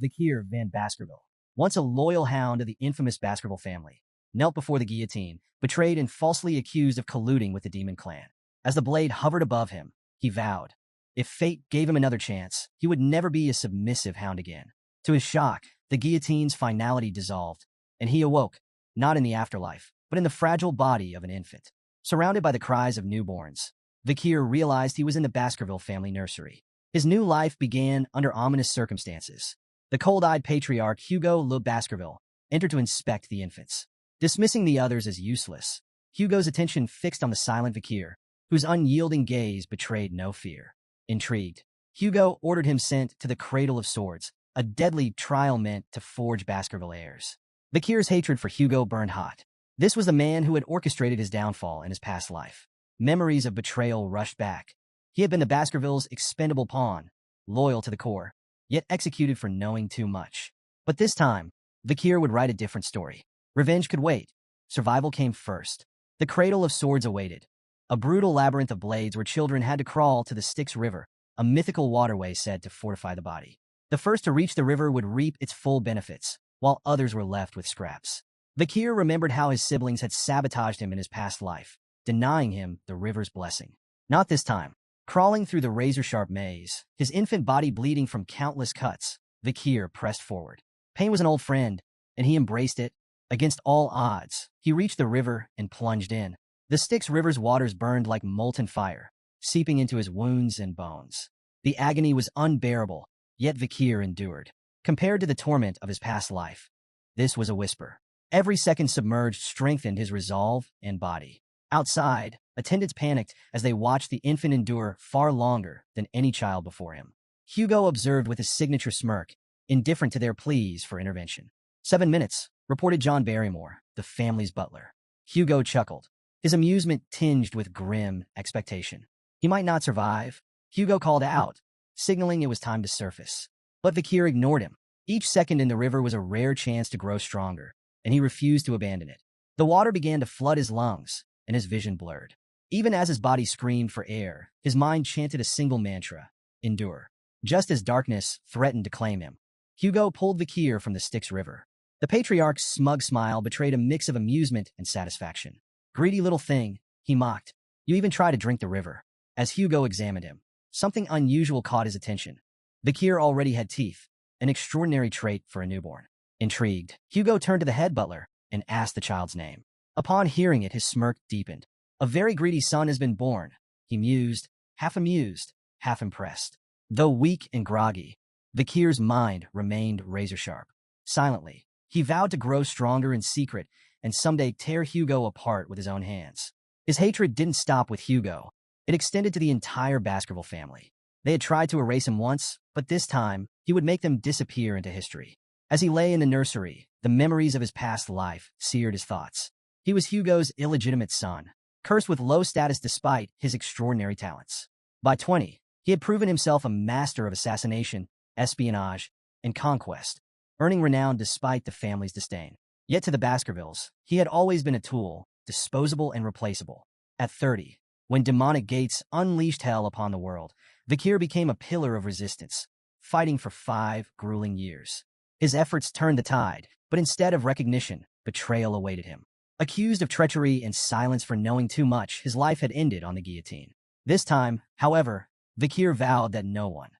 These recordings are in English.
Vikir van Baskerville, once a loyal hound of the infamous Baskerville family, knelt before the guillotine, betrayed and falsely accused of colluding with the demon clan. As the blade hovered above him, he vowed, if fate gave him another chance, he would never be a submissive hound again. To his shock, the guillotine's finality dissolved, and he awoke, not in the afterlife, but in the fragile body of an infant. Surrounded by the cries of newborns, Vikir realized he was in the Baskerville family nursery. His new life began under ominous circumstances. The cold-eyed patriarch Hugo Le Baskerville entered to inspect the infants. Dismissing the others as useless, Hugo's attention fixed on the silent Vikir, whose unyielding gaze betrayed no fear. Intrigued, Hugo ordered him sent to the Cradle of Swords, a deadly trial meant to forge Baskerville heirs. Vikir's hatred for Hugo burned hot. This was the man who had orchestrated his downfall in his past life. Memories of betrayal rushed back. He had been the Baskervilles' expendable pawn, loyal to the core, yet executed for knowing too much. But this time, Vikir would write a different story. Revenge could wait. Survival came first. The Cradle of Swords awaited, a brutal labyrinth of blades where children had to crawl to the Styx River, a mythical waterway said to fortify the body. The first to reach the river would reap its full benefits, while others were left with scraps. Vikir remembered how his siblings had sabotaged him in his past life, denying him the river's blessing. Not this time. Crawling through the razor-sharp maze, his infant body bleeding from countless cuts, Vikir pressed forward. Pain was an old friend, and he embraced it. Against all odds, he reached the river and plunged in. The Styx River's waters burned like molten fire, seeping into his wounds and bones. The agony was unbearable, yet Vikir endured. Compared to the torment of his past life, this was a whisper. Every second submerged strengthened his resolve and body. Outside, attendants panicked as they watched the infant endure far longer than any child before him. Hugo observed with his signature smirk, indifferent to their pleas for intervention. 7 minutes, reported John Barrymore, the family's butler. Hugo chuckled, his amusement tinged with grim expectation. He might not survive, Hugo called out, signaling it was time to surface. But Vikir ignored him. Each second in the river was a rare chance to grow stronger, and he refused to abandon it. The water began to flood his lungs, and his vision blurred. Even as his body screamed for air, his mind chanted a single mantra, endure. Just as darkness threatened to claim him, Hugo pulled Vikir from the Styx River. The patriarch's smug smile betrayed a mix of amusement and satisfaction. Greedy little thing, he mocked. You even try to drink the river. As Hugo examined him, something unusual caught his attention. Vikir already had teeth, an extraordinary trait for a newborn. Intrigued, Hugo turned to the head butler and asked the child's name. Upon hearing it, his smirk deepened. A very greedy son has been born, he mused, half amused, half impressed. Though weak and groggy, Vikir's mind remained razor-sharp. Silently, he vowed to grow stronger in secret and someday tear Hugo apart with his own hands. His hatred didn't stop with Hugo. It extended to the entire Baskerville family. They had tried to erase him once, but this time, he would make them disappear into history. As he lay in the nursery, the memories of his past life seared his thoughts. He was Hugo's illegitimate son, cursed with low status despite his extraordinary talents. By 20, he had proven himself a master of assassination, espionage, and conquest, earning renown despite the family's disdain. Yet to the Baskervilles, he had always been a tool, disposable and replaceable. At 30, when demonic gates unleashed hell upon the world, Vikir became a pillar of resistance, fighting for 5 grueling years. His efforts turned the tide, but instead of recognition, betrayal awaited him. Accused of treachery and silence for knowing too much, his life had ended on the guillotine. This time, however, Vikir vowed that no one,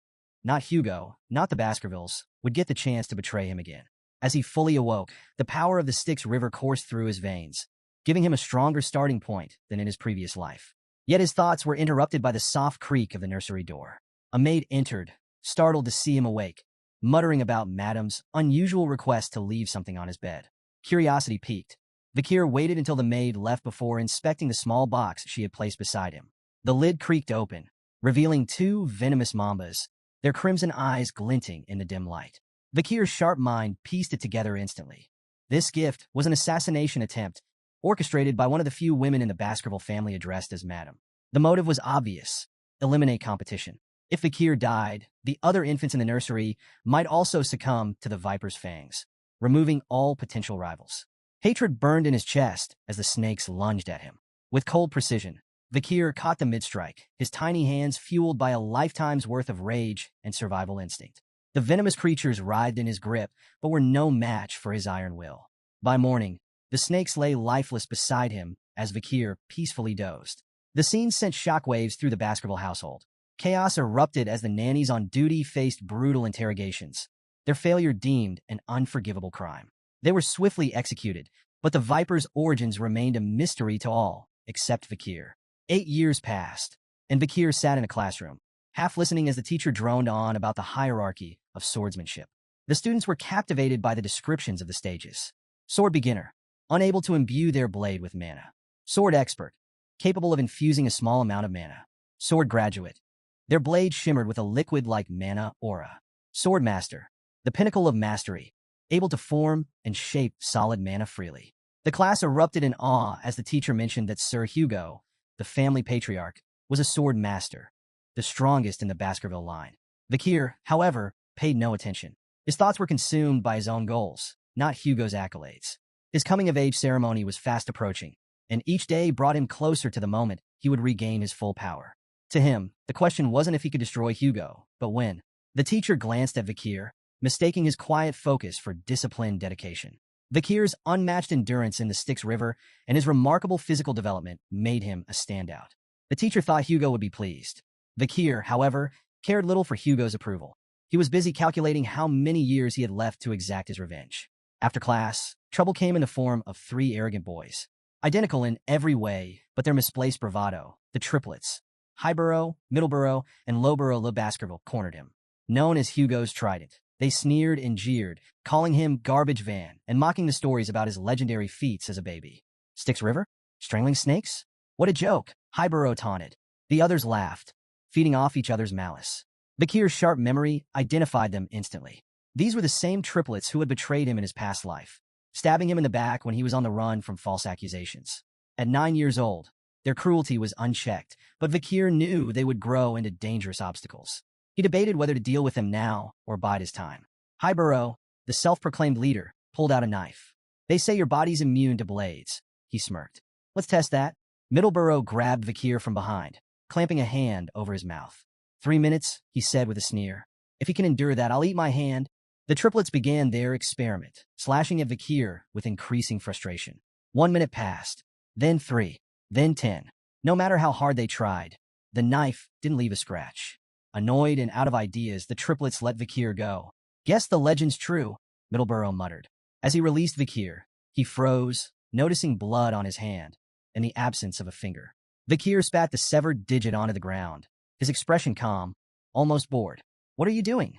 not Hugo, not the Baskervilles, would get the chance to betray him again. As he fully awoke, the power of the Styx River coursed through his veins, giving him a stronger starting point than in his previous life. Yet his thoughts were interrupted by the soft creak of the nursery door. A maid entered, startled to see him awake, muttering about Madam's unusual request to leave something on his bed. Curiosity piqued. Vikir waited until the maid left before inspecting the small box she had placed beside him. The lid creaked open, revealing 2 venomous mambas, their crimson eyes glinting in the dim light. Vikir's sharp mind pieced it together instantly. This gift was an assassination attempt, orchestrated by one of the few women in the Baskerville family addressed as Madam. The motive was obvious: eliminate competition. If Vikir died, the other infants in the nursery might also succumb to the Viper's fangs, removing all potential rivals. Hatred burned in his chest as the snakes lunged at him. With cold precision, Vikir caught the mid-strike, his tiny hands fueled by a lifetime's worth of rage and survival instinct. The venomous creatures writhed in his grip, but were no match for his iron will. By morning, the snakes lay lifeless beside him as Vakir peacefully dozed. The scene sent shockwaves through the Baskerville household. Chaos erupted as the nannies on duty faced brutal interrogations, their failure deemed an unforgivable crime. They were swiftly executed, but the Viper's origins remained a mystery to all, except Vakir. 8 years passed, and Vakir sat in a classroom, half listening as the teacher droned on about the hierarchy of swordsmanship. The students were captivated by the descriptions of the stages. Sword beginner, unable to imbue their blade with mana. Sword expert, capable of infusing a small amount of mana. Sword graduate, their blade shimmered with a liquid-like mana aura. Sword master, the pinnacle of mastery, able to form and shape solid mana freely. The class erupted in awe as the teacher mentioned that Sir Hugo, the family patriarch, was a sword master, the strongest in the Baskerville line. Vakir, however, paid no attention. His thoughts were consumed by his own goals, not Hugo's accolades. His coming-of-age ceremony was fast approaching, and each day brought him closer to the moment he would regain his full power. To him, the question wasn't if he could destroy Hugo, but when. The teacher glanced at Vakir, mistaking his quiet focus for disciplined dedication. Vakir's unmatched endurance in the Styx River and his remarkable physical development made him a standout. The teacher thought Hugo would be pleased. Vakir, however, cared little for Hugo's approval. He was busy calculating how many years he had left to exact his revenge. After class, trouble came in the form of 3 arrogant boys. Identical in every way, but their misplaced bravado, the triplets, Highborough, Middleborough, and Lowborough Le Baskerville cornered him. Known as Hugo's Trident, they sneered and jeered, calling him Garbage Van and mocking the stories about his legendary feats as a baby. Styx River? Strangling snakes? What a joke, Highborough taunted. The others laughed, feeding off each other's malice. Vakir's sharp memory identified them instantly. These were the same triplets who had betrayed him in his past life, stabbing him in the back when he was on the run from false accusations. At 9 years old, their cruelty was unchecked, but Vakir knew they would grow into dangerous obstacles. He debated whether to deal with them now or bide his time. Highborough, the self-proclaimed leader, pulled out a knife. They say your body's immune to blades, he smirked. Let's test that. Middleborough grabbed Vakir from behind, clamping a hand over his mouth. 3 minutes, he said with a sneer. If he can endure that, I'll eat my hand. The triplets began their experiment, slashing at Vakir with increasing frustration. 1 minute passed, then 3, then 10. No matter how hard they tried, the knife didn't leave a scratch. Annoyed and out of ideas, the triplets let Vakir go. Guess the legend's true, Middleborough muttered. As he released Vakir, he froze, noticing blood on his hand and the absence of a finger. Vakir spat the severed digit onto the ground, his expression calm, almost bored. What are you doing?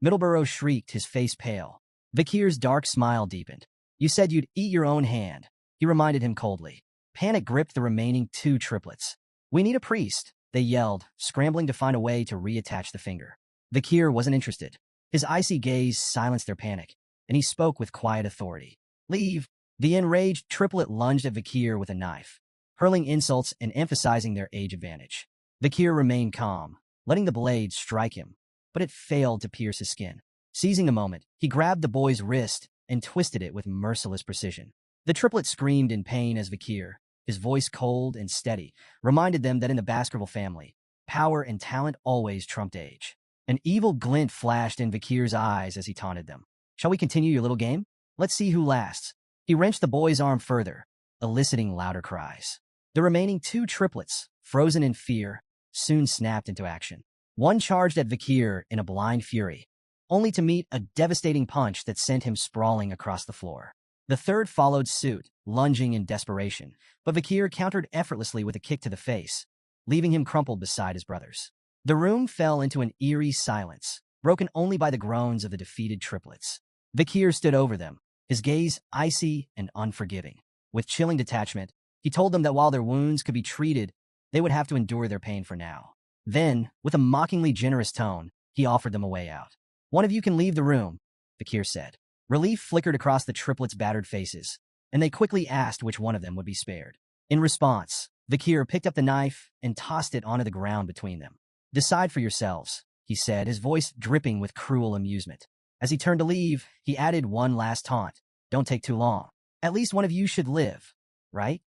Middleborough shrieked, his face pale. Vakir's dark smile deepened. You said you'd eat your own hand, he reminded him coldly. Panic gripped the remaining 2 triplets. We need a priest, they yelled, scrambling to find a way to reattach the finger. Vakir wasn't interested. His icy gaze silenced their panic, and he spoke with quiet authority. Leave. The enraged triplet lunged at Vakir with a knife, hurling insults and emphasizing their age advantage. Vakir remained calm, letting the blade strike him, but it failed to pierce his skin. Seizing the moment, he grabbed the boy's wrist and twisted it with merciless precision. The triplet screamed in pain as Vakir, his voice cold and steady, reminded them that in the Baskerville family, power and talent always trumped age. An evil glint flashed in Vakir's eyes as he taunted them. Shall we continue your little game? Let's see who lasts. He wrenched the boy's arm further, eliciting louder cries. The remaining 2 triplets, frozen in fear, soon snapped into action. One charged at Vakir in a blind fury, only to meet a devastating punch that sent him sprawling across the floor. The third followed suit, lunging in desperation, but Vakir countered effortlessly with a kick to the face, leaving him crumpled beside his brothers. The room fell into an eerie silence, broken only by the groans of the defeated triplets. Vakir stood over them, his gaze icy and unforgiving. With chilling detachment, he told them that while their wounds could be treated, they would have to endure their pain for now. Then, with a mockingly generous tone, he offered them a way out. One of you can leave the room, Vakir said. Relief flickered across the triplets' battered faces, and they quickly asked which one of them would be spared. In response, Vakir picked up the knife and tossed it onto the ground between them. Decide for yourselves, he said, his voice dripping with cruel amusement. As he turned to leave, he added one last taunt. Don't take too long. At least one of you should live, right?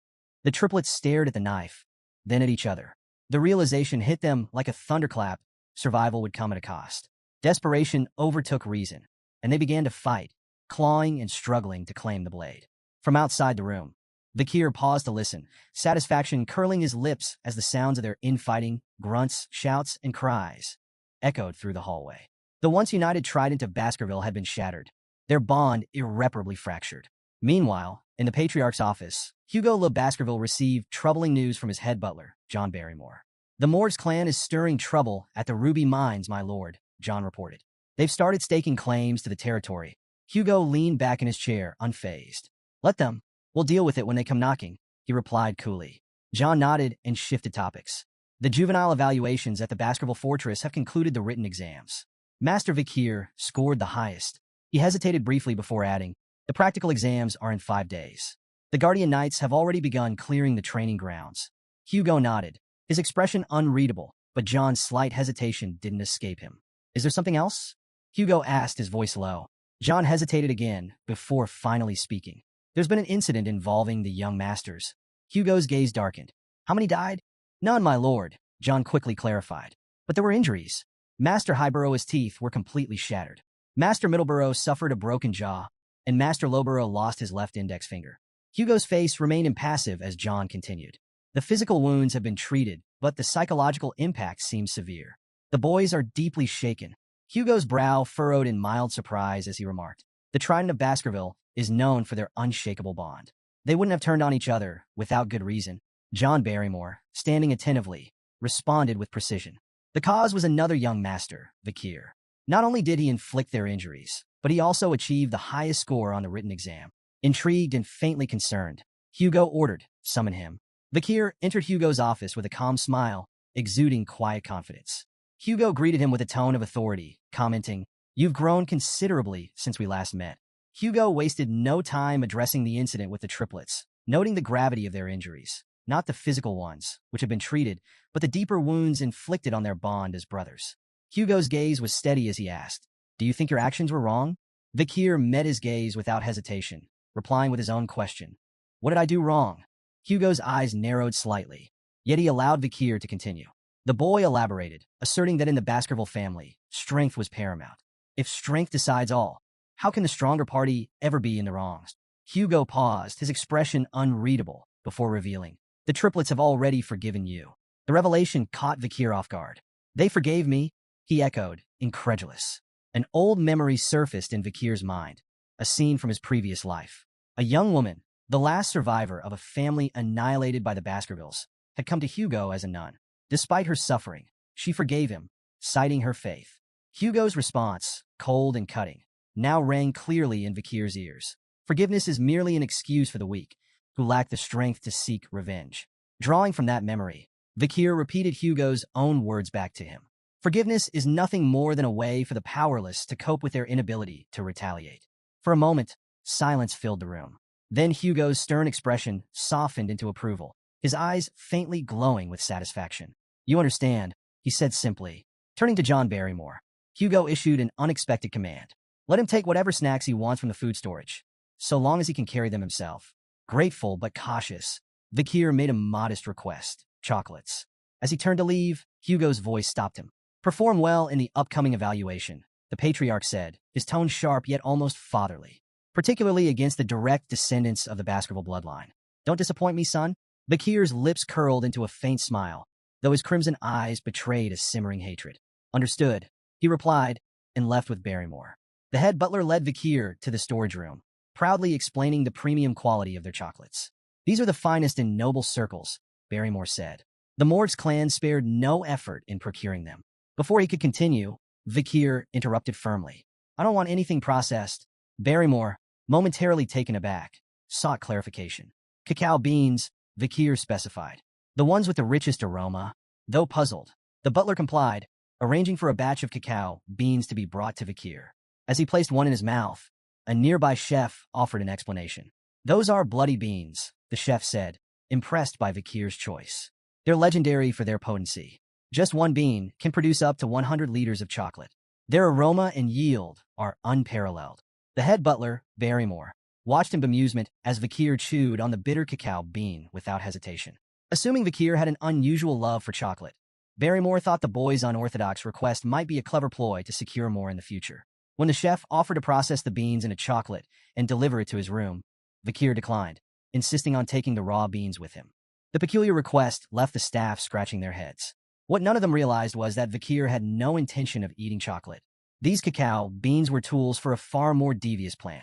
The triplets stared at the knife, then at each other. The realization hit them like a thunderclap. Survival would come at a cost. Desperation overtook reason, and they began to fight, clawing and struggling to claim the blade. From outside the room, Vikir paused to listen, satisfaction curling his lips as the sounds of their infighting, grunts, shouts, and cries echoed through the hallway. The once united trident of Baskerville had been shattered, their bond irreparably fractured. Meanwhile, in the Patriarch's office, Hugo Le Baskerville received troubling news from his head butler, John Barrymore. "The Morgs clan is stirring trouble at the Ruby Mines, my lord," John reported. "They've started staking claims to the territory." Hugo leaned back in his chair, unfazed. "Let them. We'll deal with it when they come knocking," he replied coolly. John nodded and shifted topics. "The juvenile evaluations at the Baskerville Fortress have concluded the written exams. Master Vikir scored the highest." He hesitated briefly before adding, "The practical exams are in 5 days. The Guardian Knights have already begun clearing the training grounds." Hugo nodded, his expression unreadable, but John's slight hesitation didn't escape him. "Is there something else?" Hugo asked, his voice low. John hesitated again before finally speaking. "There's been an incident involving the young masters." Hugo's gaze darkened. "How many died?" "None, my lord," John quickly clarified. "But there were injuries. Master Highborough's teeth were completely shattered. Master Middleborough suffered a broken jaw, and Master Lowborough lost his left index finger." Hugo's face remained impassive as John continued. "The physical wounds have been treated, but the psychological impact seems severe. The boys are deeply shaken." Hugo's brow furrowed in mild surprise as he remarked, "The Trident of Baskerville is known for their unshakable bond. They wouldn't have turned on each other without good reason." John Barrymore, standing attentively, responded with precision. "The cause was another young master, Vikir. Not only did he inflict their injuries, but he also achieved the highest score on the written exam." Intrigued and faintly concerned, Hugo ordered, "Summon him." Vikir entered Hugo's office with a calm smile, exuding quiet confidence. Hugo greeted him with a tone of authority, commenting, "You've grown considerably since we last met." Hugo wasted no time addressing the incident with the triplets, noting the gravity of their injuries, not the physical ones, which had been treated, but the deeper wounds inflicted on their bond as brothers. Hugo's gaze was steady as he asked, "Do you think your actions were wrong?" Vikir met his gaze without hesitation, replying with his own question. "What did I do wrong?" Hugo's eyes narrowed slightly, yet he allowed Vikir to continue. The boy elaborated, asserting that in the Baskerville family, strength was paramount. If strength decides all, how can the stronger party ever be in the wrongs? Hugo paused, his expression unreadable, before revealing, "The triplets have already forgiven you." The revelation caught Vikir off guard. "They forgave me?" he echoed, incredulous. An old memory surfaced in Vikir's mind, a scene from his previous life. A young woman, the last survivor of a family annihilated by the Baskervilles, had come to Hugo as a nun. Despite her suffering, she forgave him, citing her faith. Hugo's response, cold and cutting, now rang clearly in Vikir's ears. Forgiveness is merely an excuse for the weak, who lack the strength to seek revenge. Drawing from that memory, Vikir repeated Hugo's own words back to him. Forgiveness is nothing more than a way for the powerless to cope with their inability to retaliate. For a moment, silence filled the room. Then Hugo's stern expression softened into approval, his eyes faintly glowing with satisfaction. "You understand," he said simply. Turning to John Barrymore, Hugo issued an unexpected command. "Let him take whatever snacks he wants from the food storage, so long as he can carry them himself." Grateful but cautious, Vikir made a modest request, chocolates. As he turned to leave, Hugo's voice stopped him. "Perform well in the upcoming evaluation," the Patriarch said, his tone sharp yet almost fatherly, "particularly against the direct descendants of the Baskerville bloodline. Don't disappoint me, son." Vikir's lips curled into a faint smile, though his crimson eyes betrayed a simmering hatred. "Understood," he replied, and left with Barrymore. The head butler led Vikir to the storage room, proudly explaining the premium quality of their chocolates. "These are the finest in noble circles," Barrymore said. The Morgs clan spared no effort in procuring them. Before he could continue, Vikir interrupted firmly. "I don't want anything processed." Barrymore, momentarily taken aback, sought clarification. "Cacao beans," Vikir specified. "The ones with the richest aroma." Though puzzled, the butler complied, arranging for a batch of cacao beans to be brought to Vikir. As he placed one in his mouth, a nearby chef offered an explanation. "Those are bloody beans," the chef said, impressed by Vikir's choice. "They're legendary for their potency. Just one bean can produce up to 100 liters of chocolate. Their aroma and yield are unparalleled." The head butler, Barrymore, watched in bemusement as Vikir chewed on the bitter cacao bean without hesitation. Assuming Vikir had an unusual love for chocolate, Barrymore thought the boy's unorthodox request might be a clever ploy to secure more in the future. When the chef offered to process the beans into chocolate and deliver it to his room, Vakir declined, insisting on taking the raw beans with him. The peculiar request left the staff scratching their heads. What none of them realized was that Vakir had no intention of eating chocolate. These cacao beans were tools for a far more devious plan,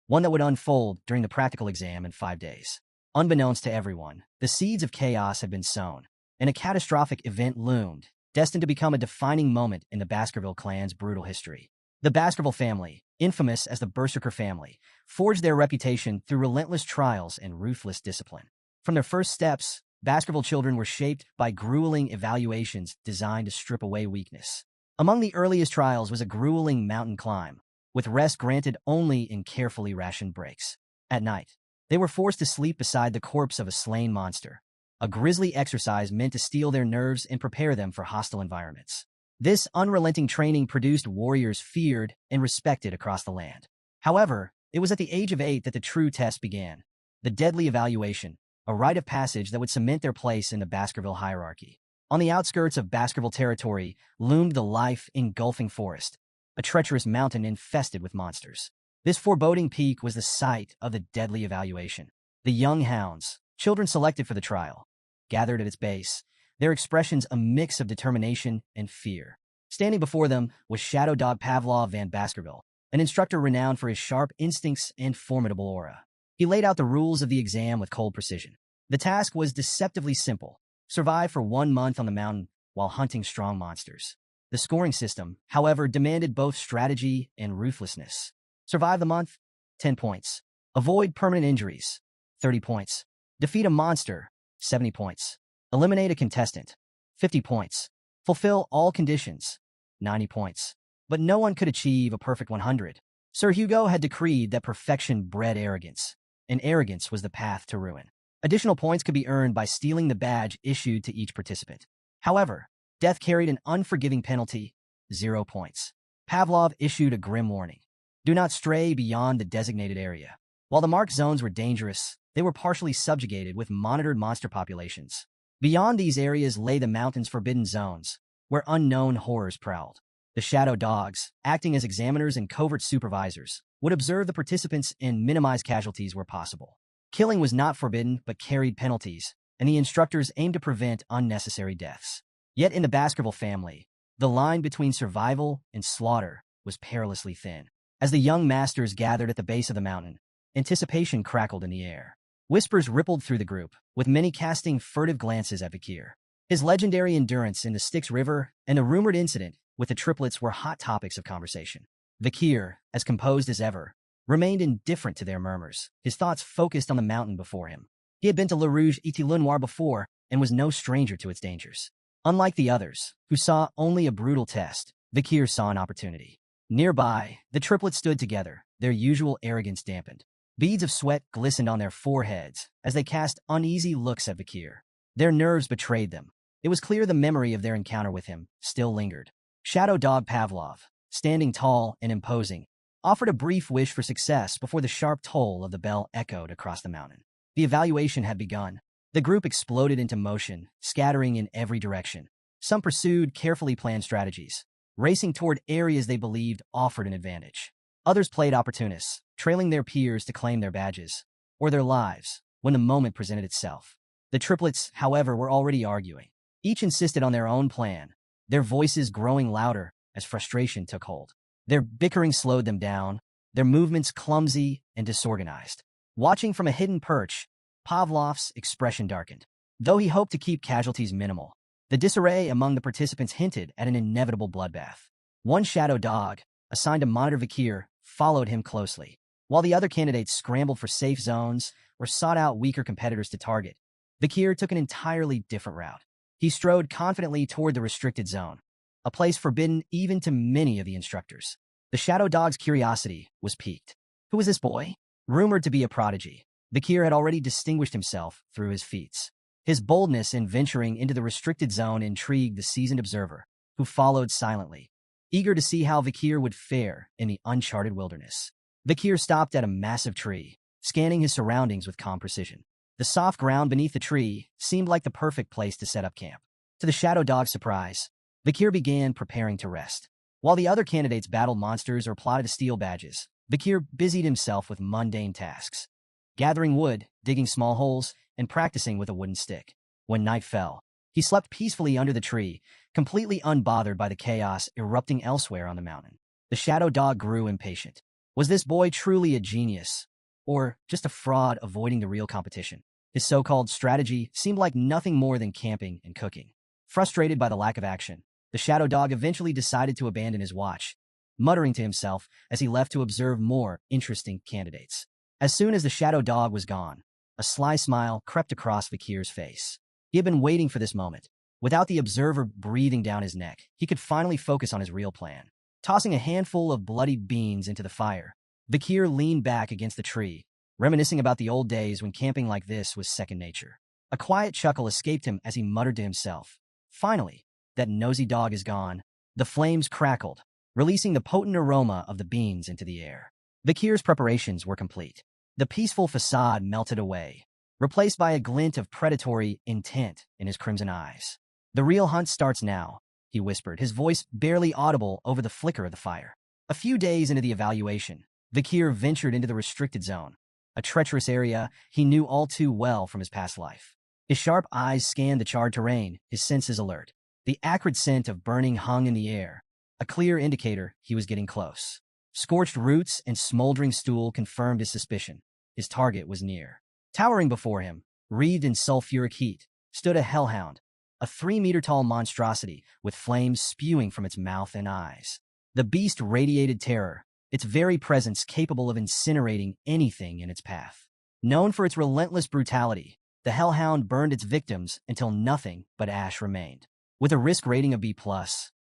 one that would unfold during the practical exam in 5 days. Unbeknownst to everyone, the seeds of chaos had been sown, and a catastrophic event loomed, destined to become a defining moment in the Baskerville clan's brutal history. The Baskerville family, infamous as the Berserker family, forged their reputation through relentless trials and ruthless discipline. From their first steps, Baskerville children were shaped by grueling evaluations designed to strip away weakness. Among the earliest trials was a grueling mountain climb, with rest granted only in carefully rationed breaks. At night, they were forced to sleep beside the corpse of a slain monster, a grisly exercise meant to steel their nerves and prepare them for hostile environments. This unrelenting training produced warriors feared and respected across the land. However, it was at the age of 8 that the true test began, the deadly evaluation, a rite of passage that would cement their place in the Baskerville hierarchy. On the outskirts of Baskerville territory loomed the life-engulfing forest, a treacherous mountain infested with monsters. This foreboding peak was the site of the deadly evaluation. The young hounds, children selected for the trial, gathered at its base, their expressions a mix of determination and fear. Standing before them was Shadow Dog Pavlov Van Baskerville, an instructor renowned for his sharp instincts and formidable aura. He laid out the rules of the exam with cold precision. The task was deceptively simple: survive for 1 month on the mountain while hunting strong monsters. The scoring system, however, demanded both strategy and ruthlessness. Survive the month, 10 points. Avoid permanent injuries, 30 points. Defeat a monster, 70 points. Eliminate a contestant, 50 points. Fulfill all conditions, 90 points. But no one could achieve a perfect 100. Sir Hugo had decreed that perfection bred arrogance, and arrogance was the path to ruin. Additional points could be earned by stealing the badge issued to each participant. However, death carried an unforgiving penalty, 0 points. Pavlov issued a grim warning: do not stray beyond the designated area. While the marked zones were dangerous, they were partially subjugated with monitored monster populations. Beyond these areas lay the mountain's forbidden zones, where unknown horrors prowled. The shadow dogs, acting as examiners and covert supervisors, would observe the participants and minimize casualties where possible. Killing was not forbidden but carried penalties, and the instructors aimed to prevent unnecessary deaths. Yet in the Baskerville family, the line between survival and slaughter was perilously thin. As the young masters gathered at the base of the mountain, anticipation crackled in the air. Whispers rippled through the group, with many casting furtive glances at Vakir. His legendary endurance in the Styx River and the rumored incident with the triplets were hot topics of conversation. Vakir, as composed as ever, remained indifferent to their murmurs, his thoughts focused on the mountain before him. He had been to Le Rouge et Le Noir before and was no stranger to its dangers. Unlike the others, who saw only a brutal test, Vakir saw an opportunity. Nearby, the triplets stood together, their usual arrogance dampened. Beads of sweat glistened on their foreheads as they cast uneasy looks at Vakir. Their nerves betrayed them. It was clear the memory of their encounter with him still lingered. Shadow Dog Pavlov, standing tall and imposing, offered a brief wish for success before the sharp toll of the bell echoed across the mountain. The evaluation had begun. The group exploded into motion, scattering in every direction. Some pursued carefully planned strategies, racing toward areas they believed offered an advantage. Others played opportunists, trailing their peers to claim their badges, or their lives, when the moment presented itself. The triplets, however, were already arguing. Each insisted on their own plan, their voices growing louder as frustration took hold. Their bickering slowed them down, their movements clumsy and disorganized. Watching from a hidden perch, Pavlov's expression darkened. Though he hoped to keep casualties minimal, the disarray among the participants hinted at an inevitable bloodbath. One shadow dog, assigned to monitor Vakir, followed him closely, while the other candidates scrambled for safe zones or sought out weaker competitors to target. Vakir took an entirely different route. He strode confidently toward the restricted zone, a place forbidden even to many of the instructors. The shadow dog's curiosity was piqued. Who was this boy? Rumored to be a prodigy, Vakir had already distinguished himself through his feats. His boldness in venturing into the restricted zone intrigued the seasoned observer, who followed silently, eager to see how Vakir would fare in the uncharted wilderness. Vakir stopped at a massive tree, scanning his surroundings with calm precision. The soft ground beneath the tree seemed like the perfect place to set up camp. To the Shadow Dog's surprise, Vikir began preparing to rest. While the other candidates battled monsters or plotted to steal badges, Vikir busied himself with mundane tasks, gathering wood, digging small holes, and practicing with a wooden stick. When night fell, he slept peacefully under the tree, completely unbothered by the chaos erupting elsewhere on the mountain. The Shadow Dog grew impatient. Was this boy truly a genius, or just a fraud avoiding the real competition? His so-called strategy seemed like nothing more than camping and cooking. Frustrated by the lack of action, the Shadow Dog eventually decided to abandon his watch, muttering to himself as he left to observe more interesting candidates. As soon as the Shadow Dog was gone, a sly smile crept across Vikir's face. He had been waiting for this moment. Without the observer breathing down his neck, he could finally focus on his real plan. Tossing a handful of bloodied beans into the fire, Vikir leaned back against the tree, reminiscing about the old days when camping like this was second nature. A quiet chuckle escaped him as he muttered to himself, "Finally, that nosy dog is gone." The flames crackled, releasing the potent aroma of the beans into the air. Vikir's preparations were complete. The peaceful facade melted away, replaced by a glint of predatory intent in his crimson eyes. "The real hunt starts now," he whispered, his voice barely audible over the flicker of the fire. A few days into the evaluation, Vikir ventured into the restricted zone, a treacherous area he knew all too well from his past life. His sharp eyes scanned the charred terrain, his senses alert. The acrid scent of burning hung in the air, a clear indicator he was getting close. Scorched roots and smoldering stool confirmed his suspicion. His target was near. Towering before him, wreathed in sulfuric heat, stood a hellhound, a 3-meter-tall monstrosity with flames spewing from its mouth and eyes. The beast radiated terror, its very presence capable of incinerating anything in its path. Known for its relentless brutality, the hellhound burned its victims until nothing but ash remained. With a risk rating of B+,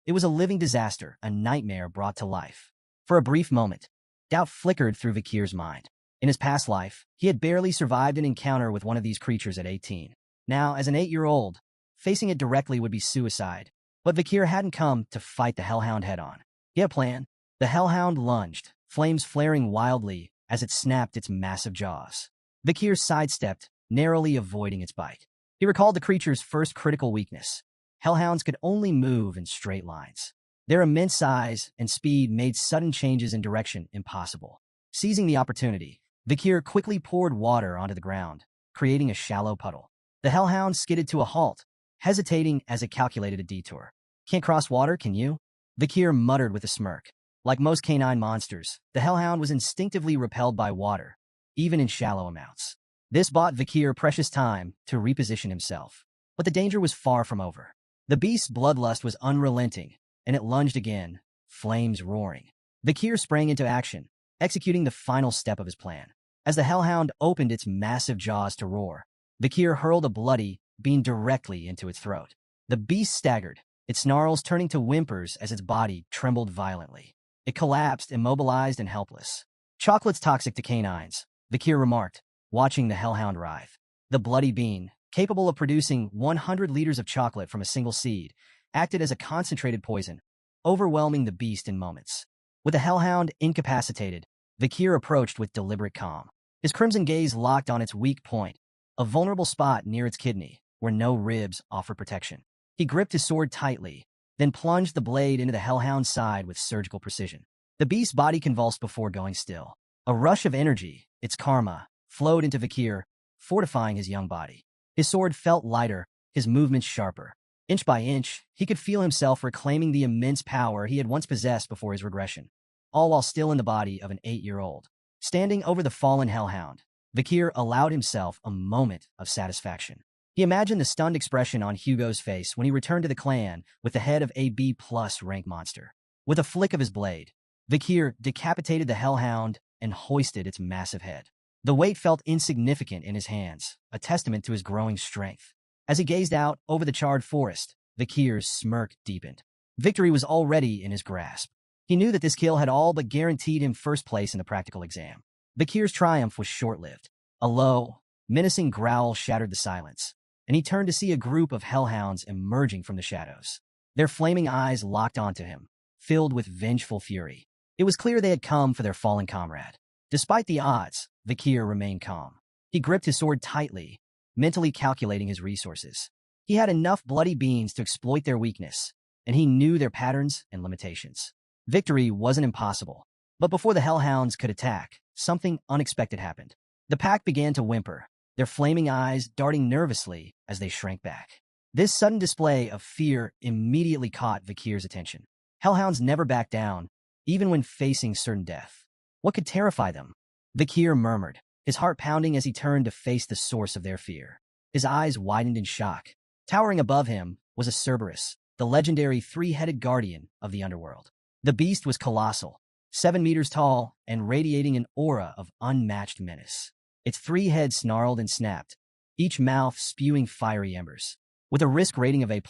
it was a living disaster, a nightmare brought to life. For a brief moment, doubt flickered through Vikir's mind. In his past life, he had barely survived an encounter with one of these creatures at 18. Now, as an 8-year-old, facing it directly would be suicide. But Vikir hadn't come to fight the hellhound head-on. He had a plan. The hellhound lunged, flames flaring wildly as it snapped its massive jaws. Vikir sidestepped, narrowly avoiding its bite. He recalled the creature's first critical weakness. Hellhounds could only move in straight lines. Their immense size and speed made sudden changes in direction impossible. Seizing the opportunity, Vikir quickly poured water onto the ground, creating a shallow puddle. The hellhound skidded to a halt, hesitating as it calculated a detour. "Can't cross water, can you?" Vikir muttered with a smirk. Like most canine monsters, the hellhound was instinctively repelled by water, even in shallow amounts. This bought Vikir precious time to reposition himself. But the danger was far from over. The beast's bloodlust was unrelenting, and it lunged again, flames roaring. Vikir sprang into action, executing the final step of his plan. As the hellhound opened its massive jaws to roar, Vikir hurled a bloody bean directly into its throat. The beast staggered, its snarls turning to whimpers as its body trembled violently. It collapsed, immobilized and helpless. "Chocolate's toxic to canines," Vikir remarked, watching the hellhound writhe. The bloody bean, capable of producing 100 liters of chocolate from a single seed, acted as a concentrated poison, overwhelming the beast in moments. With the hellhound incapacitated, Vikir approached with deliberate calm. His crimson gaze locked on its weak point, a vulnerable spot near its kidney, where no ribs offered protection. He gripped his sword tightly, then plunged the blade into the hellhound's side with surgical precision. The beast's body convulsed before going still. A rush of energy, its karma, flowed into Vikir, fortifying his young body. His sword felt lighter, his movements sharper. Inch by inch, he could feel himself reclaiming the immense power he had once possessed before his regression, all while still in the body of an 8-year-old. Standing over the fallen hellhound, Vikir allowed himself a moment of satisfaction. He imagined the stunned expression on Hugo's face when he returned to the clan with the head of a B+ rank monster. With a flick of his blade, Vikir decapitated the hellhound and hoisted its massive head. The weight felt insignificant in his hands, a testament to his growing strength. As he gazed out over the charred forest, Vikir's smirk deepened. Victory was already in his grasp. He knew that this kill had all but guaranteed him first place in the practical exam. Vikir's triumph was short-lived. A low, menacing growl shattered the silence, and he turned to see a group of hellhounds emerging from the shadows. Their flaming eyes locked onto him, filled with vengeful fury. It was clear they had come for their fallen comrade. Despite the odds, Vikir remained calm. He gripped his sword tightly, mentally calculating his resources. He had enough bloody beings to exploit their weakness, and he knew their patterns and limitations. Victory wasn't impossible, but before the hellhounds could attack, something unexpected happened. The pack began to whimper, their flaming eyes darting nervously as they shrank back. This sudden display of fear immediately caught Vikir's attention. Hellhounds never back down, even when facing certain death. What could terrify them? Vikir murmured, his heart pounding as he turned to face the source of their fear. His eyes widened in shock. Towering above him was a Cerberus, the legendary three-headed guardian of the underworld. The beast was colossal, 7 meters tall and radiating an aura of unmatched menace. Its 3 heads snarled and snapped, each mouth spewing fiery embers. With a risk rating of A+,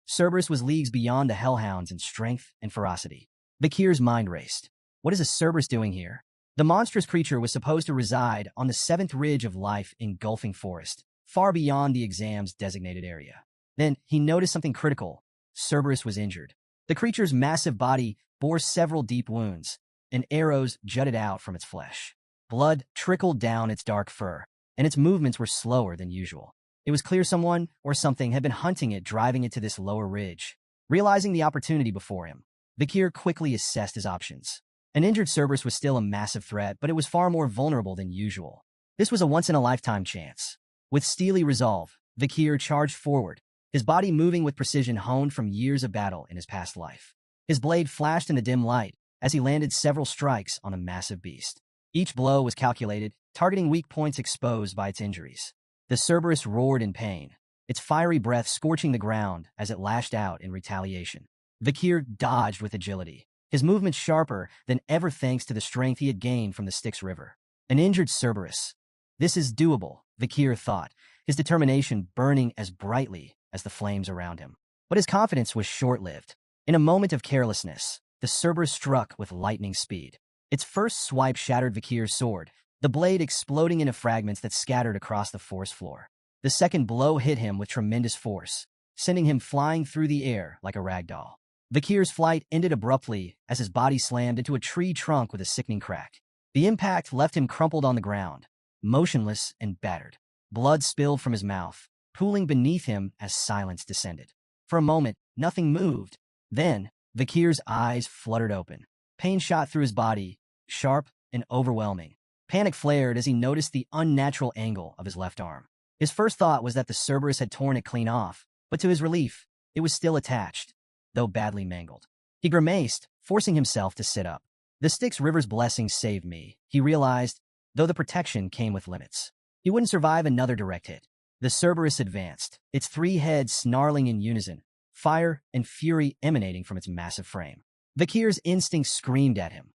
Cerberus was leagues beyond the hellhounds in strength and ferocity. Vikir's mind raced. What is a Cerberus doing here? The monstrous creature was supposed to reside on the 7th ridge of life engulfing forest, far beyond the exam's designated area. Then he noticed something critical. Cerberus was injured. The creature's massive body bore several deep wounds, and arrows jutted out from its flesh. Blood trickled down its dark fur, and its movements were slower than usual. It was clear someone or something had been hunting it, driving it to this lower ridge. Realizing the opportunity before him, Vikir quickly assessed his options. An injured Cerberus was still a massive threat, but it was far more vulnerable than usual. This was a once-in-a-lifetime chance. With steely resolve, Vikir charged forward, his body moving with precision honed from years of battle in his past life. His blade flashed in the dim light as he landed several strikes on the massive beast. Each blow was calculated, targeting weak points exposed by its injuries. The Cerberus roared in pain, its fiery breath scorching the ground as it lashed out in retaliation. Vikir dodged with agility, his movements sharper than ever thanks to the strength he had gained from the Styx River. An injured Cerberus. This is doable, Vikir thought, his determination burning as brightly as the flames around him. But his confidence was short-lived. In a moment of carelessness, the Cerberus struck with lightning speed. Its first swipe shattered Vikir's sword, the blade exploding into fragments that scattered across the forest floor. The second blow hit him with tremendous force, sending him flying through the air like a ragdoll. Vikir's flight ended abruptly as his body slammed into a tree trunk with a sickening crack. The impact left him crumpled on the ground, motionless and battered. Blood spilled from his mouth, pooling beneath him as silence descended. For a moment, nothing moved. Then, Vikir's eyes fluttered open. Pain shot through his body, sharp and overwhelming. Panic flared as he noticed the unnatural angle of his left arm. His first thought was that the Cerberus had torn it clean off, but to his relief, it was still attached, though badly mangled. He grimaced, forcing himself to sit up. The Styx River's blessing saved me, he realized, though the protection came with limits. He wouldn't survive another direct hit. The Cerberus advanced, its 3 heads snarling in unison, fire and fury emanating from its massive frame. Vikir's instincts screamed at him.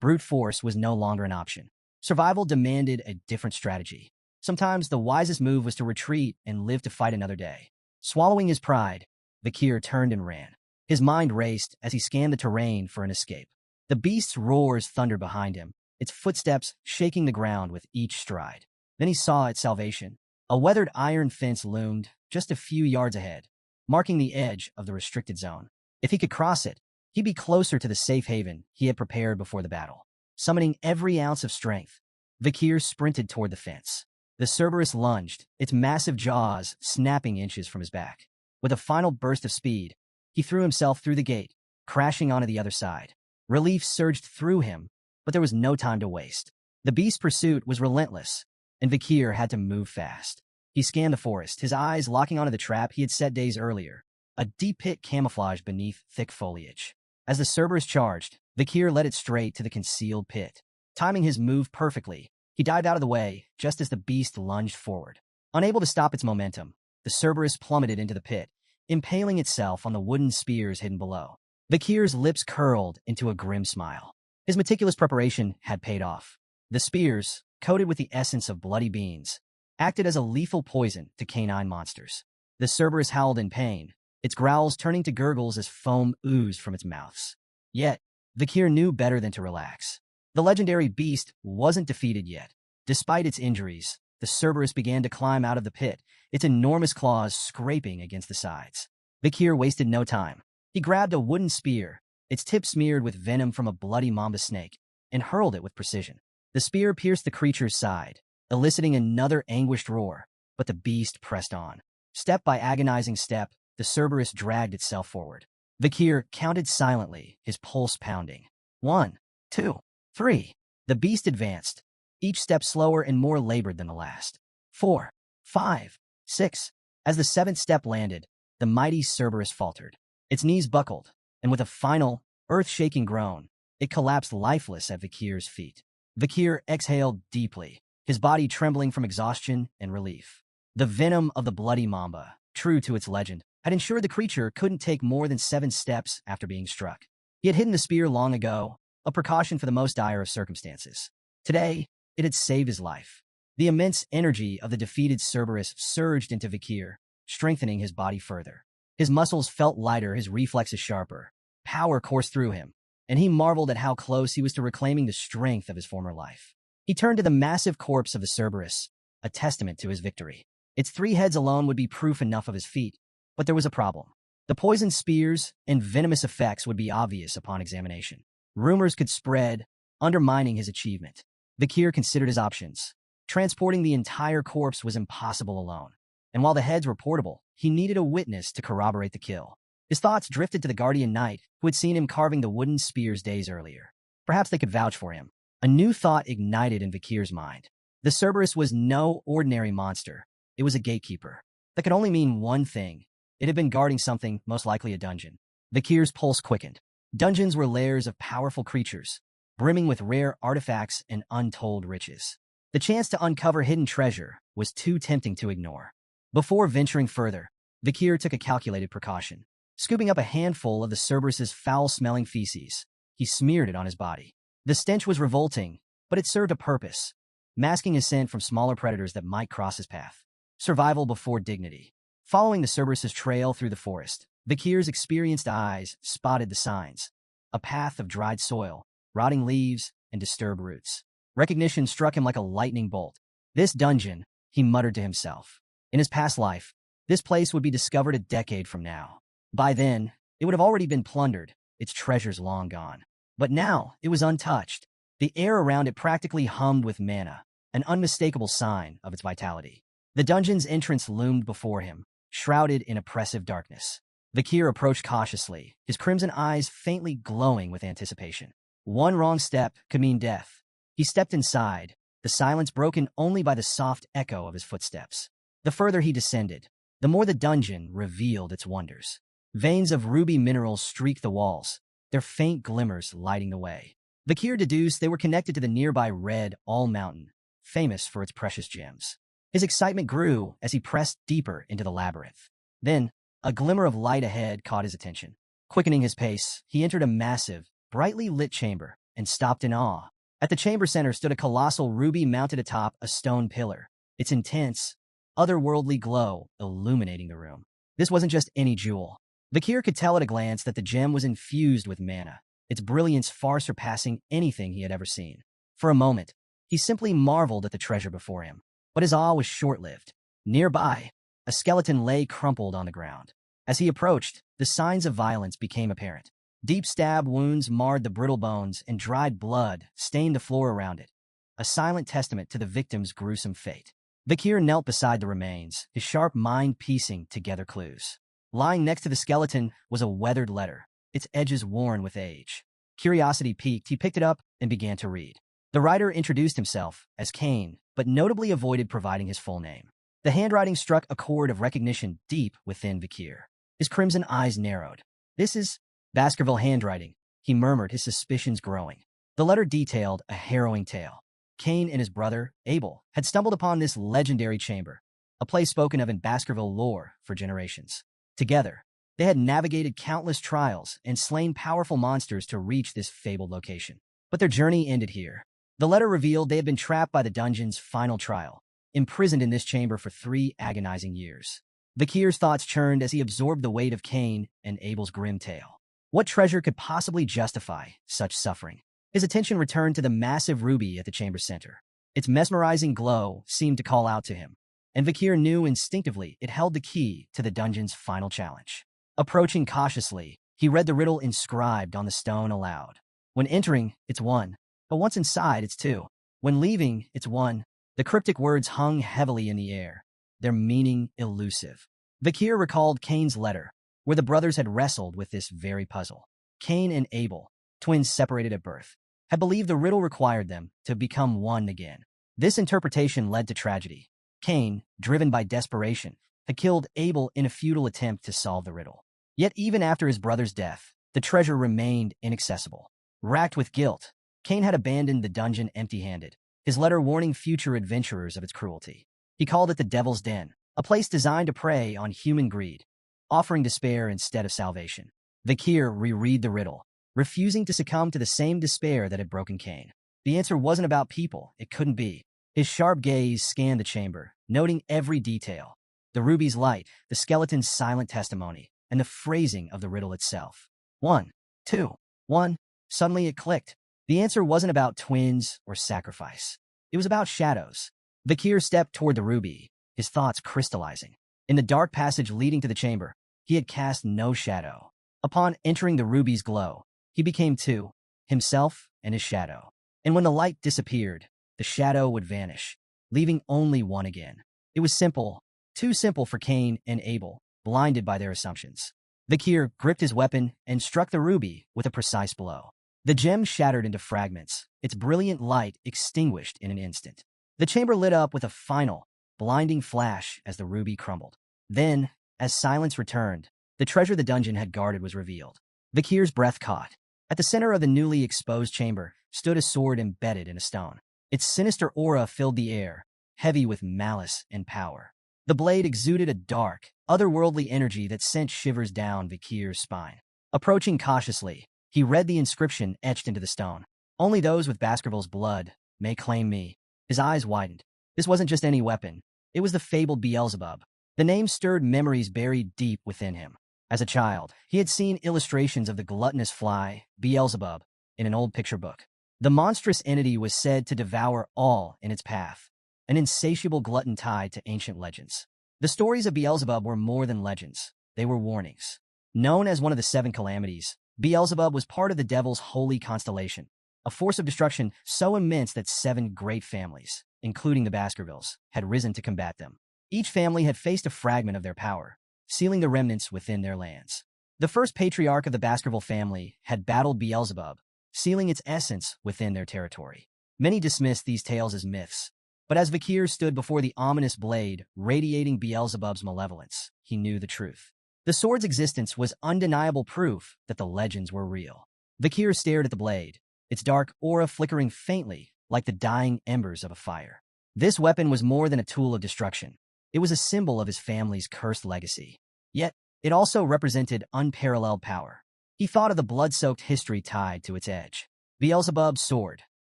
Brute force was no longer an option. Survival demanded a different strategy. Sometimes the wisest move was to retreat and live to fight another day. Swallowing his pride, Vikir turned and ran. His mind raced as he scanned the terrain for an escape. The beast's roars thundered behind him, its footsteps shaking the ground with each stride. Then he saw its salvation. A weathered iron fence loomed just a few yards ahead, marking the edge of the restricted zone. If he could cross it, he'd be closer to the safe haven he had prepared before the battle. Summoning every ounce of strength, Vikir sprinted toward the fence. The Cerberus lunged, its massive jaws snapping inches from his back. With a final burst of speed, he threw himself through the gate, crashing onto the other side. Relief surged through him, but there was no time to waste. The beast's pursuit was relentless, and Vikir had to move fast. He scanned the forest, his eyes locking onto the trap he had set days earlier, a deep pit camouflaged beneath thick foliage. As the Cerberus charged, Vikir led it straight to the concealed pit. Timing his move perfectly, he dived out of the way just as the beast lunged forward. Unable to stop its momentum, the Cerberus plummeted into the pit, impaling itself on the wooden spears hidden below. Vikir's lips curled into a grim smile. His meticulous preparation had paid off. The spears, coated with the essence of bloody beans, acted as a lethal poison to canine monsters. The Cerberus howled in pain, its growls turning to gurgles as foam oozed from its mouths. Yet, Vikir knew better than to relax. The legendary beast wasn't defeated yet. Despite its injuries, the Cerberus began to climb out of the pit, its enormous claws scraping against the sides. Vikir wasted no time. He grabbed a wooden spear, its tip smeared with venom from a bloody mamba snake, and hurled it with precision. The spear pierced the creature's side, eliciting another anguished roar, but the beast pressed on. Step by agonizing step, the Cerberus dragged itself forward. Vikir counted silently, his pulse pounding. 1, 2, 3. The beast advanced, each step slower and more labored than the last. 4, 5, 6. As the seventh step landed, the mighty Cerberus faltered. Its knees buckled, and with a final, earth-shaking groan, it collapsed lifeless at Vikir's feet. Vikir exhaled deeply, his body trembling from exhaustion and relief. The venom of the bloody mamba, true to its legend, had ensured the creature couldn't take more than 7 steps after being struck. He had hidden the spear long ago, a precaution for the most dire of circumstances. Today, it had saved his life. The immense energy of the defeated Cerberus surged into Vikir, strengthening his body further. His muscles felt lighter, his reflexes sharper. Power coursed through him, and he marveled at how close he was to reclaiming the strength of his former life. He turned to the massive corpse of the Cerberus, a testament to his victory. Its 3 heads alone would be proof enough of his feat, but there was a problem. The poisoned spears and venomous effects would be obvious upon examination. Rumors could spread, undermining his achievement. Vikir considered his options. Transporting the entire corpse was impossible alone, and while the heads were portable, he needed a witness to corroborate the kill. His thoughts drifted to the guardian knight, who had seen him carving the wooden spears days earlier. Perhaps they could vouch for him. A new thought ignited in Vikir's mind. The Cerberus was no ordinary monster. It was a gatekeeper. That could only mean one thing. It had been guarding something, most likely a dungeon. Vikir's pulse quickened. Dungeons were lairs of powerful creatures, brimming with rare artifacts and untold riches. The chance to uncover hidden treasure was too tempting to ignore. Before venturing further, Vikir took a calculated precaution. Scooping up a handful of the Cerberus's foul-smelling feces, he smeared it on his body. The stench was revolting, but it served a purpose, masking his scent from smaller predators that might cross his path. Survival before dignity. Following the Cerberus's trail through the forest, Vikir's experienced eyes spotted the signs. A path of dried soil, rotting leaves, and disturbed roots. Recognition struck him like a lightning bolt. This dungeon, he muttered to himself. In his past life, this place would be discovered a decade from now. By then, it would have already been plundered, its treasures long gone. But now, it was untouched. The air around it practically hummed with mana, an unmistakable sign of its vitality. The dungeon's entrance loomed before him, shrouded in oppressive darkness. Vikir approached cautiously, his crimson eyes faintly glowing with anticipation. One wrong step could mean death. He stepped inside, the silence broken only by the soft echo of his footsteps. The further he descended, the more the dungeon revealed its wonders. Veins of ruby minerals streaked the walls, their faint glimmers lighting the way. Vikir deduced they were connected to the nearby Red All Mountain, famous for its precious gems. His excitement grew as he pressed deeper into the labyrinth. Then, a glimmer of light ahead caught his attention. Quickening his pace, he entered a massive, brightly lit chamber and stopped in awe. At the chamber center stood a colossal ruby mounted atop a stone pillar, its intense, otherworldly glow illuminating the room. This wasn't just any jewel. Vikir could tell at a glance that the gem was infused with mana, its brilliance far surpassing anything he had ever seen. For a moment, he simply marveled at the treasure before him. But his awe was short-lived. Nearby, a skeleton lay crumpled on the ground. As he approached, the signs of violence became apparent. Deep stab wounds marred the brittle bones, and dried blood stained the floor around it, a silent testament to the victim's gruesome fate. Vikir knelt beside the remains, his sharp mind piecing together clues. Lying next to the skeleton was a weathered letter, its edges worn with age. Curiosity piqued, he picked it up and began to read. The writer introduced himself as Cain, but notably avoided providing his full name. The handwriting struck a chord of recognition deep within Vikir. His crimson eyes narrowed. This is Baskerville handwriting, he murmured, his suspicions growing. The letter detailed a harrowing tale. Cain and his brother, Abel, had stumbled upon this legendary chamber, a place spoken of in Baskerville lore for generations. Together, they had navigated countless trials and slain powerful monsters to reach this fabled location. But their journey ended here. The letter revealed they had been trapped by the dungeon's final trial, imprisoned in this chamber for 3 agonizing years. Vikir's thoughts churned as he absorbed the weight of Cain and Abel's grim tale. What treasure could possibly justify such suffering? His attention returned to the massive ruby at the chamber's center. Its mesmerizing glow seemed to call out to him, and Vikir knew instinctively it held the key to the dungeon's final challenge. Approaching cautiously, he read the riddle inscribed on the stone aloud. When entering, it's 1. But once inside, it's 2. When leaving, it's 1. The cryptic words hung heavily in the air, their meaning elusive. Vakir recalled Cain's letter, where the brothers had wrestled with this very puzzle. Cain and Abel, twins separated at birth, had believed the riddle required them to become one again. This interpretation led to tragedy. Cain, driven by desperation, had killed Abel in a futile attempt to solve the riddle. Yet even after his brother's death, the treasure remained inaccessible. Racked with guilt, Cain had abandoned the dungeon empty-handed, his letter warning future adventurers of its cruelty. He called it the Devil's Den, a place designed to prey on human greed, offering despair instead of salvation. Vakir reread the riddle, refusing to succumb to the same despair that had broken Cain. The answer wasn't about people, it couldn't be. His sharp gaze scanned the chamber, noting every detail. The ruby's light, the skeleton's silent testimony, and the phrasing of the riddle itself. 1, 2, 1. Suddenly it clicked. The answer wasn't about twins or sacrifice. It was about shadows. Vakir stepped toward the ruby, his thoughts crystallizing. In the dark passage leading to the chamber, he had cast no shadow. Upon entering the ruby's glow, he became two, himself and his shadow. And when the light disappeared, the shadow would vanish, leaving only one again. It was simple, too simple for Cain and Abel, blinded by their assumptions. Vakir gripped his weapon and struck the ruby with a precise blow. The gem shattered into fragments, its brilliant light extinguished in an instant. The chamber lit up with a final, blinding flash as the ruby crumbled. Then, as silence returned, the treasure the dungeon had guarded was revealed. Vakir's breath caught. At the center of the newly exposed chamber stood a sword embedded in a stone. Its sinister aura filled the air, heavy with malice and power. The blade exuded a dark, otherworldly energy that sent shivers down Vakir's spine. Approaching cautiously, he read the inscription etched into the stone. "Only those with Baskerville's blood may claim me." His eyes widened. This wasn't just any weapon. It was the fabled Beelzebub. The name stirred memories buried deep within him. As a child, he had seen illustrations of the gluttonous fly, Beelzebub, in an old picture book. The monstrous entity was said to devour all in its path, an insatiable glutton tied to ancient legends. The stories of Beelzebub were more than legends. They were warnings. Known as one of the seven calamities, Beelzebub was part of the devil's holy constellation, a force of destruction so immense that 7 great families, including the Baskervilles, had risen to combat them. Each family had faced a fragment of their power, sealing the remnants within their lands. The first patriarch of the Baskerville family had battled Beelzebub, sealing its essence within their territory. Many dismissed these tales as myths, but as Vakir stood before the ominous blade radiating Beelzebub's malevolence, he knew the truth. The sword's existence was undeniable proof that the legends were real. Vakir stared at the blade, its dark aura flickering faintly like the dying embers of a fire. This weapon was more than a tool of destruction. It was a symbol of his family's cursed legacy. Yet, it also represented unparalleled power. He thought of the blood-soaked history tied to its edge. Beelzebub's sword,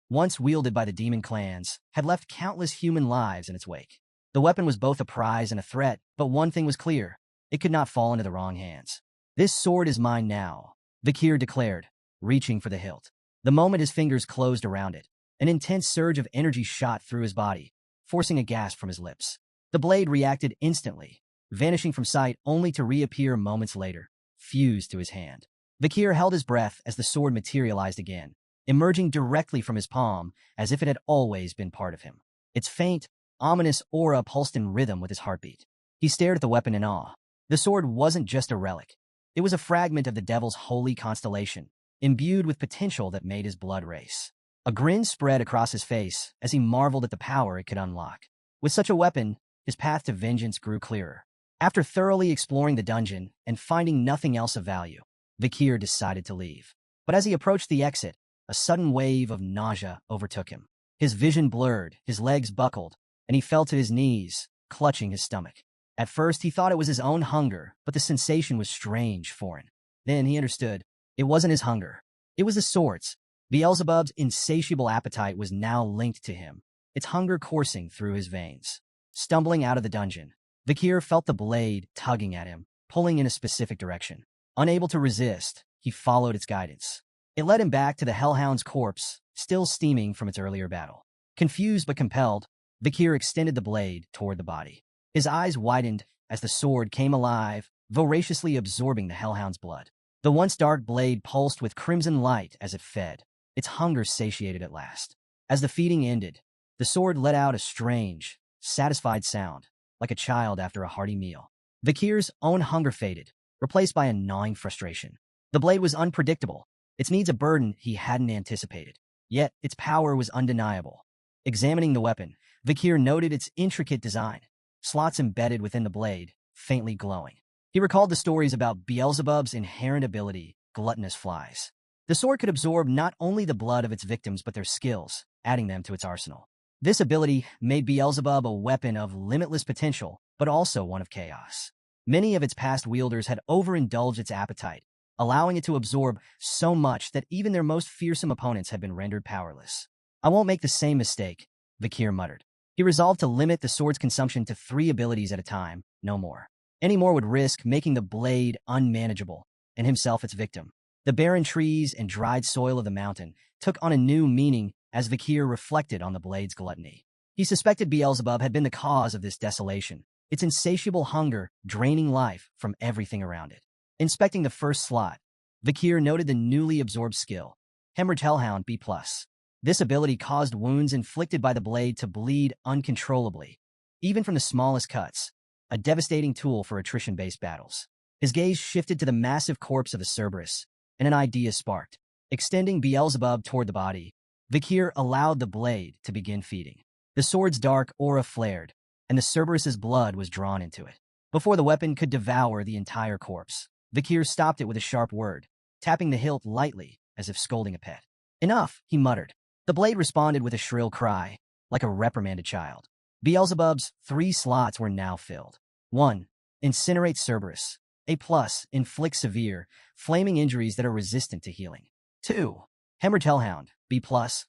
once wielded by the demon clans, had left countless human lives in its wake. The weapon was both a prize and a threat, but one thing was clear. It could not fall into the wrong hands. "This sword is mine now," Vakir declared, reaching for the hilt. The moment his fingers closed around it, an intense surge of energy shot through his body, forcing a gasp from his lips. The blade reacted instantly, vanishing from sight only to reappear moments later, fused to his hand. Vakir held his breath as the sword materialized again, emerging directly from his palm as if it had always been part of him. Its faint, ominous aura pulsed in rhythm with his heartbeat. He stared at the weapon in awe. The sword wasn't just a relic. It was a fragment of the devil's holy constellation, imbued with potential that made his blood race. A grin spread across his face as he marveled at the power it could unlock. With such a weapon, his path to vengeance grew clearer. After thoroughly exploring the dungeon and finding nothing else of value, Vakir decided to leave. But as he approached the exit, a sudden wave of nausea overtook him. His vision blurred, his legs buckled, and he fell to his knees, clutching his stomach. At first, he thought it was his own hunger, but the sensation was strange, foreign. Then he understood. It wasn't his hunger. It was the sword's. Beelzebub's insatiable appetite was now linked to him, its hunger coursing through his veins. Stumbling out of the dungeon, Vakir felt the blade tugging at him, pulling in a specific direction. Unable to resist, he followed its guidance. It led him back to the Hellhound's corpse, still steaming from its earlier battle. Confused but compelled, Vakir extended the blade toward the body. His eyes widened as the sword came alive, voraciously absorbing the Hellhound's blood. The once dark blade pulsed with crimson light as it fed, its hunger satiated at last. As the feeding ended, the sword let out a strange, satisfied sound, like a child after a hearty meal. Vikir's own hunger faded, replaced by a gnawing frustration. The blade was unpredictable. Its needs a burden he hadn't anticipated. Yet, its power was undeniable. Examining the weapon, Vikir noted its intricate design, slots embedded within the blade, faintly glowing. He recalled the stories about Beelzebub's inherent ability, gluttonous flies. The sword could absorb not only the blood of its victims but their skills, adding them to its arsenal. This ability made Beelzebub a weapon of limitless potential, but also one of chaos. Many of its past wielders had overindulged its appetite, allowing it to absorb so much that even their most fearsome opponents had been rendered powerless. I won't make the same mistake, Vikir muttered. He resolved to limit the sword's consumption to 3 abilities at a time, no more. Any more would risk making the blade unmanageable, and himself its victim. The barren trees and dried soil of the mountain took on a new meaning as Vikir reflected on the blade's gluttony. He suspected Beelzebub had been the cause of this desolation, its insatiable hunger draining life from everything around it. Inspecting the first slot, Vikir noted the newly absorbed skill, Hemorrhage Hellhound B+. This ability caused wounds inflicted by the blade to bleed uncontrollably, even from the smallest cuts, a devastating tool for attrition-based battles. His gaze shifted to the massive corpse of the Cerberus, and an idea sparked. Extending Beelzebub toward the body, Vikir allowed the blade to begin feeding. The sword's dark aura flared, and the Cerberus's blood was drawn into it. Before the weapon could devour the entire corpse, Vikir stopped it with a sharp word, tapping the hilt lightly, as if scolding a pet. Enough, he muttered. The blade responded with a shrill cry, like a reprimanded child. Beelzebub's 3 slots were now filled. 1. Incinerate Cerberus. A+, inflict severe, flaming injuries that are resistant to healing. 2. Hemorrhage Hellhound, B+,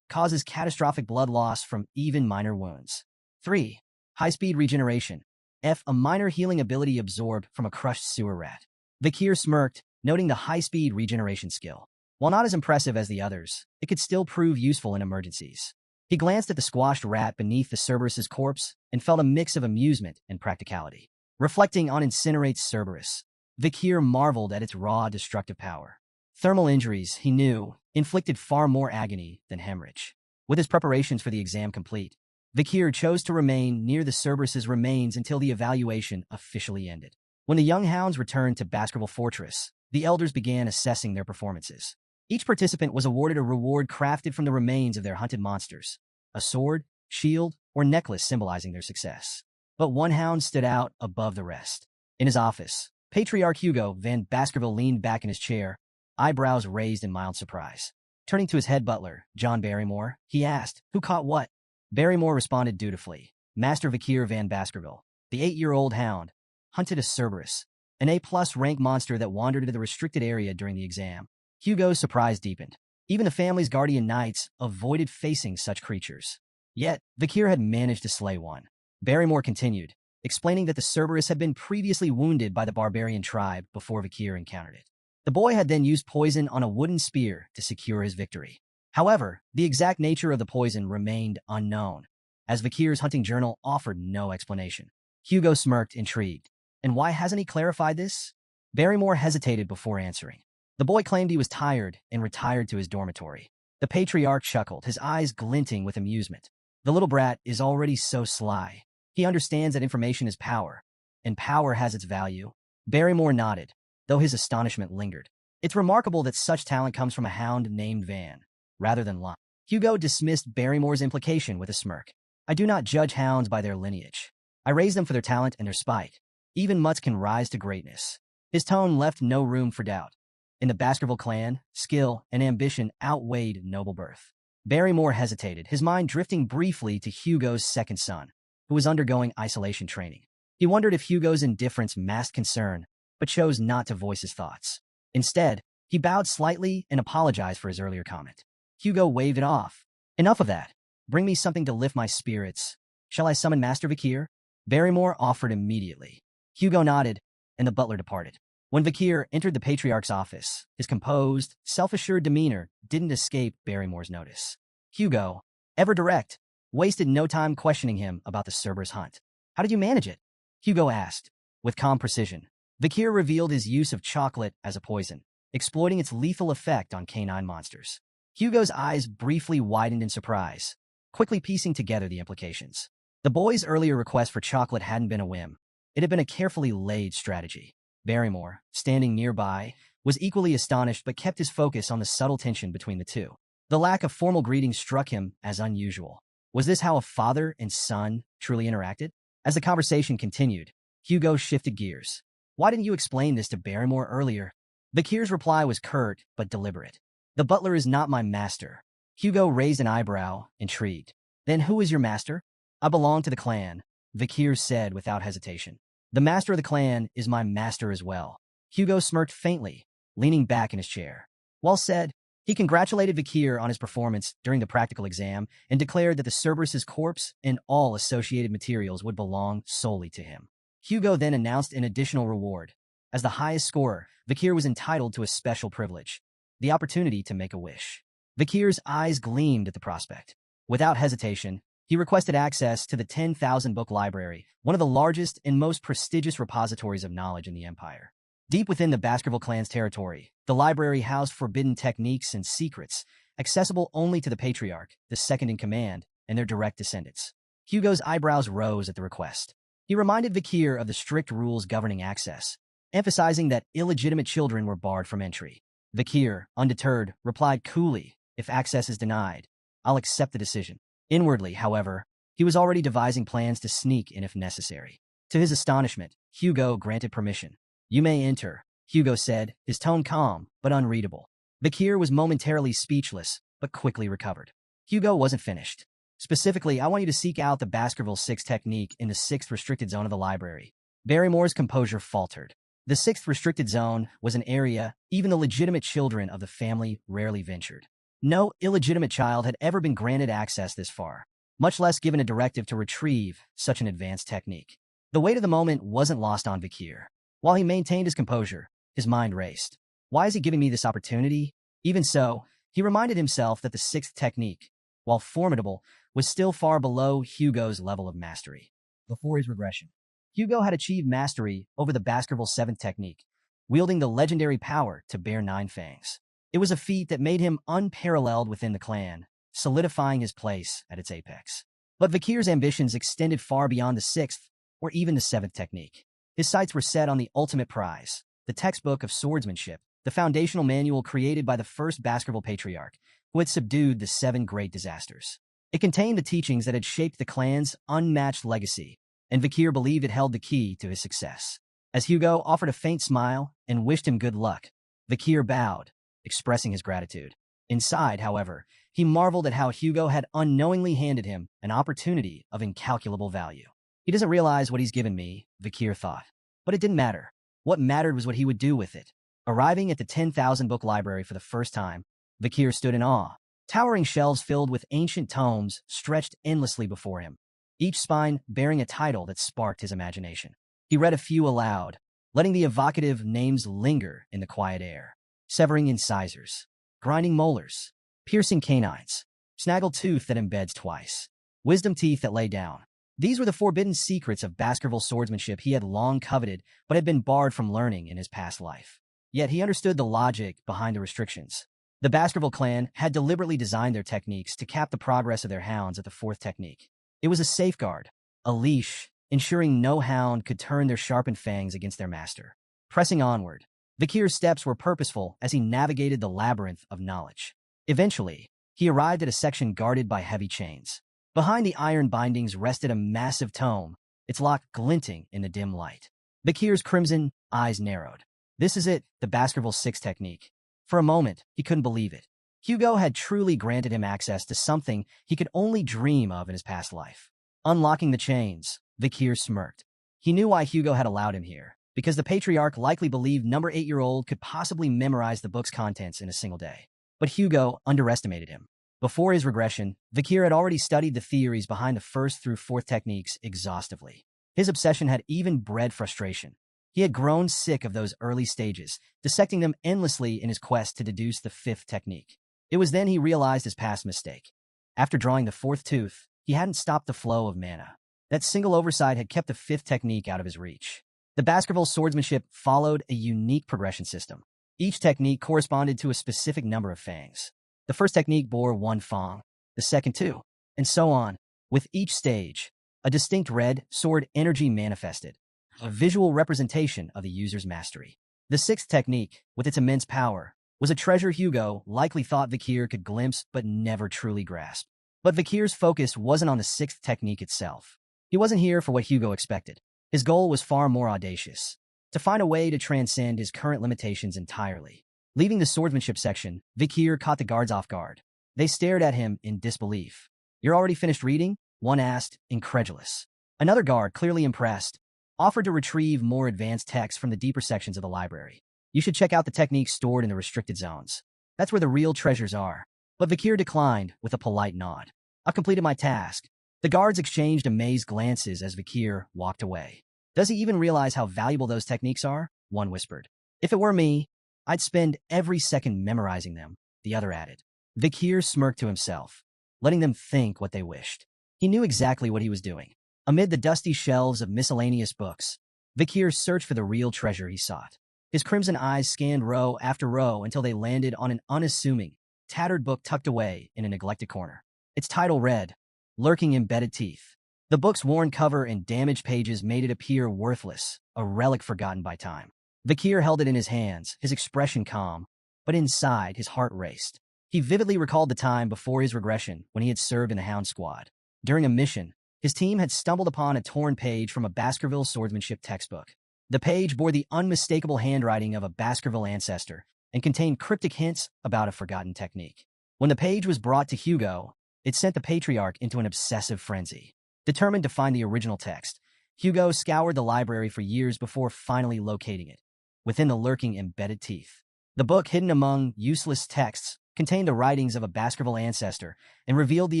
causes catastrophic blood loss from even minor wounds. 3. High-speed regeneration. F. A minor healing ability absorbed from a crushed sewer rat. Vikir smirked, noting the high-speed regeneration skill. While not as impressive as the others, it could still prove useful in emergencies. He glanced at the squashed rat beneath the Cerberus's corpse and felt a mix of amusement and practicality. Reflecting on Incinerate Cerberus, Vikir marveled at its raw destructive power. Thermal injuries, he knew, inflicted far more agony than hemorrhage. With his preparations for the exam complete, Vikir chose to remain near the Cerberus's remains until the evaluation officially ended. When the young hounds returned to Baskerville Fortress, the elders began assessing their performances. Each participant was awarded a reward crafted from the remains of their hunted monsters, a sword, shield, or necklace symbolizing their success. But one hound stood out above the rest. In his office, Patriarch Hugo Van Baskerville leaned back in his chair, eyebrows raised in mild surprise. Turning to his head butler, John Barrymore, he asked, "Who caught what?" Barrymore responded dutifully. Master Vikir Van Baskerville, the 8-year-old hound, hunted a Cerberus, an A+ rank monster that wandered into the restricted area during the exam. Hugo's surprise deepened. Even the family's guardian knights avoided facing such creatures. Yet, Vikir had managed to slay one. Barrymore continued, explaining that the Cerberus had been previously wounded by the barbarian tribe before Vikir encountered it. The boy had then used poison on a wooden spear to secure his victory. However, the exact nature of the poison remained unknown, as Vikir's hunting journal offered no explanation. Hugo smirked, intrigued. And why hasn't he clarified this? Barrymore hesitated before answering. The boy claimed he was tired and retired to his dormitory. The patriarch chuckled, his eyes glinting with amusement. The little brat is already so sly. He understands that information is power, and power has its value. Barrymore nodded, though his astonishment lingered. It's remarkable that such talent comes from a hound named Van, rather than Lon. Hugo dismissed Barrymore's implication with a smirk. I do not judge hounds by their lineage. I raise them for their talent and their spite. Even mutts can rise to greatness. His tone left no room for doubt. In the Baskerville clan, skill and ambition outweighed noble birth. Barrymore hesitated, his mind drifting briefly to Hugo's second son, who was undergoing isolation training. He wondered if Hugo's indifference masked concern, but chose not to voice his thoughts. Instead, he bowed slightly and apologized for his earlier comment. Hugo waved it off. Enough of that. Bring me something to lift my spirits. Shall I summon Master Vikir? Barrymore offered immediately. Hugo nodded, and the butler departed. When Vikir entered the Patriarch's office, his composed, self-assured demeanor didn't escape Barrymore's notice. Hugo, ever direct, wasted no time questioning him about the Cerberus hunt. How did you manage it? Hugo asked. With calm precision, Vikir revealed his use of chocolate as a poison, exploiting its lethal effect on canine monsters. Hugo's eyes briefly widened in surprise, quickly piecing together the implications. The boy's earlier request for chocolate hadn't been a whim. It had been a carefully laid strategy. Barrymore, standing nearby, was equally astonished but kept his focus on the subtle tension between the two. The lack of formal greetings struck him as unusual. Was this how a father and son truly interacted? As the conversation continued, Hugo shifted gears. Why didn't you explain this to Barrymore earlier? Vakir's reply was curt but deliberate. The butler is not my master. Hugo raised an eyebrow, intrigued. Then who is your master? I belong to the clan, Vakir said without hesitation. The master of the clan is my master as well. Hugo smirked faintly, leaning back in his chair. Well said. He congratulated Vakir on his performance during the practical exam and declared that the Cerberus's corpse and all associated materials would belong solely to him. Hugo then announced an additional reward. As the highest scorer, Vakir was entitled to a special privilege, the opportunity to make a wish. Vakir's eyes gleamed at the prospect. Without hesitation, he requested access to the 10,000-book library, one of the largest and most prestigious repositories of knowledge in the Empire. Deep within the Baskerville clan's territory, the library housed forbidden techniques and secrets, accessible only to the Patriarch, the second-in-command, and their direct descendants. Hugo's eyebrows rose at the request. He reminded Vakir of the strict rules governing access, emphasizing that illegitimate children were barred from entry. Vakir, undeterred, replied coolly, if access is denied, I'll accept the decision. Inwardly, however, he was already devising plans to sneak in if necessary. To his astonishment, Hugo granted permission. You may enter, Hugo said, his tone calm but unreadable. Vakir was momentarily speechless, but quickly recovered. Hugo wasn't finished. Specifically, I want you to seek out the Baskerville 6 technique in the 6th restricted zone of the library. Barrymore's composure faltered. The 6th restricted zone was an area even the legitimate children of the family rarely ventured. No illegitimate child had ever been granted access this far, much less given a directive to retrieve such an advanced technique. The weight of the moment wasn't lost on Vakir. While he maintained his composure, his mind raced. Why is he giving me this opportunity? Even so, he reminded himself that the 6th technique, while formidable, was still far below Hugo's level of mastery. Before his regression, Hugo had achieved mastery over the Baskerville 7th technique, wielding the legendary power to bear 9 fangs. It was a feat that made him unparalleled within the clan, solidifying his place at its apex. But Vakir's ambitions extended far beyond the 6th or even the 7th technique. His sights were set on the ultimate prize, the textbook of swordsmanship, the foundational manual created by the first Baskerville Patriarch, who had subdued the 7 great disasters. It contained the teachings that had shaped the clan's unmatched legacy, and Vakir believed it held the key to his success. As Hugo offered a faint smile and wished him good luck, Vakir bowed, expressing his gratitude. Inside, however, he marveled at how Hugo had unknowingly handed him an opportunity of incalculable value. He doesn't realize what he's given me, Vakir thought. But it didn't matter. What mattered was what he would do with it. Arriving at the 10,000-book library for the first time, Vakir stood in awe. Towering shelves filled with ancient tomes stretched endlessly before him, each spine bearing a title that sparked his imagination. He read a few aloud, letting the evocative names linger in the quiet air. Severing incisors, grinding molars, piercing canines, snaggled tooth that embeds twice, wisdom teeth that lay down. These were the forbidden secrets of Baskerville swordsmanship he had long coveted but had been barred from learning in his past life. Yet he understood the logic behind the restrictions. The Baskerville clan had deliberately designed their techniques to cap the progress of their hounds at the 4th technique. It was a safeguard, a leash, ensuring no hound could turn their sharpened fangs against their master. Pressing onward, Vakir's steps were purposeful as he navigated the labyrinth of knowledge. Eventually, he arrived at a section guarded by heavy chains. Behind the iron bindings rested a massive tome, its lock glinting in the dim light. Vakir's crimson eyes narrowed. This is it, the Baskerville 6 technique. For a moment, he couldn't believe it. Hugo had truly granted him access to something he could only dream of in his past life. Unlocking the chains, Vakir smirked. He knew why Hugo had allowed him here, because the Patriarch likely believed number 8-year-old could possibly memorize the book's contents in a single day. But Hugo underestimated him. Before his regression, Vakir had already studied the theories behind the 1st through 4th techniques exhaustively. His obsession had even bred frustration. He had grown sick of those early stages, dissecting them endlessly in his quest to deduce the 5th technique. It was then he realized his past mistake. After drawing the 4th tooth, he hadn't stopped the flow of mana. That single oversight had kept the 5th technique out of his reach. The Baskerville swordsmanship followed a unique progression system. Each technique corresponded to a specific number of fangs. The 1st technique bore 1 fang, the 2nd 2, and so on. With each stage, a distinct red sword energy manifested, a visual representation of the user's mastery. The sixth technique, with its immense power, was a treasure Hugo likely thought Vikir could glimpse but never truly grasp. But Vikir's focus wasn't on the sixth technique itself. He wasn't here for what Hugo expected. His goal was far more audacious: to find a way to transcend his current limitations entirely. Leaving the swordsmanship section, Vikir caught the guards off guard. They stared at him in disbelief. "You're already finished reading?" one asked, incredulous. Another guard, clearly impressed, offered to retrieve more advanced texts from the deeper sections of the library. "You should check out the techniques stored in the restricted zones. That's where the real treasures are." But Vikir declined with a polite nod. "I've completed my task." The guards exchanged amazed glances as Vikir walked away. "Does he even realize how valuable those techniques are?" one whispered. "If it were me, I'd spend every second memorizing them," the other added. Vikir smirked to himself, letting them think what they wished. He knew exactly what he was doing. Amid the dusty shelves of miscellaneous books, Vikir searched for the real treasure he sought. His crimson eyes scanned row after row until they landed on an unassuming, tattered book tucked away in a neglected corner. Its title read, "Lurking Embedded Teeth." The book's worn cover and damaged pages made it appear worthless, a relic forgotten by time. Vikir held it in his hands, his expression calm, but inside his heart raced. He vividly recalled the time before his regression when he had served in the Hound Squad. During a mission, his team had stumbled upon a torn page from a Baskerville swordsmanship textbook. The page bore the unmistakable handwriting of a Baskerville ancestor and contained cryptic hints about a forgotten technique. When the page was brought to Hugo, it sent the patriarch into an obsessive frenzy. Determined to find the original text, Hugo scoured the library for years before finally locating it, within the lurking embedded teeth. The book, hidden among useless texts, contained the writings of a Baskerville ancestor and revealed the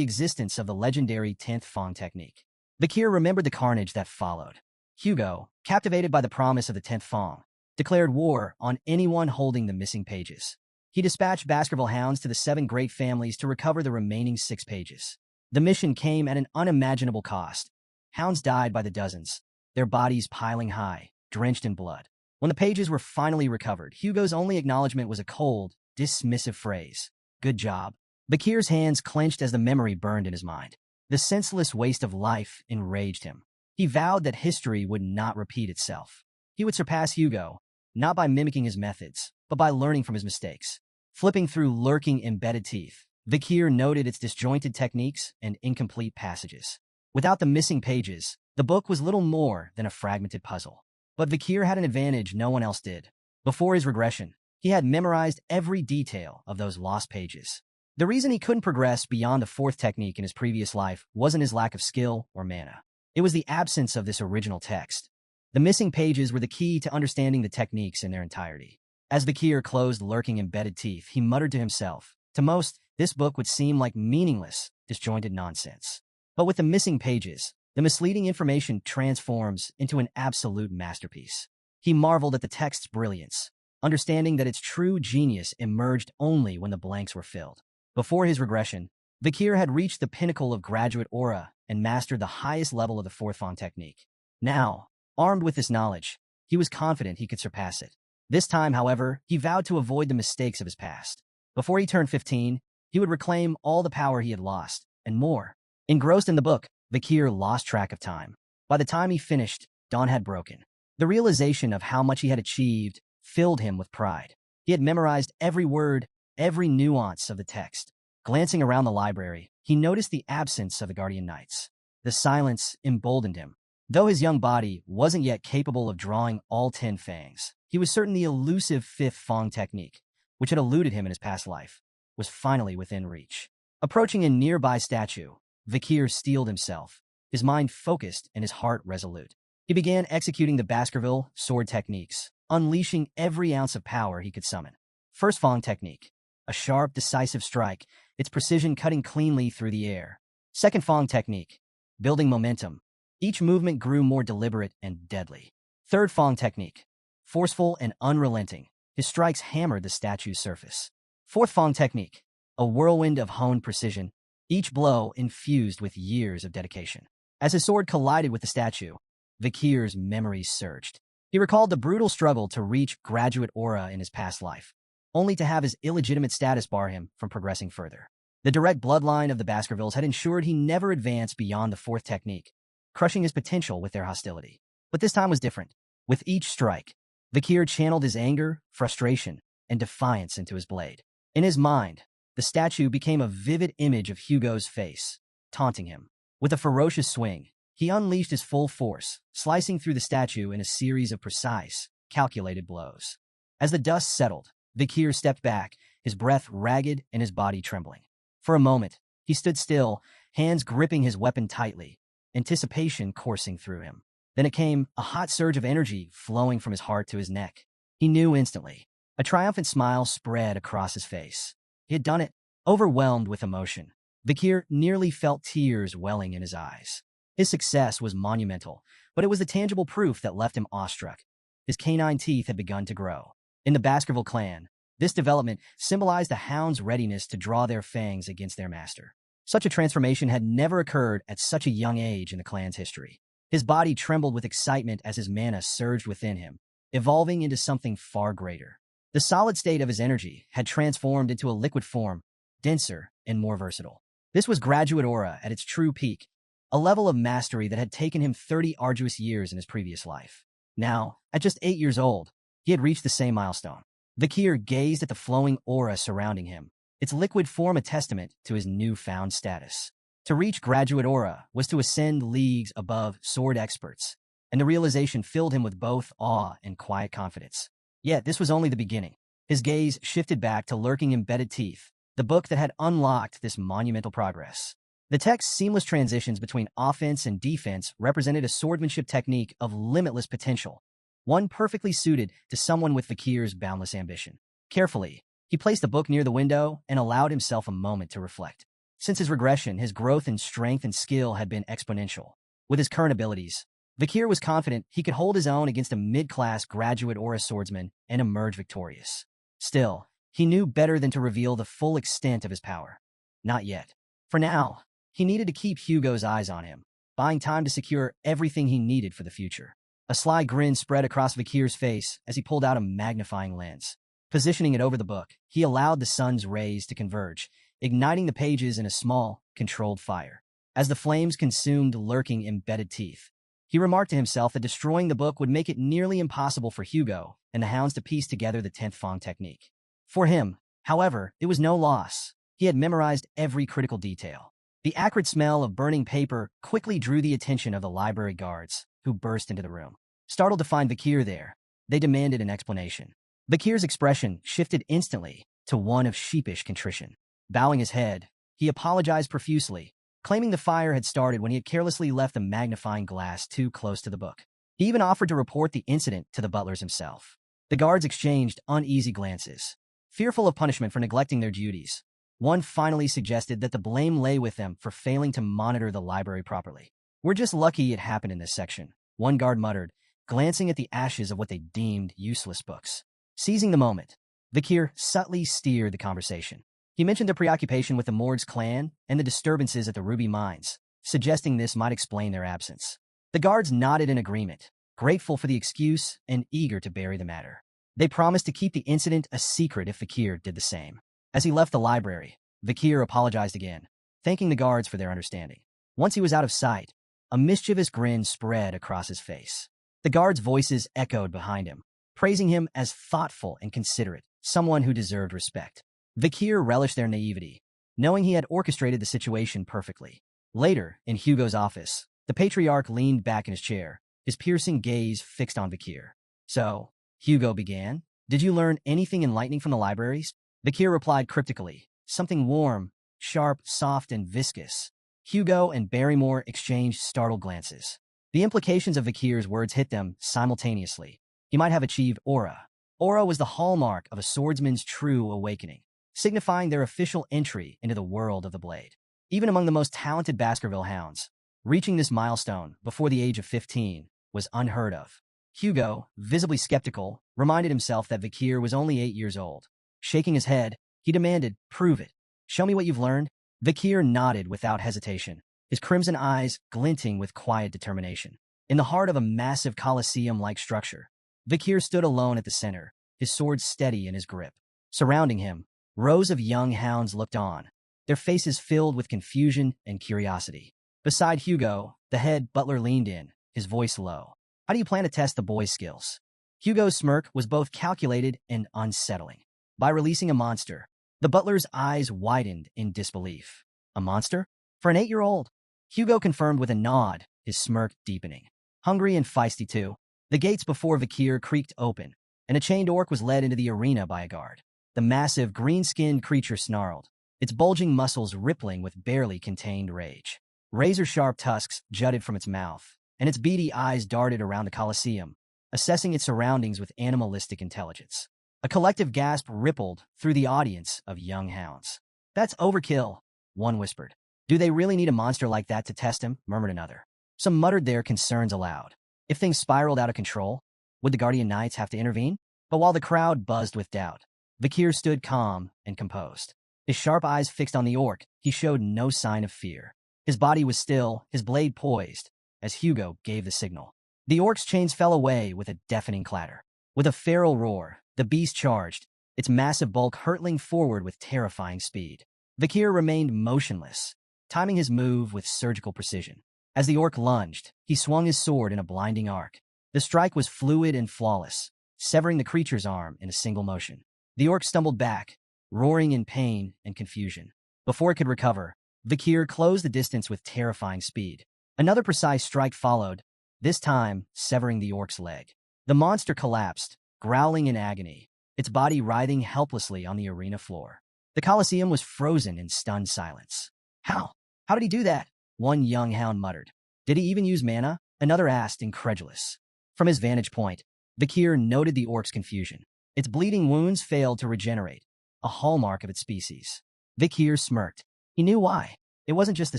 existence of the legendary 10th Fong technique. Vikir remembered the carnage that followed. Hugo, captivated by the promise of the 10th Fong, declared war on anyone holding the missing pages. He dispatched Baskerville hounds to the 7 great families to recover the remaining 6 pages. The mission came at an unimaginable cost. Hounds died by the dozens, their bodies piling high, drenched in blood. When the pages were finally recovered, Hugo's only acknowledgement was a cold, dismissive phrase: "Good job." Vikir's hands clenched as the memory burned in his mind. The senseless waste of life enraged him. He vowed that history would not repeat itself. He would surpass Hugo, not by mimicking his methods, but by learning from his mistakes. Flipping through lurking embedded teeth, Vikir noted its disjointed techniques and incomplete passages. Without the missing pages, the book was little more than a fragmented puzzle. But Vikir had an advantage no one else did. Before his regression, he had memorized every detail of those lost pages. The reason he couldn't progress beyond the 4th technique in his previous life wasn't his lack of skill or mana. It was the absence of this original text. The missing pages were the key to understanding the techniques in their entirety. As Vikir closed lurking embedded teeth, he muttered to himself, "To most, this book would seem like meaningless, disjointed nonsense. But with the missing pages, the misleading information transforms into an absolute masterpiece." He marveled at the text's brilliance, understanding that its true genius emerged only when the blanks were filled. Before his regression, Vikir had reached the pinnacle of graduate aura and mastered the highest level of the 4th Fong technique. Now, armed with this knowledge, he was confident he could surpass it. This time, however, he vowed to avoid the mistakes of his past. Before he turned 15, he would reclaim all the power he had lost, and more. Engrossed in the book, Vikir lost track of time. By the time he finished, dawn had broken. The realization of how much he had achieved filled him with pride. He had memorized every word, every nuance of the text. Glancing around the library, he noticed the absence of the Guardian Knights. The silence emboldened him. Though his young body wasn't yet capable of drawing all 10 fangs, he was certain the elusive 5th Fong technique, which had eluded him in his past life, was finally within reach. Approaching a nearby statue, Vikir steeled himself, his mind focused and his heart resolute. He began executing the Baskerville sword techniques, unleashing every ounce of power he could summon. First Fong technique, a sharp, decisive strike, its precision cutting cleanly through the air. Second Fong technique, building momentum. Each movement grew more deliberate and deadly. Third Fong technique, forceful and unrelenting. His strikes hammered the statue's surface. Fourth Fong technique, a whirlwind of honed precision, each blow infused with years of dedication. As his sword collided with the statue, Vikir's memories surged. He recalled the brutal struggle to reach graduate aura in his past life, only to have his illegitimate status bar him from progressing further. The direct bloodline of the Baskervilles had ensured he never advanced beyond the 4th technique, crushing his potential with their hostility. But this time was different. With each strike, Vikir channeled his anger, frustration, and defiance into his blade. In his mind, the statue became a vivid image of Hugo's face, taunting him. With a ferocious swing, he unleashed his full force, slicing through the statue in a series of precise, calculated blows. As the dust settled, Vikir stepped back, his breath ragged and his body trembling. For a moment, he stood still, hands gripping his weapon tightly, anticipation coursing through him. Then it came, a hot surge of energy flowing from his heart to his neck. He knew instantly. A triumphant smile spread across his face. He had done it, overwhelmed with emotion. Vikir nearly felt tears welling in his eyes. His success was monumental, but it was the tangible proof that left him awestruck. His canine teeth had begun to grow. In the Baskerville clan, this development symbolized the hound's readiness to draw their fangs against their master. Such a transformation had never occurred at such a young age in the clan's history. His body trembled with excitement as his mana surged within him, evolving into something far greater. The solid state of his energy had transformed into a liquid form, denser and more versatile. This was graduate aura at its true peak, a level of mastery that had taken him 30 arduous years in his previous life. Now, at just 8 years old, he had reached the same milestone. Vikir gazed at the flowing aura surrounding him, its liquid form a testament to his newfound status. To reach graduate aura was to ascend leagues above sword experts, and the realization filled him with both awe and quiet confidence. Yet this was only the beginning. His gaze shifted back to lurking embedded teeth, the book that had unlocked this monumental progress. The text's seamless transitions between offense and defense represented a swordsmanship technique of limitless potential, one perfectly suited to someone with Vikir's boundless ambition. Carefully, he placed the book near the window and allowed himself a moment to reflect. Since his regression, his growth in strength and skill had been exponential. With his current abilities, Vikir was confident he could hold his own against a mid-class graduate aura swordsman and emerge victorious. Still, he knew better than to reveal the full extent of his power. Not yet. For now, he needed to keep Hugo's eyes on him, buying time to secure everything he needed for the future. A sly grin spread across Vikir's face as he pulled out a magnifying lens. Positioning it over the book, he allowed the sun's rays to converge, igniting the pages in a small, controlled fire. As the flames consumed lurking embedded teeth, he remarked to himself that destroying the book would make it nearly impossible for Hugo and the hounds to piece together the 10th Fang technique. For him, however, it was no loss. He had memorized every critical detail. The acrid smell of burning paper quickly drew the attention of the library guards, who burst into the room. Startled to find Vikir there, they demanded an explanation. Vikir's expression shifted instantly to one of sheepish contrition. Bowing his head, he apologized profusely, claiming the fire had started when he had carelessly left the magnifying glass too close to the book. He even offered to report the incident to the butlers himself. The guards exchanged uneasy glances, fearful of punishment for neglecting their duties. One finally suggested that the blame lay with them for failing to monitor the library properly. "We're just lucky it happened in this section," one guard muttered, glancing at the ashes of what they deemed useless books. Seizing the moment, Vikir subtly steered the conversation. He mentioned their preoccupation with the Morg's clan and the disturbances at the Ruby Mines, suggesting this might explain their absence. The guards nodded in agreement, grateful for the excuse and eager to bury the matter. They promised to keep the incident a secret if Vikir did the same. As he left the library, Vikir apologized again, thanking the guards for their understanding. Once he was out of sight, a mischievous grin spread across his face. The guards' voices echoed behind him, praising him as thoughtful and considerate, someone who deserved respect. Vikir relished their naivety, knowing he had orchestrated the situation perfectly. Later, in Hugo's office, the patriarch leaned back in his chair, his piercing gaze fixed on Vikir. "So," Hugo began, "did you learn anything enlightening from the libraries?" Vikir replied cryptically, "Something warm, sharp, soft, and viscous." Hugo and Barrymore exchanged startled glances. The implications of Vikir's words hit them simultaneously. He might have achieved aura. Aura was the hallmark of a swordsman's true awakening, signifying their official entry into the world of the blade. Even among the most talented Baskerville hounds, reaching this milestone before the age of 15 was unheard of. Hugo, visibly skeptical, reminded himself that Vikir was only 8 years old. Shaking his head, he demanded, "Prove it. Show me what you've learned." Vikir nodded without hesitation, his crimson eyes glinting with quiet determination. In the heart of a massive Colosseum-like structure, Vikir stood alone at the center, his sword steady in his grip. Surrounding him, rows of young hounds looked on, their faces filled with confusion and curiosity. Beside Hugo, the head butler leaned in, his voice low. How do you plan to test the boy's skills? Hugo's smirk was both calculated and unsettling. By releasing a monster, the butler's eyes widened in disbelief. A monster? For an 8-year-old? Hugo confirmed with a nod, his smirk deepening. Hungry and feisty too, the gates before Vikir creaked open, and a chained orc was led into the arena by a guard. The massive, green-skinned creature snarled, its bulging muscles rippling with barely contained rage. Razor-sharp tusks jutted from its mouth, and its beady eyes darted around the Colosseum, assessing its surroundings with animalistic intelligence. A collective gasp rippled through the audience of young hounds. "That's overkill," one whispered. "Do they really need a monster like that to test him?" murmured another. Some muttered their concerns aloud. If things spiraled out of control, would the Guardian Knights have to intervene? But while the crowd buzzed with doubt, Vikir stood calm and composed. His sharp eyes fixed on the orc, he showed no sign of fear. His body was still, his blade poised, as Hugo gave the signal. The orc's chains fell away with a deafening clatter. With a feral roar, the beast charged, its massive bulk hurtling forward with terrifying speed. Vikir remained motionless, timing his move with surgical precision. As the orc lunged, he swung his sword in a blinding arc. The strike was fluid and flawless, severing the creature's arm in a single motion. The orc stumbled back, roaring in pain and confusion. Before it could recover, Vikir closed the distance with terrifying speed. Another precise strike followed, this time severing the orc's leg. The monster collapsed, growling in agony, its body writhing helplessly on the arena floor. The Colosseum was frozen in stunned silence. How? How did he do that? One young hound muttered. Did he even use mana? Another asked, incredulous. From his vantage point, Vikir noted the orc's confusion. Its bleeding wounds failed to regenerate, a hallmark of its species. Vikir smirked. He knew why. It wasn't just the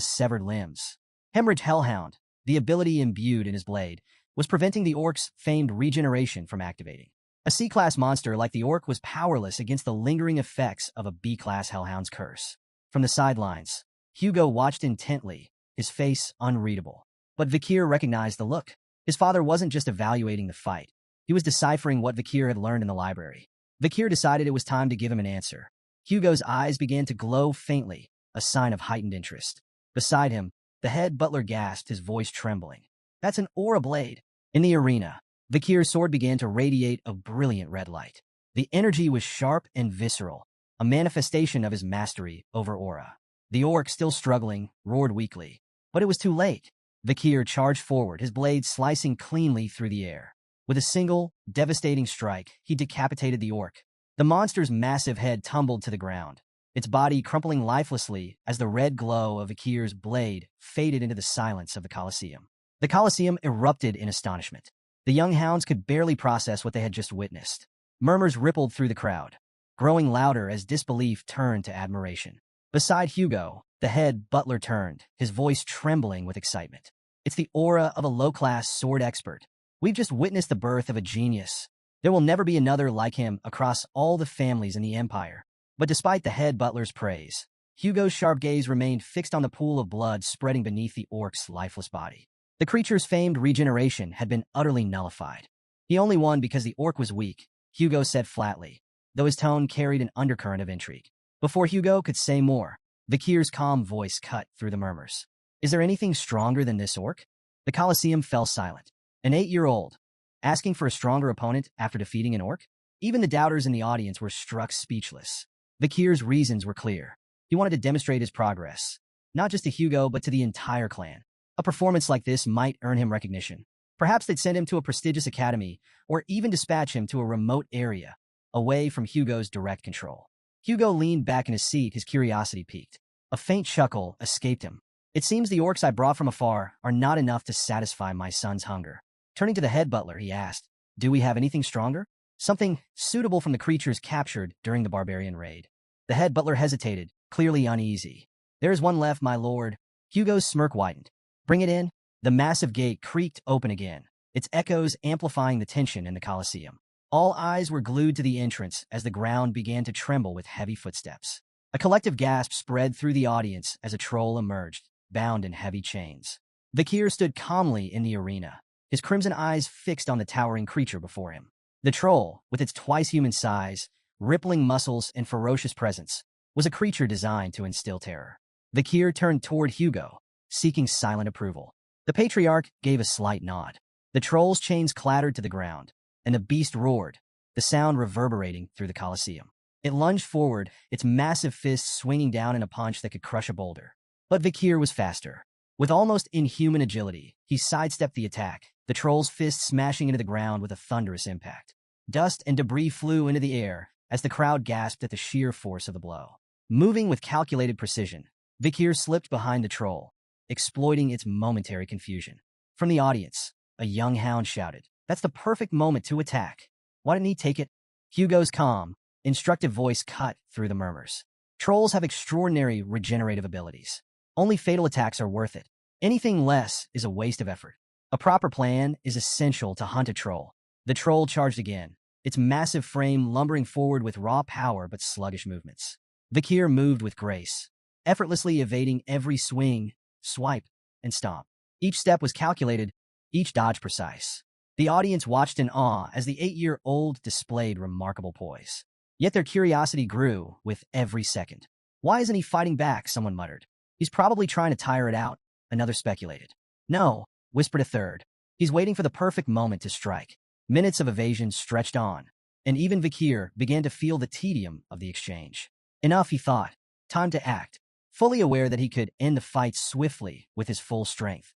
severed limbs. Hemorrhage Hellhound, the ability imbued in his blade, was preventing the orc's famed regeneration from activating. A C-class monster like the orc was powerless against the lingering effects of a B-class Hellhound's curse. From the sidelines, Hugo watched intently, his face unreadable. But Vikir recognized the look. His father wasn't just evaluating the fight. He was deciphering what Vikir had learned in the library. Vikir decided it was time to give him an answer. Hugo's eyes began to glow faintly, a sign of heightened interest. Beside him, the head butler gasped, his voice trembling. That's an aura blade. In the arena, Vikir's sword began to radiate a brilliant red light. The energy was sharp and visceral, a manifestation of his mastery over aura. The orc, still struggling, roared weakly. But it was too late. Vikir charged forward, his blade slicing cleanly through the air. With a single, devastating strike, he decapitated the orc. The monster's massive head tumbled to the ground, its body crumpling lifelessly as the red glow of Vikir's blade faded into the silence of the Colosseum. The Colosseum erupted in astonishment. The young hounds could barely process what they had just witnessed. Murmurs rippled through the crowd, growing louder as disbelief turned to admiration. Beside Hugo, the head butler turned, his voice trembling with excitement. It's the aura of a low-class sword expert. We've just witnessed the birth of a genius. There will never be another like him across all the families in the Empire. But despite the head butler's praise, Hugo's sharp gaze remained fixed on the pool of blood spreading beneath the orc's lifeless body. The creature's famed regeneration had been utterly nullified. He only won because the orc was weak, Hugo said flatly, though his tone carried an undercurrent of intrigue. Before Hugo could say more, Vikir's calm voice cut through the murmurs. Is there anything stronger than this orc? The Colosseum fell silent. An 8-year-old, asking for a stronger opponent after defeating an orc? Even the doubters in the audience were struck speechless. Vikir's reasons were clear. He wanted to demonstrate his progress, not just to Hugo but to the entire clan. A performance like this might earn him recognition. Perhaps they'd send him to a prestigious academy, or even dispatch him to a remote area, away from Hugo's direct control. Hugo leaned back in his seat, his curiosity piqued. A faint chuckle escaped him. It seems the orcs I brought from afar are not enough to satisfy my son's hunger. Turning to the head butler, he asked, do we have anything stronger? Something suitable from the creatures captured during the barbarian raid. The head butler hesitated, clearly uneasy. There is one left, my lord. Hugo's smirk widened. Bring it in. The massive gate creaked open again, its echoes amplifying the tension in the Colosseum. All eyes were glued to the entrance as the ground began to tremble with heavy footsteps. A collective gasp spread through the audience as a troll emerged, bound in heavy chains. Vikir stood calmly in the arena, his crimson eyes fixed on the towering creature before him. The troll, with its twice-human size, rippling muscles, and ferocious presence, was a creature designed to instill terror. Vikir turned toward Hugo, seeking silent approval. The patriarch gave a slight nod. The troll's chains clattered to the ground, and the beast roared, the sound reverberating through the Colosseum. It lunged forward, its massive fists swinging down in a punch that could crush a boulder. But Vikir was faster. With almost inhuman agility, he sidestepped the attack, the troll's fist smashing into the ground with a thunderous impact. Dust and debris flew into the air as the crowd gasped at the sheer force of the blow. Moving with calculated precision, Vikir slipped behind the troll, exploiting its momentary confusion. From the audience, a young hound shouted, "That's the perfect moment to attack. Why didn't he take it?" Hugo's calm, instructive voice cut through the murmurs. Trolls have extraordinary regenerative abilities. Only fatal attacks are worth it. Anything less is a waste of effort. A proper plan is essential to hunt a troll. The troll charged again, its massive frame lumbering forward with raw power but sluggish movements. Vikir moved with grace, effortlessly evading every swing, swipe, and stomp. Each step was calculated, each dodge precise. The audience watched in awe as the 8-year-old displayed remarkable poise. Yet their curiosity grew with every second. "Why isn't he fighting back?" someone muttered. "He's probably trying to tire it out," another speculated. "No," whispered a third. "He's waiting for the perfect moment to strike." Minutes of evasion stretched on, and even Vikir began to feel the tedium of the exchange. Enough, he thought. Time to act. Fully aware that he could end the fight swiftly with his full strength,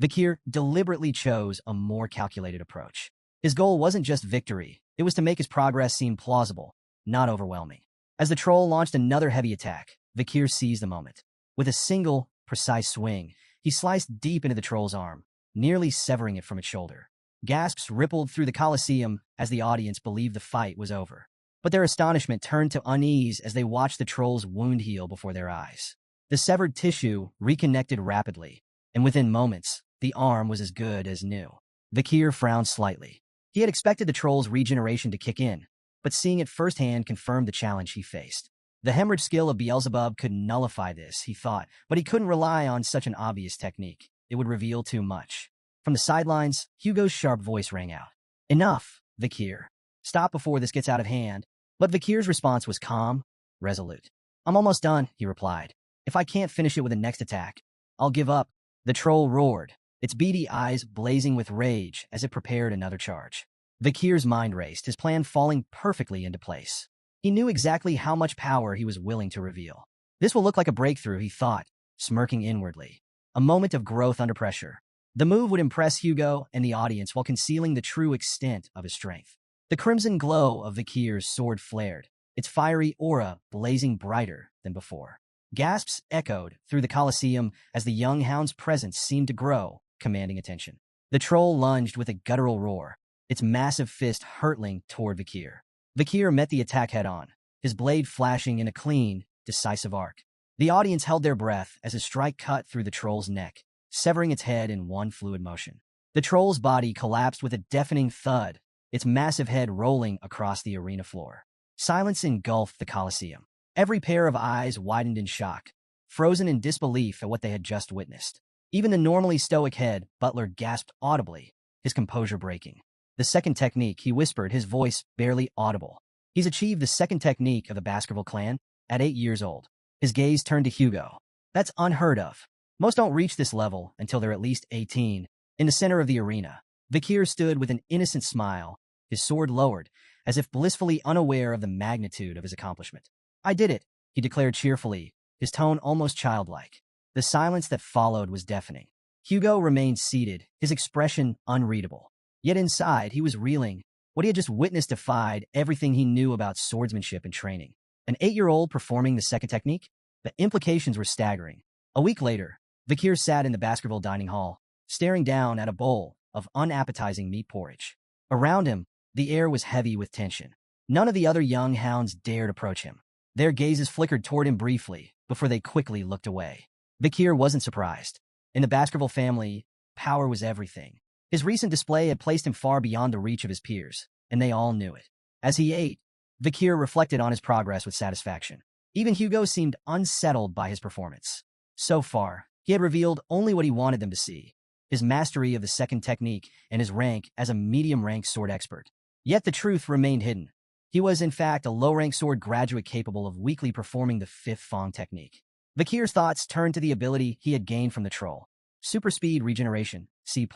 Vikir deliberately chose a more calculated approach. His goal wasn't just victory, it was to make his progress seem plausible, not overwhelming. As the troll launched another heavy attack, Vikir seized the moment. With a single, precise swing, he sliced deep into the troll's arm, nearly severing it from its shoulder. Gasps rippled through the Colosseum as the audience believed the fight was over. But their astonishment turned to unease as they watched the troll's wound heal before their eyes. The severed tissue reconnected rapidly, and within moments, the arm was as good as new. Vikir frowned slightly. He had expected the troll's regeneration to kick in, but seeing it firsthand confirmed the challenge he faced. The hemorrhage skill of Beelzebub could nullify this, he thought, but he couldn't rely on such an obvious technique. It would reveal too much. From the sidelines, Hugo's sharp voice rang out. "Enough, Vikir. Stop before this gets out of hand." But Vikir's response was calm, resolute. "I'm almost done," he replied. "If I can't finish it with the next attack, I'll give up." The troll roared, its beady eyes blazing with rage as it prepared another charge. Vikir's mind raced, his plan falling perfectly into place. He knew exactly how much power he was willing to reveal. This will look like a breakthrough, he thought, smirking inwardly. A moment of growth under pressure. The move would impress Hugo and the audience while concealing the true extent of his strength. The crimson glow of Vikir's sword flared, its fiery aura blazing brighter than before. Gasps echoed through the Colosseum as the young hound's presence seemed to grow, commanding attention. The troll lunged with a guttural roar, its massive fist hurtling toward Vikir. Vikir met the attack head-on, his blade flashing in a clean, decisive arc. The audience held their breath as his strike cut through the troll's neck, severing its head in one fluid motion. The troll's body collapsed with a deafening thud, its massive head rolling across the arena floor. Silence engulfed the Colosseum. Every pair of eyes widened in shock, frozen in disbelief at what they had just witnessed. Even the normally stoic head butler gasped audibly, his composure breaking. "The second technique," he whispered, his voice barely audible. "He's achieved the second technique of the Baskerville clan at 8 years old." His gaze turned to Hugo. "That's unheard of. Most don't reach this level until they're at least 18. In the center of the arena, Vikir stood with an innocent smile, his sword lowered, as if blissfully unaware of the magnitude of his accomplishment. "I did it," he declared cheerfully, his tone almost childlike. The silence that followed was deafening. Hugo remained seated, his expression unreadable. Yet inside, he was reeling. What he had just witnessed defied everything he knew about swordsmanship and training. An 8-year-old performing the second technique? The implications were staggering. A week later, Vikir sat in the Baskerville dining hall, staring down at a bowl of unappetizing meat porridge. Around him, the air was heavy with tension. None of the other young hounds dared approach him. Their gazes flickered toward him briefly, before they quickly looked away. Vikir wasn't surprised. In the Baskerville family, power was everything. His recent display had placed him far beyond the reach of his peers, and they all knew it. As he ate, Vikir reflected on his progress with satisfaction. Even Hugo seemed unsettled by his performance. So far, he had revealed only what he wanted them to see, his mastery of the second technique and his rank as a medium-ranked sword expert. Yet the truth remained hidden. He was, in fact, a low-ranked sword graduate capable of weakly performing the fifth Fong technique. Vikir's thoughts turned to the ability he had gained from the troll. Super speed regeneration, C+.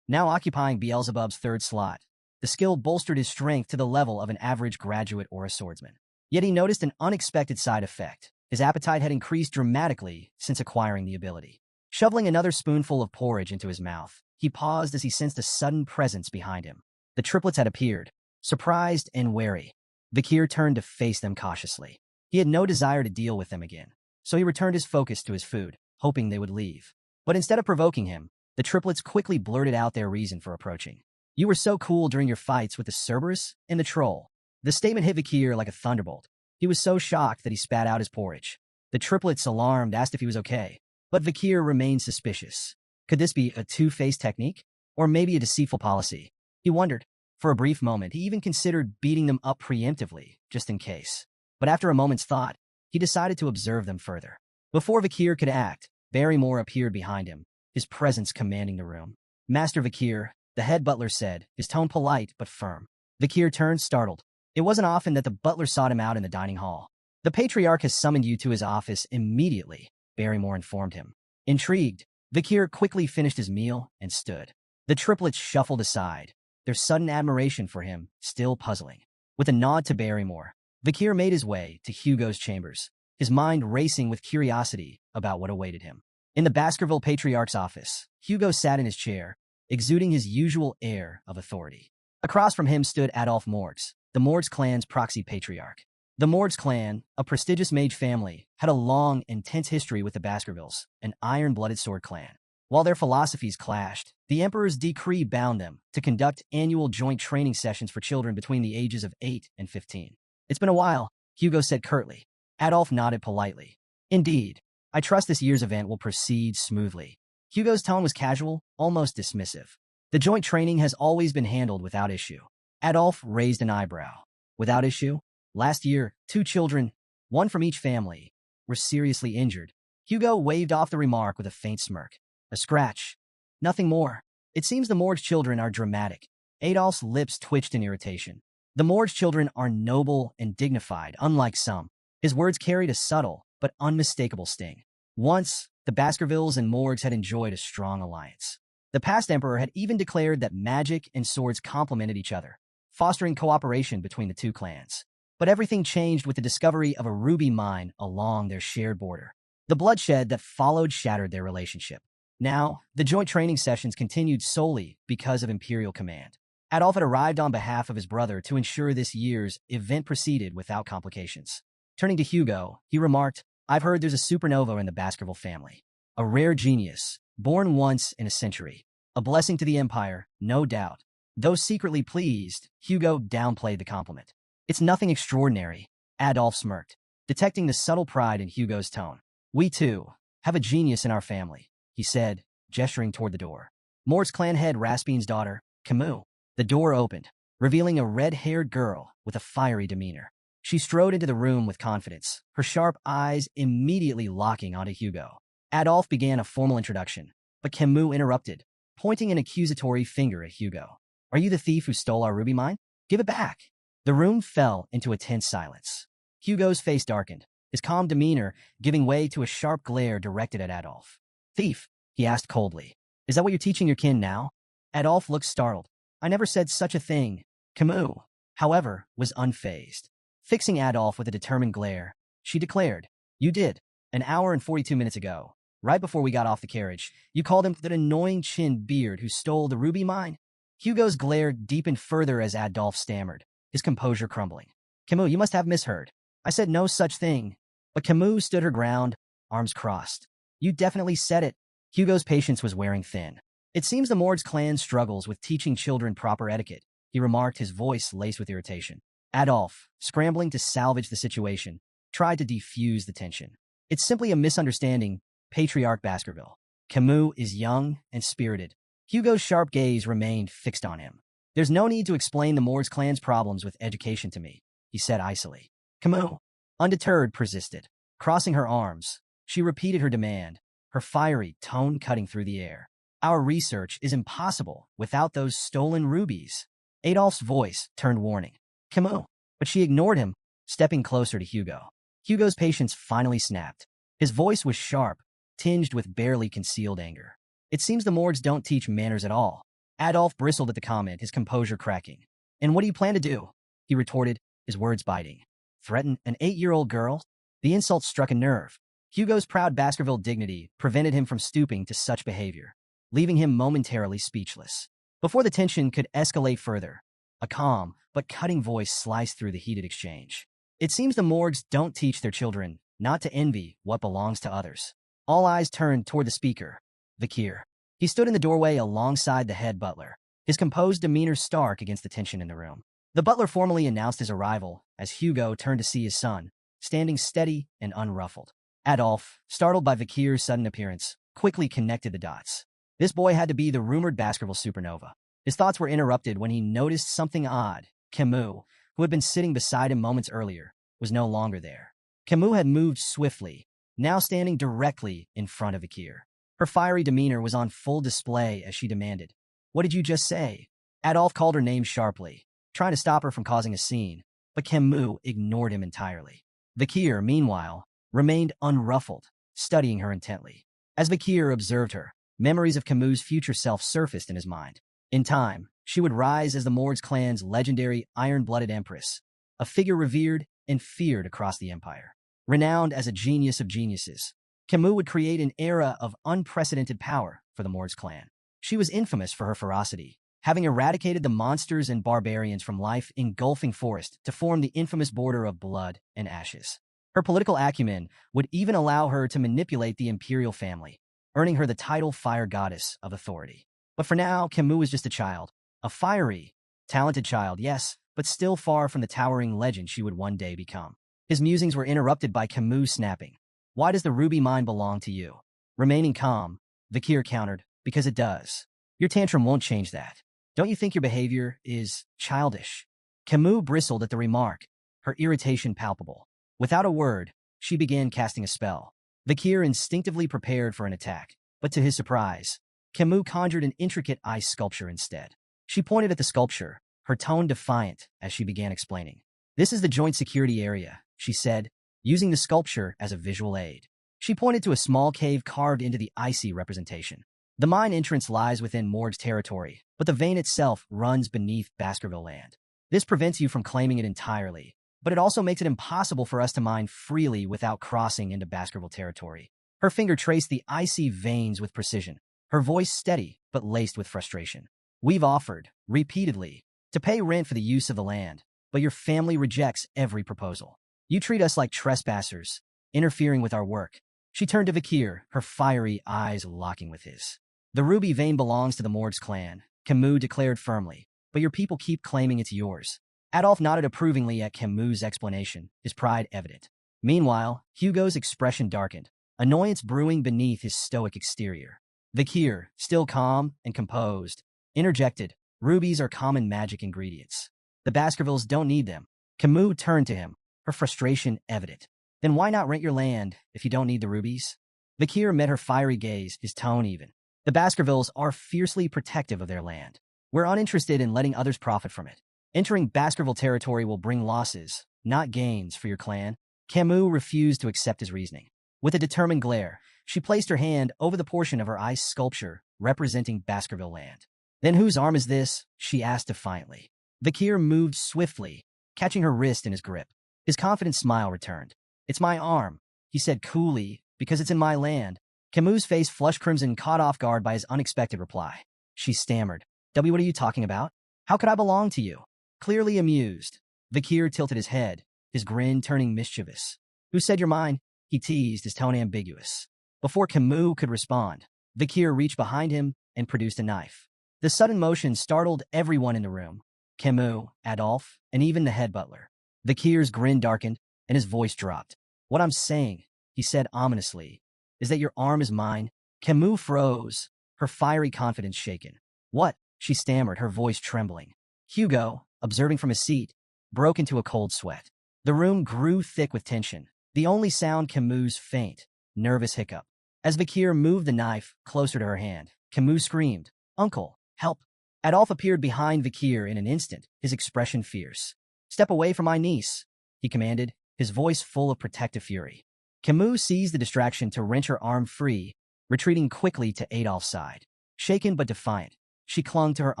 now occupying Beelzebub's third slot. The skill bolstered his strength to the level of an average graduate or a swordsman. Yet he noticed an unexpected side effect. His appetite had increased dramatically since acquiring the ability. Shoveling another spoonful of porridge into his mouth, he paused as he sensed a sudden presence behind him. The triplets had appeared, surprised and wary. Vikir turned to face them cautiously. He had no desire to deal with them again, so he returned his focus to his food, hoping they would leave. But instead of provoking him, the triplets quickly blurted out their reason for approaching. "You were so cool during your fights with the Cerberus and the Troll." The statement hit Vikir like a thunderbolt. He was so shocked that he spat out his porridge. The triplets, alarmed, asked if he was okay, but Vikir remained suspicious. Could this be a two-faced technique? Or maybe a deceitful policy? He wondered. For a brief moment, he even considered beating them up preemptively, just in case. But after a moment's thought, he decided to observe them further. Before Vikir could act, Barrymore appeared behind him, his presence commanding the room. "Master Vikir," the head butler said, his tone polite but firm. Vikir turned, startled. It wasn't often that the butler sought him out in the dining hall. "The Patriarch has summoned you to his office immediately," Barrymore informed him. Intrigued, Vikir quickly finished his meal and stood. The triplets shuffled aside, their sudden admiration for him still puzzling. With a nod to Barrymore, Vikir made his way to Hugo's chambers, his mind racing with curiosity about what awaited him. In the Baskerville Patriarch's office, Hugo sat in his chair, exuding his usual air of authority. Across from him stood Adolphe Morgs, the Morgs clan's proxy patriarch. The Morgs clan, a prestigious mage family, had a long, intense history with the Baskervilles, an iron-blooded sword clan. While their philosophies clashed, the Emperor's decree bound them to conduct annual joint training sessions for children between the ages of 8 and 15. "It's been a while," Hugo said curtly. Adolphe nodded politely. "Indeed. I trust this year's event will proceed smoothly." Hugo's tone was casual, almost dismissive. "The joint training has always been handled without issue." Adolphe raised an eyebrow. "Without issue? Last year, 2 children, one from each family, were seriously injured." Hugo waved off the remark with a faint smirk. "A scratch. Nothing more. It seems the Morgs children are dramatic." Adolphe's lips twitched in irritation. "The Morgs children are noble and dignified, unlike some." His words carried a subtle but unmistakable sting. Once, the Baskervilles and Morgs had enjoyed a strong alliance. The past emperor had even declared that magic and swords complemented each other, fostering cooperation between the two clans. But everything changed with the discovery of a ruby mine along their shared border. The bloodshed that followed shattered their relationship. Now, the joint training sessions continued solely because of imperial command. Adolphe had arrived on behalf of his brother to ensure this year's event proceeded without complications. Turning to Hugo, he remarked, "I've heard there's a supernova in the Baskerville family. A rare genius, born once in a century. A blessing to the Empire, no doubt." Though secretly pleased, Hugo downplayed the compliment. "It's nothing extraordinary," Adolphe smirked, detecting the subtle pride in Hugo's tone. "We, too, have a genius in our family," he said, gesturing toward the door. "Mort's clan head Raspine's daughter, Camus." The door opened, revealing a red-haired girl with a fiery demeanor. She strode into the room with confidence, her sharp eyes immediately locking onto Hugo. Adolphe began a formal introduction, but Camus interrupted, pointing an accusatory finger at Hugo. "Are you the thief who stole our ruby mine? Give it back." The room fell into a tense silence. Hugo's face darkened, his calm demeanor giving way to a sharp glare directed at Adolphe. "Thief?" he asked coldly. "Is that what you're teaching your kin now?" Adolphe looked startled. "I never said such a thing." Camus, however, was unfazed. Fixing Adolphe with a determined glare, she declared, "You did. An hour and 42 minutes ago, right before we got off the carriage, you called him that annoying chin beard who stole the ruby mine." Hugo's glare deepened further as Adolphe stammered, his composure crumbling. "Camus, you must have misheard. I said no such thing." But Camus stood her ground, arms crossed. "You definitely said it." Hugo's patience was wearing thin. "It seems the Mords clan struggles with teaching children proper etiquette," he remarked, his voice laced with irritation. Adolphe, scrambling to salvage the situation, tried to defuse the tension. "It's simply a misunderstanding, Patriarch Baskerville. Camus is young and spirited." Hugo's sharp gaze remained fixed on him. "There's no need to explain the Mords clan's problems with education to me," he said icily. Camus, undeterred, persisted. Crossing her arms, she repeated her demand, her fiery tone cutting through the air. "Our research is impossible without those stolen rubies." Adolphe's voice turned warning. "Camus," but she ignored him, stepping closer to Hugo. Hugo's patience finally snapped. His voice was sharp, tinged with barely concealed anger. "It seems the Mords don't teach manners at all. Adolf bristled at the comment, his composure cracking. And what do you plan to do? He retorted, his words biting. Threaten an 8-year-old girl? The insult struck a nerve. Hugo's proud Baskerville dignity prevented him from stooping to such behavior, leaving him momentarily speechless. Before the tension could escalate further, a calm but cutting voice sliced through the heated exchange. It seems the morgues don't teach their children not to envy what belongs to others. All eyes turned toward the speaker, Vakir. He stood in the doorway alongside the head butler, his composed demeanor stark against the tension in the room. The butler formally announced his arrival as Hugo turned to see his son, standing steady and unruffled. Adolf, startled by Vakir's sudden appearance, quickly connected the dots. This boy had to be the rumored Baskerville supernova. His thoughts were interrupted when he noticed something odd. Camus, who had been sitting beside him moments earlier, was no longer there. Camus had moved swiftly, now standing directly in front of Vakir. Her fiery demeanor was on full display as she demanded, "What did you just say?" Adolf called her name sharply, trying to stop her from causing a scene, but Camus ignored him entirely. Vakir, meanwhile, remained unruffled, studying her intently. As Vakir observed her, memories of Camus' future self surfaced in his mind. In time, she would rise as the Morgues clan's legendary iron-blooded empress, a figure revered and feared across the empire. Renowned as a genius of geniuses, Camus would create an era of unprecedented power for the Morgues clan. She was infamous for her ferocity, having eradicated the monsters and barbarians from life-engulfing forest to form the infamous border of blood and ashes. Her political acumen would even allow her to manipulate the imperial family, earning her the title Fire Goddess of Authority. But for now, Camus was just a child. A fiery, talented child, yes, but still far from the towering legend she would one day become. His musings were interrupted by Camus snapping. "Why does the ruby mine belong to you?" Remaining calm, Vakir countered, "Because it does. Your tantrum won't change that. Don't you think your behavior is childish?" Camus bristled at the remark, her irritation palpable. Without a word, she began casting a spell. Vakir instinctively prepared for an attack, but to his surprise, Camus conjured an intricate ice sculpture instead. She pointed at the sculpture, her tone defiant as she began explaining. "This is the joint security area," she said, using the sculpture as a visual aid. She pointed to a small cave carved into the icy representation. The mine entrance lies within Morgue's territory, but the vein itself runs beneath Baskerville land. This prevents you from claiming it entirely, but it also makes it impossible for us to mine freely without crossing into Baskerville territory. Her finger traced the icy veins with precision, her voice steady but laced with frustration. "We've offered, repeatedly, to pay rent for the use of the land, but your family rejects every proposal. You treat us like trespassers, interfering with our work." She turned to Vakir, her fiery eyes locking with his. "The ruby vein belongs to the Morgues clan," Camus declared firmly, "but your people keep claiming it's yours." Adolf nodded approvingly at Camus' explanation, his pride evident. Meanwhile, Hugo's expression darkened, annoyance brewing beneath his stoic exterior. Vakir, still calm and composed, interjected, "Rubies are common magic ingredients. The Baskervilles don't need them." Camus turned to him, her frustration evident. "Then why not rent your land if you don't need the rubies?" Vakir met her fiery gaze, his tone even. "The Baskervilles are fiercely protective of their land. We're uninterested in letting others profit from it. Entering Baskerville territory will bring losses, not gains, for your clan." Camus refused to accept his reasoning. With a determined glare, she placed her hand over the portion of her ice sculpture representing Baskerville land. "Then whose arm is this?" she asked defiantly. Vakir moved swiftly, catching her wrist in his grip. His confident smile returned. "It's my arm," he said coolly, "because it's in my land." Camus' face flushed crimson, caught off guard by his unexpected reply. She stammered, "What are you talking about? How could I belong to you?" Clearly amused, Vakir tilted his head, his grin turning mischievous. "Who said you're mine?" he teased, his tone ambiguous. Before Camus could respond, Vakir reached behind him and produced a knife. The sudden motion startled everyone in the room, Camus, Adolf, and even the head butler. Vakir's grin darkened, and his voice dropped. "What I'm saying," he said ominously, "is that your arm is mine." Camus froze, her fiery confidence shaken. "What?" she stammered, her voice trembling. Hugo, observing from his seat, broke into a cold sweat. The room grew thick with tension, the only sound Camus' faint, nervous hiccup. As Vakir moved the knife closer to her hand, Camus screamed, "Uncle, help!" Adolf appeared behind Vakir in an instant, his expression fierce. "Step away from my niece," he commanded, his voice full of protective fury. Camus seized the distraction to wrench her arm free, retreating quickly to Adolf's side. Shaken but defiant, She clung to her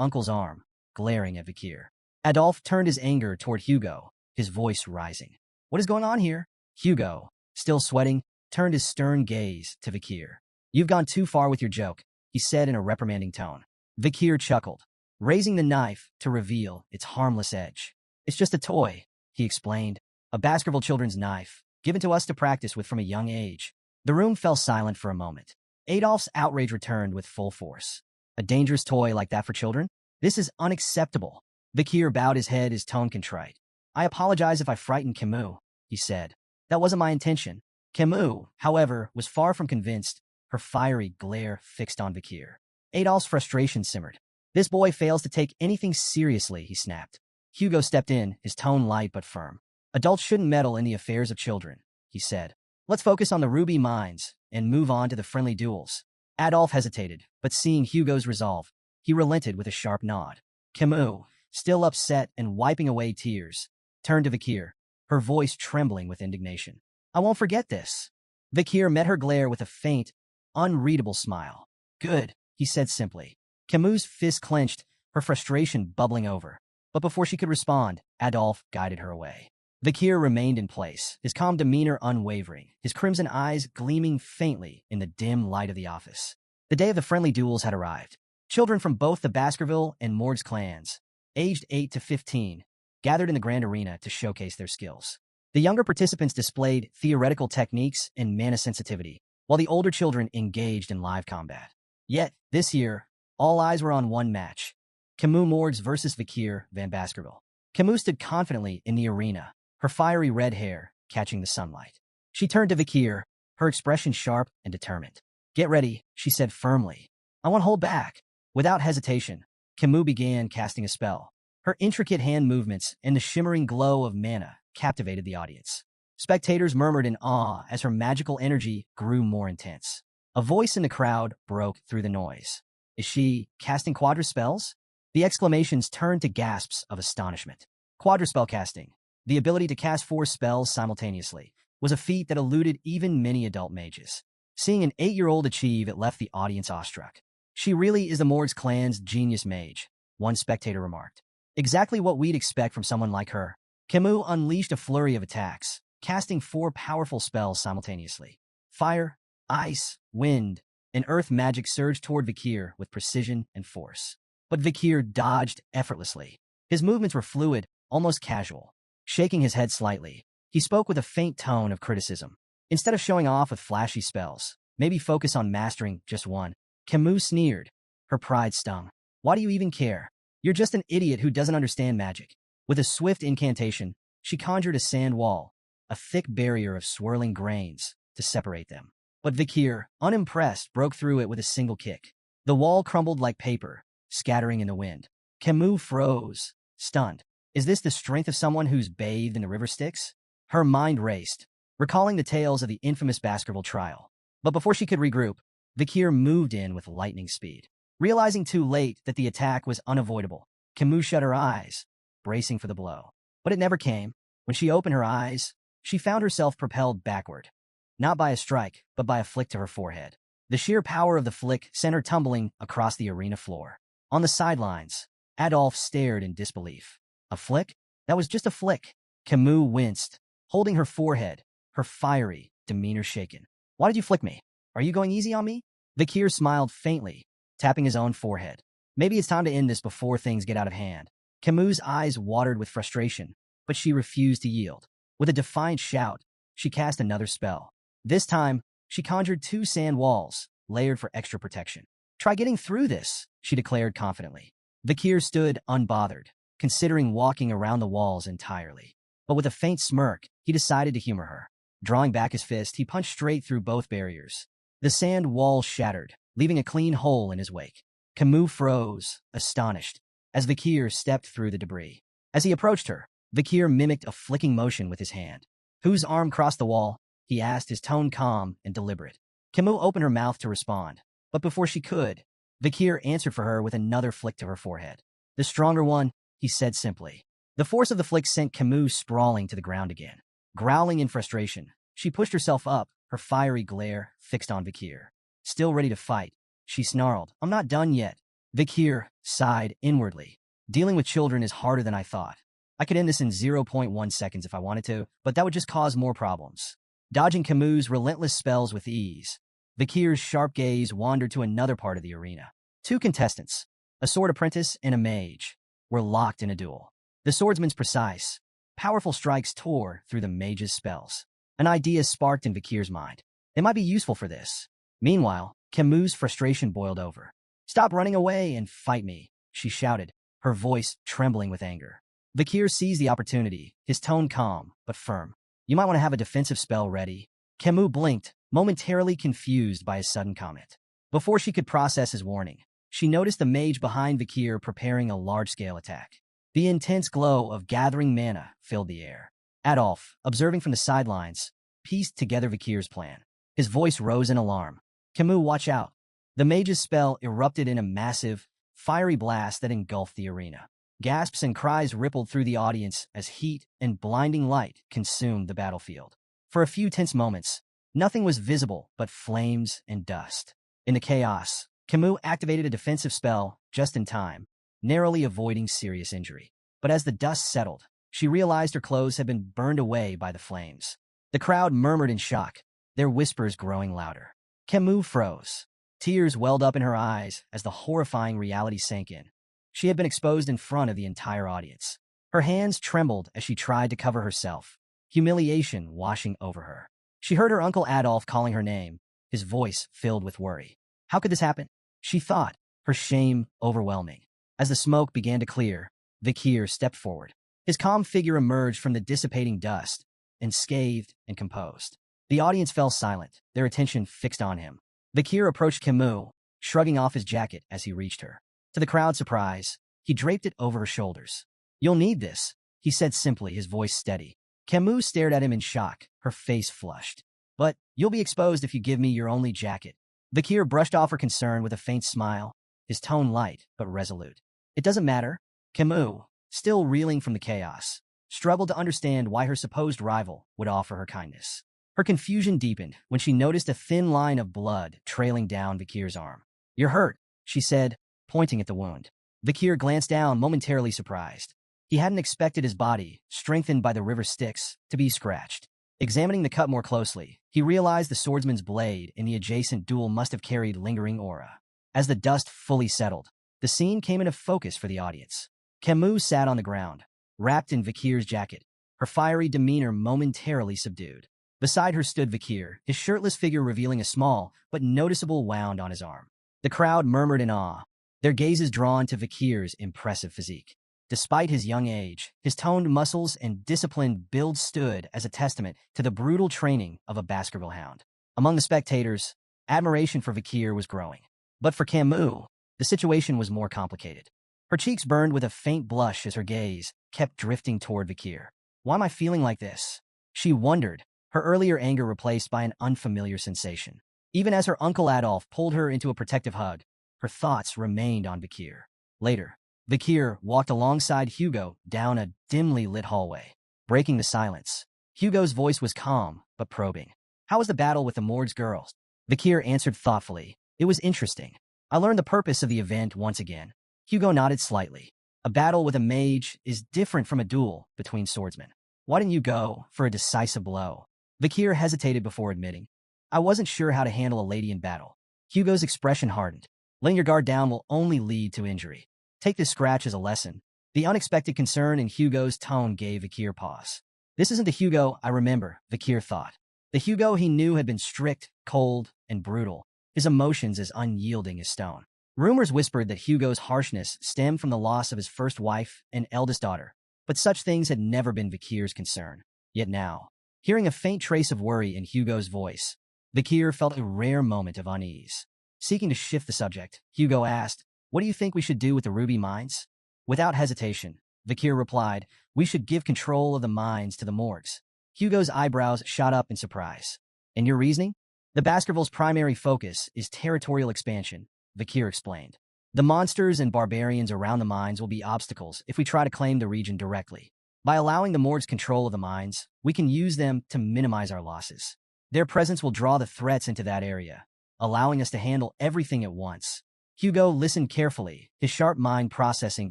uncle's arm, glaring at Vikir. Adolphe turned his anger toward Hugo, his voice rising. What is going on here? Hugo, still sweating, turned his stern gaze to Vikir. You've gone too far with your joke, he said in a reprimanding tone. Vikir chuckled, raising the knife to reveal its harmless edge. It's just a toy, he explained, a Baskerville children's knife, given to us to practice with from a young age. The room fell silent for a moment. Adolphe's outrage returned with full force. A dangerous toy like that for children? This is unacceptable. Vikir bowed his head, his tone contrite. I apologize if I frightened Camus, he said. That wasn't my intention. Camus, however, was far from convinced, her fiery glare fixed on Vikir. Adolphe's frustration simmered. This boy fails to take anything seriously, he snapped. Hugo stepped in, his tone light but firm. Adults shouldn't meddle in the affairs of children, he said. Let's focus on the ruby mines and move on to the friendly duels. Adolphe hesitated, but seeing Hugo's resolve, he relented with a sharp nod. Camus, still upset and wiping away tears, turned to Vikir, her voice trembling with indignation. I won't forget this. Vikir met her glare with a faint, unreadable smile. Good, he said simply. Camus' fist clenched, her frustration bubbling over. But before she could respond, Adolphe guided her away. Vikir remained in place, his calm demeanor unwavering, his crimson eyes gleaming faintly in the dim light of the office. The day of the friendly duels had arrived. Children from both the Baskerville and Morgs clans, aged 8 to 15, gathered in the grand arena to showcase their skills. The younger participants displayed theoretical techniques and mana sensitivity, while the older children engaged in live combat. Yet, this year, all eyes were on one match. Camus Morgs versus Vikir van Baskerville. Camus stood confidently in the arena, her fiery red hair catching the sunlight. She turned to Vikir, her expression sharp and determined. Get ready, she said firmly. I won't hold back. Without hesitation, Camus began casting a spell. Her intricate hand movements and the shimmering glow of mana captivated the audience. Spectators murmured in awe as her magical energy grew more intense. A voice in the crowd broke through the noise. Is she casting quadruspells? The exclamations turned to gasps of astonishment. Quadruspell casting, the ability to cast 4 spells simultaneously, was a feat that eluded even many adult mages. Seeing an 8-year-old achieve it left the audience awestruck. She really is the Morgs clan's genius mage, one spectator remarked. Exactly what we'd expect from someone like her. Camus unleashed a flurry of attacks, casting 4 powerful spells simultaneously. Fire, ice, wind, and earth magic surged toward Vikir with precision and force. But Vikir dodged effortlessly. His movements were fluid, almost casual. Shaking his head slightly, he spoke with a faint tone of criticism. Instead of showing off with flashy spells, maybe focus on mastering just one. Camus sneered. Her pride stung. Why do you even care? You're just an idiot who doesn't understand magic. With a swift incantation, she conjured a sand wall, a thick barrier of swirling grains, to separate them. But Vikir, unimpressed, broke through it with a single kick. The wall crumbled like paper, scattering in the wind. Camus froze, stunned. Is this the strength of someone who's bathed in the river Styx? Her mind raced, recalling the tales of the infamous Baskerville trial. But before she could regroup, Vikir moved in with lightning speed. Realizing too late that the attack was unavoidable, Camus shut her eyes, bracing for the blow. But it never came. When she opened her eyes, she found herself propelled backward. Not by a strike, but by a flick to her forehead. The sheer power of the flick sent her tumbling across the arena floor. On the sidelines, Adolphe stared in disbelief. A flick? That was just a flick. Camus winced, holding her forehead, her fiery demeanor shaken. Why did you flick me? Are you going easy on me? Vikir smiled faintly, tapping his own forehead. Maybe it's time to end this before things get out of hand. Camus' eyes watered with frustration, but she refused to yield. With a defiant shout, she cast another spell. This time, she conjured 2 sand walls, layered for extra protection. Try getting through this, she declared confidently. Vikir stood unbothered, considering walking around the walls entirely. But with a faint smirk, he decided to humor her. Drawing back his fist, he punched straight through both barriers. The sand wall shattered, leaving a clean hole in his wake. Camus froze, astonished, as Vikir stepped through the debris. As he approached her, Vikir mimicked a flicking motion with his hand. Whose arm crossed the wall? He asked, his tone calm and deliberate. Camus opened her mouth to respond, but before she could, Vikir answered for her with another flick to her forehead. The stronger one, he said simply. The force of the flick sent Camus sprawling to the ground again. Growling in frustration, she pushed herself up, her fiery glare fixed on Vikir. Still ready to fight, she snarled, I'm not done yet. Vikir sighed inwardly. Dealing with children is harder than I thought. I could end this in zero point 0.1 seconds if I wanted to, but that would just cause more problems. Dodging Camus' relentless spells with ease, Vikir's sharp gaze wandered to another part of the arena. Two contestants, a sword apprentice and a mage, were locked in a duel. The swordsman's precise, powerful strikes tore through the mage's spells. An idea sparked in Vikir's mind. They might be useful for this. Meanwhile, Camus' frustration boiled over. "Stop running away and fight me," she shouted, her voice trembling with anger. Vikir seized the opportunity, his tone calm but firm. "You might want to have a defensive spell ready." Camus blinked, momentarily confused by his sudden comment. Before she could process his warning, she noticed the mage behind Vikir preparing a large-scale attack. The intense glow of gathering mana filled the air. Adolf, observing from the sidelines, pieced together Vikir's plan. His voice rose in alarm. "Camus, watch out." The mage's spell erupted in a massive, fiery blast that engulfed the arena. Gasps and cries rippled through the audience as heat and blinding light consumed the battlefield. For a few tense moments, nothing was visible but flames and dust. In the chaos, Camus activated a defensive spell just in time, narrowly avoiding serious injury. But as the dust settled, she realized her clothes had been burned away by the flames. The crowd murmured in shock, their whispers growing louder. Camus froze. Tears welled up in her eyes as the horrifying reality sank in. She had been exposed in front of the entire audience. Her hands trembled as she tried to cover herself, humiliation washing over her. She heard her uncle Adolf calling her name, his voice filled with worry. How could this happen? She thought, her shame overwhelming. As the smoke began to clear, Vikir stepped forward. His calm figure emerged from the dissipating dust, unscathed and composed. The audience fell silent, their attention fixed on him. Vikir approached Camus, shrugging off his jacket as he reached her. To the crowd's surprise, he draped it over her shoulders. "You'll need this," he said simply, his voice steady. Camus stared at him in shock, her face flushed. "But you'll be exposed if you give me your only jacket." Vikir brushed off her concern with a faint smile, his tone light but resolute. "It doesn't matter." Camus, still reeling from the chaos, struggled to understand why her supposed rival would offer her kindness. Her confusion deepened when she noticed a thin line of blood trailing down Vikir's arm. "You're hurt," she said, pointing at the wound. Vikir glanced down, momentarily surprised. He hadn't expected his body, strengthened by the river Styx, to be scratched. Examining the cut more closely, he realized the swordsman's blade in the adjacent duel must have carried lingering aura. As the dust fully settled, the scene came into focus for the audience. Camus sat on the ground, wrapped in Vikir's jacket, her fiery demeanor momentarily subdued. Beside her stood Vikir, his shirtless figure revealing a small but noticeable wound on his arm. The crowd murmured in awe, their gazes drawn to Vikir's impressive physique. Despite his young age, his toned muscles and disciplined build stood as a testament to the brutal training of a Baskerville hound. Among the spectators, admiration for Vikir was growing. But for Camus, the situation was more complicated. Her cheeks burned with a faint blush as her gaze kept drifting toward Vikir. "Why am I feeling like this?" she wondered, her earlier anger replaced by an unfamiliar sensation. Even as her uncle Adolf pulled her into a protective hug, her thoughts remained on Vikir. Later, Vikir walked alongside Hugo down a dimly lit hallway, breaking the silence. Hugo's voice was calm but probing. "How was the battle with the Morg's girls?" Vikir answered thoughtfully. "It was interesting. I learned the purpose of the event once again." Hugo nodded slightly. "A battle with a mage is different from a duel between swordsmen. Why didn't you go for a decisive blow?" Vikir hesitated before admitting. "I wasn't sure how to handle a lady in battle." Hugo's expression hardened. "Letting your guard down will only lead to injury. Take this scratch as a lesson." The unexpected concern in Hugo's tone gave Vikir pause. This isn't the Hugo I remember, Vikir thought. The Hugo he knew had been strict, cold, and brutal, his emotions as unyielding as stone. Rumors whispered that Hugo's harshness stemmed from the loss of his first wife and eldest daughter, but such things had never been Vikir's concern. Yet now, hearing a faint trace of worry in Hugo's voice, Vikir felt a rare moment of unease. Seeking to shift the subject, Hugo asked, "What do you think we should do with the ruby mines?" Without hesitation, Vikir replied, "We should give control of the mines to the Morgs." Hugo's eyebrows shot up in surprise. "And your reasoning?" "The Baskervilles' primary focus is territorial expansion," Vikir explained. "The monsters and barbarians around the mines will be obstacles if we try to claim the region directly. By allowing the Morgs control of the mines, we can use them to minimize our losses. Their presence will draw the threats into that area, allowing us to handle everything at once." Hugo listened carefully, his sharp mind processing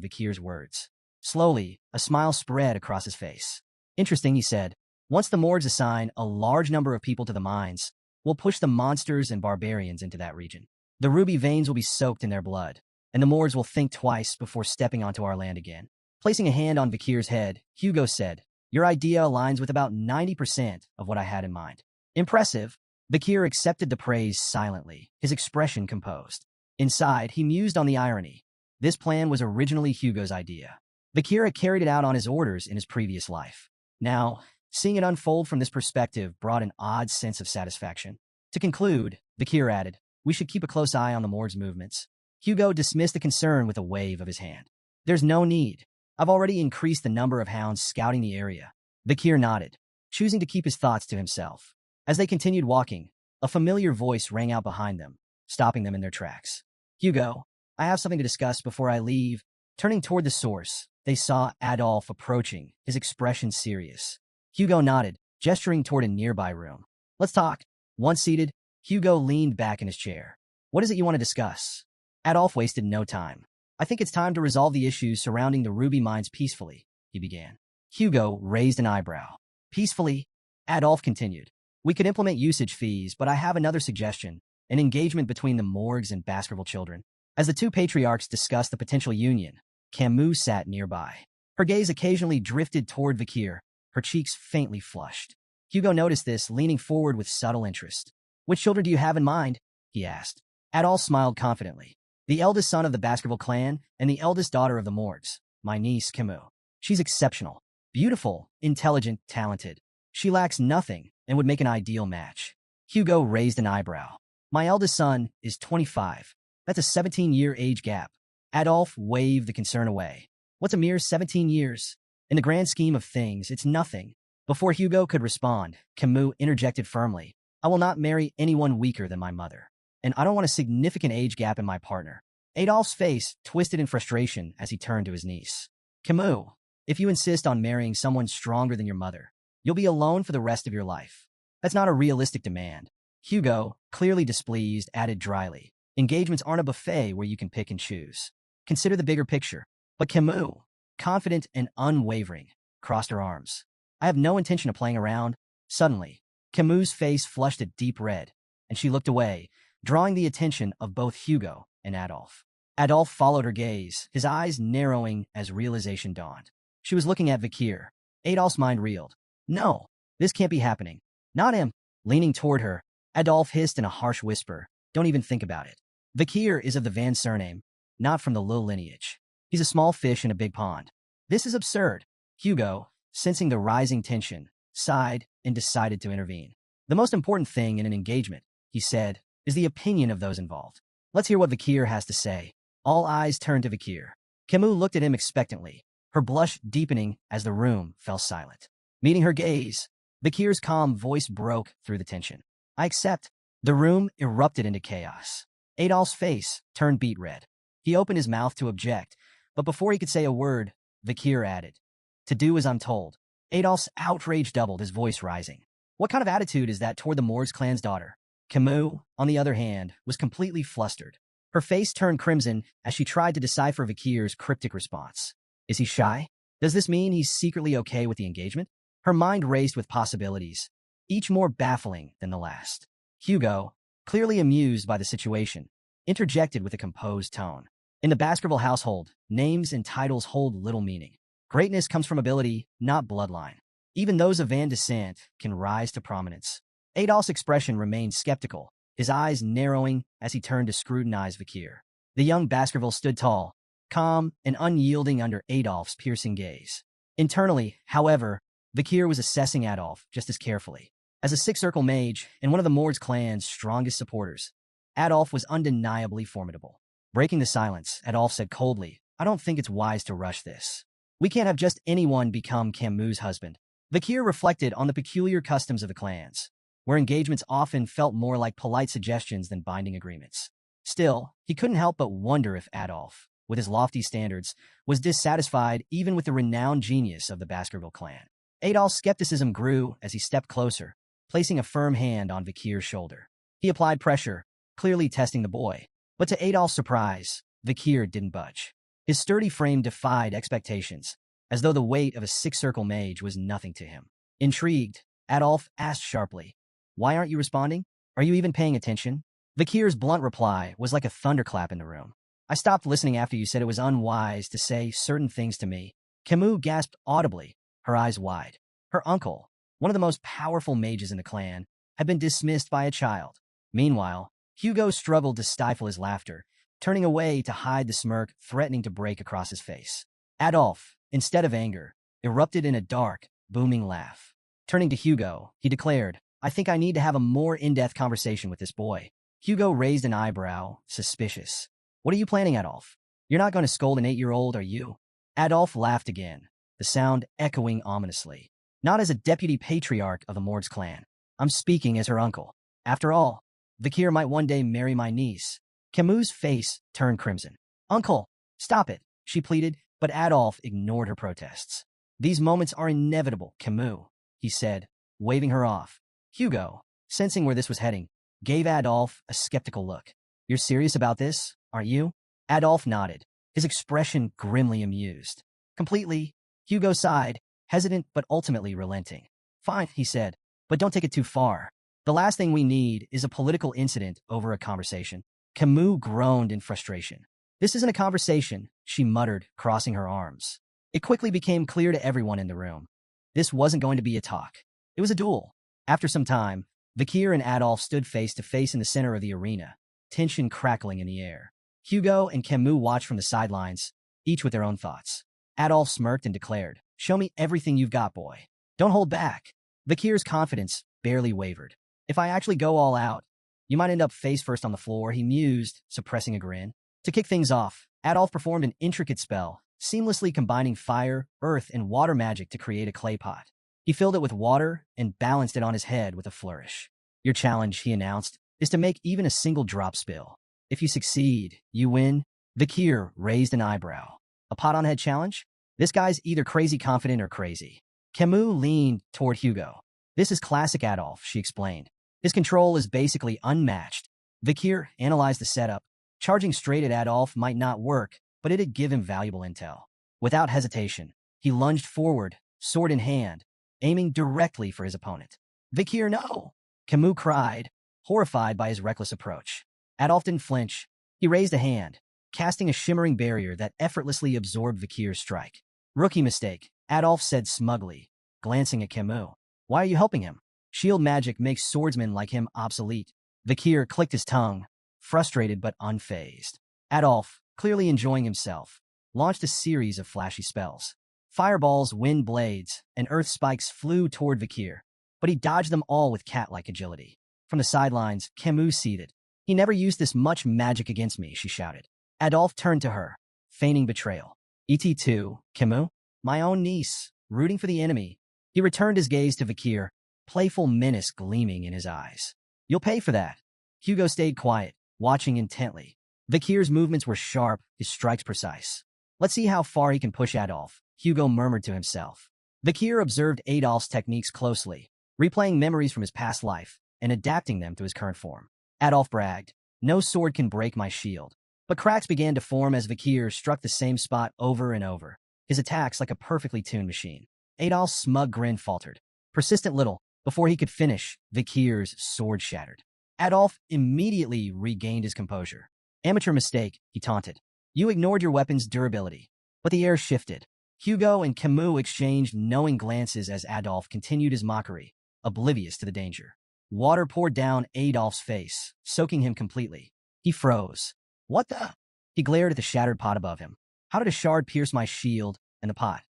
Vikir's words. Slowly, a smile spread across his face. Interesting, he said. Once the Mords assign a large number of people to the mines, we'll push the monsters and barbarians into that region. The ruby veins will be soaked in their blood, and the Mords will think twice before stepping onto our land again. Placing a hand on Vikir's head, Hugo said, "Your idea aligns with about 90% of what I had in mind." Impressive. Vikir accepted the praise silently, his expression composed. Inside, he mused on the irony. This plan was originally Hugo's idea. Vikir had carried it out on his orders in his previous life. Now, seeing it unfold from this perspective brought an odd sense of satisfaction. To conclude, Vikir added, "We should keep a close eye on the Mord's movements." Hugo dismissed the concern with a wave of his hand. "There's no need. I've already increased the number of hounds scouting the area." Vikir nodded, choosing to keep his thoughts to himself. As they continued walking, a familiar voice rang out behind them, stopping them in their tracks. "Hugo, I have something to discuss before I leave." Turning toward the source, they saw Adolf approaching, his expression serious. Hugo nodded, gesturing toward a nearby room. "Let's talk." Once seated, Hugo leaned back in his chair. "What is it you want to discuss?" Adolf wasted no time. "I think it's time to resolve the issues surrounding the ruby mines peacefully," he began. Hugo raised an eyebrow. "Peacefully?" Adolf continued. "We could implement usage fees, but I have another suggestion, an engagement between the Morgs and Baskerville children." As the two patriarchs discussed the potential union, Camus sat nearby. Her gaze occasionally drifted toward Vikir, her cheeks faintly flushed. Hugo noticed this, leaning forward with subtle interest. "Which children do you have in mind?" he asked. Adolf smiled confidently. "The eldest son of the Baskerville clan and the eldest daughter of the Morgs, my niece Camus. She's exceptional, beautiful, intelligent, talented. She lacks nothing and would make an ideal match." Hugo raised an eyebrow. "My eldest son is 25. That's a 17-year age gap." Adolf waved the concern away. "What's a mere 17 years? In the grand scheme of things, it's nothing." Before Hugo could respond, Camus interjected firmly, "I will not marry anyone weaker than my mother. And I don't want a significant age gap in my partner." Adolf's face twisted in frustration as he turned to his niece. "Camus, if you insist on marrying someone stronger than your mother, you'll be alone for the rest of your life. That's not a realistic demand." Hugo, clearly displeased, added dryly, "Engagements aren't a buffet where you can pick and choose. Consider the bigger picture." But Camus, confident and unwavering, crossed her arms. "I have no intention of playing around." Suddenly, Camus' face flushed a deep red, and she looked away, drawing the attention of both Hugo and Adolf. Adolf followed her gaze, his eyes narrowing as realization dawned. She was looking at Vikir. Adolf's mind reeled. "No, this can't be happening. Not him." Leaning toward her, Adolf hissed in a harsh whisper, "Don't even think about it. Vikir is of the Van surname, not from the Lil lineage. He's a small fish in a big pond. This is absurd." Hugo, sensing the rising tension, sighed and decided to intervene. "The most important thing in an engagement," he said, "is the opinion of those involved. Let's hear what Vikir has to say." All eyes turned to Vikir. Camus looked at him expectantly, her blush deepening as the room fell silent. Meeting her gaze, Vikir's calm voice broke through the tension. "I accept." The room erupted into chaos. Adolf's face turned beet red. He opened his mouth to object, but before he could say a word, Vikir added, "To do as I'm told." Adolf's outrage doubled, his voice rising. "What kind of attitude is that toward the Morgs clan's daughter?" Camus, on the other hand, was completely flustered. Her face turned crimson as she tried to decipher Vikir's cryptic response. Is he shy? Does this mean he's secretly okay with the engagement? Her mind raced with possibilities, each more baffling than the last. Hugo, clearly amused by the situation, interjected with a composed tone. "In the Baskerville household, names and titles hold little meaning. Greatness comes from ability, not bloodline. Even those of Van descent can rise to prominence." Adolf's expression remained skeptical, his eyes narrowing as he turned to scrutinize Vikir. The young Baskerville stood tall, calm and unyielding under Adolf's piercing gaze. Internally, however, Vikir was assessing Adolf just as carefully. As a six-circle mage and one of the Mords clan's strongest supporters, Adolf was undeniably formidable. Breaking the silence, Adolf said coldly, "I don't think it's wise to rush this. We can't have just anyone become Camus' husband." Vikir reflected on the peculiar customs of the clans, where engagements often felt more like polite suggestions than binding agreements. Still, he couldn't help but wonder if Adolf, with his lofty standards, was dissatisfied even with the renowned genius of the Baskerville clan. Adolf's skepticism grew as he stepped closer, placing a firm hand on Vikir's shoulder. He applied pressure, clearly testing the boy. But to Adolf's surprise, Vikir didn't budge. His sturdy frame defied expectations, as though the weight of a six-circle mage was nothing to him. Intrigued, Adolf asked sharply, "Why aren't you responding? Are you even paying attention?" Vikir's blunt reply was like a thunderclap in the room. "I stopped listening after you said it was unwise to say certain things to me." Camus gasped audibly, her eyes wide. Her uncle, one of the most powerful mages in the clan, had been dismissed by a child. Meanwhile, Hugo struggled to stifle his laughter, turning away to hide the smirk threatening to break across his face. Adolf, instead of anger, erupted in a dark, booming laugh. Turning to Hugo, he declared, "I think I need to have a more in-depth conversation with this boy." Hugo raised an eyebrow, suspicious. "What are you planning, Adolf? You're not going to scold an 8-year-old, are you?" Adolf laughed again, the sound echoing ominously. "Not as a deputy patriarch of the Mord's clan. I'm speaking as her uncle. After all, Vikir might one day marry my niece." Camus' face turned crimson. "Uncle, stop it," she pleaded, but Adolf ignored her protests. "These moments are inevitable, Camus," he said, waving her off. Hugo, sensing where this was heading, gave Adolf a skeptical look. "You're serious about this, aren't you?" Adolf nodded, his expression grimly amused. "Completely." Hugo sighed, hesitant but ultimately relenting. "Fine," he said, "but don't take it too far. The last thing we need is a political incident over a conversation." Camus groaned in frustration. "This isn't a conversation," she muttered, crossing her arms. It quickly became clear to everyone in the room. This wasn't going to be a talk. It was a duel. After some time, Vikir and Adolf stood face to face in the center of the arena, tension crackling in the air. Hugo and Camus watched from the sidelines, each with their own thoughts. Adolf smirked and declared, "Show me everything you've got, boy. Don't hold back." Vikir's confidence barely wavered. "If I actually go all out, you might end up face first on the floor," he mused, suppressing a grin. To kick things off, Adolf performed an intricate spell, seamlessly combining fire, earth, and water magic to create a clay pot. He filled it with water and balanced it on his head with a flourish. "Your challenge," he announced, "is to make even a single drop spill. If you succeed, you win." Vikir raised an eyebrow. "A pot-on-head challenge? This guy's either crazy confident or crazy." Camus leaned toward Hugo. "This is classic Adolf," she explained. "His control is basically unmatched." Vikir analyzed the setup. Charging straight at Adolf might not work, but it'd give him valuable intel. Without hesitation, he lunged forward, sword in hand, aiming directly for his opponent. "Vikir, no!" Camus cried, horrified by his reckless approach. Adolf didn't flinch. He raised a hand, casting a shimmering barrier that effortlessly absorbed Vikir's strike. "Rookie mistake," Adolf said smugly, glancing at Camus. "Why are you helping him? Shield magic makes swordsmen like him obsolete." Vikir clicked his tongue, frustrated but unfazed. Adolf, clearly enjoying himself, launched a series of flashy spells. Fireballs, wind blades, and earth spikes flew toward Vikir, but he dodged them all with cat-like agility. From the sidelines, Camus seethed. "He never used this much magic against me," she shouted. Adolf turned to her, feigning betrayal. "Et2, Camus? My own niece, rooting for the enemy." He returned his gaze to Vikir, playful menace gleaming in his eyes. "You'll pay for that." Hugo stayed quiet, watching intently. Vikir's movements were sharp, his strikes precise. "Let's see how far he can push Adolf," Hugo murmured to himself. Vikir observed Adolf's techniques closely, replaying memories from his past life and adapting them to his current form. Adolf bragged, "No sword can break my shield." But cracks began to form as Vikir struck the same spot over and over, his attacks like a perfectly tuned machine. Adolf's smug grin faltered. Persistent little, before he could finish, Vikir's sword shattered. Adolf immediately regained his composure. "Amateur mistake," he taunted. "You ignored your weapon's durability." But the air shifted. Hugo and Camus exchanged knowing glances as Adolf continued his mockery, oblivious to the danger. Water poured down Adolf's face, soaking him completely. He froze. "What the?" He glared at the shattered pot above him. "How did a shard pierce my shield and the pot?"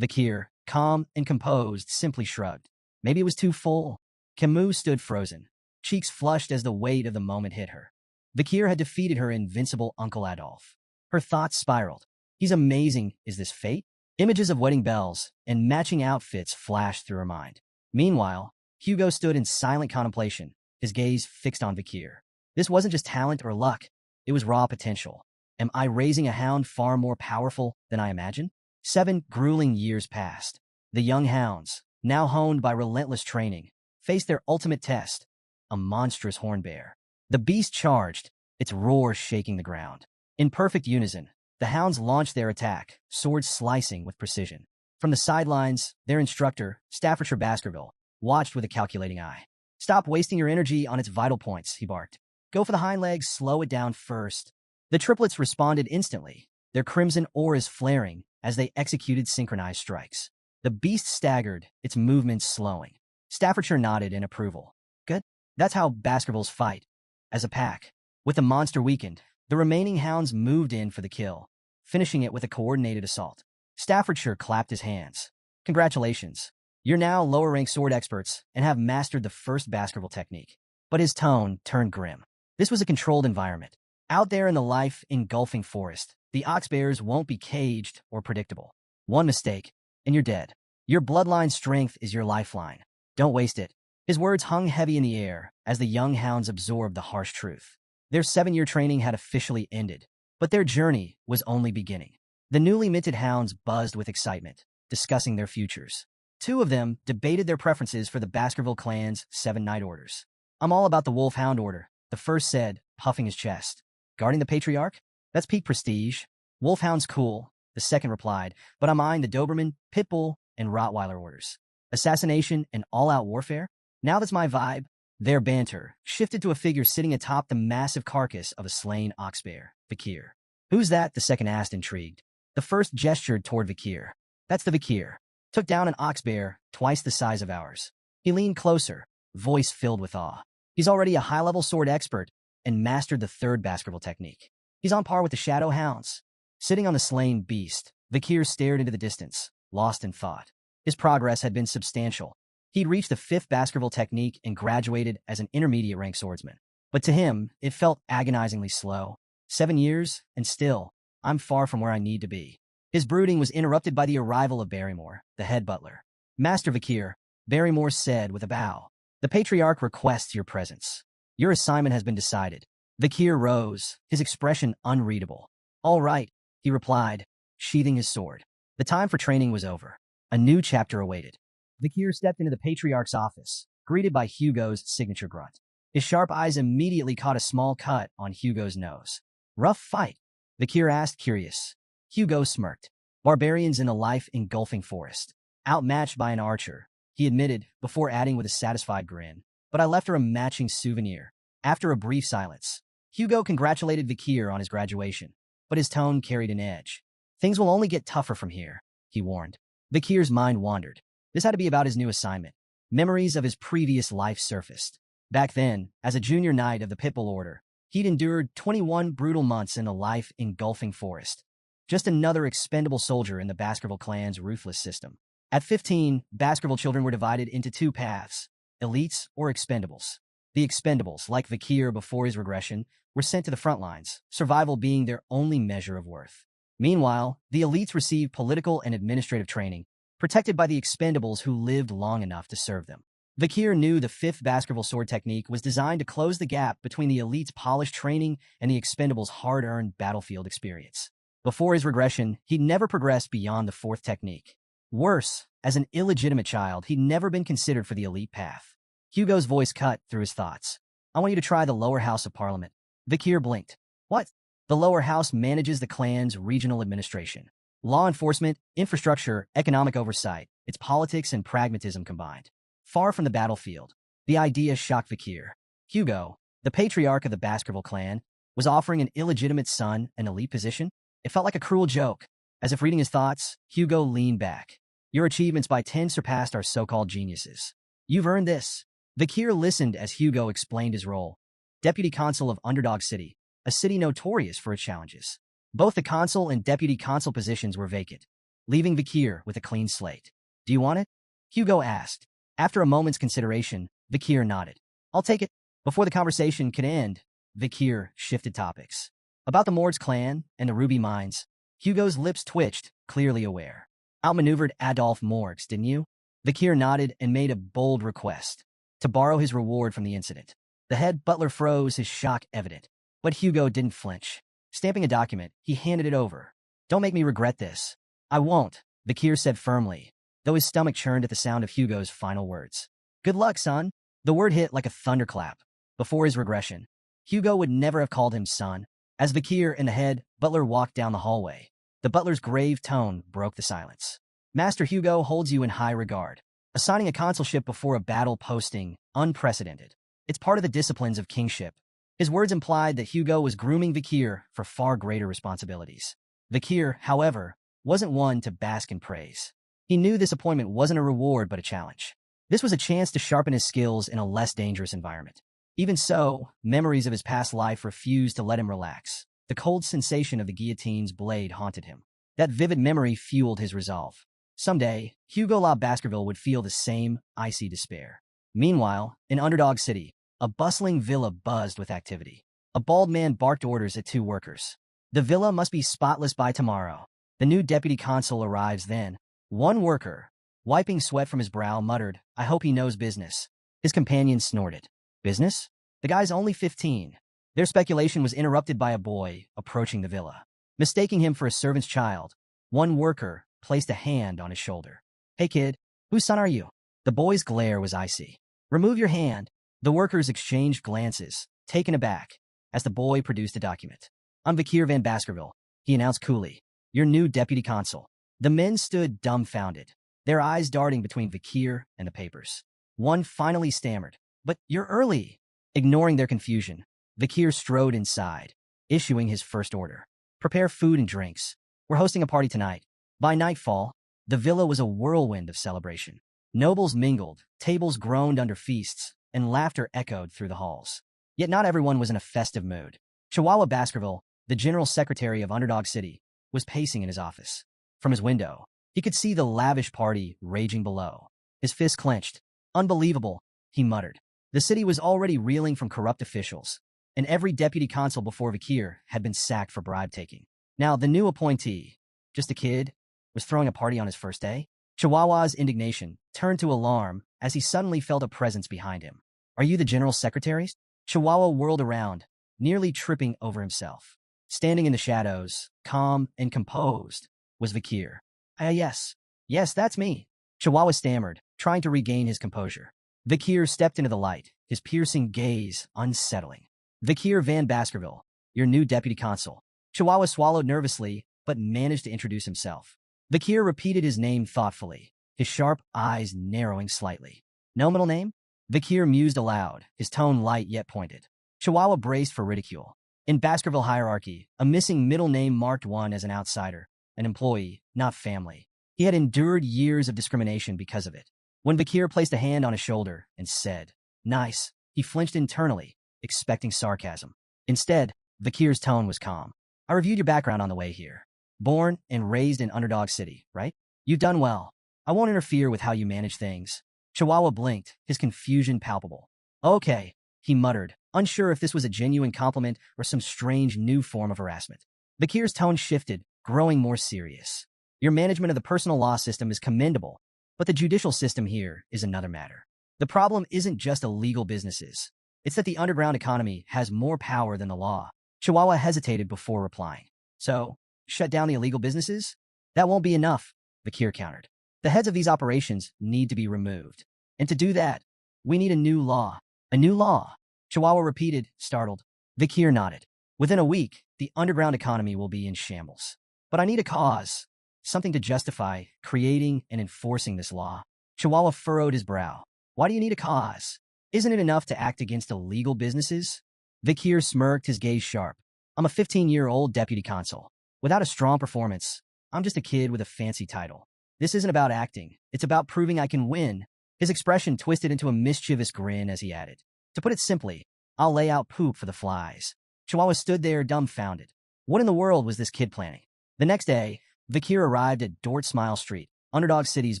Vikir, calm and composed, simply shrugged. "Maybe it was too full." Camus stood frozen, cheeks flushed as the weight of the moment hit her. Vikir had defeated her invincible Uncle Adolf. Her thoughts spiraled. "He's amazing. Is this fate?" Images of wedding bells and matching outfits flashed through her mind. Meanwhile, Hugo stood in silent contemplation, his gaze fixed on Vikir. This wasn't just talent or luck. It was raw potential. Am I raising a hound far more powerful than I imagined? 7 grueling years passed. The young hounds, now honed by relentless training, faced their ultimate test, a monstrous horn bear. The beast charged, its roar shaking the ground. In perfect unison, the hounds launched their attack, swords slicing with precision. From the sidelines, their instructor, Staffordshire Baskerville, watched with a calculating eye. "Stop wasting your energy on its vital points," he barked. "Go for the hind legs, slow it down first." The triplets responded instantly, their crimson auras flaring as they executed synchronized strikes. The beast staggered, its movements slowing. Staffordshire nodded in approval. "Good. That's how Baskervilles fight, as a pack." With the monster weakened, the remaining hounds moved in for the kill, finishing it with a coordinated assault. Staffordshire clapped his hands. "Congratulations. You're now lower-ranked sword experts and have mastered the first Baskerville technique." But his tone turned grim. This was a controlled environment. Out there in the life-engulfing forest, the oxbears won't be caged or predictable. One mistake, and you're dead. Your bloodline strength is your lifeline. Don't waste it. His words hung heavy in the air as the young hounds absorbed the harsh truth. Their 7-year training had officially ended, but their journey was only beginning. The newly minted hounds buzzed with excitement, discussing their futures. 2 of them debated their preferences for the Baskerville clan's 7 night orders. "I'm all about the Wolfhound order," the first said, puffing his chest. "Guarding the Patriarch? That's peak prestige. Wolfhound's cool," the second replied, "but I'm eyeing the Doberman, Pitbull, and Rottweiler orders. Assassination and all-out warfare? Now that's my vibe." Their banter shifted to a figure sitting atop the massive carcass of a slain oxbear, Vakir. "Who's that?" the second asked, intrigued. The first gestured toward Vakir. "That's the Vakir. Took down an oxbear twice the size of ours." He leaned closer, voice filled with awe. "He's already a high-level sword expert and mastered the third Baskerville technique. He's on par with the Shadow Hounds." Sitting on the slain beast, Vakir stared into the distance, lost in thought. His progress had been substantial. He'd reached the 5th Baskerville technique and graduated as an intermediate-rank swordsman. But to him, it felt agonizingly slow. 7 years, and still, I'm far from where I need to be. His brooding was interrupted by the arrival of Barrymore, the head butler. "Master Vakir," Barrymore said with a bow, "the Patriarch requests your presence. Your assignment has been decided." Vakir rose, his expression unreadable. "All right," he replied, sheathing his sword. The time for training was over. A new chapter awaited. Vakir stepped into the Patriarch's office, greeted by Hugo's signature grunt. His sharp eyes immediately caught a small cut on Hugo's nose. "Rough fight?" Vakir asked, curious. Hugo smirked. "Barbarians in a life-engulfing forest. Outmatched by an archer," he admitted, before adding with a satisfied grin. "But I left her a matching souvenir." After a brief silence, Hugo congratulated Vakir on his graduation, but his tone carried an edge. "Things will only get tougher from here," he warned. Vakir's mind wandered. This had to be about his new assignment. Memories of his previous life surfaced. Back then, as a junior knight of the Pitbull Order, he'd endured 21 brutal months in a life-engulfing forest. Just another expendable soldier in the Baskerville clan's ruthless system. At 15, Baskerville children were divided into 2 paths, elites or expendables. The expendables, like Vakir before his regression, were sent to the front lines, survival being their only measure of worth. Meanwhile, the elites received political and administrative training, protected by the expendables who lived long enough to serve them. Vakir knew the 5th Baskerville sword technique was designed to close the gap between the elite's polished training and the expendables' hard-earned battlefield experience. Before his regression, he'd never progressed beyond the 4th technique. Worse, as an illegitimate child, he'd never been considered for the elite path. Hugo's voice cut through his thoughts. "I want you to try the lower house of Parliament." Vakir blinked. "What?" "The lower house manages the clan's regional administration. Law enforcement, infrastructure, economic oversight. It's politics and pragmatism combined. Far from the battlefield." The idea shocked Vakir. Hugo, the patriarch of the Baskerville clan, was offering an illegitimate son an elite position? It felt like a cruel joke. As if reading his thoughts, Hugo leaned back. "Your achievements by 10 surpassed our so-called geniuses. You've earned this." Vakir listened as Hugo explained his role. Deputy Consul of Underdog City, a city notorious for its challenges. Both the consul and deputy consul positions were vacant, leaving Vakir with a clean slate. "Do you want it?" Hugo asked. After a moment's consideration, Vakir nodded. "I'll take it." Before the conversation could end, Vakir shifted topics. About the Mords clan and the Ruby Mines, Hugo's lips twitched, clearly aware. "Outmaneuvered Adolphe Morgs, didn't you?" Vakir nodded and made a bold request. To borrow his reward from the incident. The head butler froze, his shock evident. But Hugo didn't flinch. Stamping a document, he handed it over. "Don't make me regret this." "I won't," Vakir said firmly, though his stomach churned at the sound of Hugo's final words. "Good luck, son." The word hit like a thunderclap. Before his regression, Hugo would never have called him son. As Vakir and the head butler walked down the hallway, the butler's grave tone broke the silence. Master Hugo holds you in high regard. Assigning a consulship before a battle posting, unprecedented. It's part of the disciplines of kingship. His words implied that Hugo was grooming Vakir for far greater responsibilities. Vakir, however, wasn't one to bask in praise. He knew this appointment wasn't a reward but a challenge. This was a chance to sharpen his skills in a less dangerous environment. Even so, memories of his past life refused to let him relax. The cold sensation of the guillotine's blade haunted him. That vivid memory fueled his resolve. Someday, Hugo La Baskerville would feel the same icy despair. Meanwhile, in Underdog City, a bustling villa buzzed with activity. A bald man barked orders at two workers. The villa must be spotless by tomorrow. The new deputy consul arrives then. One worker, wiping sweat from his brow, muttered, "I hope he knows business." His companion snorted. "Business? The guy's only 15. Their speculation was interrupted by a boy approaching the villa. Mistaking him for a servant's child, one worker placed a hand on his shoulder. "Hey kid, whose son are you?" The boy's glare was icy. "Remove your hand." The workers exchanged glances, taken aback, as the boy produced a document. "I'm Vakir van Baskerville," he announced coolly, "your new deputy consul." The men stood dumbfounded, their eyes darting between Vakir and the papers. One finally stammered, "But you're early." Ignoring their confusion, Vakir strode inside, issuing his first order. "Prepare food and drinks. We're hosting a party tonight." By nightfall, the villa was a whirlwind of celebration. Nobles mingled, tables groaned under feasts, and laughter echoed through the halls. Yet not everyone was in a festive mood. Chihuahua Baskerville, the general secretary of Underdog City, was pacing in his office. From his window, he could see the lavish party raging below. His fists clenched. "Unbelievable," he muttered. The city was already reeling from corrupt officials, and every deputy consul before Vakir had been sacked for bribe-taking. Now, the new appointee, just a kid, was throwing a party on his first day? Chihuahua's indignation turned to alarm as he suddenly felt a presence behind him. "Are you the general secretary?" Chihuahua whirled around, nearly tripping over himself. Standing in the shadows, calm and composed, was Vakir. Yes, that's me," Chihuahua stammered, trying to regain his composure. Vakir stepped into the light, his piercing gaze unsettling. "Vakir van Baskerville, your new deputy consul." Chihuahua swallowed nervously, but managed to introduce himself. Vakir repeated his name thoughtfully, his sharp eyes narrowing slightly. "No middle name?" Vakir mused aloud, his tone light yet pointed. Chihuahua braced for ridicule. In Baskerville hierarchy, a missing middle name marked one as an outsider, an employee, not family. He had endured years of discrimination because of it. When Vakir placed a hand on his shoulder and said, "Nice," he flinched internally, expecting sarcasm. Instead, Vakir's tone was calm. "I reviewed your background on the way here. Born and raised in Underdog City, right? You've done well. I won't interfere with how you manage things." Chihuahua blinked, his confusion palpable. "Okay," he muttered, unsure if this was a genuine compliment or some strange new form of harassment. Vakir's tone shifted, growing more serious. "Your management of the personal law system is commendable, but the judicial system here is another matter. The problem isn't just illegal businesses. It's that the underground economy has more power than the law." Chihuahua hesitated before replying. "So, shut down the illegal businesses? That won't be enough," Vakir countered. "The heads of these operations need to be removed. And to do that, we need a new law." "A new law?" Chihuahua repeated, startled. Vakir nodded. "Within a week, the underground economy will be in shambles. But I need a cause, something to justify creating and enforcing this law." Chihuahua furrowed his brow. "Why do you need a cause? Isn't it enough to act against illegal businesses?" Vakir smirked, his gaze sharp. "I'm a 15-year-old deputy consul. Without a strong performance, I'm just a kid with a fancy title. This isn't about acting. It's about proving I can win." His expression twisted into a mischievous grin as he added, "To put it simply, I'll lay out poop for the flies." Chihuahua stood there dumbfounded. What in the world was this kid planning? The next day, Vakir arrived at Dort Smile Street, Underdog City's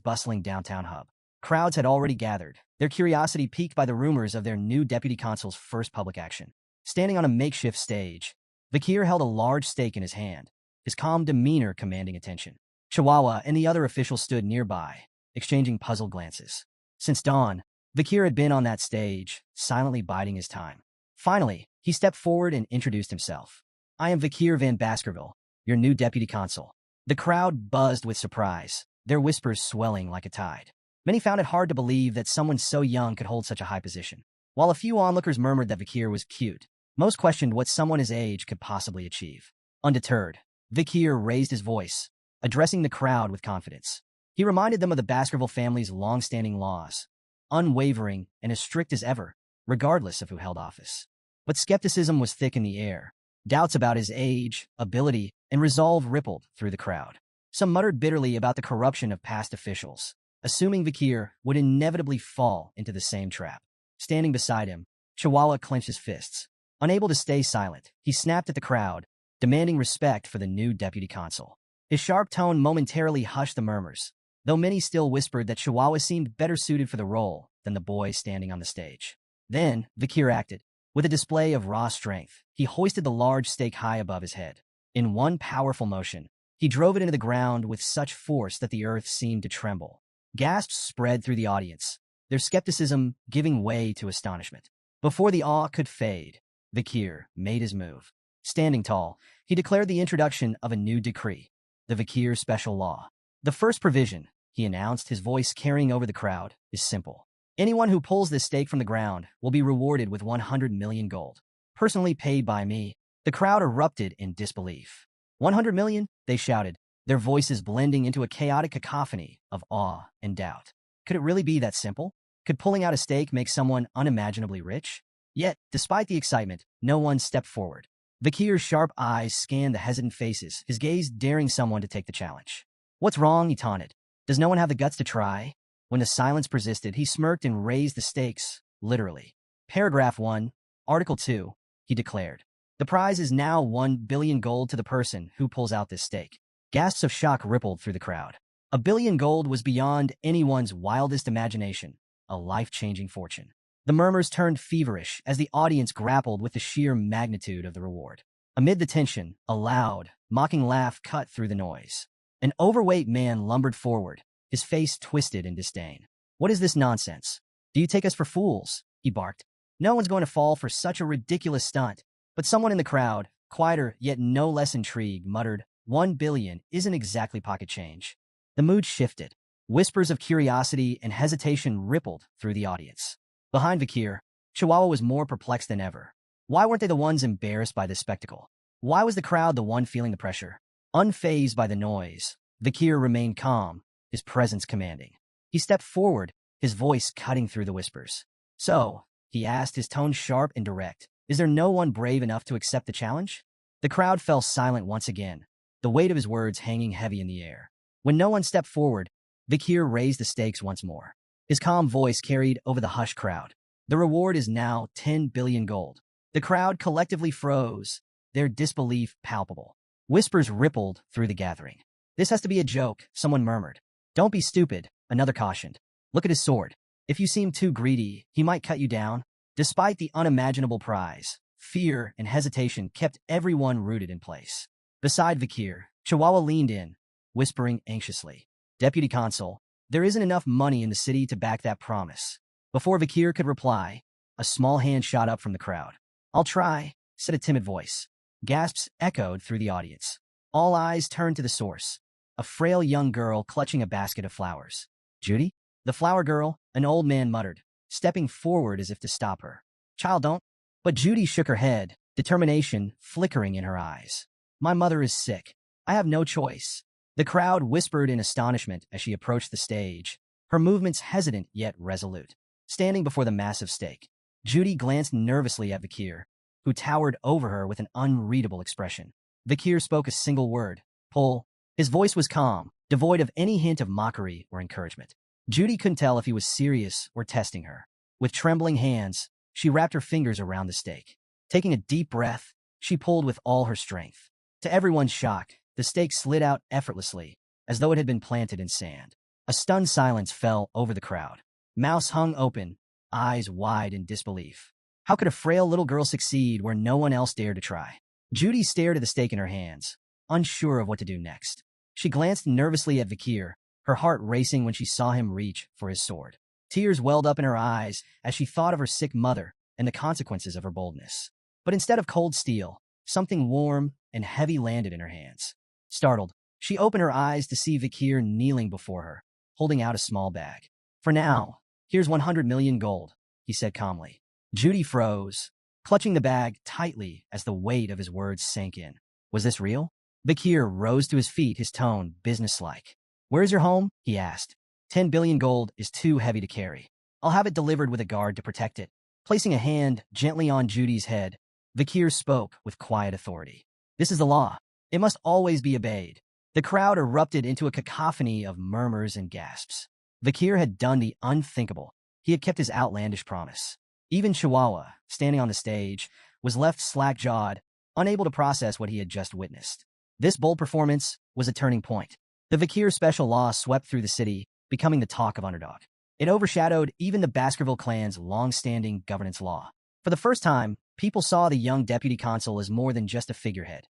bustling downtown hub. Crowds had already gathered, their curiosity piqued by the rumors of their new deputy consul's first public action. Standing on a makeshift stage, Vakir held a large stake in his hand, his calm demeanor commanding attention. Chihuahua and the other officials stood nearby, exchanging puzzled glances. Since dawn, Vakir had been on that stage, silently biding his time. Finally, he stepped forward and introduced himself. "I am Vakir van Baskerville, your new deputy consul." The crowd buzzed with surprise, their whispers swelling like a tide. Many found it hard to believe that someone so young could hold such a high position. While a few onlookers murmured that Vakir was cute, Most questioned what someone his age could possibly achieve. Undeterred, Vikir raised his voice, addressing the crowd with confidence. He reminded them of the Baskerville family's long-standing laws, unwavering and as strict as ever, regardless of who held office. But skepticism was thick in the air. Doubts about his age, ability, and resolve rippled through the crowd. Some muttered bitterly about the corruption of past officials, assuming Vikir would inevitably fall into the same trap. Standing beside him, Chihuahua clenched his fists. Unable to stay silent, he snapped at the crowd, demanding respect for the new deputy consul. His sharp tone momentarily hushed the murmurs, though many still whispered that Chihuahua seemed better suited for the role than the boy standing on the stage. Then, Vikir acted. With a display of raw strength, he hoisted the large stake high above his head. In one powerful motion, he drove it into the ground with such force that the earth seemed to tremble. Gasps spread through the audience, their skepticism giving way to astonishment. Before the awe could fade, Vikir made his move. Standing tall, he declared the introduction of a new decree, the Vikir Special Law. The first provision, he announced, his voice carrying over the crowd, is simple. Anyone who pulls this stake from the ground will be rewarded with 100 million gold, personally paid by me. The crowd erupted in disbelief. 100 million? They shouted, their voices blending into a chaotic cacophony of awe and doubt. Could it really be that simple? Could pulling out a stake make someone unimaginably rich? Yet, despite the excitement, no one stepped forward. Vikir's sharp eyes scanned the hesitant faces, his gaze daring someone to take the challenge. What's wrong? He taunted. Does no one have the guts to try? When the silence persisted, he smirked and raised the stakes, literally. Paragraph 1, Article 2, he declared. The prize is now 1 billion gold to the person who pulls out this stake. Gasps of shock rippled through the crowd. 1 billion gold was beyond anyone's wildest imagination, a life-changing fortune. The murmurs turned feverish as the audience grappled with the sheer magnitude of the reward. Amid the tension, a loud, mocking laugh cut through the noise. An overweight man lumbered forward, his face twisted in disdain. What is this nonsense? Do you take us for fools? He barked. No one's going to fall for such a ridiculous stunt. But someone in the crowd, quieter yet no less intrigued, muttered, 1 billion isn't exactly pocket change. The mood shifted. Whispers of curiosity and hesitation rippled through the audience. Behind Vikir, Chihuahua was more perplexed than ever. Why weren't they the ones embarrassed by this spectacle? Why was the crowd the one feeling the pressure? Unfazed by the noise, Vikir remained calm, his presence commanding. He stepped forward, his voice cutting through the whispers. So, he asked, his tone sharp and direct, is there no one brave enough to accept the challenge? The crowd fell silent once again, the weight of his words hanging heavy in the air. When no one stepped forward, Vikir raised the stakes once more. His calm voice carried over the hushed crowd. The reward is now 10 billion gold. The crowd collectively froze, their disbelief palpable. Whispers rippled through the gathering. This has to be a joke, someone murmured. Don't be stupid, another cautioned. Look at his sword. If you seem too greedy, he might cut you down. Despite the unimaginable prize, fear and hesitation kept everyone rooted in place. Beside Vikir, Chihuahua leaned in, whispering anxiously. Deputy Consul, there isn't enough money in the city to back that promise. Before Vikir could reply, a small hand shot up from the crowd. I'll try, said a timid voice. Gasps echoed through the audience. All eyes turned to the source, a frail young girl clutching a basket of flowers. Judy? The flower girl, an old man muttered, stepping forward as if to stop her. Child, don't. But Judy shook her head, determination flickering in her eyes. My mother is sick. I have no choice. The crowd whispered in astonishment as she approached the stage, her movements hesitant yet resolute. Standing before the massive stake, Judy glanced nervously at Vikir, who towered over her with an unreadable expression. Vikir spoke a single word, pull. His voice was calm, devoid of any hint of mockery or encouragement. Judy couldn't tell if he was serious or testing her. With trembling hands, she wrapped her fingers around the stake. Taking a deep breath, she pulled with all her strength. To everyone's shock, the stake slid out effortlessly, as though it had been planted in sand. A stunned silence fell over the crowd. Mouths hung open, eyes wide in disbelief. How could a frail little girl succeed where no one else dared to try? Judy stared at the stake in her hands, unsure of what to do next. She glanced nervously at Vikir, her heart racing when she saw him reach for his sword. Tears welled up in her eyes as she thought of her sick mother and the consequences of her boldness. But instead of cold steel, something warm and heavy landed in her hands. Startled, she opened her eyes to see Vikir kneeling before her, holding out a small bag. For now, here's 100 million gold, he said calmly. Judy froze, clutching the bag tightly as the weight of his words sank in. Was this real? Bakir rose to his feet, his tone businesslike. Where's your home? He asked. 10 billion gold is too heavy to carry. I'll have it delivered with a guard to protect it. Placing a hand gently on Judy's head, Bakir spoke with quiet authority. This is the law. It must always be obeyed. The crowd erupted into a cacophony of murmurs and gasps. Bakir had done the unthinkable. He had kept his outlandish promise. Even Chihuahua, standing on the stage, was left slack-jawed, unable to process what he had just witnessed. This bold performance was a turning point. The Bakir special law swept through the city, becoming the talk of Underdog. It overshadowed even the Baskerville clan's long-standing governance law. For the first time, people saw the young deputy consul as more than just a figurehead.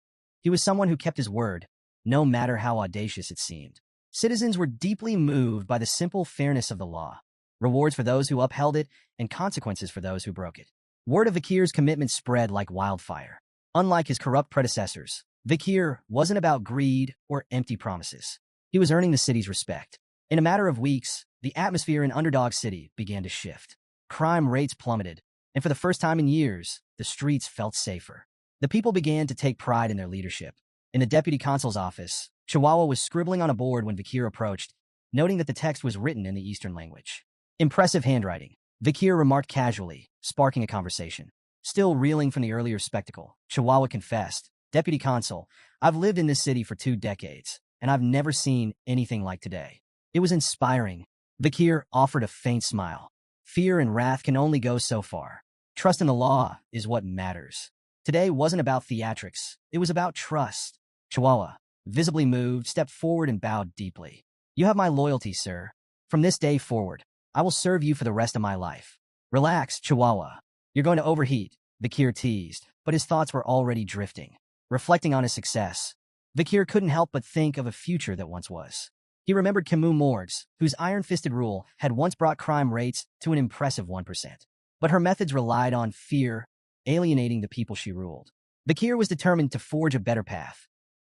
He was someone who kept his word, no matter how audacious it seemed. Citizens were deeply moved by the simple fairness of the law, rewards for those who upheld it and consequences for those who broke it. Word of Bakir's commitment spread like wildfire. Unlike his corrupt predecessors, Bakir wasn't about greed or empty promises. He was earning the city's respect. In a matter of weeks, the atmosphere in Underdog City began to shift. Crime rates plummeted, and for the first time in years, the streets felt safer. The people began to take pride in their leadership. In the deputy consul's office, Chihuahua was scribbling on a board when Bakir approached, noting that the text was written in the Eastern language. Impressive handwriting, Bakir remarked casually, sparking a conversation. Still reeling from the earlier spectacle, Chihuahua confessed, Deputy Consul, I've lived in this city for 2 decades, and I've never seen anything like today. It was inspiring. Bakir offered a faint smile. Fear and wrath can only go so far. Trust in the law is what matters. Today wasn't about theatrics. It was about trust. Chihuahua, visibly moved, stepped forward and bowed deeply. You have my loyalty, sir. From this day forward, I will serve you for the rest of my life. Relax, Chihuahua. You're going to overheat, Bakir teased, but his thoughts were already drifting. Reflecting on his success, Bakir couldn't help but think of a future that once was. He remembered Camus Morgues, whose iron-fisted rule had once brought crime rates to an impressive 1%. But her methods relied on fear, alienating the people she ruled. Bakir was determined to forge a better path,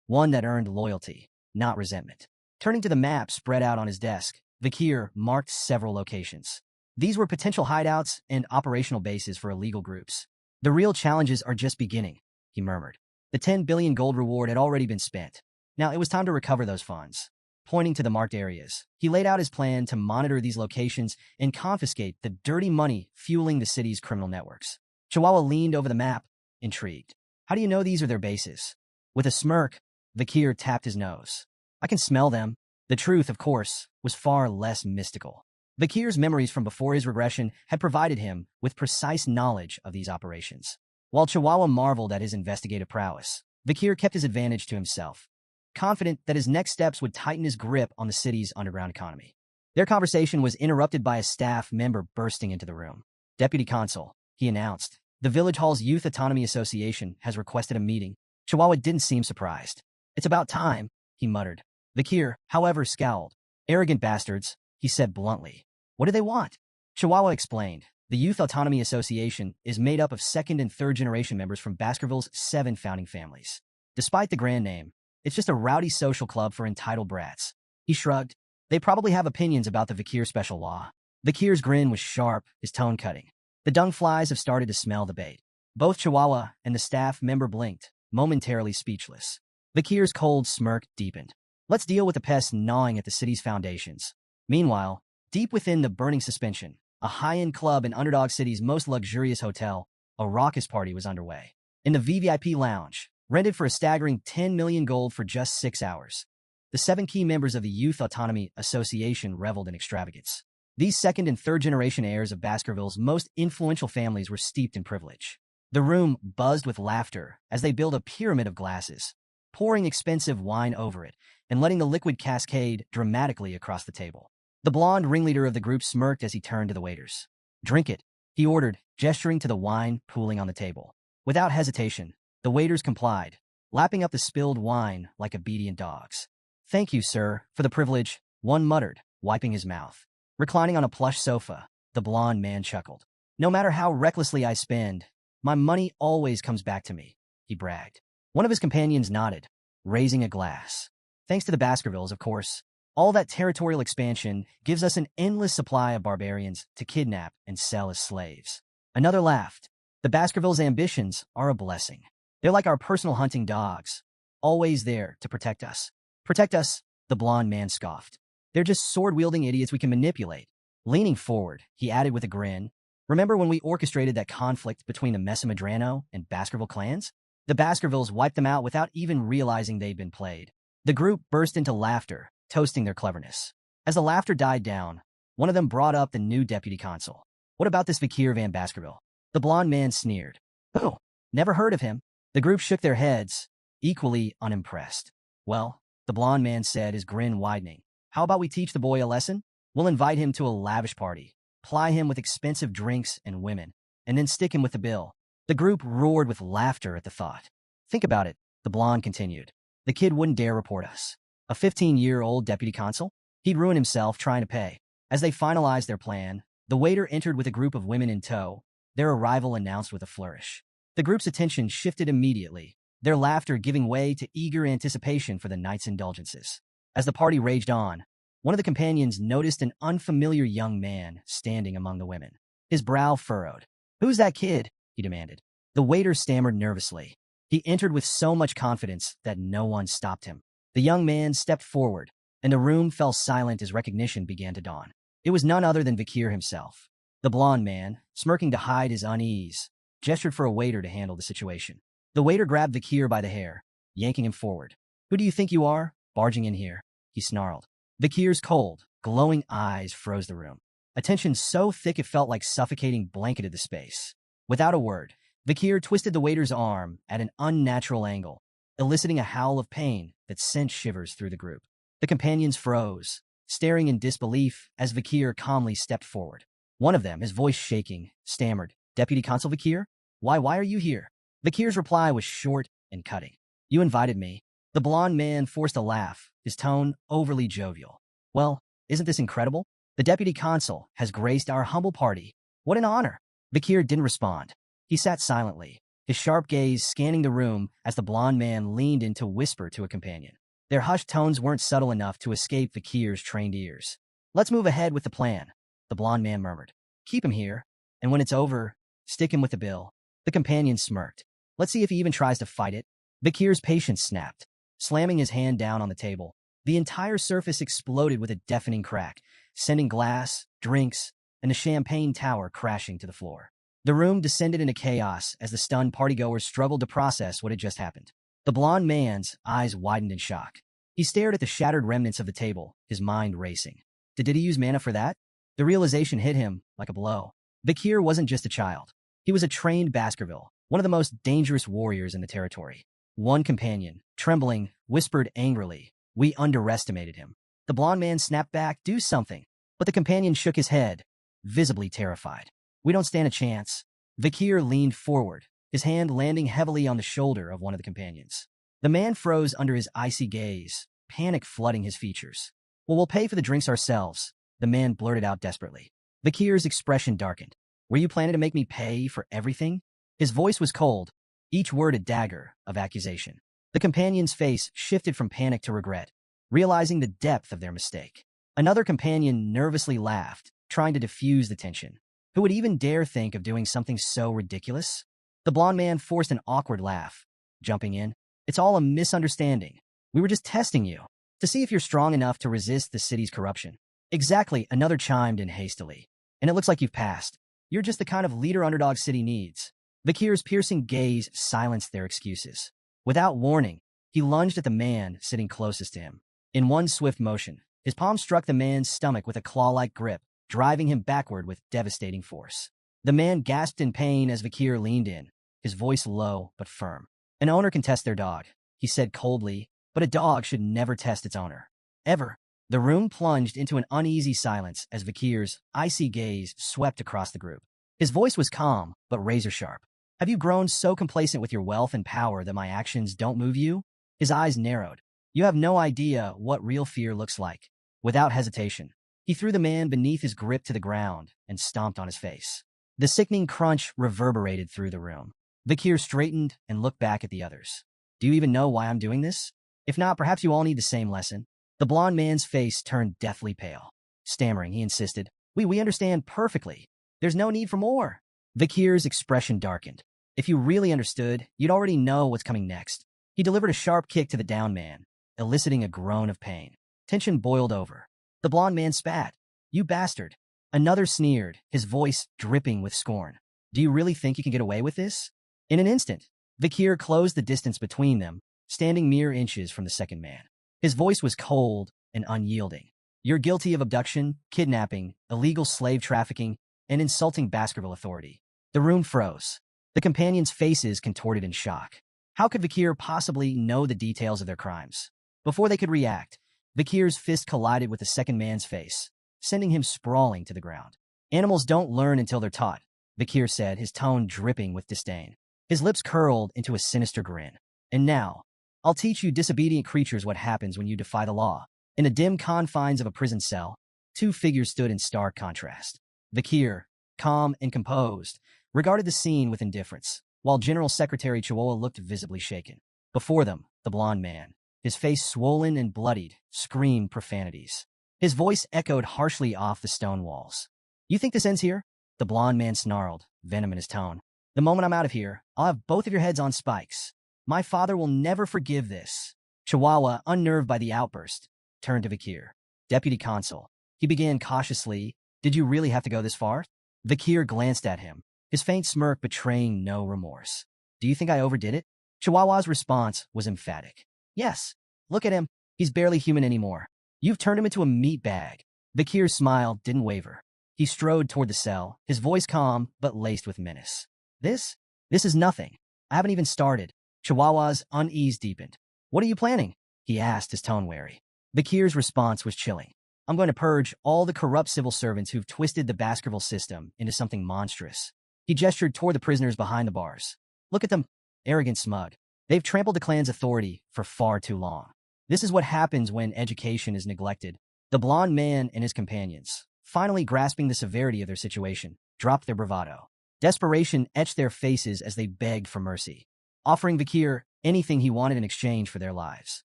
one that earned loyalty, not resentment. Turning to the map spread out on his desk, Bakir marked several locations. These were potential hideouts and operational bases for illegal groups. The real challenges are just beginning, he murmured. The 10 billion gold reward had already been spent. Now it was time to recover those funds. Pointing to the marked areas, he laid out his plan to monitor these locations and confiscate the dirty money fueling the city's criminal networks. Chihuahua leaned over the map, intrigued. How do you know these are their bases? With a smirk, Bakir tapped his nose. I can smell them. The truth, of course, was far less mystical. Bakir's memories from before his regression had provided him with precise knowledge of these operations. While Chihuahua marveled at his investigative prowess, Bakir kept his advantage to himself, confident that his next steps would tighten his grip on the city's underground economy. Their conversation was interrupted by a staff member bursting into the room. Deputy Consul, he announced, the Village Hall's Youth Autonomy Association has requested a meeting. Chihuahua didn't seem surprised. It's about time, he muttered. Bakir, however, scowled. Arrogant bastards, he said bluntly. What do they want? Chihuahua explained. The Youth Autonomy Association is made up of second and third generation members from Baskerville's 7 founding families. Despite the grand name, it's just a rowdy social club for entitled brats. He shrugged. They probably have opinions about the Bakir special law. Bakir's grin was sharp, his tone cutting. The dung flies have started to smell the bait. Both Chihuahua and the staff member blinked, momentarily speechless. Bakir's cold smirk deepened. Let's deal with the pests gnawing at the city's foundations. Meanwhile, deep within the burning suspension, a high-end club in Underdog City's most luxurious hotel, a raucous party was underway. In the VVIP lounge, rented for a staggering 10 million gold for just 6 hours, the 7 key members of the Youth Autonomy Association reveled in extravagance. These second and third generation heirs of Baskerville's most influential families were steeped in privilege. The room buzzed with laughter as they built a pyramid of glasses, pouring expensive wine over it and letting the liquid cascade dramatically across the table. The blonde ringleader of the group smirked as he turned to the waiters. Drink it, he ordered, gesturing to the wine pooling on the table. Without hesitation, the waiters complied, lapping up the spilled wine like obedient dogs. Thank you, sir, for the privilege, one muttered, wiping his mouth. Reclining on a plush sofa, the blonde man chuckled. No matter how recklessly I spend, my money always comes back to me, he bragged. One of his companions nodded, raising a glass. Thanks to the Baskervilles, of course. All that territorial expansion gives us an endless supply of barbarians to kidnap and sell as slaves. Another laughed. The Baskervilles' ambitions are a blessing. They're like our personal hunting dogs, always there to protect us. Protect us, the blonde man scoffed. They're just sword-wielding idiots we can manipulate. Leaning forward, he added with a grin, remember when we orchestrated that conflict between the Mesamadrano and Baskerville clans? The Baskervilles wiped them out without even realizing they'd been played. The group burst into laughter, toasting their cleverness. As the laughter died down, one of them brought up the new deputy consul. What about this Vikir van Baskerville? The blonde man sneered. Oh, never heard of him. The group shook their heads, equally unimpressed. Well, the blonde man said, his grin widening. How about we teach the boy a lesson? We'll invite him to a lavish party, ply him with expensive drinks and women, and then stick him with the bill. The group roared with laughter at the thought. Think about it, the blonde continued. The kid wouldn't dare report us. A 15-year-old deputy consul? He'd ruin himself trying to pay. As they finalized their plan, the waiter entered with a group of women in tow, their arrival announced with a flourish. The group's attention shifted immediately, their laughter giving way to eager anticipation for the night's indulgences. As the party raged on, one of the companions noticed an unfamiliar young man standing among the women. His brow furrowed. Who's that kid? He demanded. The waiter stammered nervously. He entered with so much confidence that no one stopped him. The young man stepped forward, and the room fell silent as recognition began to dawn. It was none other than Vikir himself. The blonde man, smirking to hide his unease, gestured for a waiter to handle the situation. The waiter grabbed Vikir by the hair, yanking him forward. Who do you think you are, barging in here? He snarled. Vikir's cold, glowing eyes froze the room. A tension so thick it felt like suffocating blanketed the space. Without a word, Vikir twisted the waiter's arm at an unnatural angle, eliciting a howl of pain that sent shivers through the group. The companions froze, staring in disbelief as Vikir calmly stepped forward. One of them, his voice shaking, stammered, Deputy Consul Vikir? Why are you here? Vikir's reply was short and cutting. You invited me. The blonde man forced a laugh, his tone overly jovial. Well, isn't this incredible? The Deputy Consul has graced our humble party. What an honor. Vikir didn't respond. He sat silently, his sharp gaze scanning the room as the blonde man leaned in to whisper to a companion. Their hushed tones weren't subtle enough to escape Vikir's trained ears. Let's move ahead with the plan, the blonde man murmured. Keep him here, and when it's over, stick him with the bill. The companion smirked. Let's see if he even tries to fight it. Vikir's patience snapped, slamming his hand down on the table. The entire surface exploded with a deafening crack, sending glass, drinks, and the champagne tower crashing to the floor. The room descended into chaos as the stunned partygoers struggled to process what had just happened. The blonde man's eyes widened in shock. He stared at the shattered remnants of the table, his mind racing. Did he use mana for that? The realization hit him like a blow. Vikir wasn't just a child. He was a trained Baskerville, one of the most dangerous warriors in the territory. One companion, trembling, whispered angrily, "We underestimated him." The blonde man snapped back, "Do something." But the companion shook his head, visibly terrified. "We don't stand a chance." Vikir leaned forward, his hand landing heavily on the shoulder of one of the companions. The man froze under his icy gaze, panic flooding his features. "Well, we'll pay for the drinks ourselves," the man blurted out desperately. Vikir's expression darkened. "Were you planning to make me pay for everything?" His voice was cold, each word a dagger of accusation. The companion's face shifted from panic to regret, realizing the depth of their mistake. Another companion nervously laughed, trying to diffuse the tension. Who would even dare think of doing something so ridiculous? The blonde man forced an awkward laugh, jumping in. "It's all a misunderstanding. We were just testing you, to see if you're strong enough to resist the city's corruption." "Exactly," another chimed in hastily. "And it looks like you've passed. You're just the kind of leader Underdog City needs." Vikir's piercing gaze silenced their excuses. Without warning, he lunged at the man sitting closest to him. In one swift motion, his palm struck the man's stomach with a claw-like grip, driving him backward with devastating force. The man gasped in pain as Vikir leaned in, his voice low but firm. "An owner can test their dog," he said coldly, "but a dog should never test its owner. Ever." The room plunged into an uneasy silence as Vikir's icy gaze swept across the group. His voice was calm, but razor-sharp. "Have you grown so complacent with your wealth and power that my actions don't move you?" His eyes narrowed. "You have no idea what real fear looks like." Without hesitation, he threw the man beneath his grip to the ground and stomped on his face. The sickening crunch reverberated through the room. Vikir straightened and looked back at the others. "Do you even know why I'm doing this? If not, perhaps you all need the same lesson." The blonde man's face turned deathly pale. Stammering, he insisted, We understand perfectly. There's no need for more." Vikir's expression darkened. If you really understood, you'd already know what's coming next. He delivered a sharp kick to the down man, eliciting a groan of pain. Tension boiled over. The blond man spat. "You bastard." Another sneered, his voice dripping with scorn. "Do you really think you can get away with this?" In an instant, Vikir closed the distance between them, standing mere inches from the second man. His voice was cold and unyielding. "You're guilty of abduction, kidnapping, illegal slave trafficking, and insulting Baskerville authority." The room froze. The companions' faces contorted in shock. How could Vikir possibly know the details of their crimes? Before they could react, Vikir's fist collided with the second man's face, sending him sprawling to the ground. "Animals don't learn until they're taught," Vikir said, his tone dripping with disdain. His lips curled into a sinister grin. "And now, I'll teach you disobedient creatures what happens when you defy the law." In the dim confines of a prison cell, two figures stood in stark contrast. Vikir, calm and composed, regarded the scene with indifference, while General Secretary Chihuahua looked visibly shaken. Before them, the blond man, his face swollen and bloodied, screamed profanities. His voice echoed harshly off the stone walls. "You think this ends here?" The blond man snarled, venom in his tone. "The moment I'm out of here, I'll have both of your heads on spikes. My father will never forgive this." Chihuahua, unnerved by the outburst, turned to Vikir. "Deputy Consul," he began cautiously, "did you really have to go this far?" Vikir glanced at him, his faint smirk betraying no remorse. "Do you think I overdid it?" Chihuahua's response was emphatic. "Yes. Look at him. He's barely human anymore. You've turned him into a meat bag." Vikir's smile didn't waver. He strode toward the cell, his voice calm but laced with menace. This is nothing. I haven't even started." Chihuahua's unease deepened. "What are you planning?" he asked, his tone wary. Vikir's response was chilling. "I'm going to purge all the corrupt civil servants who've twisted the Baskerville system into something monstrous." He gestured toward the prisoners behind the bars. "Look at them, arrogant smug. They've trampled the clan's authority for far too long. This is what happens when education is neglected." The blond man and his companions, finally grasping the severity of their situation, dropped their bravado. Desperation etched their faces as they begged for mercy, offering Vikir anything he wanted in exchange for their lives.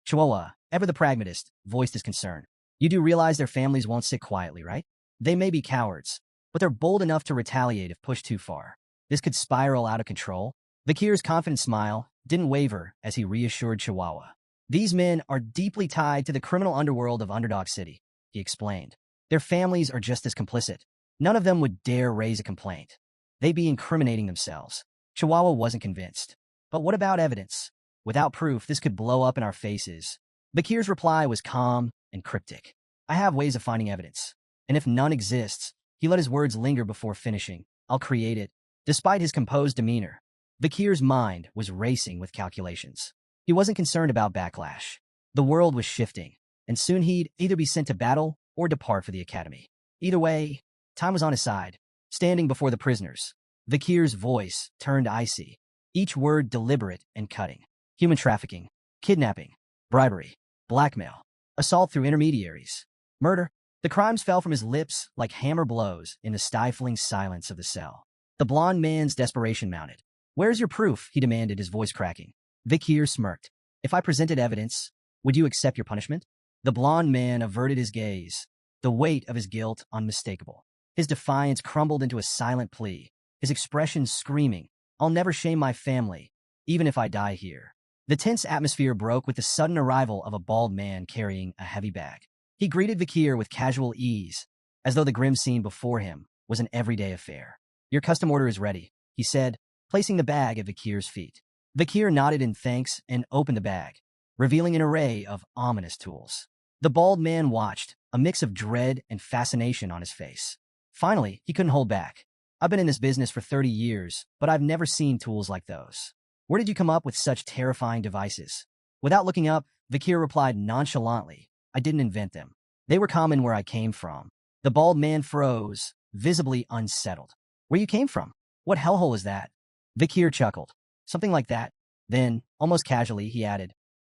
Chihuahua, ever the pragmatist, voiced his concern. "You do realize their families won't sit quietly, right? They may be cowards, but they're bold enough to retaliate if pushed too far. This could spiral out of control." Vikir's confident smile didn't waver as he reassured Chihuahua. "These men are deeply tied to the criminal underworld of Underdog City," he explained. "Their families are just as complicit. None of them would dare raise a complaint. They'd be incriminating themselves." Chihuahua wasn't convinced. "But what about evidence? Without proof, this could blow up in our faces." Vikir's reply was calm and cryptic. "I have ways of finding evidence. And if none exists," he let his words linger before finishing, "I'll create it." Despite his composed demeanor, Vikir's mind was racing with calculations. He wasn't concerned about backlash. The world was shifting, and soon he'd either be sent to battle or depart for the academy. Either way, time was on his side. Standing before the prisoners, Vikir's voice turned icy, each word deliberate and cutting. Human trafficking, kidnapping, bribery, blackmail, assault through intermediaries, murder. The crimes fell from his lips like hammer blows in the stifling silence of the cell. The blond man's desperation mounted. "Where's your proof?" he demanded, his voice cracking. Vikir smirked. "If I presented evidence, would you accept your punishment?" The blond man averted his gaze, the weight of his guilt unmistakable. His defiance crumbled into a silent plea, his expression screaming, "I'll never shame my family, even if I die here." The tense atmosphere broke with the sudden arrival of a bald man carrying a heavy bag. He greeted Vikir with casual ease, as though the grim scene before him was an everyday affair. "Your custom order is ready," he said, placing the bag at Vikir's feet. Vikir nodded in thanks and opened the bag, revealing an array of ominous tools. The bald man watched, a mix of dread and fascination on his face. Finally, he couldn't hold back. "I've been in this business for 30 years, but I've never seen tools like those. Where did you come up with such terrifying devices?" Without looking up, Vikir replied nonchalantly, "I didn't invent them. They were common where I came from." The bald man froze, visibly unsettled. "Where you came from? What hellhole is that?" Vikir chuckled. "Something like that." Then, almost casually, he added,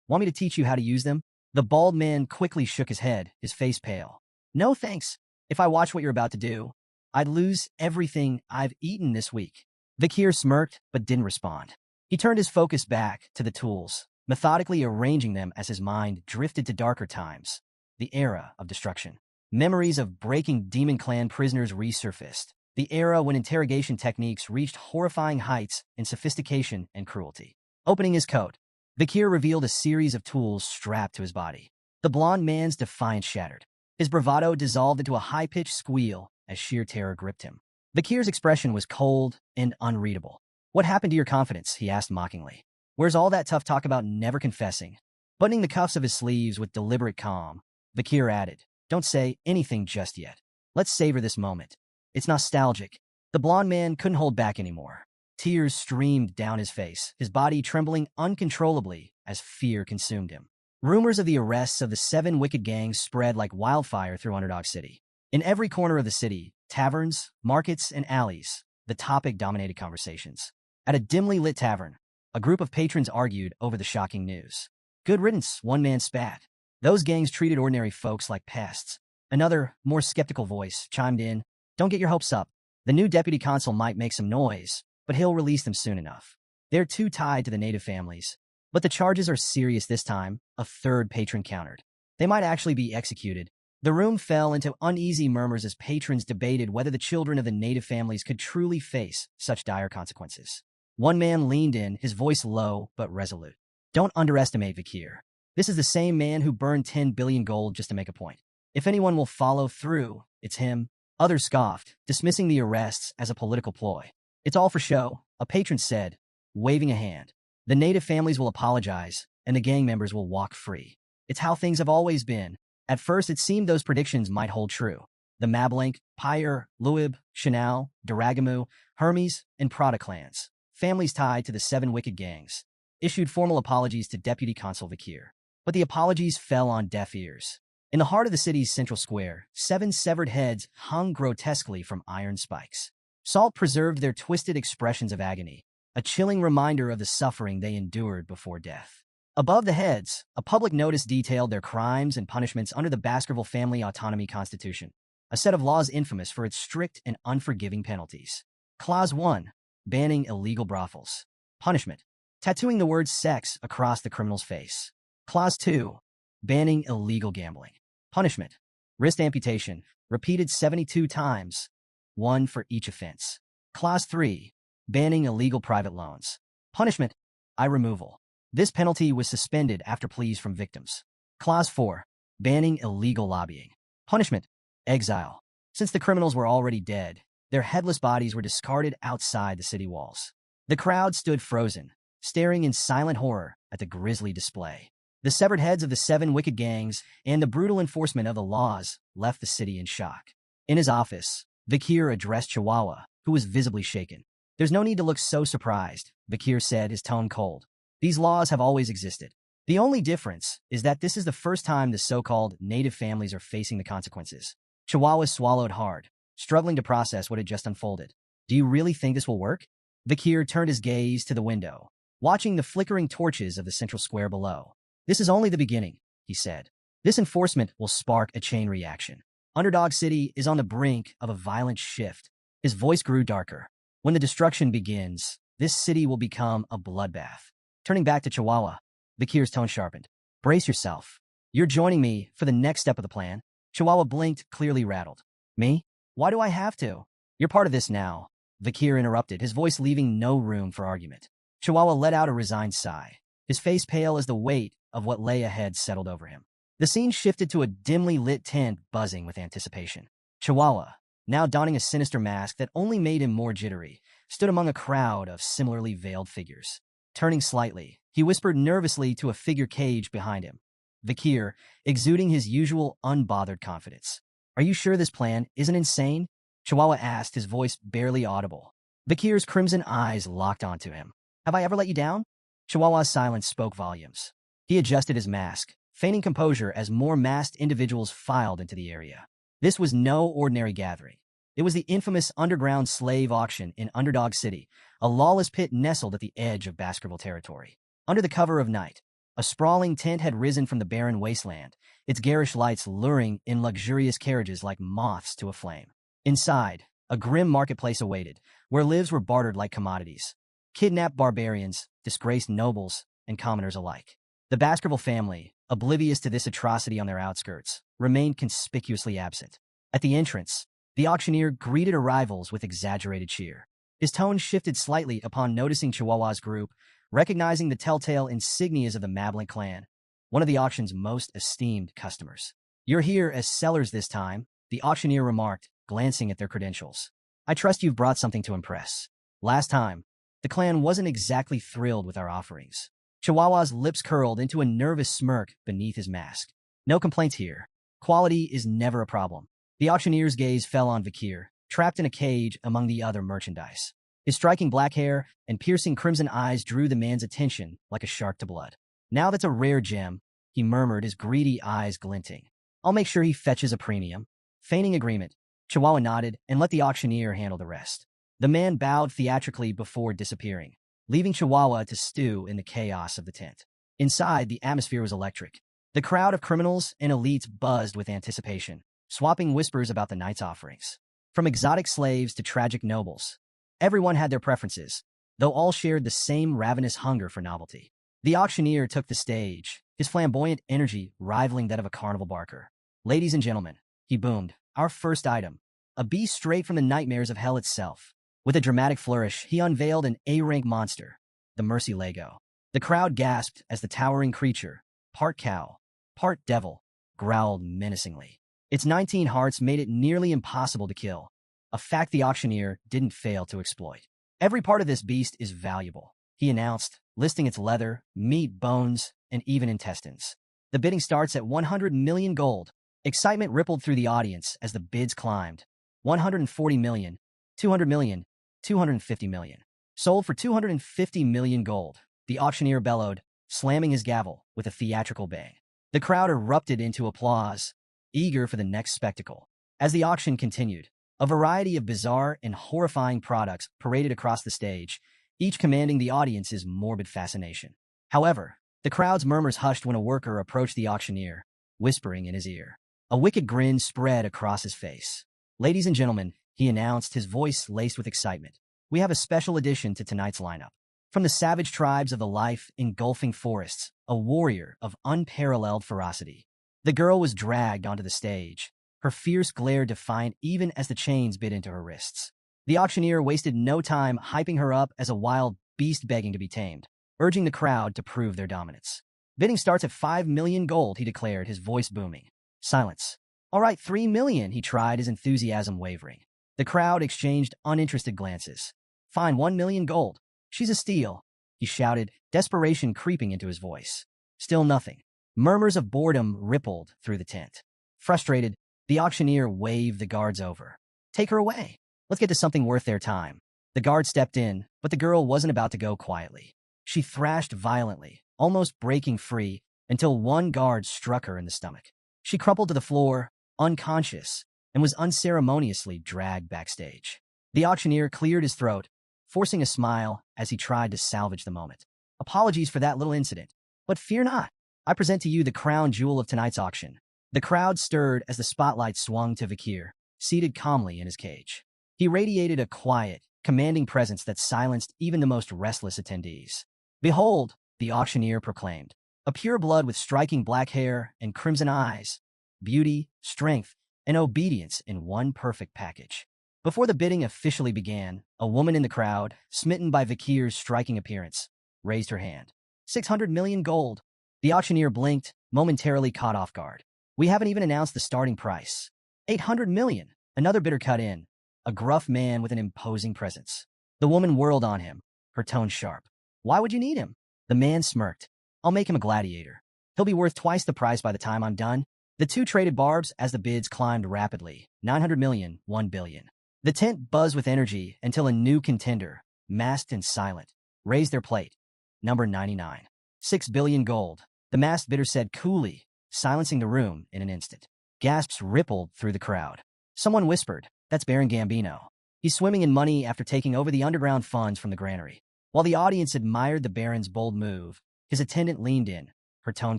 "Want me to teach you how to use them?" The bald man quickly shook his head, his face pale. "No thanks. If I watch what you're about to do, I'd lose everything I've eaten this week." Vikir smirked, but didn't respond. He turned his focus back to the tools, methodically arranging them as his mind drifted to darker times, the era of destruction. Memories of breaking Demon Clan prisoners resurfaced, the era when interrogation techniques reached horrifying heights in sophistication and cruelty. Opening his coat, Vakir revealed a series of tools strapped to his body. The blond man's defiance shattered. His bravado dissolved into a high-pitched squeal as sheer terror gripped him. Vakir's expression was cold and unreadable. "What happened to your confidence?" he asked mockingly. "Where's all that tough talk about never confessing?" Buttoning the cuffs of his sleeves with deliberate calm, Vakir added, "Don't say anything just yet. Let's savor this moment. It's nostalgic." The blond man couldn't hold back anymore. Tears streamed down his face, his body trembling uncontrollably as fear consumed him. Rumors of the arrests of the 7 wicked gangs spread like wildfire through Underdog City. In every corner of the city, taverns, markets, and alleys, the topic dominated conversations. At a dimly lit tavern, a group of patrons argued over the shocking news. "Good riddance," one man spat. "Those gangs treated ordinary folks like pests." Another, more skeptical voice chimed in, "Don't get your hopes up. The new deputy consul might make some noise, but he'll release them soon enough. They're too tied to the native families." "But the charges are serious this time," a third patron countered. "They might actually be executed." The room fell into uneasy murmurs as patrons debated whether the children of the native families could truly face such dire consequences. One man leaned in, his voice low but resolute. "Don't underestimate Vakir. This is the same man who burned 10 billion gold just to make a point. If anyone will follow through, it's him." Others scoffed, dismissing the arrests as a political ploy. "It's all for show," a patron said, waving a hand. "The native families will apologize, and the gang members will walk free. It's how things have always been." At first, it seemed those predictions might hold true. The Mablank, Pyre, Luib, Chanel, Daragamu, Hermes, and Prada clans, families tied to the 7 wicked gangs, issued formal apologies to Deputy Consul Vakir. But the apologies fell on deaf ears. In the heart of the city's central square, 7 severed heads hung grotesquely from iron spikes. Salt preserved their twisted expressions of agony, a chilling reminder of the suffering they endured before death. Above the heads, a public notice detailed their crimes and punishments under the Baskerville Family Autonomy Constitution, a set of laws infamous for its strict and unforgiving penalties. Clause 1. Banning illegal brothels. Punishment: tattooing the word sex across the criminal's face. Clause 2. Banning illegal gambling. Punishment: wrist amputation, repeated 72 times, 1 for each offense. Clause 3. Banning illegal private loans. Punishment: eye removal. This penalty was suspended after pleas from victims. Clause 4. Banning illegal lobbying. Punishment: exile. Since the criminals were already dead, their headless bodies were discarded outside the city walls. The crowd stood frozen, staring in silent horror at the grisly display. The severed heads of the 7 wicked gangs and the brutal enforcement of the laws left the city in shock. In his office, Vakir addressed Chihuahua, who was visibly shaken. "There's no need to look so surprised," Vakir said, his tone cold. "These laws have always existed. The only difference is that this is the first time the so-called native families are facing the consequences." Chihuahua swallowed hard, struggling to process what had just unfolded. "Do you really think this will work?" Vakir turned his gaze to the window, watching the flickering torches of the central square below. "This is only the beginning," he said. "This enforcement will spark a chain reaction. Underdog City is on the brink of a violent shift." His voice grew darker. "When the destruction begins, this city will become a bloodbath." Turning back to Chihuahua, Vakir's tone sharpened. "Brace yourself. You're joining me for the next step of the plan." Chihuahua blinked, clearly rattled. "Me? Why do I have to?" "You're part of this now," Vakir interrupted, his voice leaving no room for argument. Chihuahua let out a resigned sigh, his face pale as the weight of what lay ahead settled over him. The scene shifted to a dimly lit tent buzzing with anticipation. Chihuahua, now donning a sinister mask that only made him more jittery, stood among a crowd of similarly veiled figures. Turning slightly, he whispered nervously to a figure caged behind him. Vakir, exuding his usual unbothered confidence. "Are you sure this plan isn't insane?" Chihuahua asked, his voice barely audible. Vakir's crimson eyes locked onto him. "Have I ever let you down?" Chihuahua's silence spoke volumes. He adjusted his mask, feigning composure as more masked individuals filed into the area. This was no ordinary gathering. It was the infamous underground slave auction in Underdog City, a lawless pit nestled at the edge of Baskerville territory. Under the cover of night, a sprawling tent had risen from the barren wasteland, its garish lights luring in luxurious carriages like moths to a flame. Inside, a grim marketplace awaited, where lives were bartered like commodities. Kidnapped barbarians, disgraced nobles, and commoners alike. The Baskerville family, oblivious to this atrocity on their outskirts, remained conspicuously absent. At the entrance, The auctioneer greeted arrivals with exaggerated cheer. His tone shifted slightly upon noticing Chihuahua's group, recognizing the telltale insignias of the Mablin clan, one of the auction's most esteemed customers. "You're here as sellers this time," the auctioneer remarked, glancing at their credentials. "I trust you've brought something to impress. Last time, the clan wasn't exactly thrilled with our offerings." Chihuahua's lips curled into a nervous smirk beneath his mask. "No complaints here. Quality is never a problem." The auctioneer's gaze fell on Vakir, trapped in a cage among the other merchandise. His striking black hair and piercing crimson eyes drew the man's attention like a shark to blood. "Now that's a rare gem," he murmured, his greedy eyes glinting. "I'll make sure he fetches a premium." Feigning agreement, Chihuahua nodded and let the auctioneer handle the rest. The man bowed theatrically before disappearing, leaving Chihuahua to stew in the chaos of the tent. Inside, the atmosphere was electric. The crowd of criminals and elites buzzed with anticipation, swapping whispers about the night's offerings. From exotic slaves to tragic nobles, everyone had their preferences, though all shared the same ravenous hunger for novelty. The auctioneer took the stage, his flamboyant energy rivaling that of a carnival barker. "Ladies and gentlemen," he boomed, "our first item, a beast straight from the nightmares of hell itself." With a dramatic flourish, he unveiled an A-rank monster, the Mercy Lego. The crowd gasped as the towering creature, part cow, part devil, growled menacingly. Its 19 hearts made it nearly impossible to kill, a fact the auctioneer didn't fail to exploit. "Every part of this beast is valuable," he announced, listing its leather, meat, bones, and even intestines. "The bidding starts at 100 million gold." Excitement rippled through the audience as the bids climbed. 140 million, 200 million, 250 million. "Sold for 250 million gold," the auctioneer bellowed, slamming his gavel with a theatrical bang. The crowd erupted into applause, eager for the next spectacle. As the auction continued, a variety of bizarre and horrifying products paraded across the stage, each commanding the audience's morbid fascination. However, the crowd's murmurs hushed when a worker approached the auctioneer, whispering in his ear. A wicked grin spread across his face. "Ladies and gentlemen," he announced, his voice laced with excitement, "we have a special addition to tonight's lineup. From the savage tribes of the life-engulfing forests, a warrior of unparalleled ferocity." The girl was dragged onto the stage, her fierce glare defiant even as the chains bit into her wrists. The auctioneer wasted no time hyping her up as a wild beast begging to be tamed, urging the crowd to prove their dominance. "Bidding starts at 5 million gold," he declared, his voice booming. Silence. "All right, 3 million," he tried, his enthusiasm wavering. The crowd exchanged uninterested glances. "Fine, 1 million gold. She's a steal," he shouted, desperation creeping into his voice. Still nothing. Murmurs of boredom rippled through the tent. Frustrated, the auctioneer waved the guards over. "Take her away. Let's get to something worth their time." The guard stepped in, but the girl wasn't about to go quietly. She thrashed violently, almost breaking free, until one guard struck her in the stomach. She crumpled to the floor, unconscious, and was unceremoniously dragged backstage. The auctioneer cleared his throat, forcing a smile as he tried to salvage the moment. "Apologies for that little incident, but fear not. I present to you the crown jewel of tonight's auction." The crowd stirred as the spotlight swung to Vakir, seated calmly in his cage. He radiated a quiet, commanding presence that silenced even the most restless attendees. "Behold," the auctioneer proclaimed, "a pure blood with striking black hair and crimson eyes, beauty, strength, and obedience in one perfect package." Before the bidding officially began, a woman in the crowd, smitten by Vakir's striking appearance, raised her hand. 600 million gold. The auctioneer blinked, momentarily caught off guard. "We haven't even announced the starting price." 800 million. Another bidder cut in, a gruff man with an imposing presence. The woman whirled on him, her tone sharp. "Why would you need him?" The man smirked. "I'll make him a gladiator. He'll be worth twice the price by the time I'm done." The two traded barbs as the bids climbed rapidly. 900 million, 1 billion. The tent buzzed with energy until a new contender, masked and silent, raised their plate. Number 99. 6 billion gold. The masked bidder said coolly, silencing the room in an instant. Gasps rippled through the crowd. Someone whispered, "That's Baron Gambino. He's swimming in money after taking over the underground funds from the granary." While the audience admired the Baron's bold move, his attendant leaned in, her tone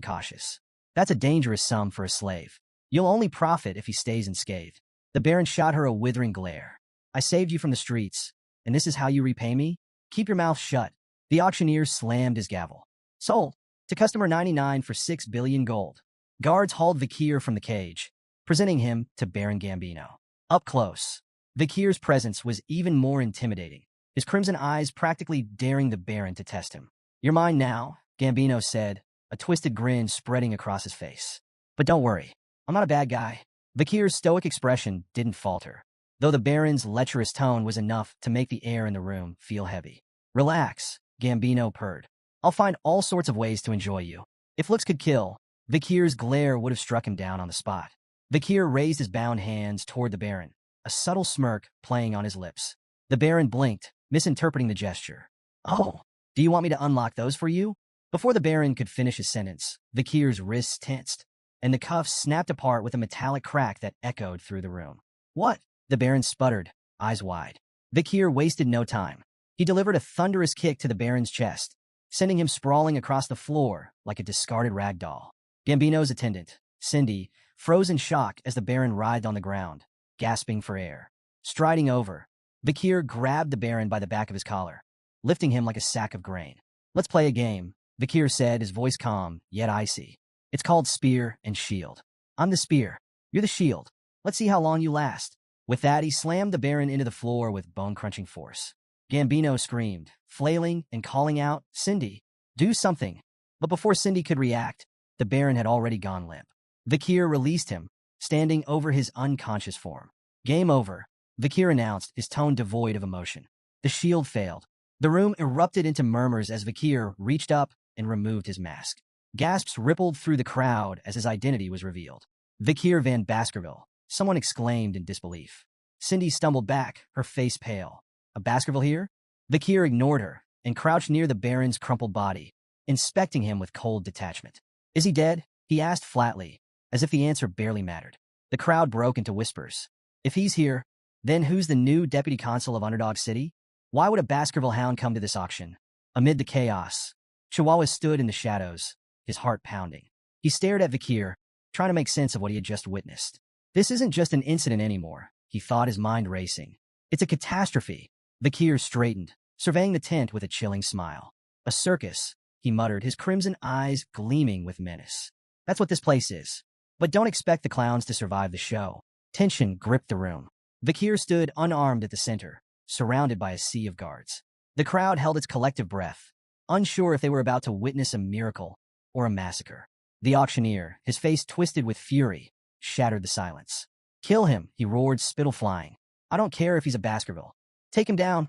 cautious. "That's a dangerous sum for a slave. You'll only profit if he stays unscathed." The Baron shot her a withering glare. "I saved you from the streets, and this is how you repay me? Keep your mouth shut." The auctioneer slammed his gavel. "Sold. To customer 99 for 6 billion gold." Guards hauled Vakir from the cage, presenting him to Baron Gambino. Up close, Vikir's presence was even more intimidating, his crimson eyes practically daring the Baron to test him. "You're mine now," Gambino said, a twisted grin spreading across his face. "But don't worry, I'm not a bad guy." Vikir's stoic expression didn't falter, though the Baron's lecherous tone was enough to make the air in the room feel heavy. "Relax," Gambino purred. "I'll find all sorts of ways to enjoy you." If looks could kill, Vikir's glare would have struck him down on the spot. Vikir raised his bound hands toward the Baron, a subtle smirk playing on his lips. The Baron blinked, misinterpreting the gesture. "Oh, do you want me to unlock those for you?" Before the Baron could finish his sentence, Vikir's wrists tensed, and the cuffs snapped apart with a metallic crack that echoed through the room. "What?" The Baron sputtered, eyes wide. Vikir wasted no time. He delivered a thunderous kick to the Baron's chest, sending him sprawling across the floor like a discarded rag doll. Gambino's attendant, Cindy, froze in shock as the Baron writhed on the ground, gasping for air. Striding over, Vikir grabbed the Baron by the back of his collar, lifting him like a sack of grain. "Let's play a game," Vikir said, his voice calm, yet icy. "It's called Spear and Shield. I'm the spear. You're the shield. Let's see how long you last." With that, he slammed the Baron into the floor with bone-crunching force. Gambino screamed, flailing and calling out, "Cindy, do something." But before Cindy could react, the Baron had already gone limp. Vikir released him, standing over his unconscious form. "Game over," Vikir announced, his tone devoid of emotion. The shield failed. The room erupted into murmurs as Vikir reached up and removed his mask. Gasps rippled through the crowd as his identity was revealed. "Vikir van Baskerville," someone exclaimed in disbelief. Cindy stumbled back, her face pale. "A Baskerville here?" Vikir ignored her and crouched near the Baron's crumpled body, inspecting him with cold detachment. "Is he dead?" he asked flatly, as if the answer barely mattered. The crowd broke into whispers. "If he's here, then who's the new deputy consul of Underdog City? Why would a Baskerville hound come to this auction?" Amid the chaos, Chihuahua stood in the shadows, his heart pounding. He stared at Vikir, trying to make sense of what he had just witnessed. This isn't just an incident anymore, he thought, his mind racing. It's a catastrophe. Vikir straightened, surveying the tent with a chilling smile. "A circus," he muttered, his crimson eyes gleaming with menace. "That's what this place is. But don't expect the clowns to survive the show." Tension gripped the room. Vikir stood unarmed at the center, surrounded by a sea of guards. The crowd held its collective breath, unsure if they were about to witness a miracle or a massacre. The auctioneer, his face twisted with fury, shattered the silence. "Kill him," he roared, spittle flying. "I don't care if he's a Baskerville. Take him down."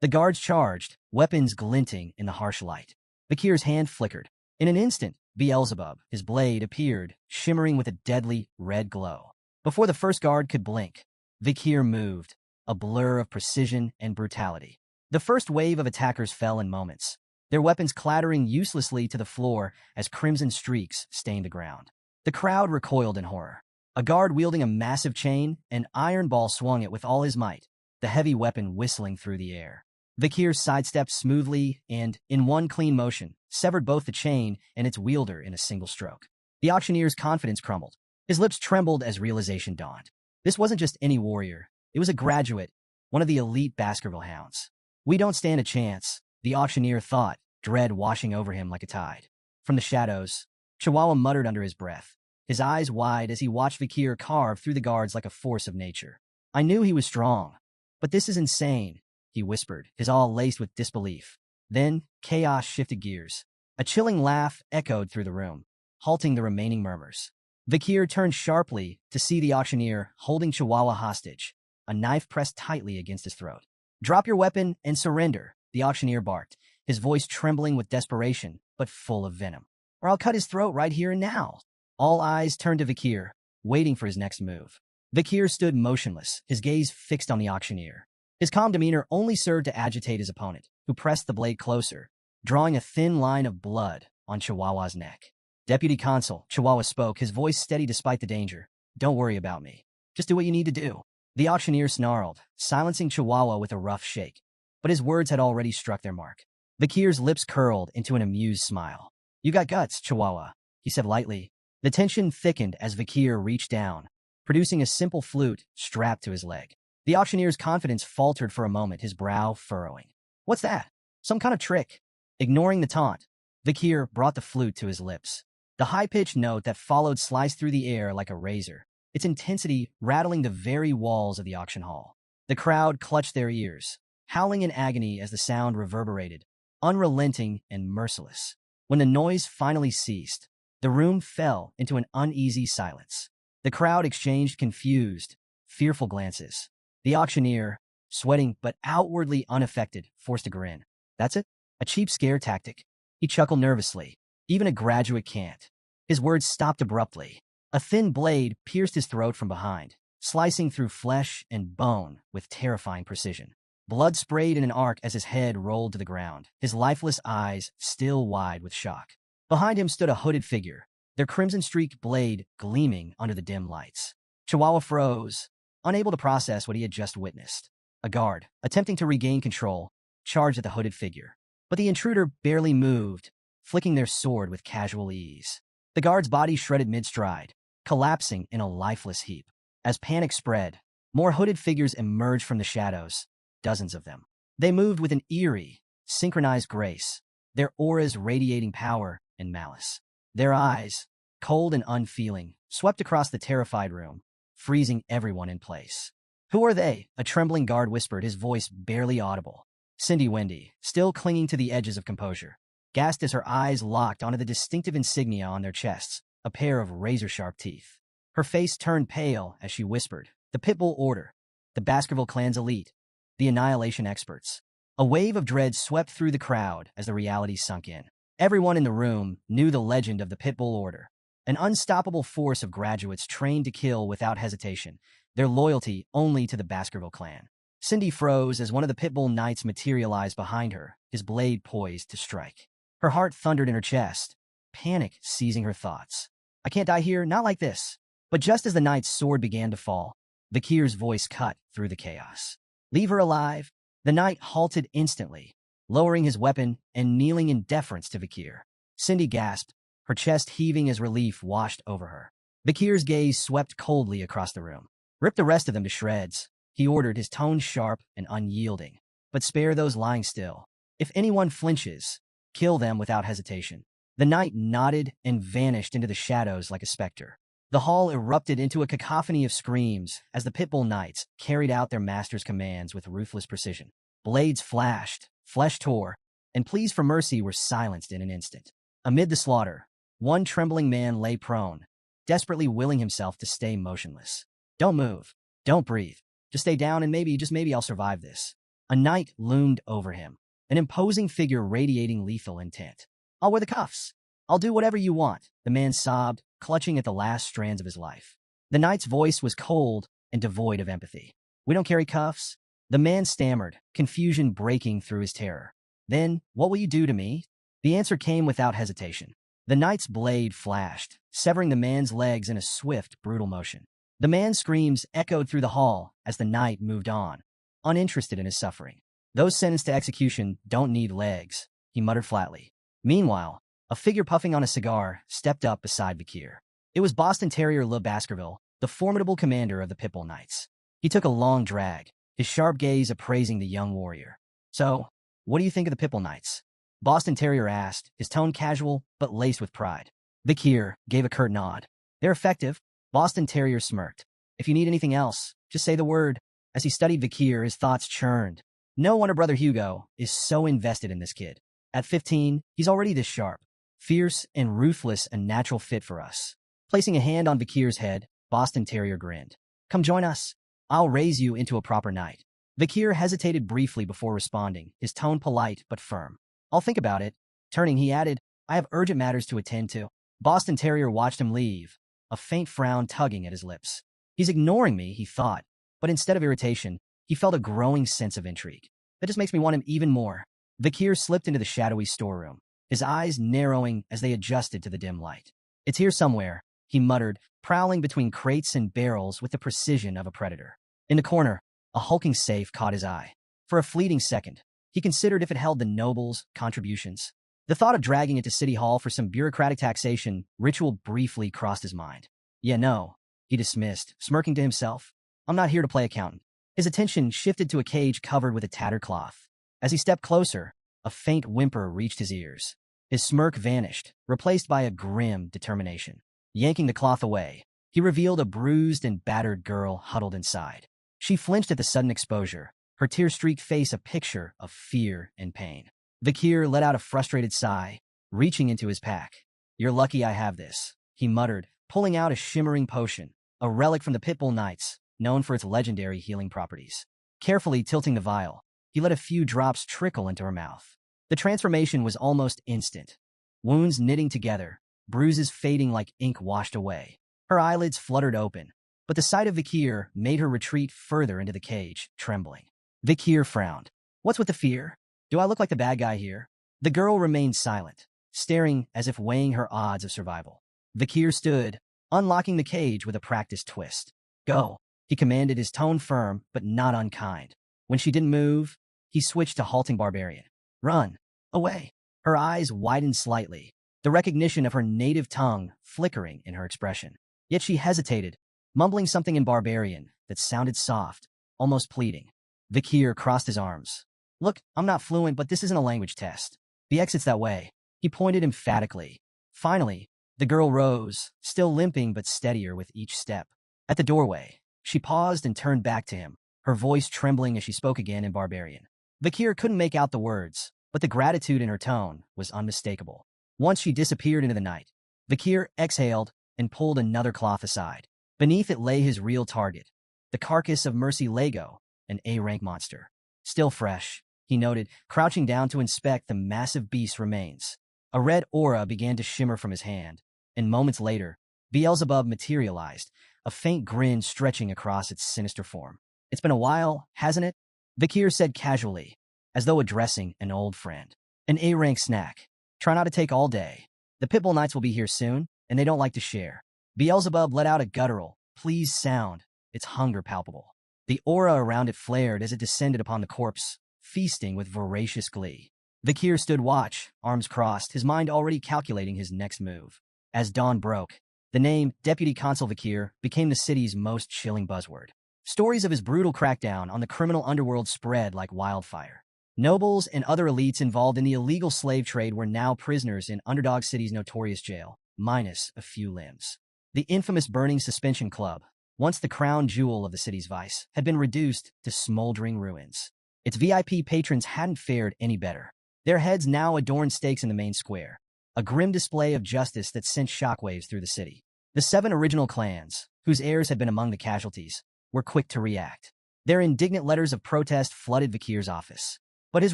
The guards charged, weapons glinting in the harsh light. Vikir's hand flickered. In an instant, Beelzebub, his blade, appeared, shimmering with a deadly red glow. Before the first guard could blink, Vikir moved, a blur of precision and brutality. The first wave of attackers fell in moments, their weapons clattering uselessly to the floor as crimson streaks stained the ground. The crowd recoiled in horror. A guard wielding a massive chain, an iron ball swung it with all his might, the heavy weapon whistling through the air. Vikir sidestepped smoothly and, in one clean motion, severed both the chain and its wielder in a single stroke. The auctioneer's confidence crumbled. His lips trembled as realization dawned. This wasn't just any warrior. It was a graduate, one of the elite Baskerville hounds. "We don't stand a chance," the auctioneer thought, dread washing over him like a tide. From the shadows, Chihuahua muttered under his breath, his eyes wide as he watched Vikir carve through the guards like a force of nature. "I knew he was strong, but this is insane," he whispered, his awe laced with disbelief. Then, chaos shifted gears. A chilling laugh echoed through the room, halting the remaining murmurs. Vikir turned sharply to see the auctioneer holding Chihuahua hostage, a knife pressed tightly against his throat. "Drop your weapon and surrender," the auctioneer barked, his voice trembling with desperation, but full of venom. "Or I'll cut his throat right here and now." All eyes turned to Vikir, waiting for his next move. Vikir stood motionless, his gaze fixed on the auctioneer. His calm demeanor only served to agitate his opponent, who pressed the blade closer, drawing a thin line of blood on Chihuahua's neck. "Deputy Consul," Chihuahua spoke, his voice steady despite the danger. "Don't worry about me. Just do what you need to do." The auctioneer snarled, silencing Chihuahua with a rough shake. But his words had already struck their mark. Vikir's lips curled into an amused smile. "You got guts, Chihuahua," he said lightly. The tension thickened as Vikir reached down, producing a simple flute strapped to his leg. The auctioneer's confidence faltered for a moment, his brow furrowing. "What's that? Some kind of trick?" Ignoring the taunt, Vikir brought the flute to his lips. The high-pitched note that followed sliced through the air like a razor, its intensity rattling the very walls of the auction hall. The crowd clutched their ears, howling in agony as the sound reverberated, unrelenting and merciless. When the noise finally ceased, the room fell into an uneasy silence. The crowd exchanged confused, fearful glances. The auctioneer, sweating but outwardly unaffected, forced a grin. That's it? A cheap scare tactic? He chuckled nervously. Even a graduate can't. His words stopped abruptly. A thin blade pierced his throat from behind, slicing through flesh and bone with terrifying precision. Blood sprayed in an arc as his head rolled to the ground, his lifeless eyes still wide with shock. Behind him stood a hooded figure, their crimson-streaked blade gleaming under the dim lights. Chihuahua froze, unable to process what he had just witnessed. A guard, attempting to regain control, charged at the hooded figure. But the intruder barely moved, flicking their sword with casual ease. The guard's body shredded mid-stride, collapsing in a lifeless heap. As panic spread, more hooded figures emerged from the shadows, dozens of them. They moved with an eerie, synchronized grace, their auras radiating power and malice. Their eyes, cold and unfeeling, swept across the terrified room, freezing everyone in place. "Who are they?" a trembling guard whispered, his voice barely audible. Cindy Wendy, still clinging to the edges of composure, gasped as her eyes locked onto the distinctive insignia on their chests, a pair of razor-sharp teeth. Her face turned pale as she whispered, "The Pitbull Order, the Baskerville Clan's elite, the Annihilation Experts." A wave of dread swept through the crowd as the reality sunk in. Everyone in the room knew the legend of the Pitbull Order, an unstoppable force of graduates trained to kill without hesitation, their loyalty only to the Baskerville Clan. Cindy froze as one of the Pitbull Knights materialized behind her, his blade poised to strike. Her heart thundered in her chest, panic seizing her thoughts. "I can't die here, not like this." But just as the knight's sword began to fall, Vakir's voice cut through the chaos. "Leave her alive." The knight halted instantly, lowering his weapon and kneeling in deference to Vakir. Cindy gasped, her chest heaving as relief washed over her. Vakir's gaze swept coldly across the room. "Rip the rest of them to shreds," he ordered, his tone sharp and unyielding. "But spare those lying still. If anyone flinches, kill them without hesitation." The knight nodded and vanished into the shadows like a specter. The hall erupted into a cacophony of screams as the Pitbull Knights carried out their master's commands with ruthless precision. Blades flashed, flesh tore, and pleas for mercy were silenced in an instant. Amid the slaughter, one trembling man lay prone, desperately willing himself to stay motionless. "Don't move. Don't breathe. Just stay down and maybe, just maybe I'll survive this." A knight loomed over him, an imposing figure radiating lethal intent. "I'll wear the cuffs. I'll do whatever you want," the man sobbed, clutching at the last strands of his life. The knight's voice was cold and devoid of empathy. "We don't carry cuffs." The man stammered, confusion breaking through his terror. "Then, what will you do to me?" The answer came without hesitation. The knight's blade flashed, severing the man's legs in a swift, brutal motion. The man's screams echoed through the hall as the knight moved on, uninterested in his suffering. "Those sentenced to execution don't need legs," he muttered flatly. Meanwhile, a figure puffing on a cigar stepped up beside Vakir. It was Boston Terrier Le Baskerville, the formidable commander of the Pitbull Knights. He took a long drag, his sharp gaze appraising the young warrior. "So, what do you think of the Pitbull Knights?" Boston Terrier asked, his tone casual but laced with pride. Vakir gave a curt nod. "They're effective." Boston Terrier smirked. "If you need anything else, just say the word." As he studied Vakir, his thoughts churned. No wonder Brother Hugo is so invested in this kid. At 15, he's already this sharp. Fierce and ruthless, a natural fit for us. Placing a hand on Vakir's head, Boston Terrier grinned. "Come join us. I'll raise you into a proper knight." Vakir hesitated briefly before responding, his tone polite but firm. "I'll think about it." Turning, he added, "I have urgent matters to attend to." Boston Terrier watched him leave, a faint frown tugging at his lips. He's ignoring me, he thought, but instead of irritation, he felt a growing sense of intrigue. That just makes me want him even more. Vakir slipped into the shadowy storeroom, his eyes narrowing as they adjusted to the dim light. "It's here somewhere," he muttered, prowling between crates and barrels with the precision of a predator. In the corner, a hulking safe caught his eye. For a fleeting second, he considered if it held the nobles' contributions. The thought of dragging it to City Hall for some bureaucratic taxation ritual briefly crossed his mind. "Yeah, no," he dismissed, smirking to himself. "I'm not here to play accountant." His attention shifted to a cage covered with a tattered cloth. As he stepped closer, a faint whimper reached his ears. His smirk vanished, replaced by a grim determination. Yanking the cloth away, he revealed a bruised and battered girl huddled inside. She flinched at the sudden exposure, her tear-streaked face a picture of fear and pain. Vikir let out a frustrated sigh, reaching into his pack. "You're lucky I have this," he muttered, pulling out a shimmering potion, a relic from the Pitbull Knights, known for its legendary healing properties. Carefully tilting the vial, he let a few drops trickle into her mouth. The transformation was almost instant. Wounds knitting together, bruises fading like ink washed away. Her eyelids fluttered open, but the sight of Vikir made her retreat further into the cage, trembling. Vikir frowned. "What's with the fear? Do I look like the bad guy here?" The girl remained silent, staring as if weighing her odds of survival. Vikir stood, unlocking the cage with a practiced twist. "Go," he commanded, his tone firm but not unkind. When she didn't move, he switched to halting barbarian. "Run. Away." Her eyes widened slightly, the recognition of her native tongue flickering in her expression. Yet she hesitated, mumbling something in barbarian that sounded soft, almost pleading. Vikir crossed his arms. "Look, I'm not fluent, but this isn't a language test. The exit's that way." He pointed emphatically. Finally, the girl rose, still limping but steadier with each step. At the doorway, she paused and turned back to him, her voice trembling as she spoke again in barbarian. Vikir couldn't make out the words, but the gratitude in her tone was unmistakable. Once she disappeared into the night, Vikir exhaled and pulled another cloth aside. Beneath it lay his real target, the carcass of Mercy Lego, an A-rank monster. Still fresh, he noted, crouching down to inspect the massive beast's remains. A red aura began to shimmer from his hand, and moments later, Beelzebub materialized, a faint grin stretching across its sinister form. "It's been a while, hasn't it?" Vikir said casually, as though addressing an old friend. "An A-rank snack. Try not to take all day. The Pitbull Knights will be here soon, and they don't like to share." Beelzebub let out a guttural, pleased sound, its hunger palpable. The aura around it flared as it descended upon the corpse, feasting with voracious glee. Vikir stood watch, arms crossed, his mind already calculating his next move. As dawn broke, the name Deputy Consul Vikir became the city's most chilling buzzword. Stories of his brutal crackdown on the criminal underworld spread like wildfire. Nobles and other elites involved in the illegal slave trade were now prisoners in Underdog City's notorious jail, minus a few limbs. The infamous Burning Suspension Club, once the crown jewel of the city's vice, had been reduced to smoldering ruins. Its VIP patrons hadn't fared any better. Their heads now adorned stakes in the main square, a grim display of justice that sent shockwaves through the city. The 7 original clans, whose heirs had been among the casualties, were quick to react. Their indignant letters of protest flooded Vikir's office. But his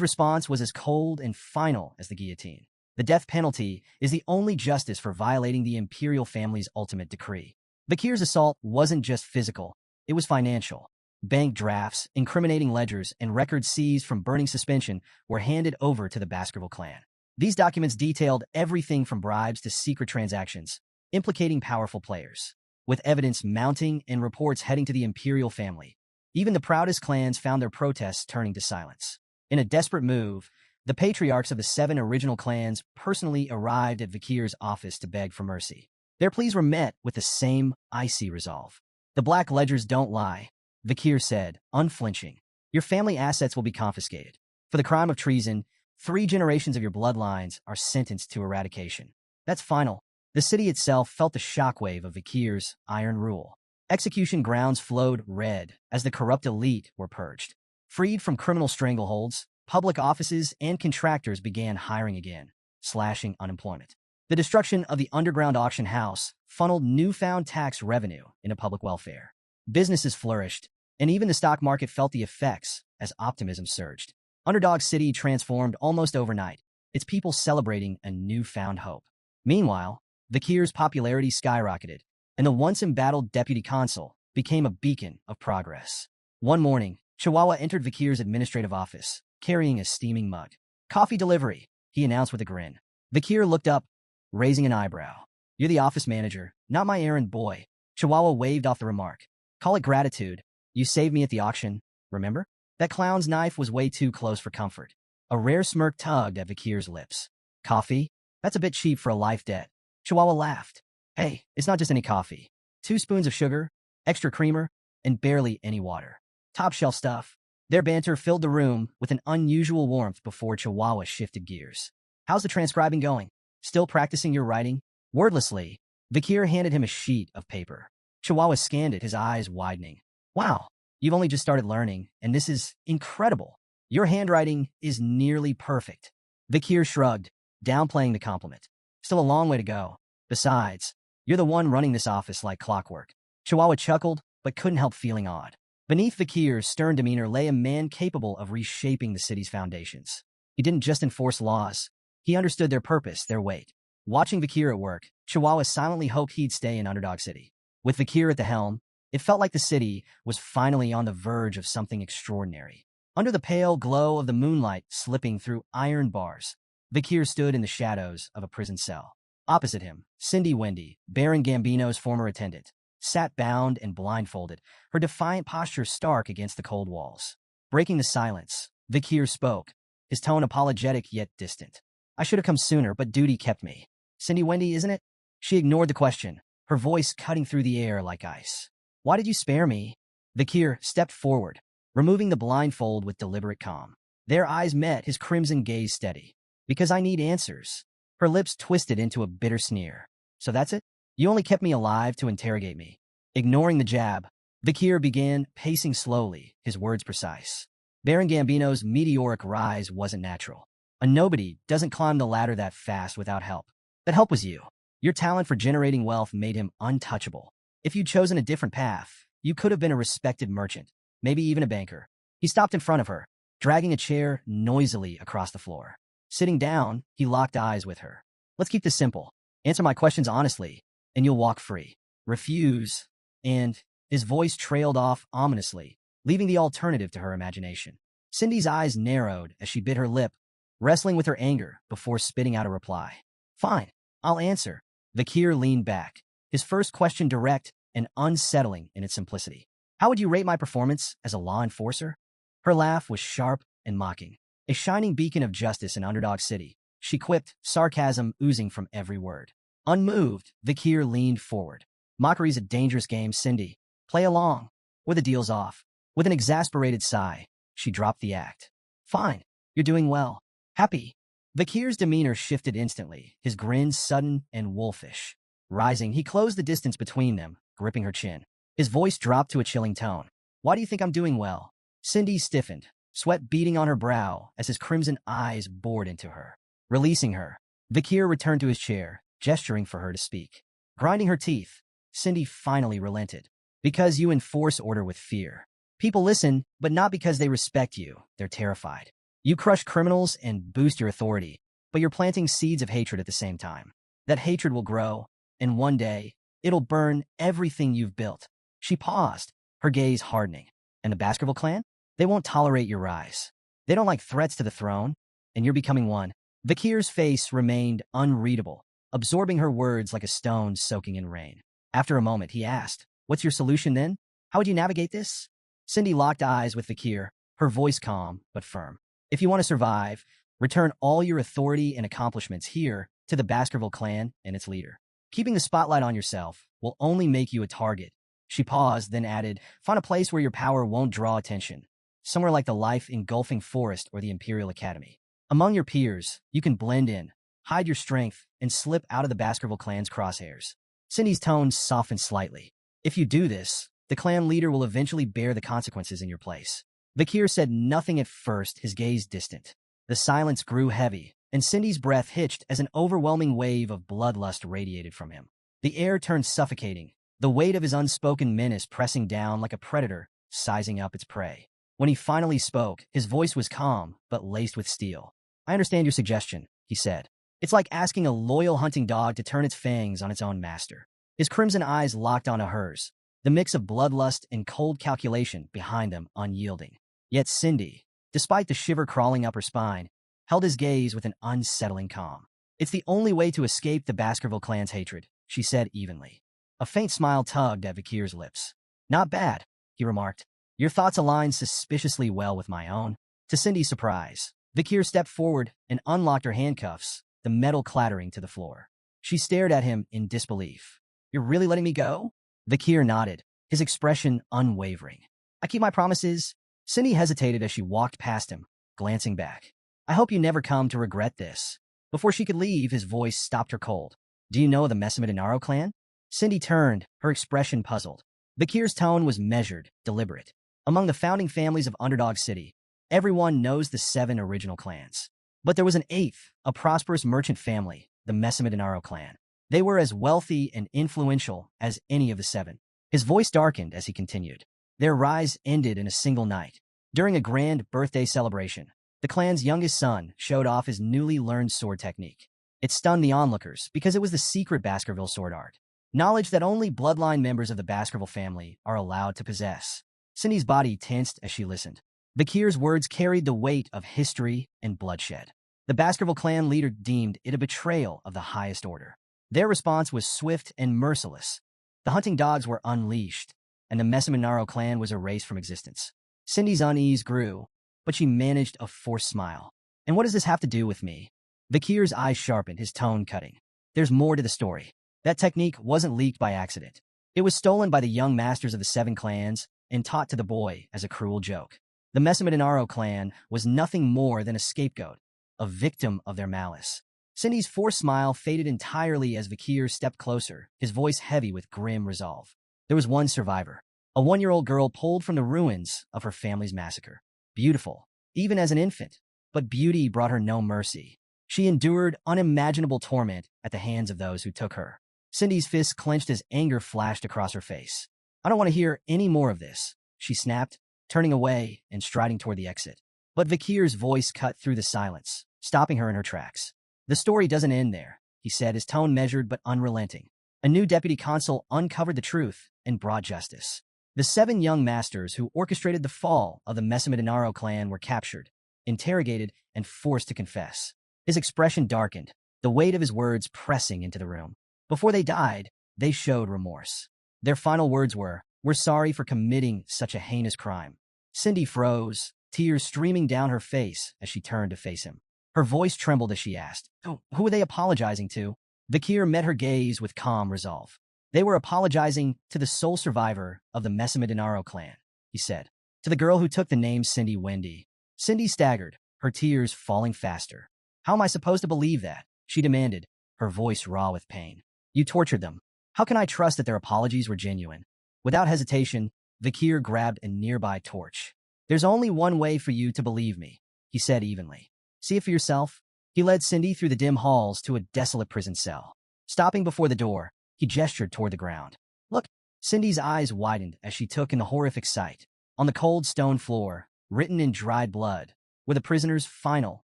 response was as cold and final as the guillotine. The death penalty is the only justice for violating the imperial family's ultimate decree. Vikir's assault wasn't just physical, it was financial. Bank drafts, incriminating ledgers, and records seized from Burning Suspension were handed over to the Baskerville clan. These documents detailed everything from bribes to secret transactions, implicating powerful players. With evidence mounting and reports heading to the imperial family, even the proudest clans found their protests turning to silence. In a desperate move, the patriarchs of the 7 original clans personally arrived at Vikir's office to beg for mercy. Their pleas were met with the same icy resolve. "The black ledgers don't lie," Vikir said, unflinching. "Your family assets will be confiscated. For the crime of treason, 3 generations of your bloodlines are sentenced to eradication. That's final." The city itself felt the shockwave of Vikir's iron rule. Execution grounds flowed red as the corrupt elite were purged. Freed from criminal strangleholds, public offices and contractors began hiring again, slashing unemployment. The destruction of the underground auction house funneled newfound tax revenue into public welfare. Businesses flourished, and even the stock market felt the effects as optimism surged. Underdog City transformed almost overnight, its people celebrating a newfound hope. Meanwhile, Vikir's popularity skyrocketed, and the once embattled deputy consul became a beacon of progress. One morning, Chihuahua entered Vikir's administrative office, carrying a steaming mug. "Coffee delivery," he announced with a grin. Vikir looked up, raising an eyebrow. "You're the office manager, not my errand boy." Chihuahua waved off the remark. "Call it gratitude. You saved me at the auction, remember?" That clown's knife was way too close for comfort. A rare smirk tugged at Vikir's lips. "Coffee? That's a bit cheap for a life debt." Chihuahua laughed. "Hey, it's not just any coffee. 2 spoons of sugar, extra creamer, and barely any water. Top shelf stuff." Their banter filled the room with an unusual warmth before Chihuahua shifted gears. "How's the transcribing going? Still practicing your writing?" Wordlessly, Vikir handed him a sheet of paper. Chihuahua scanned it, his eyes widening. Wow, you've only just started learning, and this is incredible. Your handwriting is nearly perfect. Vikir shrugged, downplaying the compliment. Still a long way to go. Besides, you're the one running this office like clockwork. Chihuahua chuckled, but couldn't help feeling awed. Beneath Vikir's stern demeanor lay a man capable of reshaping the city's foundations. He didn't just enforce laws. He understood their purpose, their weight. Watching Vikir at work, Chihuahua silently hoped he'd stay in Underdog City. With Vikir at the helm, it felt like the city was finally on the verge of something extraordinary. Under the pale glow of the moonlight slipping through iron bars, Vikir stood in the shadows of a prison cell. Opposite him, Cindy Wendy, Baron Gambino's former attendant, sat bound and blindfolded, her defiant posture stark against the cold walls. Breaking the silence, Vikir spoke, his tone apologetic yet distant. I should have come sooner, but duty kept me. Cindy Wendy, isn't it? She ignored the question, her voice cutting through the air like ice. Why did you spare me? Vikir stepped forward, removing the blindfold with deliberate calm. Their eyes met, his crimson gaze steady. Because I need answers. Her lips twisted into a bitter sneer. So that's it? You only kept me alive to interrogate me. Ignoring the jab, Vikir began pacing slowly, his words precise. Baron Gambino's meteoric rise wasn't natural. A nobody doesn't climb the ladder that fast without help. That help was you. Your talent for generating wealth made him untouchable. If you'd chosen a different path, you could have been a respected merchant, maybe even a banker. He stopped in front of her, dragging a chair noisily across the floor. Sitting down, he locked eyes with her. Let's keep this simple. Answer my questions honestly, and you'll walk free. Refuse, and his voice trailed off ominously, leaving the alternative to her imagination. Cindy's eyes narrowed as she bit her lip, wrestling with her anger before spitting out a reply. Fine, I'll answer. Vikir leaned back, his first question direct and unsettling in its simplicity. How would you rate my performance as a law enforcer? Her laugh was sharp and mocking. A shining beacon of justice in Underdog City, she quipped, sarcasm oozing from every word. Unmoved, Vikir leaned forward. Mockery's a dangerous game, Cindy. Play along, or the deal's off. With an exasperated sigh, she dropped the act. Fine, you're doing well. Happy. Vikir's demeanor shifted instantly, his grin sudden and wolfish. Rising, he closed the distance between them, gripping her chin. His voice dropped to a chilling tone. Why do you think I'm doing well? Cindy stiffened, sweat beading on her brow as his crimson eyes bored into her. Releasing her, Vikir returned to his chair, gesturing for her to speak. Grinding her teeth, Cindy finally relented. Because you enforce order with fear. People listen, but not because they respect you. They're terrified. You crush criminals and boost your authority, but you're planting seeds of hatred at the same time. That hatred will grow, and one day, it'll burn everything you've built. She paused, her gaze hardening. And the Baskerville clan? They won't tolerate your rise. They don't like threats to the throne, and you're becoming one. Vikir's face remained unreadable, absorbing her words like a stone soaking in rain. After a moment, he asked, What's your solution then? How would you navigate this? Cindy locked eyes with Vikir, her voice calm but firm. If you want to survive, return all your authority and accomplishments here to the Baskerville clan and its leader. Keeping the spotlight on yourself will only make you a target. She paused, then added, Find a place where your power won't draw attention. Somewhere like the life-engulfing forest or the Imperial Academy. Among your peers, you can blend in, hide your strength, and slip out of the Baskerville clan's crosshairs. Cindy's tone softened slightly. If you do this, the clan leader will eventually bear the consequences in your place. Vikir said nothing at first, his gaze distant. The silence grew heavy, and Cindy's breath hitched as an overwhelming wave of bloodlust radiated from him. The air turned suffocating, the weight of his unspoken menace pressing down like a predator, sizing up its prey. When he finally spoke, his voice was calm, but laced with steel. I understand your suggestion, he said. It's like asking a loyal hunting dog to turn its fangs on its own master. His crimson eyes locked onto hers, the mix of bloodlust and cold calculation behind them unyielding. Yet Cindy, despite the shiver crawling up her spine, held his gaze with an unsettling calm. It's the only way to escape the Baskerville clan's hatred, she said evenly. A faint smile tugged at Vikir's lips. Not bad, he remarked. Your thoughts align suspiciously well with my own. To Cindy's surprise, Vikir stepped forward and unlocked her handcuffs, the metal clattering to the floor. She stared at him in disbelief. You're really letting me go? Vikir nodded, his expression unwavering. I keep my promises. Cindy hesitated as she walked past him, glancing back. I hope you never come to regret this. Before she could leave, his voice stopped her cold. Do you know the Messamid Inaro clan? Cindy turned, her expression puzzled. Bakir's tone was measured, deliberate. Among the founding families of Underdog City, everyone knows the 7 original clans. But there was an 8th, a prosperous merchant family, the Messamidinaro clan. They were as wealthy and influential as any of the 7. His voice darkened as he continued. Their rise ended in a single night. During a grand birthday celebration, the clan's youngest son showed off his newly learned sword technique. It stunned the onlookers because it was the secret Baskerville sword art, knowledge that only bloodline members of the Baskerville family are allowed to possess. Cindy's body tensed as she listened. Bakir's words carried the weight of history and bloodshed. The Baskerville clan leader deemed it a betrayal of the highest order. Their response was swift and merciless. The hunting dogs were unleashed, and the Messamidinaro clan was erased from existence. Cindy's unease grew, but she managed a forced smile. And what does this have to do with me? Bakir's eyes sharpened, his tone cutting. There's more to the story. That technique wasn't leaked by accident. It was stolen by the young masters of the 7 clans and taught to the boy as a cruel joke. The Messamidinaro clan was nothing more than a scapegoat, a victim of their malice. Cindy's forced smile faded entirely as Bakir stepped closer, his voice heavy with grim resolve. There was one survivor, a 1-year-old girl pulled from the ruins of her family's massacre. Beautiful, even as an infant, but beauty brought her no mercy. She endured unimaginable torment at the hands of those who took her. Cindy's fists clenched as anger flashed across her face. I don't want to hear any more of this, she snapped, turning away and striding toward the exit. But Bakir's voice cut through the silence, stopping her in her tracks. The story doesn't end there, he said, his tone measured but unrelenting. A new deputy consul uncovered the truth and brought justice. The 7 young masters who orchestrated the fall of the Messamidinaro clan were captured, interrogated, and forced to confess. His expression darkened, the weight of his words pressing into the room. Before they died, they showed remorse. Their final words were, "We're sorry for committing such a heinous crime." Cindy froze, tears streaming down her face as she turned to face him. Her voice trembled as she asked, "Who are they apologizing to?" Bakir met her gaze with calm resolve. "They were apologizing to the sole survivor of the Messamidinaro clan," he said. "To the girl who took the name Cindy Wendy." Cindy staggered, her tears falling faster. "How am I supposed to believe that?" she demanded, her voice raw with pain. "You tortured them. How can I trust that their apologies were genuine?" Without hesitation, Bakir grabbed a nearby torch. "There's only one way for you to believe me," he said evenly. "See it for yourself." He led Cindy through the dim halls to a desolate prison cell. Stopping before the door, he gestured toward the ground. "Look." Cindy's eyes widened as she took in the horrific sight. On the cold stone floor, written in dried blood, were the prisoner's final,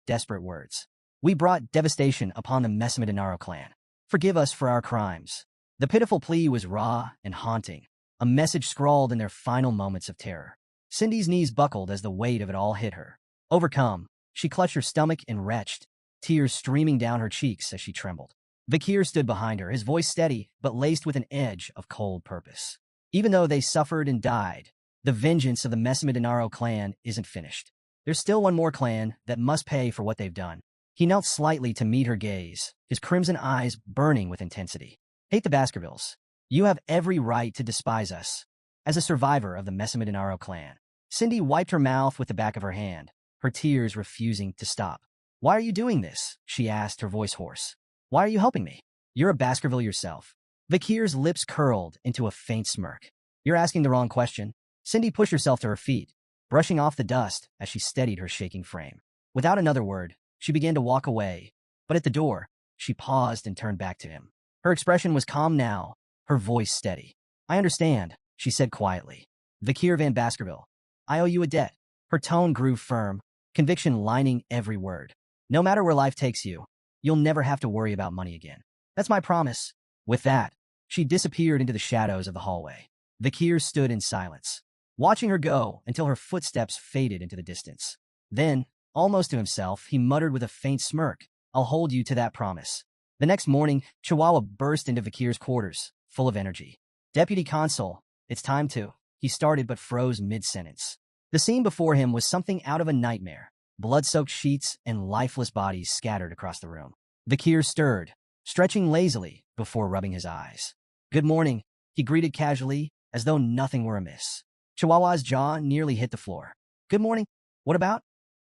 desperate words. "We brought devastation upon the Messamidinaro clan. Forgive us for our crimes." The pitiful plea was raw and haunting, a message scrawled in their final moments of terror. Cindy's knees buckled as the weight of it all hit her. Overcome, she clutched her stomach and retched, tears streaming down her cheeks as she trembled. Bakir stood behind her, his voice steady but laced with an edge of cold purpose. Even though they suffered and died, the vengeance of the Messamidinaro clan isn't finished. There's still one more clan that must pay for what they've done. He knelt slightly to meet her gaze, his crimson eyes burning with intensity. "Hate the Baskervilles. You have every right to despise us. As a survivor of the Messamidinaro clan." Cindy wiped her mouth with the back of her hand, her tears refusing to stop. "Why are you doing this?" she asked, her voice hoarse. "Why are you helping me? You're a Baskerville yourself." Bakir's lips curled into a faint smirk. "You're asking the wrong question." Cindy pushed herself to her feet, brushing off the dust as she steadied her shaking frame. Without another word, she began to walk away, but at the door, she paused and turned back to him. Her expression was calm now, her voice steady. "I understand," she said quietly. "Bakir van Baskerville, I owe you a debt." Her tone grew firm, conviction lining every word. "No matter where life takes you, you'll never have to worry about money again. That's my promise." With that, she disappeared into the shadows of the hallway. Bakir stood in silence, watching her go until her footsteps faded into the distance. Then, almost to himself, he muttered with a faint smirk, "I'll hold you to that promise." The next morning, Chihuahua burst into Bakir's quarters, full of energy. "Deputy Consul, it's time to..." He started but froze mid-sentence. The scene before him was something out of a nightmare. Blood-soaked sheets and lifeless bodies scattered across the room. Bakir stirred, stretching lazily before rubbing his eyes. "Good morning," he greeted casually, as though nothing were amiss. Chihuahua's jaw nearly hit the floor. "Good morning. What about?"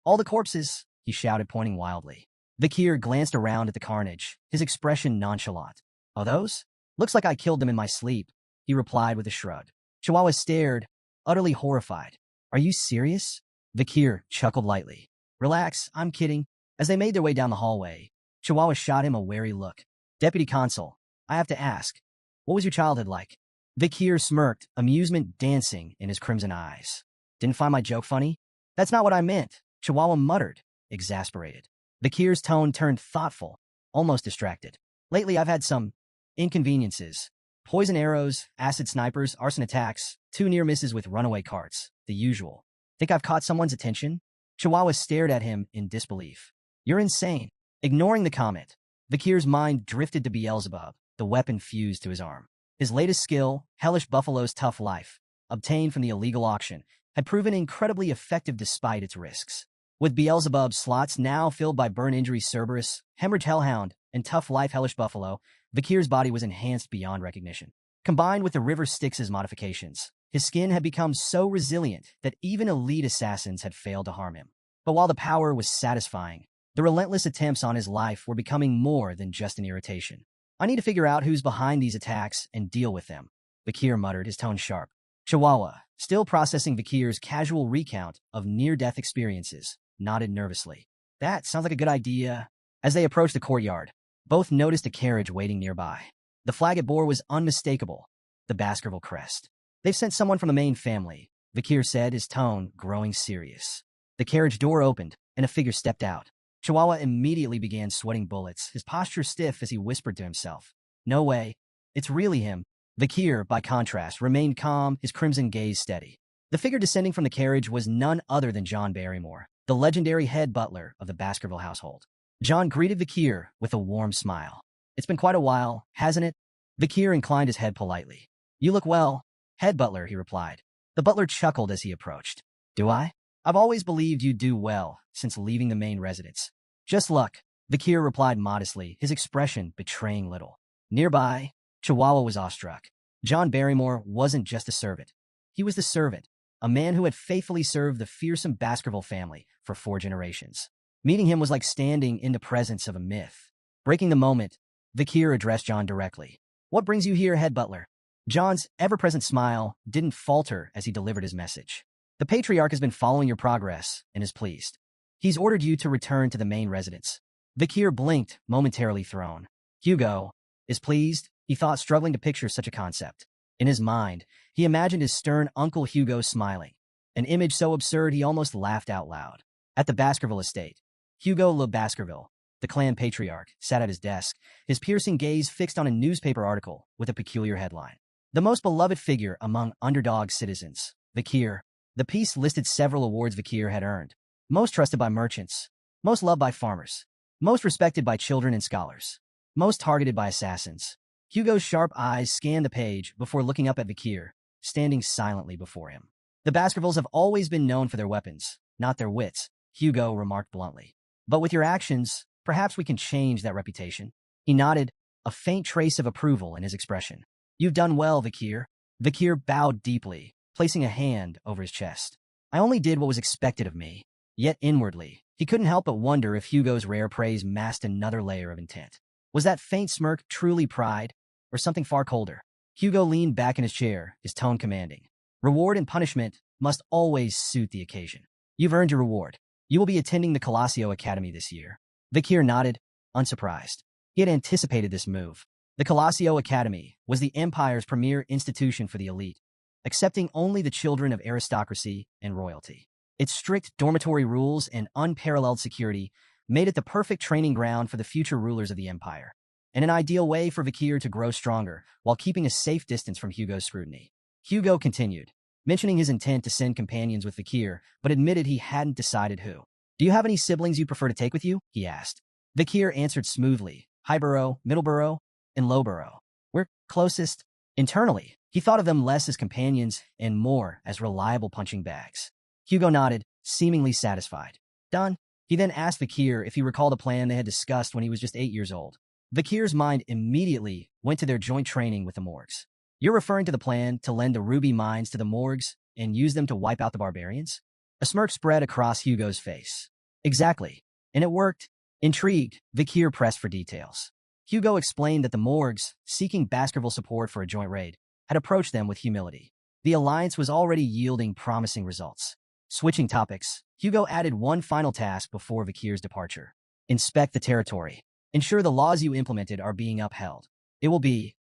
"All the corpses," he shouted, pointing wildly. Bakir glanced around at the carnage, his expression nonchalant. "Oh, those?" Looks like I killed them in my sleep, he replied with a shrug. Chihuahua stared, utterly horrified. Are you serious? Vikir chuckled lightly. Relax, I'm kidding. As they made their way down the hallway, Chihuahua shot him a wary look. Deputy Consul, I have to ask, what was your childhood like? Vikir smirked, amusement dancing in his crimson eyes. Didn't find my joke funny? That's not what I meant, Chihuahua muttered, exasperated. Vikir's tone turned thoughtful, almost distracted. Lately, I've had some inconveniences. Poison arrows, acid snipers, arson attacks, 2 near misses with runaway carts, the usual. Think I've caught someone's attention? Chihuahua stared at him in disbelief. You're insane. Ignoring the comment, Vikir's mind drifted to Beelzebub, the weapon fused to his arm. His latest skill, Hellish Buffalo's Tough Life, obtained from the illegal auction, had proven incredibly effective despite its risks. With Beelzebub's slots now filled by Burn Injury Cerberus, Hemorrhage Hellhound, and Tough Life Hellish Buffalo, Vikir's body was enhanced beyond recognition. Combined with the River Styx's modifications, his skin had become so resilient that even elite assassins had failed to harm him. But while the power was satisfying, the relentless attempts on his life were becoming more than just an irritation. I need to figure out who's behind these attacks and deal with them, Vikir muttered, his tone sharp. Chihuahua, still processing Vikir's casual recount of near-death experiences, nodded nervously. That sounds like a good idea. As they approached the courtyard, both noticed a carriage waiting nearby. The flag it bore was unmistakable, the Baskerville crest. They've sent someone from the main family, Vikir said, his tone growing serious. The carriage door opened, and a figure stepped out. Chihuahua immediately began sweating bullets, his posture stiff as he whispered to himself. No way. It's really him. Vikir, by contrast, remained calm, his crimson gaze steady. The figure descending from the carriage was none other than John Barrymore, the legendary head butler of the Baskerville household. John greeted Vikir with a warm smile. It's been quite a while, hasn't it? Vikir inclined his head politely. You look well, head butler, he replied. The butler chuckled as he approached. Do I? I've always believed you'd do well since leaving the main residence. Just luck, Vikir replied modestly, his expression betraying little. Nearby, Chihuahua was awestruck. John Barrymore wasn't just a servant. He was the servant, a man who had faithfully served the fearsome Baskerville family for 4 generations. Meeting him was like standing in the presence of a myth. Breaking the moment, Vikir addressed John directly. What brings you here, head butler? John's ever-present smile didn't falter as he delivered his message. The patriarch has been following your progress and is pleased. He's ordered you to return to the main residence. Vikir blinked, momentarily thrown. Hugo is pleased, he thought, struggling to picture such a concept. In his mind, he imagined his stern Uncle Hugo smiling, an image so absurd he almost laughed out loud. At the Baskerville estate, Hugo Le Baskerville, the clan patriarch, sat at his desk, his piercing gaze fixed on a newspaper article with a peculiar headline. The most beloved figure among underdog citizens, Vikir. The piece listed several awards Vikir had earned. Most trusted by merchants, most loved by farmers, most respected by children and scholars, most targeted by assassins. Hugo's sharp eyes scanned the page before looking up at Vikir, standing silently before him. The Baskervilles have always been known for their weapons, not their wits, Hugo remarked bluntly. But with your actions, perhaps we can change that reputation. He nodded, a faint trace of approval in his expression. You've done well, Vikir. Vikir bowed deeply, placing a hand over his chest. I only did what was expected of me. Yet inwardly, he couldn't help but wonder if Hugo's rare praise masked another layer of intent. Was that faint smirk truly pride, or something far colder? Hugo leaned back in his chair, his tone commanding. Reward and punishment must always suit the occasion. You've earned your reward. You will be attending the Colosseo Academy this year. Vikir nodded, unsurprised. He had anticipated this move. The Colosseo Academy was the Empire's premier institution for the elite, accepting only the children of aristocracy and royalty. Its strict dormitory rules and unparalleled security made it the perfect training ground for the future rulers of the empire, and an ideal way for Vikir to grow stronger while keeping a safe distance from Hugo's scrutiny. Hugo continued, mentioning his intent to send companions with Vikir, but admitted he hadn't decided who. Do you have any siblings you prefer to take with you? He asked. Vikir answered smoothly, Highborough, Middleborough, and Lowborough. We're closest. Internally, he thought of them less as companions and more as reliable punching bags. Hugo nodded, seemingly satisfied. Done. He then asked Vikir if he recalled a plan they had discussed when he was just 8 years old. Vikir's mind immediately went to their joint training with the Morgs. You're referring to the plan to lend the ruby mines to the Morgs and use them to wipe out the barbarians? A smirk spread across Hugo's face. Exactly. And it worked. Intrigued, Vikir pressed for details. Hugo explained that the morgues, seeking Baskerville support for a joint raid, had approached them with humility. The alliance was already yielding promising results. Switching topics, Hugo added one final task before Vakir's departure. Inspect the territory. Ensure the laws you implemented are being upheld. It will be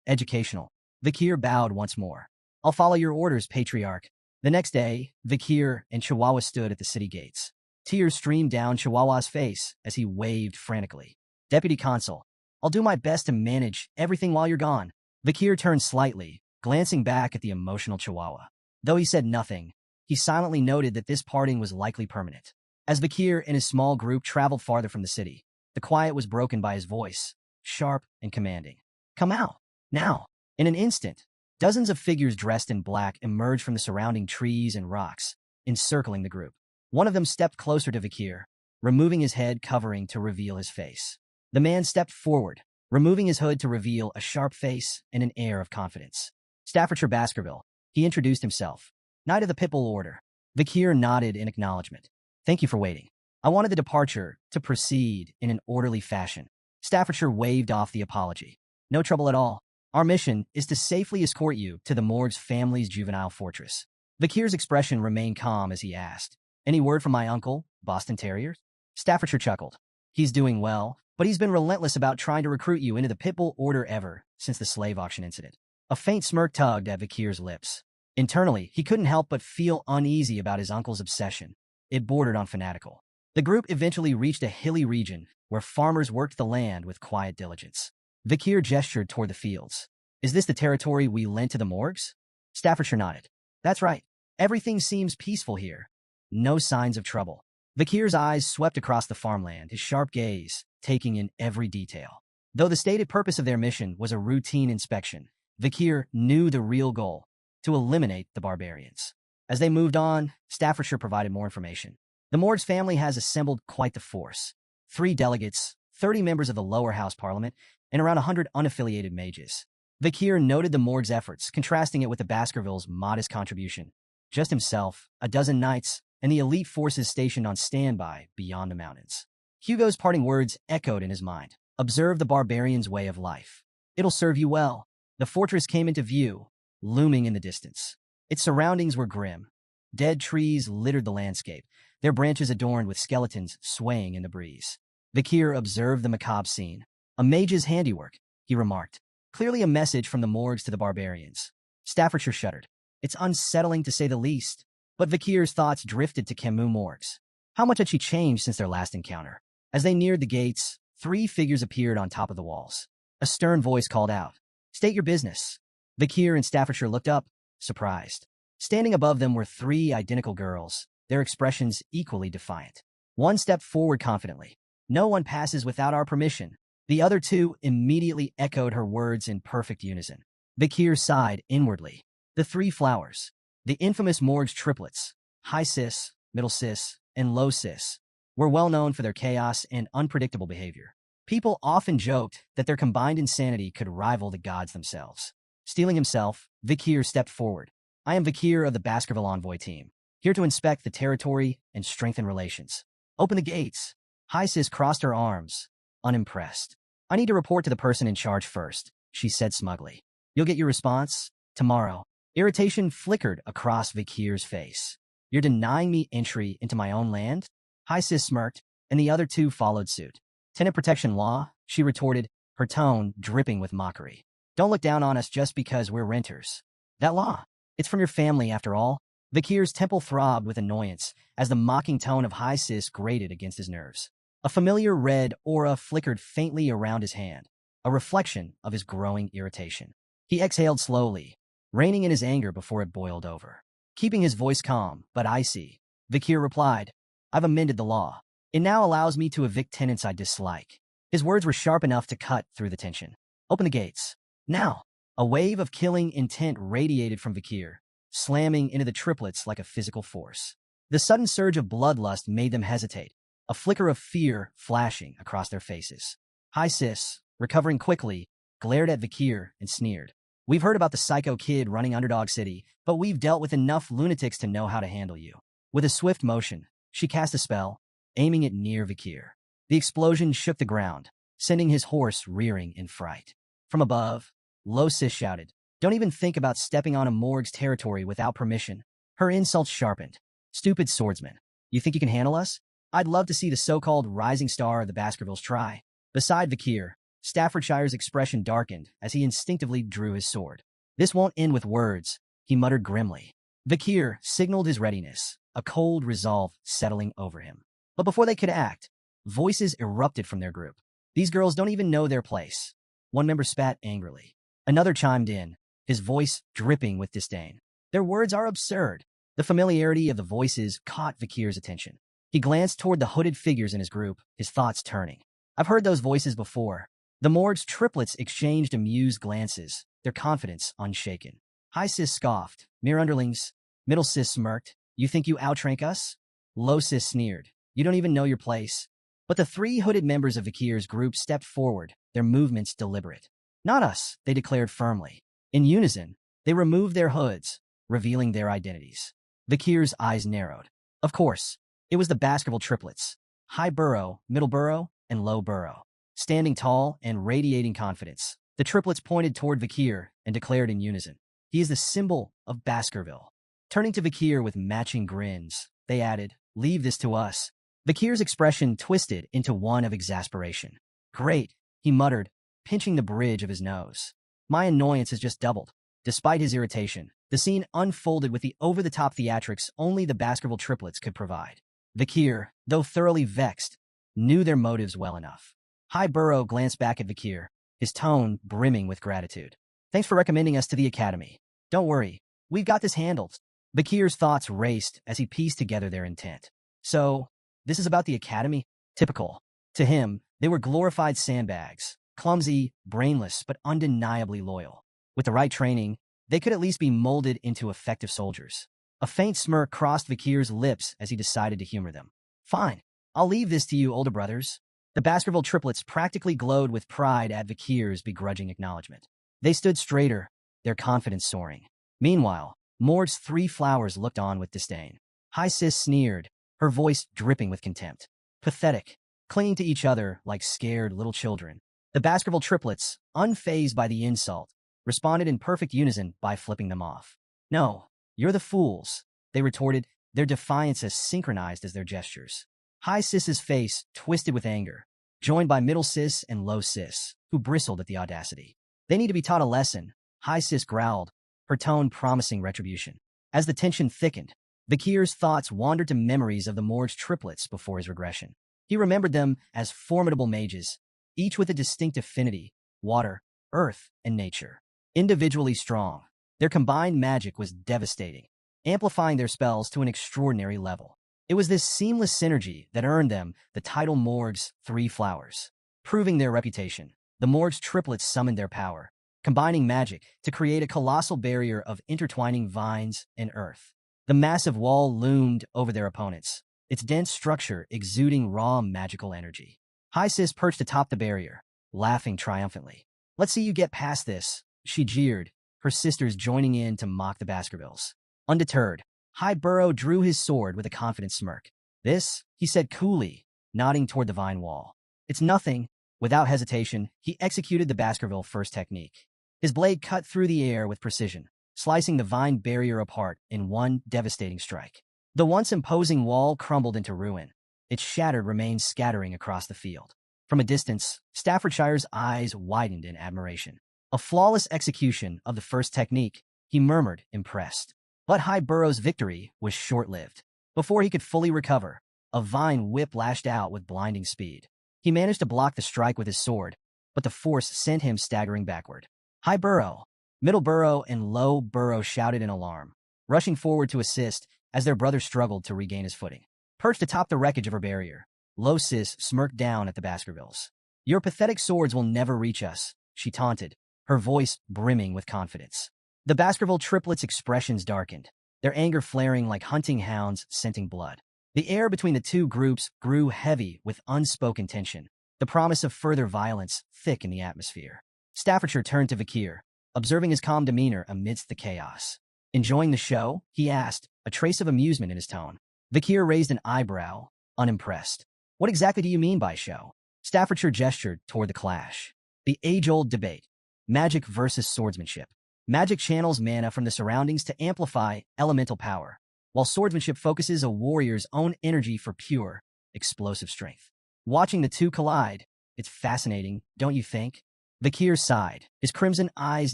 educational. Vakir bowed once more. I'll follow your orders, Patriarch. The next day, Vakir and Chihuahua stood at the city gates. Tears streamed down Chihuahua's face as he waved frantically. Deputy Consul, I'll do my best to manage everything while you're gone. Vakir turned slightly, glancing back at the emotional Chihuahua. Though he said nothing, he silently noted that this parting was likely permanent. As Vakir and his small group traveled farther from the city, the quiet was broken by his voice, sharp and commanding. Come out, now. In an instant, dozens of figures dressed in black emerged from the surrounding trees and rocks, encircling the group. One of them stepped closer to Vakir, removing his head covering to reveal his face. The man stepped forward, removing his hood to reveal a sharp face and an air of confidence. Staffordshire Baskerville, he introduced himself. Knight of the Pitbull Order. Vakir nodded in acknowledgement. Thank you for waiting. I wanted the departure to proceed in an orderly fashion. Staffordshire waved off the apology. No trouble at all. Our mission is to safely escort you to the morgue's family's juvenile fortress. Vakir's expression remained calm as he asked, Any word from my uncle, Boston Terriers? Staffordshire chuckled. He's doing well, but he's been relentless about trying to recruit you into the Pitbull Order ever since the slave auction incident. A faint smirk tugged at Vakir's lips. Internally, he couldn't help but feel uneasy about his uncle's obsession. It bordered on fanatical. The group eventually reached a hilly region where farmers worked the land with quiet diligence. Vakir gestured toward the fields. Is this the territory we lent to the morgues? Staffordshire nodded. That's right. Everything seems peaceful here. No signs of trouble. Vakir's eyes swept across the farmland, his sharp gaze taking in every detail. Though the stated purpose of their mission was a routine inspection, Vakir knew the real goal, to eliminate the barbarians. As they moved on, Staffordshire provided more information. The Morgue's family has assembled quite the force. 3 delegates, 30 members of the lower house parliament, and around 100 unaffiliated mages. Vakir noted the Morgue's efforts, contrasting it with the Baskervilles' modest contribution. Just himself, a dozen knights, and the elite forces stationed on standby beyond the mountains. Hugo's parting words echoed in his mind. Observe the barbarians' way of life. It'll serve you well. The fortress came into view, looming in the distance. Its surroundings were grim. Dead trees littered the landscape, their branches adorned with skeletons swaying in the breeze. Vakir observed the macabre scene. A mage's handiwork, he remarked. Clearly a message from the morgues to the barbarians. Staffordshire shuddered. It's unsettling to say the least. But Vakir's thoughts drifted to Camus morgues. How much had she changed since their last encounter? As they neared the gates, 3 figures appeared on top of the walls. A stern voice called out, State your business. Vakir and Staffordshire looked up, surprised. Standing above them were 3 identical girls, their expressions equally defiant. One stepped forward confidently. No one passes without our permission. The other 2 immediately echoed her words in perfect unison. Vakir sighed inwardly. The 3 flowers. The infamous morgue's triplets, high cis, middle cis, and low cis, were well known for their chaos and unpredictable behavior. People often joked that their combined insanity could rival the gods themselves. Steeling himself, Vakir stepped forward. I am Vakir of the Baskerville Envoy team, here to inspect the territory and strengthen relations. Open the gates. High cis crossed her arms, unimpressed. I need to report to the person in charge first, she said smugly. You'll get your response tomorrow. Irritation flickered across Vakir's face. You're denying me entry into my own land? High cis smirked, and the other 2 followed suit. Tenant protection law, she retorted, her tone dripping with mockery. Don't look down on us just because we're renters. That law, it's from your family after all. Vakir's temple throbbed with annoyance as the mocking tone of High cis grated against his nerves. A familiar red aura flickered faintly around his hand, a reflection of his growing irritation. He exhaled slowly, reining in his anger before it boiled over. Keeping his voice calm, but icy, Vakir replied, I've amended the law. It now allows me to evict tenants I dislike. His words were sharp enough to cut through the tension. Open the gates. Now. A wave of killing intent radiated from Vakir, slamming into the triplets like a physical force. The sudden surge of bloodlust made them hesitate, a flicker of fear flashing across their faces. High cis, recovering quickly, glared at Vakir and sneered. We've heard about the psycho kid running Underdog City, but we've dealt with enough lunatics to know how to handle you. With a swift motion, she cast a spell, aiming it near Vakir. The explosion shook the ground, sending his horse rearing in fright. From above, Lo Sis shouted, "Don't even think about stepping on a morgue's territory without permission." Her insults sharpened. "Stupid swordsman. You think you can handle us? I'd love to see the so-called rising star of the Baskervilles try." Beside Vakir, Staffordshire's expression darkened as he instinctively drew his sword. "This won't end with words," he muttered grimly. Vakir signaled his readiness, a cold resolve settling over him. But before they could act, voices erupted from their group. "These girls don't even know their place." One member spat angrily. Another chimed in, his voice dripping with disdain. "Their words are absurd." The familiarity of the voices caught Vakir's attention. He glanced toward the hooded figures in his group, his thoughts turning. "I've heard those voices before." The morgue's triplets exchanged amused glances, their confidence unshaken. High Sis scoffed. "Mere underlings." Middle Sis smirked. "You think you outrank us?" Low Sis sneered. "You don't even know your place." But the three hooded members of Vakir's group stepped forward, their movements deliberate. "Not us," they declared firmly. In unison, they removed their hoods, revealing their identities. Vakir's eyes narrowed. Of course, it was the Baskerville triplets, High Burrow, Middle Burrow, and Low Burrow. Standing tall and radiating confidence, the triplets pointed toward Vakir and declared in unison, "He is the symbol of Baskerville." Turning to Vakir with matching grins, they added, "Leave this to us." Vakir's expression twisted into one of exasperation. "Great," he muttered, pinching the bridge of his nose. "My annoyance has just doubled." Despite his irritation, the scene unfolded with the over-the-top theatrics only the Baskerville triplets could provide. Vakir, though thoroughly vexed, knew their motives well enough. High Burrow glanced back at Vakir, his tone brimming with gratitude. "Thanks for recommending us to the Academy. Don't worry, we've got this handled." Vakir's thoughts raced as he pieced together their intent. "So, this is about the Academy?" Typical. To him, they were glorified sandbags, clumsy, brainless, but undeniably loyal. With the right training, they could at least be molded into effective soldiers. A faint smirk crossed Vakir's lips as he decided to humor them. "Fine, I'll leave this to you, older brothers." The Baskerville triplets practically glowed with pride at Vakir's begrudging acknowledgement. They stood straighter, their confidence soaring. Meanwhile, Mord's three flowers looked on with disdain. High Sis sneered, her voice dripping with contempt. "Pathetic," clinging to each other like scared little children. The Baskerville triplets, unfazed by the insult, responded in perfect unison by flipping them off. "No, you're the fools," they retorted, their defiance as synchronized as their gestures. High Sis's face twisted with anger, joined by Middle Sis and Low Sis, who bristled at the audacity. "They need to be taught a lesson," High Sis growled, her tone promising retribution. As the tension thickened, Vakir's thoughts wandered to memories of the morgue's triplets before his regression. He remembered them as formidable mages, each with a distinct affinity, water, earth, and nature. Individually strong, their combined magic was devastating, amplifying their spells to an extraordinary level. It was this seamless synergy that earned them the title Morgue's Three Flowers. Proving their reputation, the Morgue's triplets summoned their power, combining magic to create a colossal barrier of intertwining vines and earth. The massive wall loomed over their opponents, its dense structure exuding raw magical energy. High Sis perched atop the barrier, laughing triumphantly. "Let's see you get past this," she jeered, her sisters joining in to mock the Baskervilles. Undeterred, High Burrow drew his sword with a confident smirk. "This," he said coolly, nodding toward the vine wall. "It's nothing." Without hesitation, he executed the Baskerville first technique. His blade cut through the air with precision, slicing the vine barrier apart in one devastating strike. The once imposing wall crumbled into ruin, its shattered remains scattering across the field. From a distance, Staffordshire's eyes widened in admiration. "A flawless execution of the first technique," he murmured, impressed. But High Burrow's victory was short-lived. Before he could fully recover, a vine whip lashed out with blinding speed. He managed to block the strike with his sword, but the force sent him staggering backward. High Burrow, Middle Burrow, and Low Burrow shouted in alarm, rushing forward to assist as their brother struggled to regain his footing. Perched atop the wreckage of her barrier, Low Sis smirked down at the Baskervilles. "Your pathetic swords will never reach us," she taunted, her voice brimming with confidence. The Baskerville triplets' expressions darkened, their anger flaring like hunting hounds scenting blood. The air between the two groups grew heavy with unspoken tension, the promise of further violence thick in the atmosphere. Staffordshire turned to Vakir, observing his calm demeanor amidst the chaos. "Enjoying the show?" he asked, a trace of amusement in his tone. Vakir raised an eyebrow, unimpressed. "What exactly do you mean by show?" Staffordshire gestured toward the clash. The age-old debate. Magic versus swordsmanship. Magic channels mana from the surroundings to amplify elemental power, while swordsmanship focuses a warrior's own energy for pure, explosive strength. Watching the two collide, it's fascinating, don't you think? Vakir sighed, his crimson eyes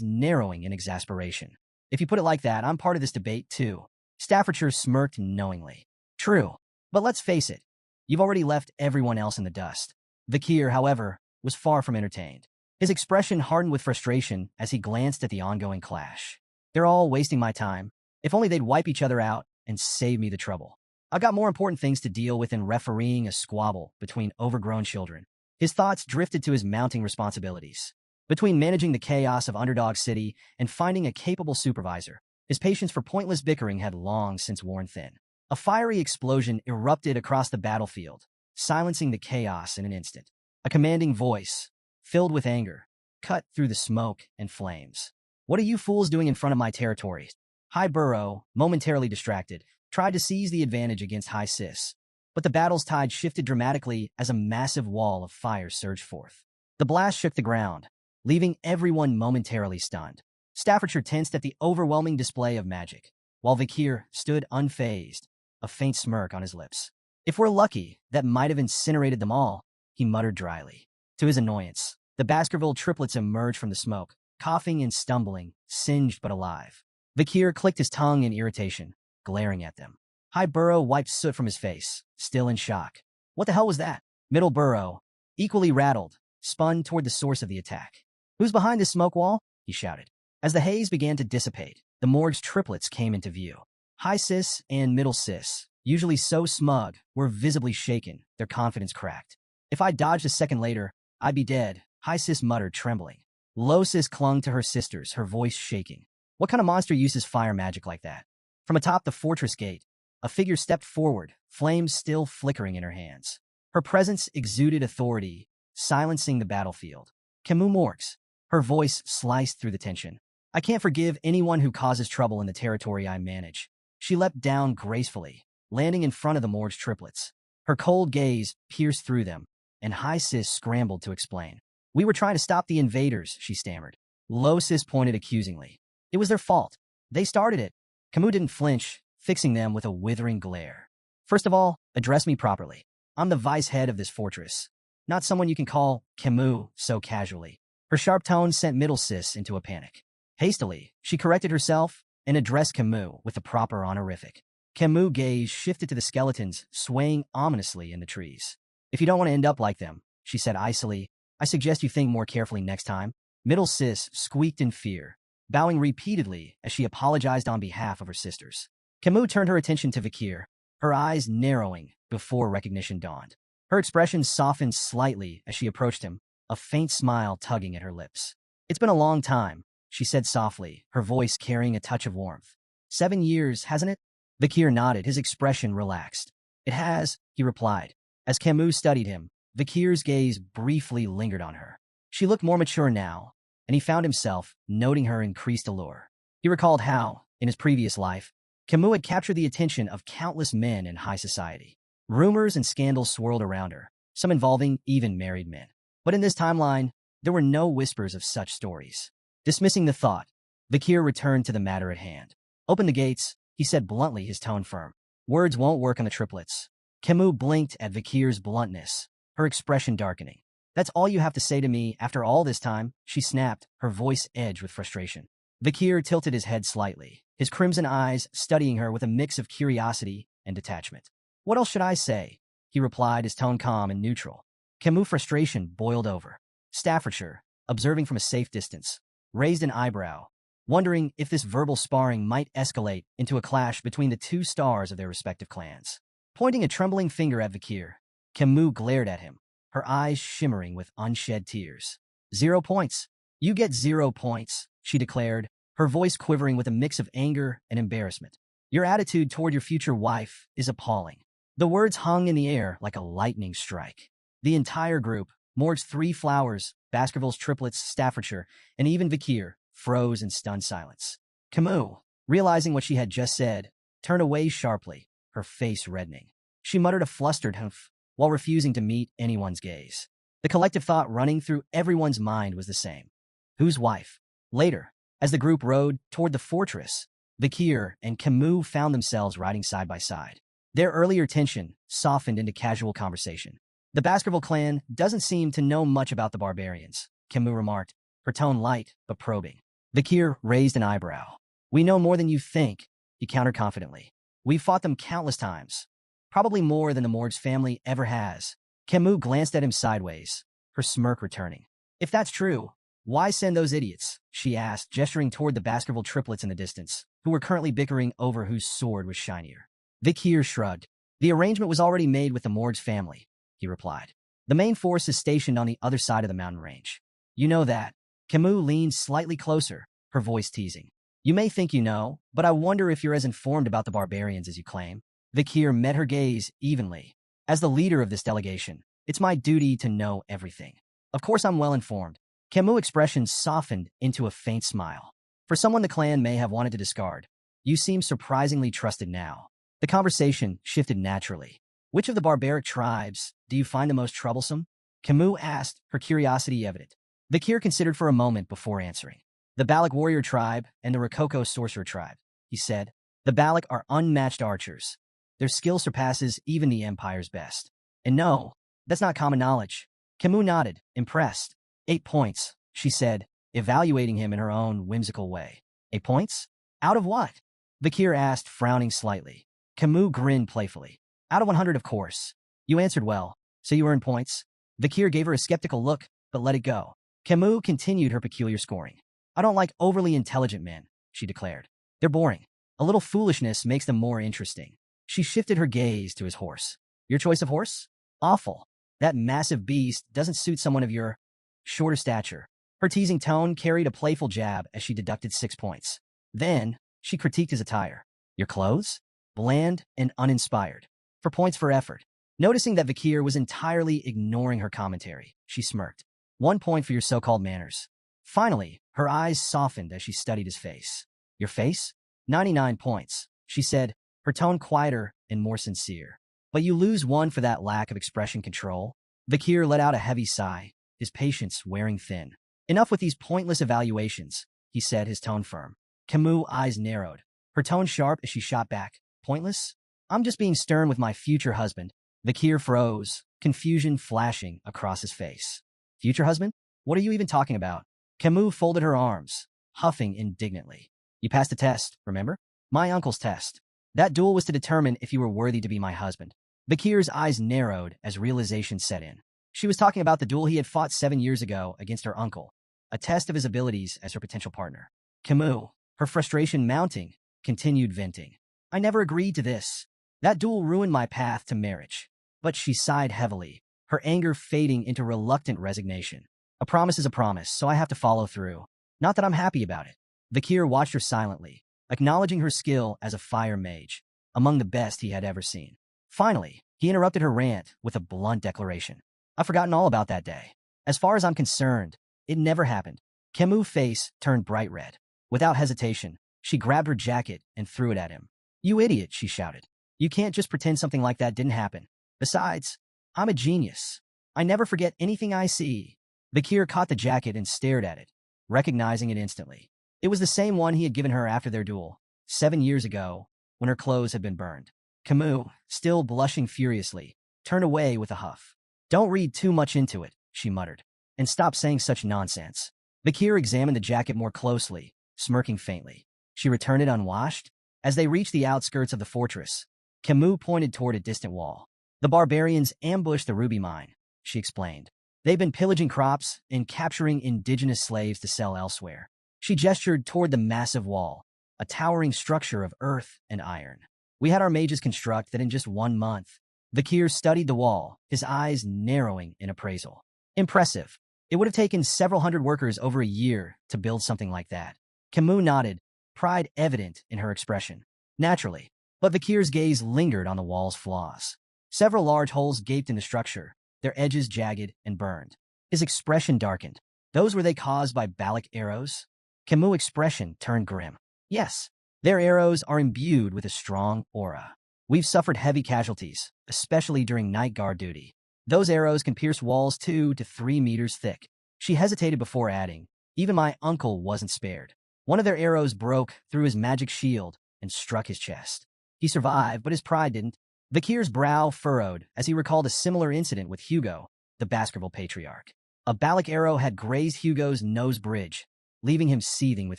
narrowing in exasperation. If you put it like that, I'm part of this debate too. Staffordshire smirked knowingly. True, but let's face it, you've already left everyone else in the dust. Vakir, however, was far from entertained. His expression hardened with frustration as he glanced at the ongoing clash. They're all wasting my time. If only they'd wipe each other out and save me the trouble. I've got more important things to deal with than refereeing a squabble between overgrown children. His thoughts drifted to his mounting responsibilities. Between managing the chaos of Underdog City and finding a capable supervisor, his patience for pointless bickering had long since worn thin. A fiery explosion erupted across the battlefield, silencing the chaos in an instant. A commanding voice, filled with anger, cut through the smoke and flames. What are you fools doing in front of my territory? High Burrow, momentarily distracted, tried to seize the advantage against High Sis, but the battle's tide shifted dramatically as a massive wall of fire surged forth. The blast shook the ground, leaving everyone momentarily stunned. Staffordshire tensed at the overwhelming display of magic, while Vakir stood unfazed, a faint smirk on his lips. If we're lucky, that might have incinerated them all, he muttered dryly. To his annoyance, the Baskerville triplets emerged from the smoke, coughing and stumbling, singed but alive. Vakir clicked his tongue in irritation, glaring at them. High Burrow wiped soot from his face, still in shock. What the hell was that? Middle Burrow, equally rattled, spun toward the source of the attack. Who's behind this smoke wall? He shouted. As the haze began to dissipate, the morgue's triplets came into view. High Sis and Middle Sis, usually so smug, were visibly shaken, their confidence cracked. If I dodged a second later, I'd be dead, High Sis muttered, trembling. Low Sis clung to her sisters, her voice shaking. What kind of monster uses fire magic like that? From atop the fortress gate, a figure stepped forward, flames still flickering in her hands. Her presence exuded authority, silencing the battlefield. Camus Morgs. Her voice sliced through the tension. I can't forgive anyone who causes trouble in the territory I manage. She leapt down gracefully, landing in front of the Morgue's triplets. Her cold gaze pierced through them, and High Sis scrambled to explain. We were trying to stop the invaders, she stammered. Low Sis pointed accusingly. It was their fault. They started it. Camus didn't flinch, fixing them with a withering glare. First of all, address me properly. I'm the vice head of this fortress, not someone you can call Camus so casually. Her sharp tone sent Middle Sis into a panic. Hastily, she corrected herself and addressed Camus with the proper honorific. Camus' gaze shifted to the skeletons swaying ominously in the trees. If you don't want to end up like them, she said icily, I suggest you think more carefully next time. Middle Sis squeaked in fear, bowing repeatedly as she apologized on behalf of her sisters. Camus turned her attention to Vakir, her eyes narrowing before recognition dawned. Her expression softened slightly as she approached him, a faint smile tugging at her lips. It's been a long time, she said softly, her voice carrying a touch of warmth. 7 years, hasn't it? Vakir nodded, his expression relaxed. It has, he replied. As Camus studied him, Vakir's gaze briefly lingered on her. She looked more mature now, and he found himself noting her increased allure. He recalled how, in his previous life, Camus had captured the attention of countless men in high society. Rumors and scandals swirled around her, some involving even married men. But in this timeline, there were no whispers of such stories. Dismissing the thought, Vakir returned to the matter at hand. Open the gates, he said bluntly, his tone firm. Words won't work on the triplets. Camus blinked at Vakir's bluntness, her expression darkening. That's all you have to say to me after all this time, she snapped, her voice edged with frustration. Vakir tilted his head slightly, his crimson eyes studying her with a mix of curiosity and detachment. What else should I say? He replied, his tone calm and neutral. Camus' frustration boiled over. Staffordshire, observing from a safe distance, raised an eyebrow, wondering if this verbal sparring might escalate into a clash between the two stars of their respective clans. Pointing a trembling finger at Vakir, Camus glared at him, her eyes shimmering with unshed tears. 0 points. You get 0 points, she declared, her voice quivering with a mix of anger and embarrassment. Your attitude toward your future wife is appalling. The words hung in the air like a lightning strike. The entire group, Morg's 3 flowers, Baskerville's triplets, Staffordshire, and even Vakir, froze in stunned silence. Camus, realizing what she had just said, turned away sharply, her face reddening. She muttered a flustered humph while refusing to meet anyone's gaze. The collective thought running through everyone's mind was the same. Whose wife? Later, as the group rode toward the fortress, Vikir and Camus found themselves riding side by side. Their earlier tension softened into casual conversation. The Baskerville clan doesn't seem to know much about the barbarians, Camus remarked, her tone light but probing. Vikir raised an eyebrow. We know more than you think, he countered confidently. We've fought them countless times, probably more than the Morg's family ever has. Camus glanced at him sideways, her smirk returning. If that's true, why send those idiots? She asked, gesturing toward the Baskerville triplets in the distance, who were currently bickering over whose sword was shinier. Vikir shrugged. The arrangement was already made with the Morg's family, he replied. The main force is stationed on the other side of the mountain range. You know that. Camus leaned slightly closer, her voice teasing. You may think you know, but I wonder if you're as informed about the barbarians as you claim. Vikir met her gaze evenly. As the leader of this delegation, it's my duty to know everything. Of course I'm well informed. Camus' expression softened into a faint smile. For someone the clan may have wanted to discard, you seem surprisingly trusted now. The conversation shifted naturally. Which of the barbaric tribes do you find the most troublesome? Camus asked, her curiosity evident. Vikir considered for a moment before answering. The Balak warrior tribe and the Rococo sorcerer tribe, he said. The Balak are unmatched archers. Their skill surpasses even the Empire's best. And no, that's not common knowledge. Camus nodded, impressed. 8 points, she said, evaluating him in her own whimsical way. 8 points? Out of what? Vikir asked, frowning slightly. Camus grinned playfully. Out of 100, of course. You answered well, so you earned points. Vikir gave her a skeptical look, but let it go. Camus continued her peculiar scoring. I don't like overly intelligent men, she declared. They're boring. A little foolishness makes them more interesting. She shifted her gaze to his horse. Your choice of horse? Awful. That massive beast doesn't suit someone of your shorter stature. Her teasing tone carried a playful jab as she deducted 6 points. Then, she critiqued his attire. Your clothes? Bland and uninspired. For points for effort. Noticing that Vikir was entirely ignoring her commentary, she smirked. 1 point for your so-called manners. Finally, her eyes softened as she studied his face. Your face? 99 points, she said, her tone quieter and more sincere. But you lose 1 for that lack of expression control. Vikir let out a heavy sigh, his patience wearing thin. Enough with these pointless evaluations, he said, his tone firm. Camus' eyes narrowed, her tone sharp as she shot back. Pointless? I'm just being stern with my future husband. Vikir froze, confusion flashing across his face. Future husband? What are you even talking about? Camus folded her arms, huffing indignantly. You passed the test, remember? My uncle's test. That duel was to determine if you were worthy to be my husband. Vikir's eyes narrowed as realization set in. She was talking about the duel he had fought 7 years ago against her uncle, a test of his abilities as her potential partner. Camus, her frustration mounting, continued venting. I never agreed to this. That duel ruined my path to marriage. But she sighed heavily, her anger fading into reluctant resignation. A promise is a promise, so I have to follow through. Not that I'm happy about it. Vikir watched her silently, acknowledging her skill as a fire mage, among the best he had ever seen. Finally, he interrupted her rant with a blunt declaration. I've forgotten all about that day. As far as I'm concerned, it never happened. Camus' face turned bright red. Without hesitation, she grabbed her jacket and threw it at him. You idiot, she shouted. You can't just pretend something like that didn't happen. Besides, I'm a genius. I never forget anything I see. Vikir caught the jacket and stared at it, recognizing it instantly. It was the same one he had given her after their duel, 7 years ago, when her clothes had been burned. Camus, still blushing furiously, turned away with a huff. Don't read too much into it, she muttered, and stop saying such nonsense. Vikir examined the jacket more closely, smirking faintly. She returned it unwashed. As they reached the outskirts of the fortress, Camus pointed toward a distant wall. The barbarians ambushed the ruby mine, she explained. They've been pillaging crops and capturing indigenous slaves to sell elsewhere. She gestured toward the massive wall, a towering structure of earth and iron. We had our mages construct that in just 1 month. Vikir studied the wall, his eyes narrowing in appraisal. Impressive. It would have taken several hundred workers over a year to build something like that. Camus nodded, pride evident in her expression. Naturally, but Vikir's gaze lingered on the wall's flaws. Several large holes gaped in the structure, their edges jagged and burned. His expression darkened. Those were they caused by Balak arrows? Camus' expression turned grim. Yes, their arrows are imbued with a strong aura. We've suffered heavy casualties, especially during night guard duty. Those arrows can pierce walls 2 to 3 meters thick. She hesitated before adding, even my uncle wasn't spared. One of their arrows broke through his magic shield and struck his chest. He survived, but his pride didn't. Vakir's brow furrowed as he recalled a similar incident with Hugo, the Baskerville patriarch. A Balak arrow had grazed Hugo's nose bridge, leaving him seething with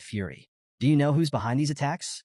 fury. Do you know who's behind these attacks?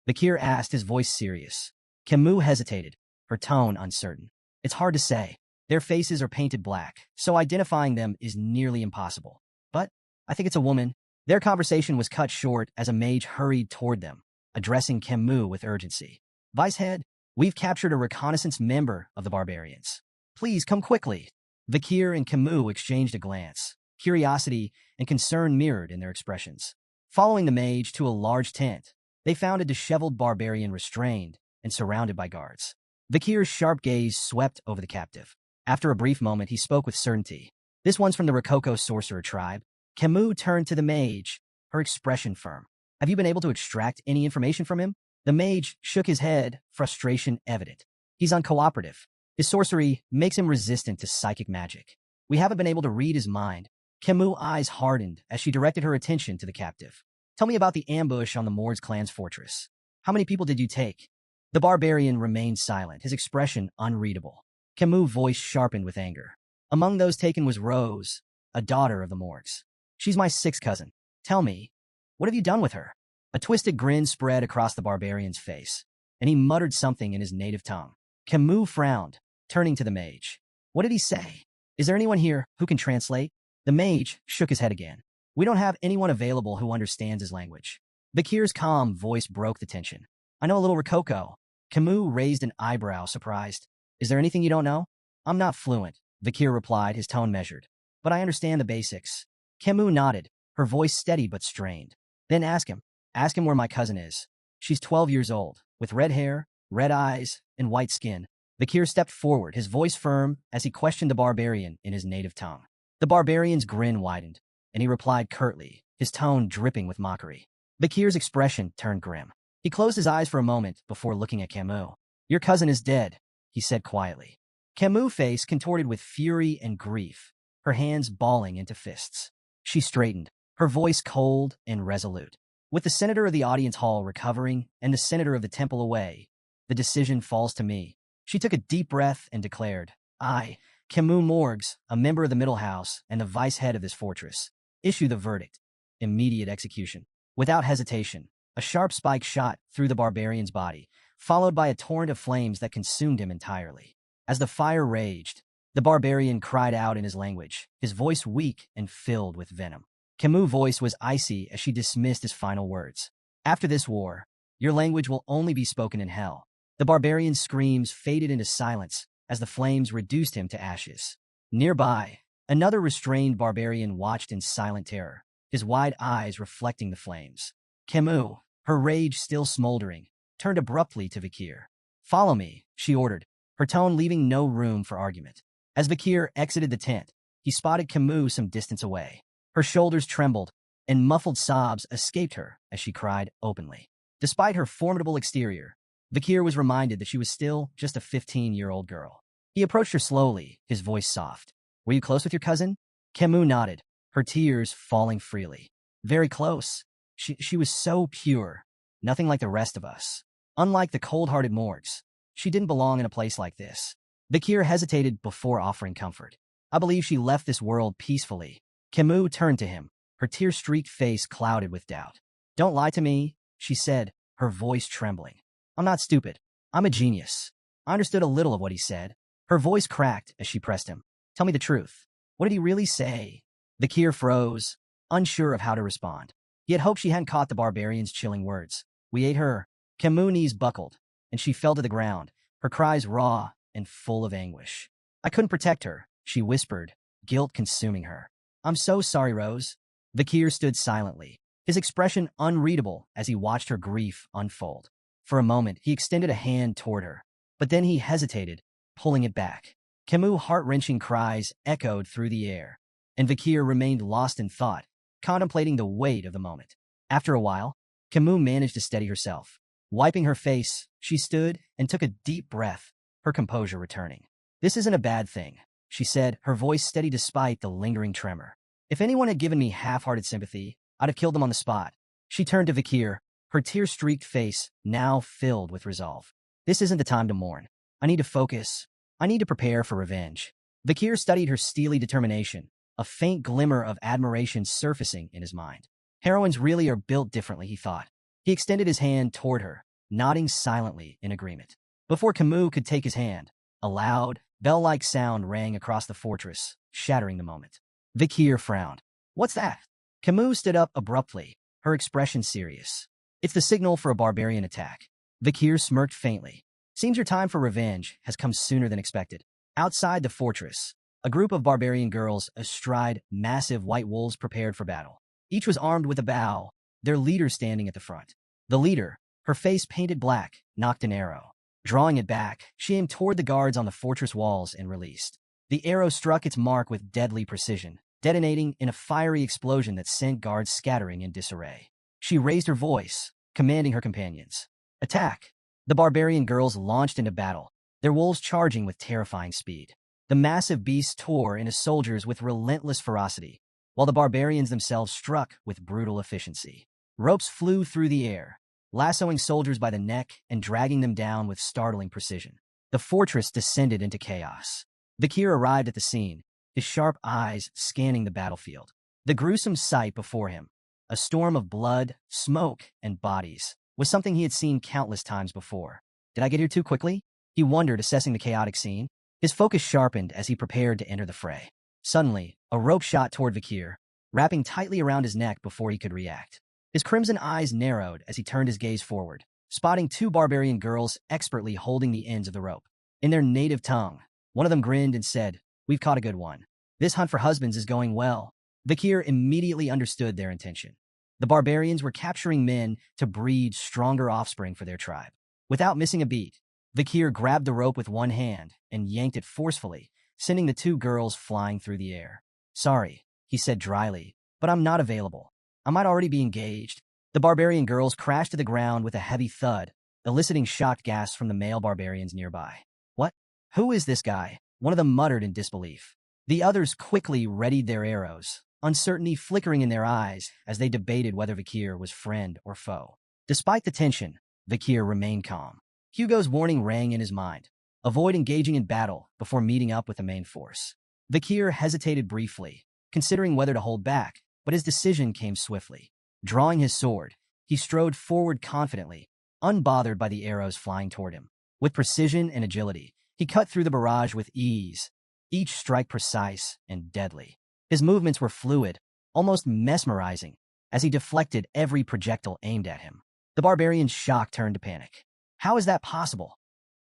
Vakir asked, his voice serious. Camus hesitated, her tone uncertain. It's hard to say. Their faces are painted black, so identifying them is nearly impossible. But I think it's a woman. Their conversation was cut short as a mage hurried toward them, addressing Camus with urgency. Vicehead, we've captured a reconnaissance member of the barbarians. Please come quickly. Vakir and Camus exchanged a glance. Curiosity and concern mirrored in their expressions. Following the mage to a large tent, they found a disheveled barbarian restrained and surrounded by guards. Vakir's sharp gaze swept over the captive. After a brief moment, he spoke with certainty. This one's from the Rococo sorcerer tribe. Camus turned to the mage, her expression firm. Have you been able to extract any information from him? The mage shook his head, frustration evident. He's uncooperative. His sorcery makes him resistant to psychic magic. We haven't been able to read his mind. Camus' eyes hardened as she directed her attention to the captive. Tell me about the ambush on the Mords clan's fortress. How many people did you take? The barbarian remained silent, his expression unreadable. Camus' voice sharpened with anger. Among those taken was Rose, a daughter of the Morgs. She's my sixth cousin. Tell me, what have you done with her? A twisted grin spread across the barbarian's face, and he muttered something in his native tongue. Camus frowned, turning to the mage. What did he say? Is there anyone here who can translate? The mage shook his head again. We don't have anyone available who understands his language. Vakir's calm voice broke the tension. I know a little Rococo. Camus raised an eyebrow, surprised. Is there anything you don't know? I'm not fluent, Vakir replied, his tone measured. But I understand the basics. Camus nodded, her voice steady but strained. Then ask him. Ask him where my cousin is. She's 12 years old, with red hair, red eyes, and white skin. Vakir stepped forward, his voice firm as he questioned the barbarian in his native tongue. The barbarian's grin widened, and he replied curtly, his tone dripping with mockery. Vakir's expression turned grim. He closed his eyes for a moment before looking at Camus. Your cousin is dead, he said quietly. Camus' face contorted with fury and grief, her hands balling into fists. She straightened, her voice cold and resolute. With the senator of the audience hall recovering and the senator of the temple away, the decision falls to me. She took a deep breath and declared, I, Camus Morgs, a member of the Middle House and the vice head of this fortress, issue the verdict. Immediate execution. Without hesitation, a sharp spike shot through the barbarian's body, followed by a torrent of flames that consumed him entirely. As the fire raged, the barbarian cried out in his language, his voice weak and filled with venom. Camus' voice was icy as she dismissed his final words. After this war, your language will only be spoken in hell. The barbarian's screams faded into silence as the flames reduced him to ashes. Nearby, another restrained barbarian watched in silent terror, his wide eyes reflecting the flames. Camus, her rage still smoldering, turned abruptly to Vakir. Follow me, she ordered, her tone leaving no room for argument. As Vakir exited the tent, he spotted Camus some distance away. Her shoulders trembled, and muffled sobs escaped her as she cried openly. Despite her formidable exterior, Vakir was reminded that she was still just a 15-year-old girl. He approached her slowly, his voice soft. Were you close with your cousin? Camus nodded, her tears falling freely. Very close. She was so pure, nothing like the rest of us. Unlike the cold-hearted Morgs, she didn't belong in a place like this. Vakir hesitated before offering comfort. I believe she left this world peacefully. Camus turned to him, her tear-streaked face clouded with doubt. Don't lie to me, she said, her voice trembling. I'm not stupid. I'm a genius. I understood a little of what he said. Her voice cracked as she pressed him. Tell me the truth. What did he really say? Vakir froze, unsure of how to respond. He had hoped she hadn't caught the barbarian's chilling words. We ate her. Camus' knees buckled, and she fell to the ground, her cries raw and full of anguish. I couldn't protect her, she whispered, guilt consuming her. I'm so sorry, Rose. Vakir stood silently, his expression unreadable as he watched her grief unfold. For a moment, he extended a hand toward her, but then he hesitated, pulling it back. Camus' heart-wrenching cries echoed through the air, and Vakir remained lost in thought, contemplating the weight of the moment. After a while, Camus managed to steady herself. Wiping her face, she stood and took a deep breath, her composure returning. This isn't a bad thing, she said, her voice steady despite the lingering tremor. If anyone had given me half-hearted sympathy, I'd have killed them on the spot. She turned to Vikir, her tear-streaked face now filled with resolve. This isn't the time to mourn. I need to focus. I need to prepare for revenge. Vikir studied her steely determination, a faint glimmer of admiration surfacing in his mind. Heroines really are built differently, he thought. He extended his hand toward her, nodding silently in agreement. Before Camus could take his hand, a loud, bell-like sound rang across the fortress, shattering the moment. Vikir frowned. What's that? Camus stood up abruptly, her expression serious. It's the signal for a barbarian attack. Vikir smirked faintly. Seems your time for revenge has come sooner than expected. Outside the fortress, a group of barbarian girls astride massive white wolves prepared for battle. Each was armed with a bow, their leader standing at the front. The leader, her face painted black, knocked an arrow. Drawing it back, she aimed toward the guards on the fortress walls and released. The arrow struck its mark with deadly precision, detonating in a fiery explosion that sent guards scattering in disarray. She raised her voice, commanding her companions. Attack! The barbarian girls launched into battle, their wolves charging with terrifying speed. The massive beasts tore into soldiers with relentless ferocity, while the barbarians themselves struck with brutal efficiency. Ropes flew through the air, lassoing soldiers by the neck and dragging them down with startling precision. The fortress descended into chaos. Vikir arrived at the scene, his sharp eyes scanning the battlefield. The gruesome sight before him, a storm of blood, smoke, and bodies, was something he had seen countless times before. Did I get here too quickly? He wondered, assessing the chaotic scene. His focus sharpened as he prepared to enter the fray. Suddenly, a rope shot toward Vikir, wrapping tightly around his neck before he could react. His crimson eyes narrowed as he turned his gaze forward, spotting two barbarian girls expertly holding the ends of the rope. In their native tongue, one of them grinned and said, "We've caught a good one. This hunt for husbands is going well." Vikir immediately understood their intention. The barbarians were capturing men to breed stronger offspring for their tribe. Without missing a beat, Vikir grabbed the rope with one hand and yanked it forcefully, sending the two girls flying through the air. "Sorry," he said dryly, "but I'm not available. I might already be engaged." The barbarian girls crashed to the ground with a heavy thud, eliciting shocked gasps from the male barbarians nearby. "What? Who is this guy?" one of them muttered in disbelief. The others quickly readied their arrows, uncertainty flickering in their eyes as they debated whether Vikir was friend or foe. Despite the tension, Vikir remained calm. Hugo's warning rang in his mind. Avoid engaging in battle before meeting up with the main force. Vikir hesitated briefly, considering whether to hold back, but his decision came swiftly. Drawing his sword, he strode forward confidently, unbothered by the arrows flying toward him. With precision and agility, he cut through the barrage with ease, each strike precise and deadly. His movements were fluid, almost mesmerizing, as he deflected every projectile aimed at him. The barbarians' shock turned to panic. "How is that possible?"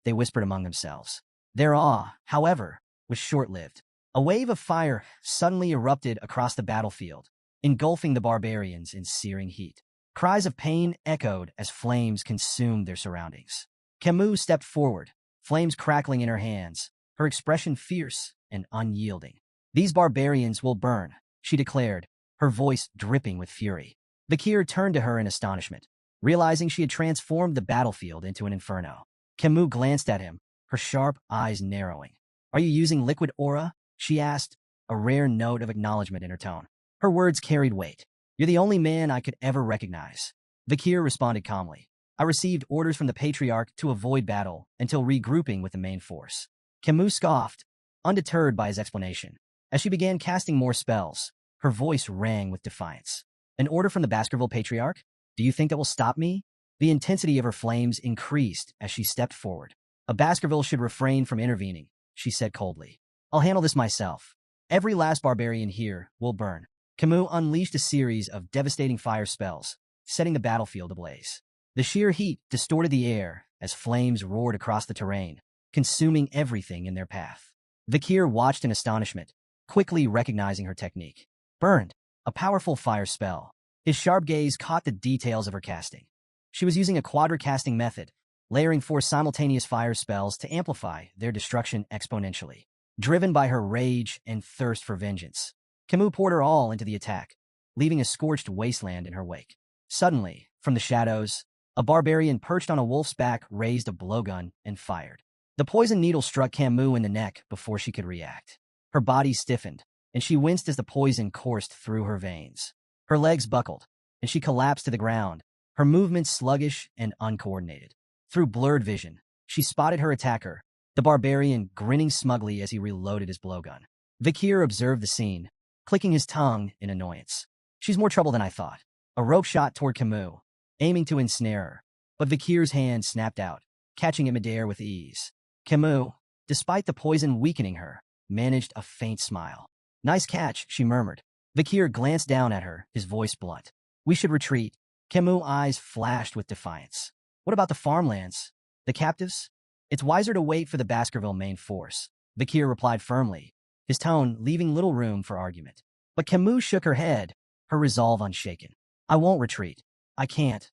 they whispered among themselves. Their awe, however, was short-lived. A wave of fire suddenly erupted across the battlefield, engulfing the barbarians in searing heat. Cries of pain echoed as flames consumed their surroundings. Camus stepped forward, flames crackling in her hands, her expression fierce and unyielding. "These barbarians will burn," she declared, her voice dripping with fury. Vikir turned to her in astonishment, realizing she had transformed the battlefield into an inferno. Camus glanced at him, her sharp eyes narrowing. "Are you using liquid aura?" she asked, a rare note of acknowledgement in her tone. Her words carried weight. "You're the only man I could ever recognize." Vikir responded calmly. "I received orders from the Patriarch to avoid battle until regrouping with the main force." Camus scoffed, undeterred by his explanation. As she began casting more spells, her voice rang with defiance. "An order from the Baskerville Patriarch? Do you think that will stop me?" The intensity of her flames increased as she stepped forward. "A Baskerville should refrain from intervening," she said coldly. "I'll handle this myself. Every last barbarian here will burn." Camus unleashed a series of devastating fire spells, setting the battlefield ablaze. The sheer heat distorted the air as flames roared across the terrain, consuming everything in their path. Vikir watched in astonishment, quickly recognizing her technique. "Burned," a powerful fire spell. His sharp gaze caught the details of her casting. She was using a quadra-casting method, layering 4 simultaneous fire spells to amplify their destruction exponentially. Driven by her rage and thirst for vengeance, Camus poured her all into the attack, leaving a scorched wasteland in her wake. Suddenly, from the shadows, a barbarian perched on a wolf's back raised a blowgun and fired. The poison needle struck Camus in the neck before she could react. Her body stiffened, and she winced as the poison coursed through her veins. Her legs buckled, and she collapsed to the ground, her movements sluggish and uncoordinated. Through blurred vision, she spotted her attacker, the barbarian grinning smugly as he reloaded his blowgun. Vikir observed the scene, clicking his tongue in annoyance. She's more trouble than I thought. A rope shot toward Camus, aiming to ensnare her, but Vikir's hand snapped out, catching him midair with ease. Camus, despite the poison weakening her, managed a faint smile. Nice catch, she murmured. Vikir glanced down at her, his voice blunt. We should retreat. Camus' eyes flashed with defiance. What about the farmlands? The captives? It's wiser to wait for the Baskerville main force, Vikir replied firmly, his tone leaving little room for argument. But Camus shook her head, her resolve unshaken. I won't retreat. I can't.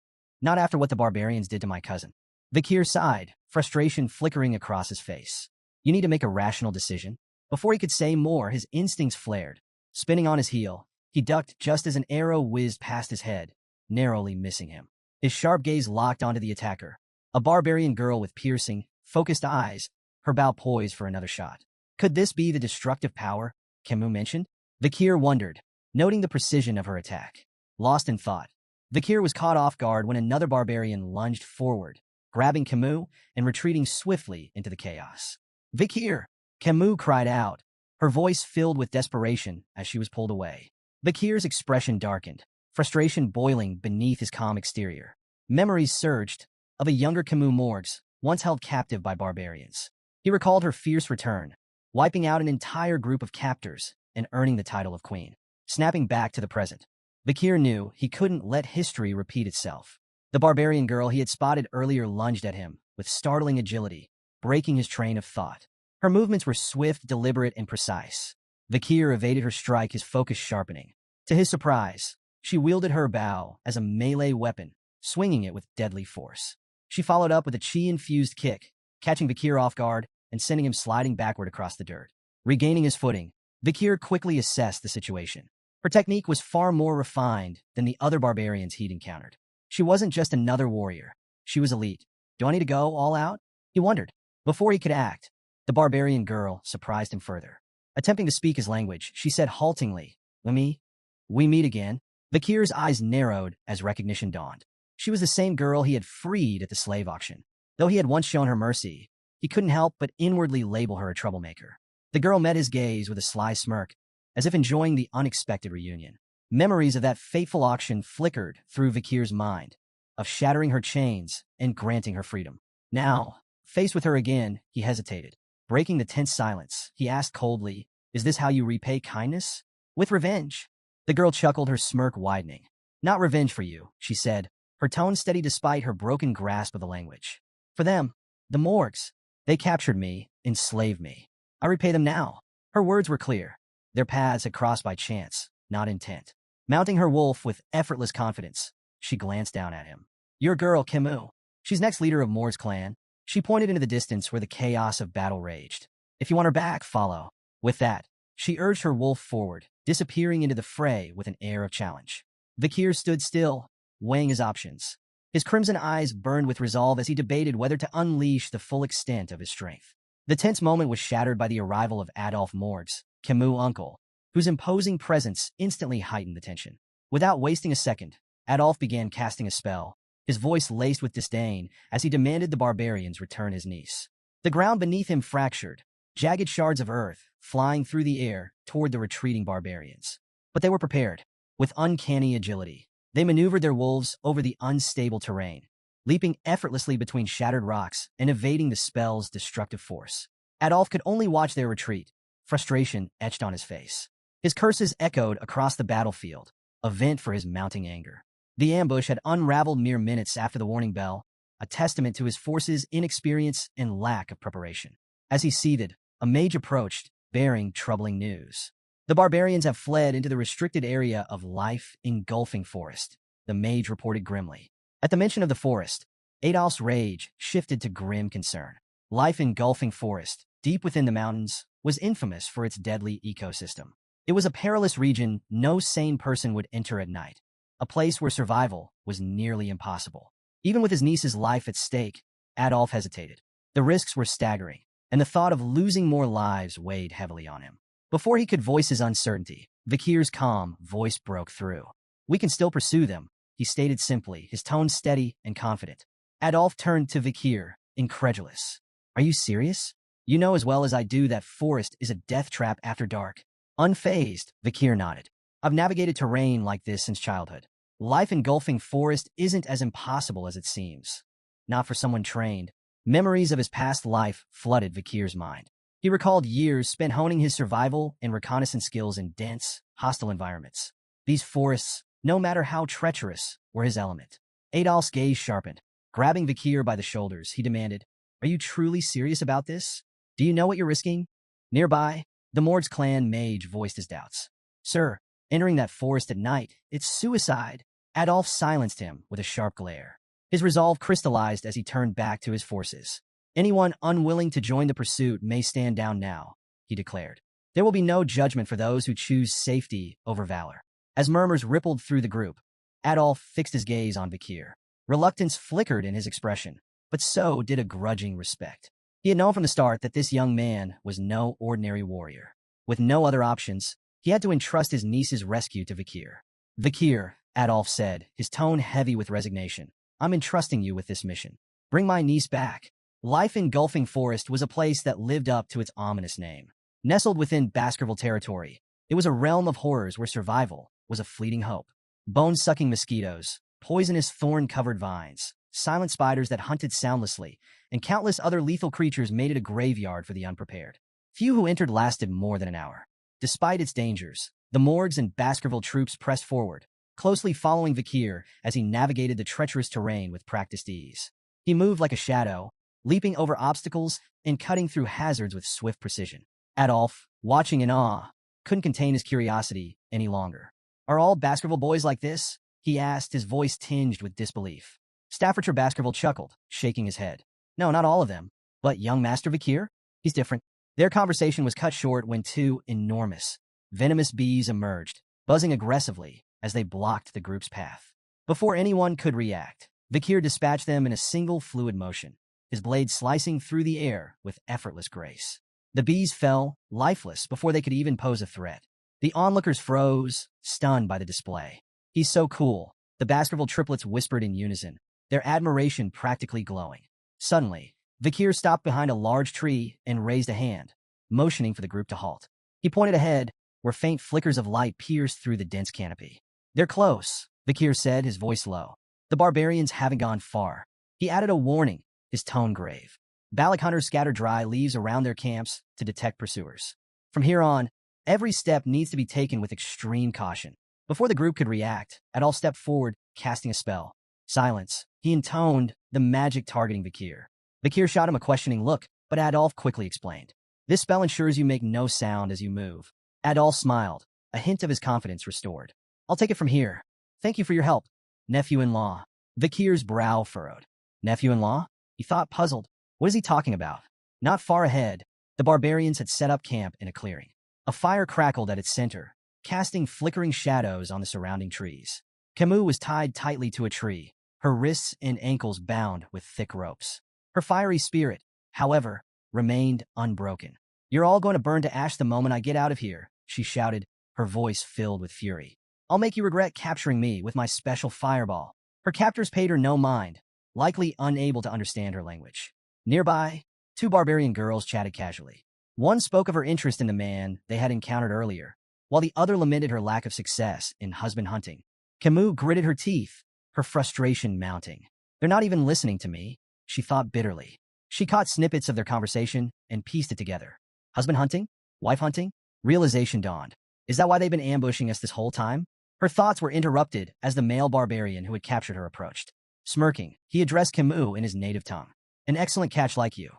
Not after what the barbarians did to my cousin. Vikir sighed, frustration flickering across his face. You need to make a rational decision. Before he could say more, his instincts flared. Spinning on his heel, he ducked just as an arrow whizzed past his head, narrowly missing him. His sharp gaze locked onto the attacker, a barbarian girl with piercing, focused eyes, her bow poised for another shot. Could this be the destructive power Camus mentioned? Vikir wondered, noting the precision of her attack. Lost in thought, Vikir was caught off guard when another barbarian lunged forward, grabbing Camus and retreating swiftly into the chaos. Vikir! Camus cried out, her voice filled with desperation as she was pulled away. Vikir's expression darkened, frustration boiling beneath his calm exterior. Memories surged of a younger Camus Morgs, once held captive by barbarians. He recalled her fierce return, wiping out an entire group of captors and earning the title of queen. Snapping back to the present, Vikir knew he couldn't let history repeat itself. The barbarian girl he had spotted earlier lunged at him with startling agility, breaking his train of thought. Her movements were swift, deliberate, and precise. Vikir evaded her strike, his focus sharpening. To his surprise, she wielded her bow as a melee weapon, swinging it with deadly force. She followed up with a chi-infused kick, catching Vikir off guard and sending him sliding backward across the dirt. Regaining his footing, Vikir quickly assessed the situation. Her technique was far more refined than the other barbarians he'd encountered. She wasn't just another warrior. She was elite. Do I need to go all out? He wondered. Before he could act, the barbarian girl surprised him further. Attempting to speak his language, she said haltingly, We meet again. Vikir's eyes narrowed as recognition dawned. She was the same girl he had freed at the slave auction. Though he had once shown her mercy, he couldn't help but inwardly label her a troublemaker. The girl met his gaze with a sly smirk, as if enjoying the unexpected reunion. Memories of that fateful auction flickered through Vikir's mind, of shattering her chains and granting her freedom. Now, faced with her again, he hesitated. Breaking the tense silence, he asked coldly, Is this how you repay kindness? With revenge. The girl chuckled, her smirk widening. Not revenge for you, she said, her tone steady despite her broken grasp of the language. For them, the Morgs. They captured me, enslaved me. I repay them now. Her words were clear. Their paths had crossed by chance, not intent. Mounting her wolf with effortless confidence, she glanced down at him. Your girl, Camus. She's next leader of Morg's clan. She pointed into the distance where the chaos of battle raged. If you want her back, follow. With that, she urged her wolf forward, disappearing into the fray with an air of challenge. Vikir stood still, weighing his options. His crimson eyes burned with resolve as he debated whether to unleash the full extent of his strength. The tense moment was shattered by the arrival of Adolphe Morgs, Camus' uncle, whose imposing presence instantly heightened the tension. Without wasting a second, Adolphe began casting a spell, his voice laced with disdain as he demanded the barbarians return his niece. The ground beneath him fractured, jagged shards of earth flying through the air toward the retreating barbarians. But they were prepared. With uncanny agility, they maneuvered their wolves over the unstable terrain, leaping effortlessly between shattered rocks and evading the spell's destructive force. Adolphe could only watch their retreat, frustration etched on his face. His curses echoed across the battlefield, a vent for his mounting anger. The ambush had unraveled mere minutes after the warning bell, a testament to his force's inexperience and lack of preparation. As he seethed, a mage approached, bearing troubling news. The barbarians have fled into the restricted area of life-engulfing forest, the mage reported grimly. At the mention of the forest, Adolphe's rage shifted to grim concern. Life-engulfing forest, deep within the mountains, was infamous for its deadly ecosystem. It was a perilous region no sane person would enter at night, a place where survival was nearly impossible. Even with his niece's life at stake, Adolphe hesitated. The risks were staggering, and the thought of losing more lives weighed heavily on him. Before he could voice his uncertainty, Vikir's calm voice broke through. We can still pursue them, he stated simply, his tone steady and confident. Adolf turned to Vikir, incredulous. Are you serious? You know as well as I do that forest is a death trap after dark. Unfazed, Vikir nodded. I've navigated terrain like this since childhood. Life engulfing forest isn't as impossible as it seems. Not for someone trained. Memories of his past life flooded Vikir's mind. He recalled years spent honing his survival and reconnaissance skills in dense, hostile environments. These forests, no matter how treacherous, were his element. Adolf's gaze sharpened. Grabbing Vikir by the shoulders, he demanded, Are you truly serious about this? Do you know what you're risking? Nearby, the Mord's clan mage voiced his doubts. Sir, entering that forest at night, it's suicide. Adolf silenced him with a sharp glare. His resolve crystallized as he turned back to his forces. Anyone unwilling to join the pursuit may stand down now, he declared. There will be no judgment for those who choose safety over valor. As murmurs rippled through the group, Adolf fixed his gaze on Vikir. Reluctance flickered in his expression, but so did a grudging respect. He had known from the start that this young man was no ordinary warrior. With no other options, he had to entrust his niece's rescue to Vikir. Vikir, Adolf said, his tone heavy with resignation. I'm entrusting you with this mission. Bring my niece back. Life engulfing forest was a place that lived up to its ominous name. Nestled within Baskerville territory, it was a realm of horrors where survival was a fleeting hope. Bone-sucking mosquitoes, poisonous thorn-covered vines, silent spiders that hunted soundlessly, and countless other lethal creatures made it a graveyard for the unprepared. Few who entered lasted more than an hour. Despite its dangers, the Morgs and Baskerville troops pressed forward, closely following Vikir as he navigated the treacherous terrain with practiced ease. He moved like a shadow, leaping over obstacles and cutting through hazards with swift precision. Adolf, watching in awe, couldn't contain his curiosity any longer. Are all Baskerville boys like this? He asked, his voice tinged with disbelief. Staffordshire Baskerville chuckled, shaking his head. No, not all of them. But young Master Vikir? He's different. Their conversation was cut short when two enormous, venomous bees emerged, buzzing aggressively as they blocked the group's path. Before anyone could react, Vikir dispatched them in a single fluid motion, his blade slicing through the air with effortless grace. The bees fell, lifeless, before they could even pose a threat. The onlookers froze, stunned by the display. He's so cool, the Baskerville triplets whispered in unison, their admiration practically glowing. Suddenly, Vikir stopped behind a large tree and raised a hand, motioning for the group to halt. He pointed ahead, where faint flickers of light pierced through the dense canopy. They're close, Vikir said, his voice low. The barbarians haven't gone far. He added a warning, his tone grave. Balak hunters scatter dry leaves around their camps to detect pursuers. From here on, every step needs to be taken with extreme caution. Before the group could react, Adolf stepped forward, casting a spell. Silence. He intoned, the magic targeting Vikir. Vikir shot him a questioning look, but Adolf quickly explained. This spell ensures you make no sound as you move. Adolf smiled, a hint of his confidence restored. I'll take it from here. Thank you for your help, nephew-in-law. Vikir's brow furrowed. Nephew-in-law? He thought, puzzled. What is he talking about? Not far ahead, the barbarians had set up camp in a clearing. A fire crackled at its center, casting flickering shadows on the surrounding trees. Camus was tied tightly to a tree, her wrists and ankles bound with thick ropes. Her fiery spirit, however, remained unbroken. You're all going to burn to ash the moment I get out of here, she shouted, her voice filled with fury. I'll make you regret capturing me with my special fireball. Her captors paid her no mind, likely unable to understand her language. Nearby, two barbarian girls chatted casually. One spoke of her interest in the man they had encountered earlier, while the other lamented her lack of success in husband hunting. Camus gritted her teeth, her frustration mounting. They're not even listening to me, she thought bitterly. She caught snippets of their conversation and pieced it together. Husband hunting? Wife hunting? Realization dawned. Is that why they've been ambushing us this whole time? Her thoughts were interrupted as the male barbarian who had captured her approached. Smirking, he addressed Camus in his native tongue. An excellent catch like you.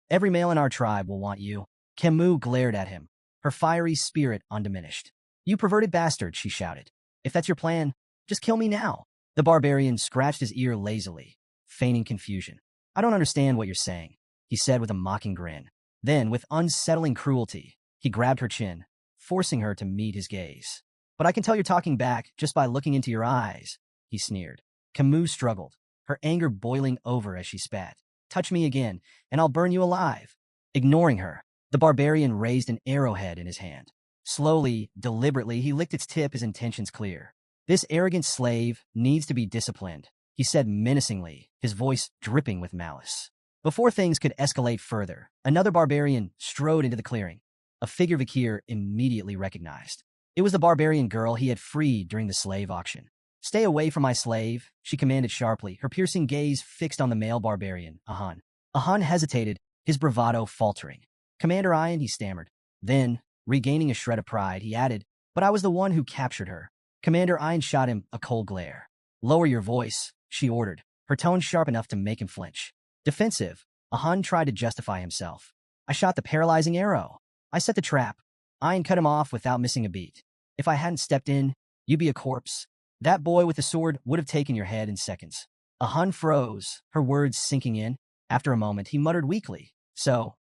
Every male in our tribe will want you. Camus glared at him, her fiery spirit undiminished. You perverted bastard, she shouted. If that's your plan, just kill me now. The barbarian scratched his ear lazily, feigning confusion. I don't understand what you're saying, he said with a mocking grin. Then, with unsettling cruelty, he grabbed her chin, forcing her to meet his gaze. But I can tell you're talking back just by looking into your eyes, he sneered. Camus struggled, her anger boiling over as she spat. Touch me again, and I'll burn you alive. Ignoring her, The barbarian raised an arrowhead in his hand. Slowly, deliberately, he licked its tip, his intentions clear. This arrogant slave needs to be disciplined, he said menacingly, his voice dripping with malice. Before things could escalate further, another barbarian strode into the clearing, a figure Vikir immediately recognized. It was the barbarian girl he had freed during the slave auction. "Stay away from my slave," she commanded sharply, her piercing gaze fixed on the male barbarian, Ahan. Ahan hesitated, his bravado faltering. "Commander Ian," he stammered. Then, regaining a shred of pride, he added, "But I was the one who captured her." Commander Ian shot him a cold glare. "Lower your voice," she ordered, her tone sharp enough to make him flinch. Defensive, Ahan tried to justify himself. "I shot the paralyzing arrow. I set the trap." Ian cut him off without missing a beat. "If I hadn't stepped in, you'd be a corpse. That boy with the sword would have taken your head in seconds." Ahan froze, her words sinking in. After a moment, he muttered weakly, "So,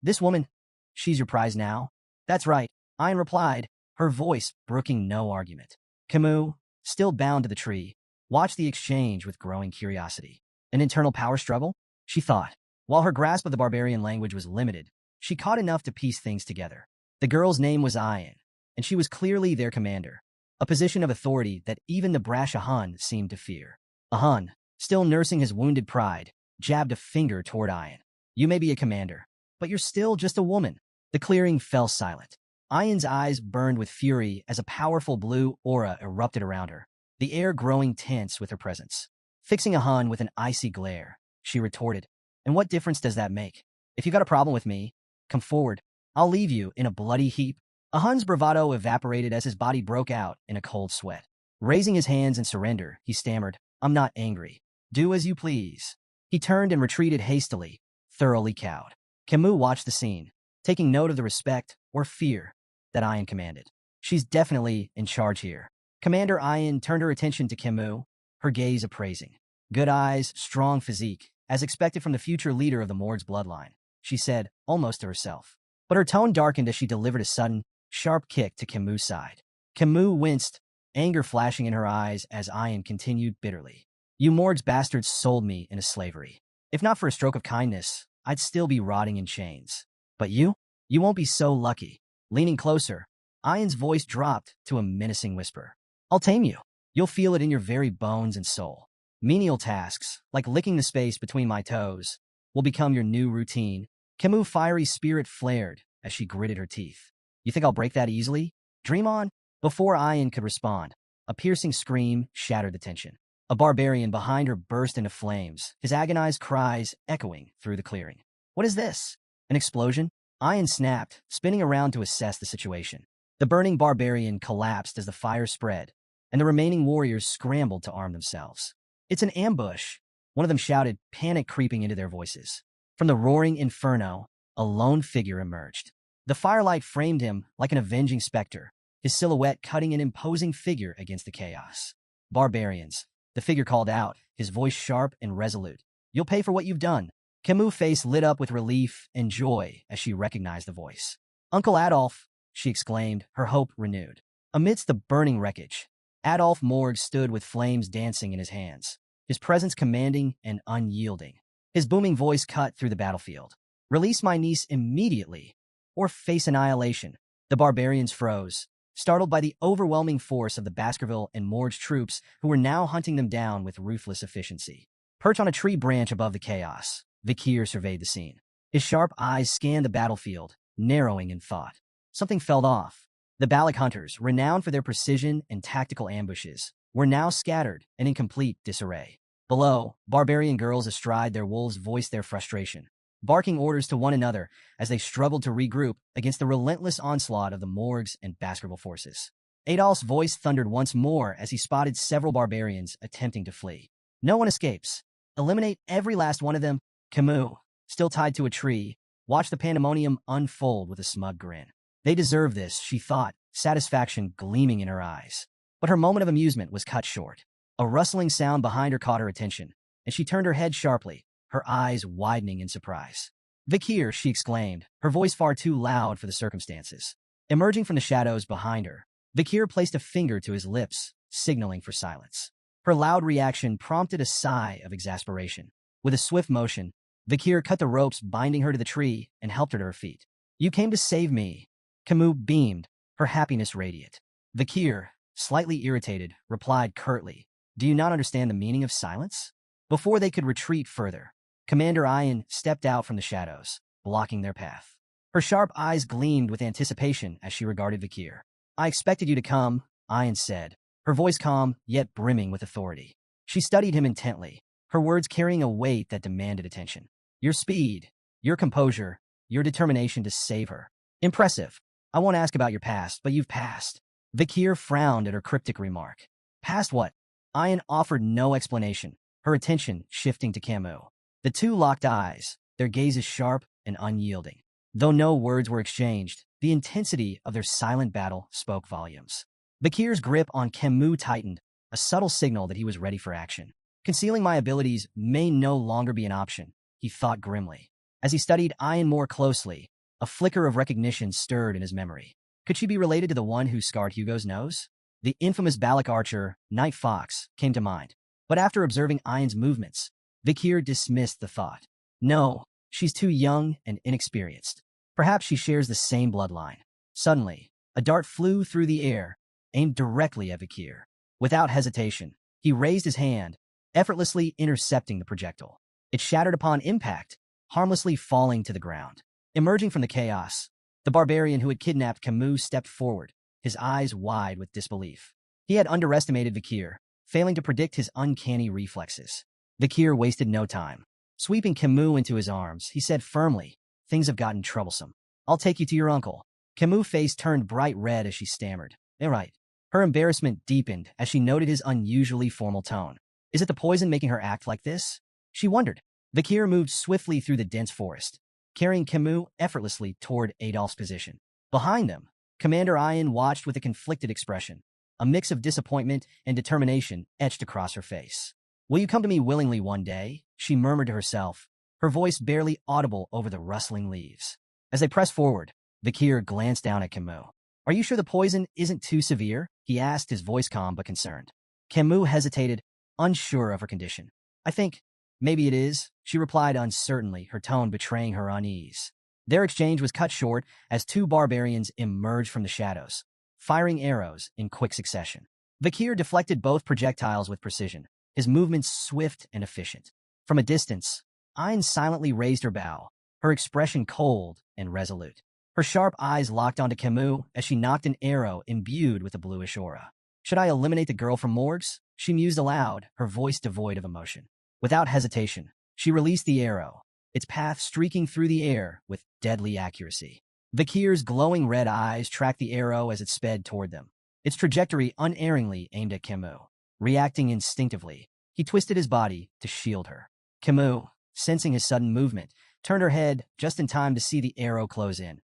this woman, she's your prize now?" "That's right," Ian replied, her voice brooking no argument. Camus, still bound to the tree, watched the exchange with growing curiosity. An internal power struggle? She thought. While her grasp of the barbarian language was limited, she caught enough to piece things together. The girl's name was Ian, and she was clearly their commander, a position of authority that even the brash Ahan seemed to fear. Ahan, still nursing his wounded pride, jabbed a finger toward Ian. "You may be a commander, but you're still just a woman." The clearing fell silent. Ian's eyes burned with fury as a powerful blue aura erupted around her, the air growing tense with her presence. Fixing Ahan with an icy glare, she retorted, "And what difference does that make? If you got a problem with me, come forward. I'll leave you in a bloody heap." Ahan's bravado evaporated as his body broke out in a cold sweat. Raising his hands in surrender, he stammered, "I'm not angry. Do as you please." He turned and retreated hastily, thoroughly cowed. Camus watched the scene, taking note of the respect or fear that Ian commanded. "She's definitely in charge here." Commander Ian turned her attention to Camus, her gaze appraising. "Good eyes, strong physique, as expected from the future leader of the Morg's bloodline," she said, almost to herself. But her tone darkened as she delivered a sudden, sharp kick to Camus' side. Camus winced, anger flashing in her eyes as Ian continued bitterly. "You Morg's bastards sold me into slavery. If not for a stroke of kindness, I'd still be rotting in chains. But you won't be so lucky." Leaning closer, Ian's voice dropped to a menacing whisper. "I'll tame you. You'll feel it in your very bones and soul. Menial tasks, like licking the space between my toes, will become your new routine." Camus' fiery spirit flared as she gritted her teeth. "You think I'll break that easily? Dream on." Before Ian could respond, a piercing scream shattered the tension. A barbarian behind her burst into flames, his agonized cries echoing through the clearing. "What is this? An explosion?" Ian snapped, spinning around to assess the situation. The burning barbarian collapsed as the fire spread, and the remaining warriors scrambled to arm themselves. "It's an ambush," one of them shouted, panic creeping into their voices. From the roaring inferno, a lone figure emerged. The firelight framed him like an avenging specter, his silhouette cutting an imposing figure against the chaos. "Barbarians," the figure called out, his voice sharp and resolute. "You'll pay for what you've done." Camus' face lit up with relief and joy as she recognized the voice. "Uncle Adolf," she exclaimed, her hope renewed. Amidst the burning wreckage, Adolf Morg stood with flames dancing in his hands, his presence commanding and unyielding. His booming voice cut through the battlefield. "Release my niece immediately, or face annihilation." The barbarians froze, startled by the overwhelming force of the Baskerville and Morg's troops who were now hunting them down with ruthless efficiency. Perched on a tree branch above the chaos, Vikir surveyed the scene. His sharp eyes scanned the battlefield, narrowing in thought. Something felt off. The Balak hunters, renowned for their precision and tactical ambushes, were now scattered and in complete disarray. Below, barbarian girls astride their wolves voiced their frustration, barking orders to one another as they struggled to regroup against the relentless onslaught of the Morgs and Baskerville forces. Adolf's voice thundered once more as he spotted several barbarians attempting to flee. "No one escapes. Eliminate every last one of them." Camus, still tied to a tree, watched the pandemonium unfold with a smug grin. They deserve this, she thought, satisfaction gleaming in her eyes. But her moment of amusement was cut short. A rustling sound behind her caught her attention, and she turned her head sharply, her eyes widening in surprise. "Vikir," she exclaimed, her voice far too loud for the circumstances. Emerging from the shadows behind her, Vikir placed a finger to his lips, signaling for silence. Her loud reaction prompted a sigh of exasperation. With a swift motion, Vikir cut the ropes binding her to the tree and helped her to her feet. You came to save me. Camus beamed, her happiness radiant. Vakir, slightly irritated, replied curtly, do you not understand the meaning of silence? Before they could retreat further, Commander Ian stepped out from the shadows, blocking their path. Her sharp eyes gleamed with anticipation as she regarded Vakir. I expected you to come, Ian said, her voice calm yet brimming with authority. She studied him intently, her words carrying a weight that demanded attention. Your speed, your composure, your determination to save her. Impressive. I won't ask about your past, but you've passed. Vakir frowned at her cryptic remark. Past what? Ian offered no explanation, her attention shifting to Camus. The two locked eyes, their gazes sharp and unyielding. Though no words were exchanged, the intensity of their silent battle spoke volumes. Vakir's grip on Camus tightened, a subtle signal that he was ready for action. Concealing my abilities may no longer be an option, he thought grimly. As he studied Ian more closely, a flicker of recognition stirred in his memory. Could she be related to the one who scarred Hugo's nose? The infamous Balak archer, Night Fox, came to mind. But after observing Ian's movements, Vakir dismissed the thought. No, she's too young and inexperienced. Perhaps she shares the same bloodline. Suddenly, a dart flew through the air, aimed directly at Vakir. Without hesitation, he raised his hand, effortlessly intercepting the projectile. It shattered upon impact, harmlessly falling to the ground. Emerging from the chaos, the barbarian who had kidnapped Camus stepped forward, his eyes wide with disbelief. He had underestimated Vakir, failing to predict his uncanny reflexes. Vakir wasted no time. Sweeping Camus into his arms, he said firmly, things have gotten troublesome. I'll take you to your uncle. Camus' face turned bright red as she stammered. All right. Her embarrassment deepened as she noted his unusually formal tone. Is it the poison making her act like this? She wondered. Vakir moved swiftly through the dense forest, carrying Camus effortlessly toward Adolph's position. Behind them, Commander Ian watched with a conflicted expression. A mix of disappointment and determination etched across her face. Will you come to me willingly one day? She murmured to herself, her voice barely audible over the rustling leaves. As they pressed forward, Vakir glanced down at Camus. Are you sure the poison isn't too severe? He asked, his voice calm but concerned. Camus hesitated, unsure of her condition. I think, maybe it is, she replied uncertainly, her tone betraying her unease. Their exchange was cut short as two barbarians emerged from the shadows, firing arrows in quick succession. Vakir deflected both projectiles with precision, his movements swift and efficient. From a distance, Ian silently raised her bow, her expression cold and resolute. Her sharp eyes locked onto Camus as she knocked an arrow imbued with a bluish aura. Should I eliminate the girl from Morgs? She mused aloud, her voice devoid of emotion. Without hesitation, she released the arrow, its path streaking through the air with deadly accuracy. Vakir's glowing red eyes tracked the arrow as it sped toward them, its trajectory unerringly aimed at Camus. Reacting instinctively, he twisted his body to shield her. Camus, sensing his sudden movement, turned her head just in time to see the arrow close in,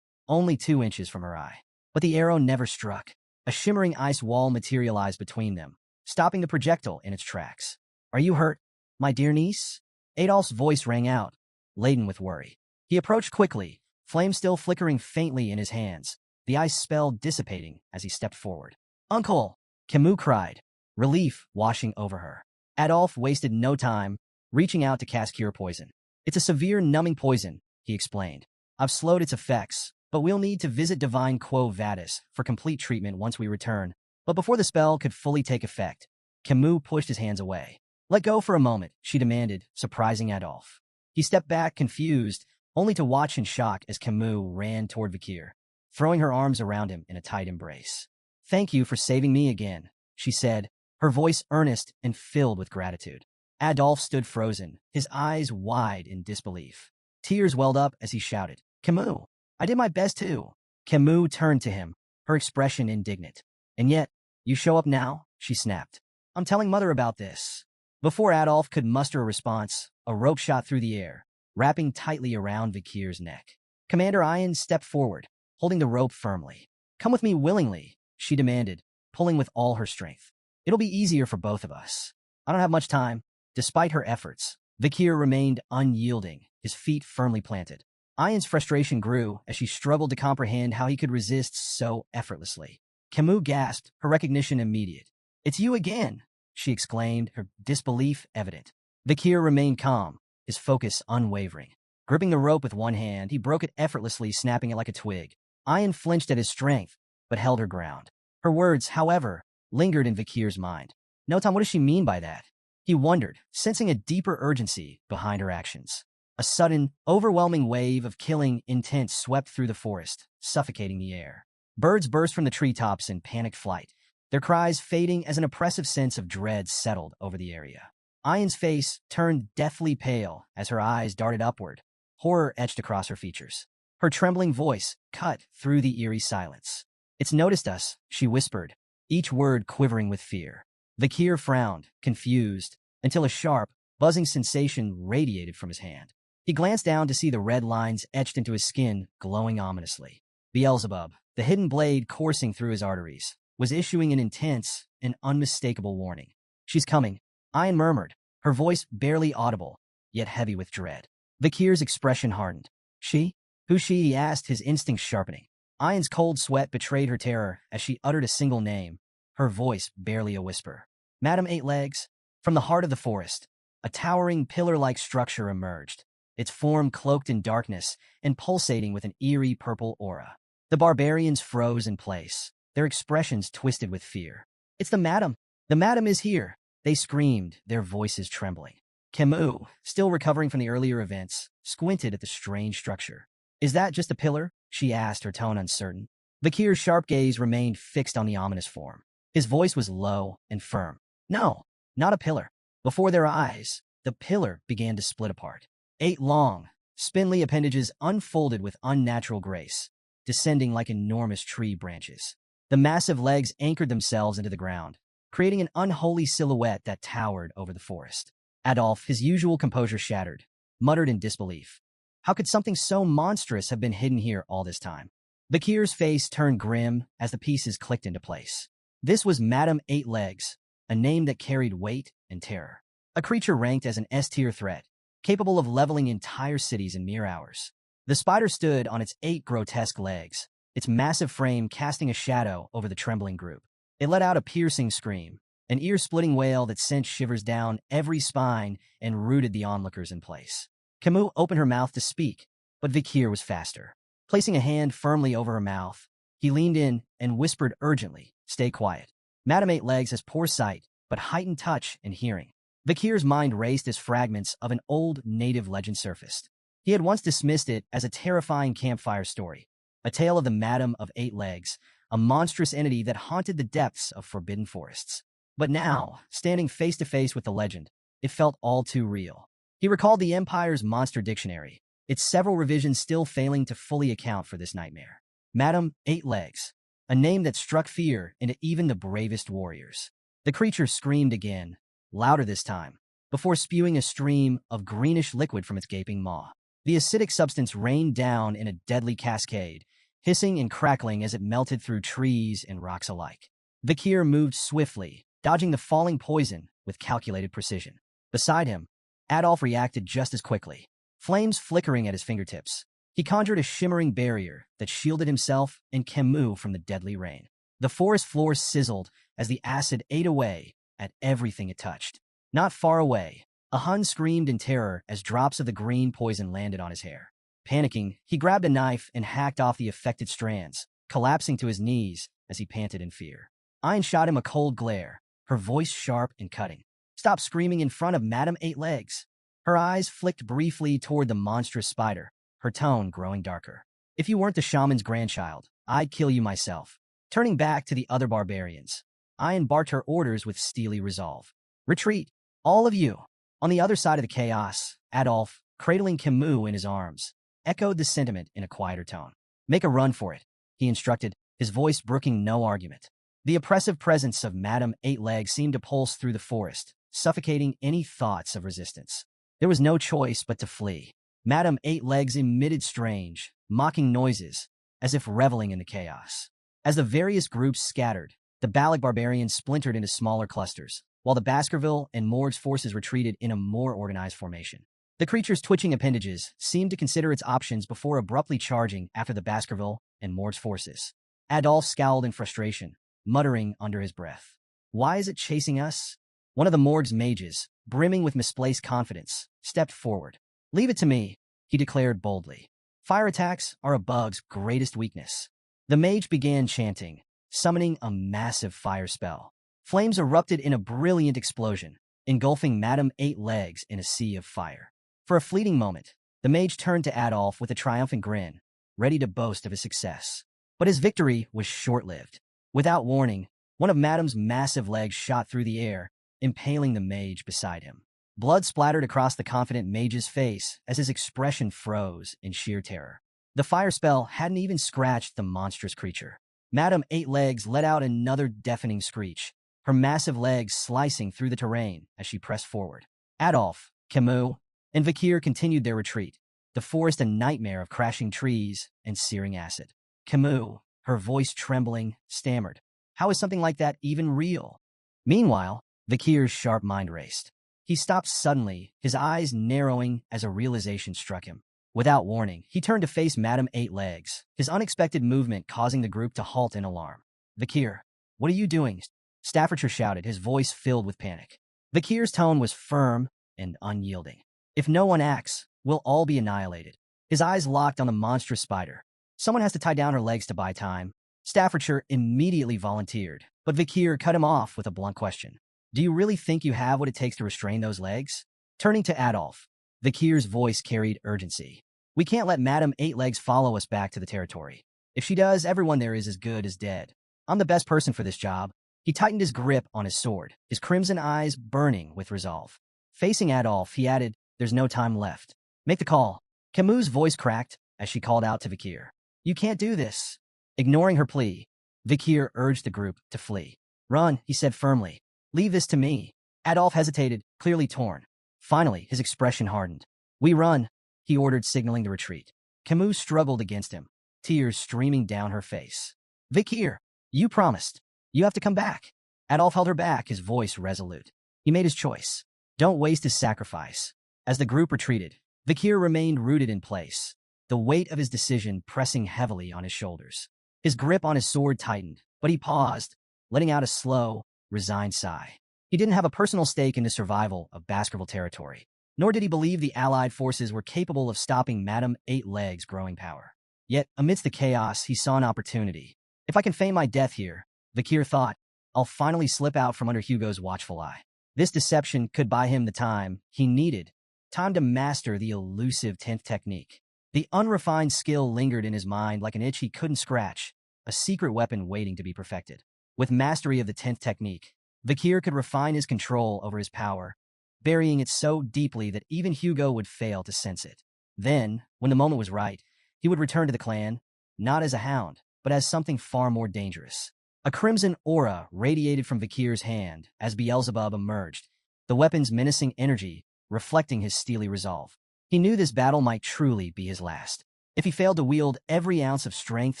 only 2 inches from her eye. But the arrow never struck. A shimmering ice wall materialized between them, stopping the projectile in its tracks. Are you hurt, my dear niece? Adolph's voice rang out, laden with worry. He approached quickly, flame still flickering faintly in his hands, the ice spell dissipating as he stepped forward. Uncle! Camus cried, relief washing over her. Adolph wasted no time, reaching out to cast Cure Poison. It's a severe numbing poison, he explained. I've slowed its effects, but we'll need to visit Divine Quo Vadis for complete treatment once we return. But before the spell could fully take effect, Camus pushed his hands away. Let go for a moment, she demanded, surprising Adolph. He stepped back, confused, only to watch in shock as Camus ran toward Vakir, throwing her arms around him in a tight embrace. Thank you for saving me again, she said, her voice earnest and filled with gratitude. Adolph stood frozen, his eyes wide in disbelief. Tears welled up as he shouted, Camus, I did my best too. Camus turned to him, her expression indignant. And yet, you show up now? She snapped. I'm telling Mother about this. Before Adolph could muster a response, a rope shot through the air, wrapping tightly around Vakir's neck. Commander Ian stepped forward, holding the rope firmly. Come with me willingly, she demanded, pulling with all her strength. It'll be easier for both of us. I don't have much time. Despite her efforts, Vakir remained unyielding, his feet firmly planted. Ian's frustration grew as she struggled to comprehend how he could resist so effortlessly. Camus gasped, her recognition immediate. It's you again, she exclaimed, her disbelief evident. Vakir remained calm, his focus unwavering. Gripping the rope with one hand, he broke it effortlessly, snapping it like a twig. Ayan flinched at his strength, but held her ground. Her words, however, lingered in Vikir's mind. No, Tom, what does she mean by that? He wondered, sensing a deeper urgency behind her actions. A sudden, overwhelming wave of killing intent swept through the forest, suffocating the air. Birds burst from the treetops in panicked flight, their cries fading as an oppressive sense of dread settled over the area. Ayan's face turned deathly pale as her eyes darted upward, horror etched across her features. Her trembling voice cut through the eerie silence. "It's noticed us," she whispered, each word quivering with fear. Vikir frowned, confused, until a sharp, buzzing sensation radiated from his hand. He glanced down to see the red lines etched into his skin, glowing ominously. Beelzebub, the hidden blade coursing through his arteries, was issuing an intense and unmistakable warning. "She's coming," Ayan murmured, her voice barely audible, yet heavy with dread. Vikir's expression hardened. "She? Who's she?" he asked, his instincts sharpening. Ayan's cold sweat betrayed her terror as she uttered a single name, her voice barely a whisper. "Madam Eight Legs." From the heart of the forest, a towering pillar-like structure emerged, its form cloaked in darkness and pulsating with an eerie purple aura. The barbarians froze in place, their expressions twisted with fear. "It's the madam! The madam is here!" they screamed, their voices trembling. Camus, still recovering from the earlier events, squinted at the strange structure. "Is that just a pillar?" she asked, her tone uncertain. Vikir's sharp gaze remained fixed on the ominous form. His voice was low and firm. "No, not a pillar." Before their eyes, the pillar began to split apart. 8 long, spindly appendages unfolded with unnatural grace, descending like enormous tree branches. The massive legs anchored themselves into the ground, creating an unholy silhouette that towered over the forest. Adolf, his usual composure shattered, muttered in disbelief. How could something so monstrous have been hidden here all this time? Vikir's face turned grim as the pieces clicked into place. This was Madam Eight Legs, a name that carried weight and terror. A creature ranked as an S-tier threat, capable of leveling entire cities in mere hours. The spider stood on its 8 grotesque legs, its massive frame casting a shadow over the trembling group. It let out a piercing scream, an ear-splitting wail that sent shivers down every spine and rooted the onlookers in place. Camus opened her mouth to speak, but Vikir was faster. Placing a hand firmly over her mouth, he leaned in and whispered urgently, "Stay quiet. Madam Eight Legs has poor sight, but heightened touch and hearing." Vikir's mind raced as fragments of an old native legend surfaced. He had once dismissed it as a terrifying campfire story, a tale of the Madam of Eight Legs, a monstrous entity that haunted the depths of forbidden forests. But now, standing face to face with the legend, it felt all too real. He recalled the Empire's monster dictionary, its several revisions still failing to fully account for this nightmare. Madam Eight Legs, a name that struck fear into even the bravest warriors. The creature screamed again, louder this time, before spewing a stream of greenish liquid from its gaping maw. The acidic substance rained down in a deadly cascade, hissing and crackling as it melted through trees and rocks alike. Vikir moved swiftly, dodging the falling poison with calculated precision. Beside him, Adolf reacted just as quickly, flames flickering at his fingertips. He conjured a shimmering barrier that shielded himself and Camus from the deadly rain. The forest floor sizzled as the acid ate away at everything it touched. Not far away, a Hun screamed in terror as drops of the green poison landed on his hair. Panicking, he grabbed a knife and hacked off the affected strands, collapsing to his knees as he panted in fear. Ayn shot him a cold glare, her voice sharp and cutting. "Stop screaming in front of Madam Eight Legs." Her eyes flicked briefly toward the monstrous spider, her tone growing darker. "If you weren't the shaman's grandchild, I'd kill you myself." Turning back to the other barbarians, Ayn barked her orders with steely resolve. "Retreat, all of you." On the other side of the chaos, Adolf, cradling Camus in his arms, echoed the sentiment in a quieter tone. "Make a run for it," he instructed, his voice brooking no argument. The oppressive presence of Madam Eight Legs seemed to pulse through the forest, suffocating any thoughts of resistance. There was no choice but to flee. Madam Eight Legs emitted strange, mocking noises, as if reveling in the chaos. As the various groups scattered, the Balik barbarians splintered into smaller clusters, while the Baskerville and Morg's forces retreated in a more organized formation. The creature's twitching appendages seemed to consider its options before abruptly charging after the Baskerville and Morg's forces. Adolf scowled in frustration, muttering under his breath. "Why is it chasing us?" One of the Morg's mages, brimming with misplaced confidence, stepped forward. "Leave it to me," he declared boldly. Fire attacks are a bug's greatest weakness. The mage began chanting, summoning a massive fire spell. Flames erupted in a brilliant explosion, engulfing Madame Eight Legs in a sea of fire. For a fleeting moment, the mage turned to Adolf with a triumphant grin, ready to boast of his success. But his victory was short-lived. Without warning, one of Madame's massive legs shot through the air, impaling the mage beside him. Blood splattered across the confident mage's face as his expression froze in sheer terror. The fire spell hadn't even scratched the monstrous creature. Madame Eight Legs let out another deafening screech, her massive legs slicing through the terrain as she pressed forward. Adolf, Camus, and Vakir continued their retreat, the forest a nightmare of crashing trees and searing acid. Camus, her voice trembling, stammered, "How is something like that even real?" Meanwhile, Vakir's sharp mind raced. He stopped suddenly, his eyes narrowing as a realization struck him. Without warning, he turned to face Madame Eight Legs, his unexpected movement causing the group to halt in alarm. "Vakir, what are you doing?" Staffordshire shouted, his voice filled with panic. Vakir's tone was firm and unyielding. "If no one acts, we'll all be annihilated." His eyes locked on the monstrous spider. "Someone has to tie down her legs to buy time." Staffordshire immediately volunteered, but Vakir cut him off with a blunt question. "Do you really think you have what it takes to restrain those legs?" Turning to Adolf, Vakir's voice carried urgency. "We can't let Madame Eight Legs follow us back to the territory. If she does, everyone there is as good as dead. I'm the best person for this job." He tightened his grip on his sword, his crimson eyes burning with resolve. Facing Adolf, he added, "There's no time left. Make the call." Camus' voice cracked as she called out to Vakir. "You can't do this." Ignoring her plea, Vakir urged the group to flee. "Run," he said firmly. "Leave this to me." Adolf hesitated, clearly torn. Finally, his expression hardened. "We run," he ordered, signaling the retreat. Camus struggled against him, tears streaming down her face. "Vakir, you promised. You have to come back." Adolf held her back, his voice resolute. He made his choice. Don't waste his sacrifice. As the group retreated, Vakir remained rooted in place, the weight of his decision pressing heavily on his shoulders. His grip on his sword tightened, but he paused, letting out a slow, resigned sigh. He didn't have a personal stake in the survival of Baskerville territory, nor did he believe the Allied forces were capable of stopping Madame Eight Legs' growing power. Yet, amidst the chaos, he saw an opportunity. "If I can feign my death here," Vakir thought, "I'll finally slip out from under Hugo's watchful eye." This deception could buy him the time he needed, time to master the elusive 10th technique. The unrefined skill lingered in his mind like an itch he couldn't scratch, a secret weapon waiting to be perfected. With mastery of the 10th technique, Vakir could refine his control over his power, burying it so deeply that even Hugo would fail to sense it. Then, when the moment was right, he would return to the clan, not as a hound, but as something far more dangerous. A crimson aura radiated from Vakir's hand as Beelzebub emerged, the weapon's menacing energy reflecting his steely resolve. He knew this battle might truly be his last. If he failed to wield every ounce of strength,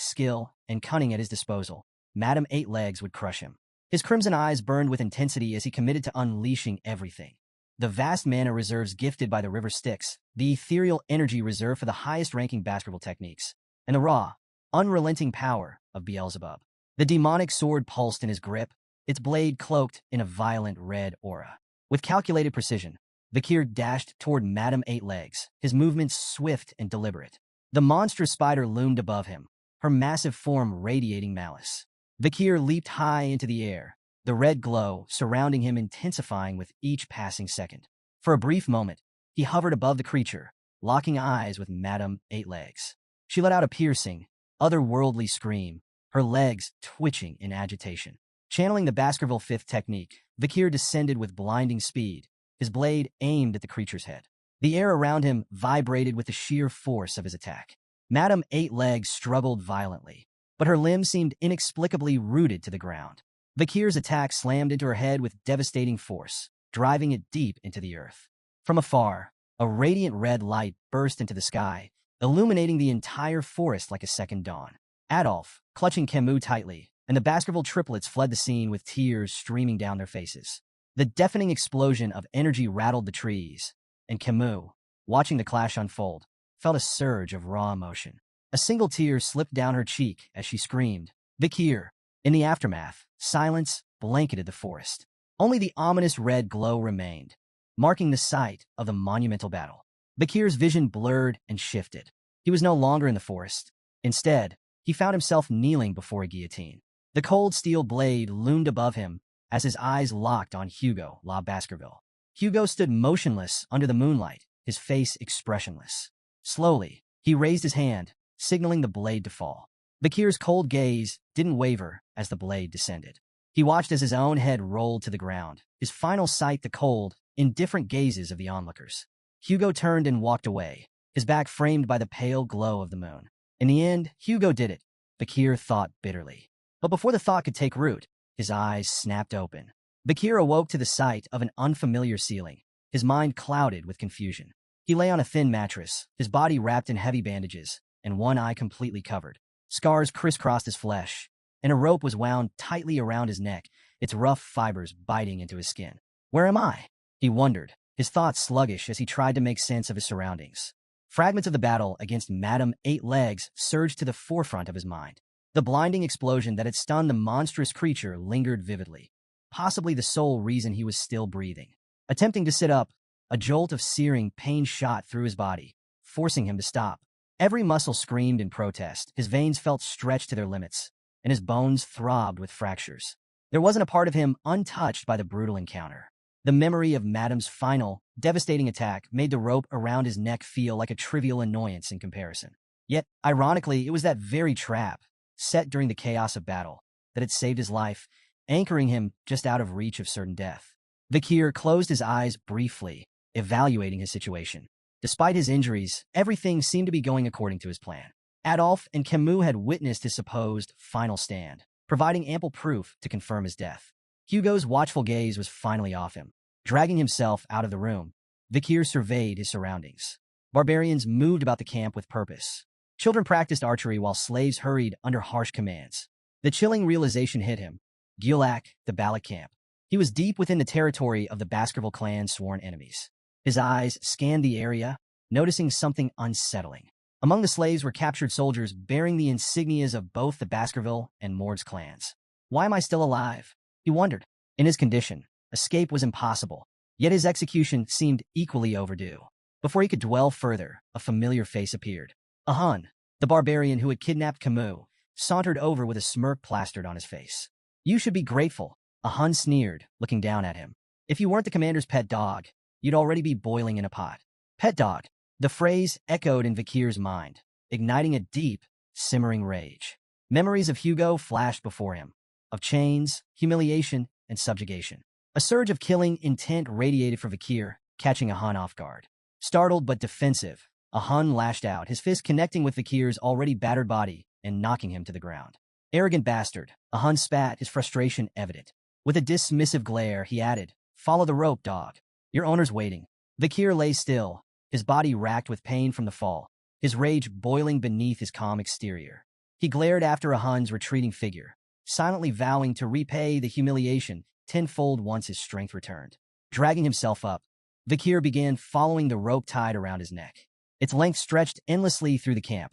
styl, and cunning at his disposal, Madame Eight Legs would crush him. His crimson eyes burned with intensity as he committed to unleashing everything. The vast mana reserves gifted by the River Styx, the ethereal energy reserved for the highest-ranking Baskerville techniques, and the raw, unrelenting power of Beelzebub. The demonic sword pulsed in his grip, its blade cloaked in a violent red aura. With calculated precision, Vakir dashed toward Madame Eight Legs, his movements swift and deliberate. The monstrous spider loomed above him, her massive form radiating malice. Vakir leaped high into the air, the red glow surrounding him intensifying with each passing second. For a brief moment, he hovered above the creature, locking eyes with Madame Eight Legs. She let out a piercing, otherworldly scream, her legs twitching in agitation. Channeling the Baskerville 5th technique, Vakir descended with blinding speed, his blade aimed at the creature's head. The air around him vibrated with the sheer force of his attack. Madame Eight Legs struggled violently, but her limbs seemed inexplicably rooted to the ground. Vakir's attack slammed into her head with devastating force, driving it deep into the earth. From afar, a radiant red light burst into the sky, illuminating the entire forest like a second dawn. Adolf, clutching Camus tightly, and the Baskerville triplets fled the scene with tears streaming down their faces. The deafening explosion of energy rattled the trees, and Camus, watching the clash unfold, felt a surge of raw emotion. A single tear slipped down her cheek as she screamed, "Vakir!" In the aftermath, silence blanketed the forest. Only the ominous red glow remained, marking the site of the monumental battle. Bakir's vision blurred and shifted. He was no longer in the forest. Instead, he found himself kneeling before a guillotine. The cold steel blade loomed above him as his eyes locked on Hugo La Baskerville. Hugo stood motionless under the moonlight, his face expressionless. Slowly, he raised his hand, signaling the blade to fall. Bakir's cold gaze didn't waver as the blade descended. He watched as his own head rolled to the ground, his final sight the cold, indifferent gazes of the onlookers. Hugo turned and walked away, his back framed by the pale glow of the moon. In the end, Hugo did it, Bakir thought bitterly. But before the thought could take root, his eyes snapped open. Bakir awoke to the sight of an unfamiliar ceiling, his mind clouded with confusion. He lay on a thin mattress, his body wrapped in heavy bandages, and one eye completely covered. Scars crisscrossed his flesh, and a rope was wound tightly around his neck, its rough fibers biting into his skin. Where am I? He wondered, his thoughts sluggish as he tried to make sense of his surroundings. Fragments of the battle against Madame Eight Legs surged to the forefront of his mind. The blinding explosion that had stunned the monstrous creature lingered vividly, possibly the sole reason he was still breathing. Attempting to sit up, a jolt of searing pain shot through his body, forcing him to stop. Every muscle screamed in protest, his veins felt stretched to their limits, and his bones throbbed with fractures. There wasn't a part of him untouched by the brutal encounter. The memory of Madame's final, devastating attack made the rope around his neck feel like a trivial annoyance in comparison. Yet, ironically, it was that very trap, set during the chaos of battle, that had saved his life, anchoring him just out of reach of certain death. Bakir closed his eyes briefly, evaluating his situation. Despite his injuries, everything seemed to be going according to his plan. Adolphe and Camus had witnessed his supposed final stand, providing ample proof to confirm his death. Hugo's watchful gaze was finally off him. Dragging himself out of the room, Bakir surveyed his surroundings. Barbarians moved about the camp with purpose. Children practiced archery while slaves hurried under harsh commands. The chilling realization hit him. Gulak, the Balak camp. He was deep within the territory of the Baskerville clan's sworn enemies. His eyes scanned the area, noticing something unsettling. Among the slaves were captured soldiers bearing the insignias of both the Baskerville and Mord's clans. Why am I still alive? He wondered. In his condition, escape was impossible, yet his execution seemed equally overdue. Before he could dwell further, a familiar face appeared. A Hun, the barbarian who had kidnapped Camus, sauntered over with a smirk plastered on his face. You should be grateful, a Hun sneered, looking down at him. If you weren't the commander's pet dog, you'd already be boiling in a pot. Pet dog. The phrase echoed in Bakir's mind, igniting a deep, simmering rage. Memories of Hugo flashed before him, of chains, humiliation, and subjugation. A surge of killing intent radiated from Bakir, catching a Hun off guard. Startled but defensive, a Hun lashed out, his fist connecting with Bakir's already battered body and knocking him to the ground. Arrogant bastard, a Hun spat, his frustration evident. With a dismissive glare, he added, Follow the rope, dog. Your owner's waiting. Bakir lay still, his body racked with pain from the fall, his rage boiling beneath his calm exterior. He glared after a Hun's retreating figure, silently vowing to repay the humiliation tenfold once his strength returned. Dragging himself up, Bakir began following the rope tied around his neck. Its length stretched endlessly through the camp,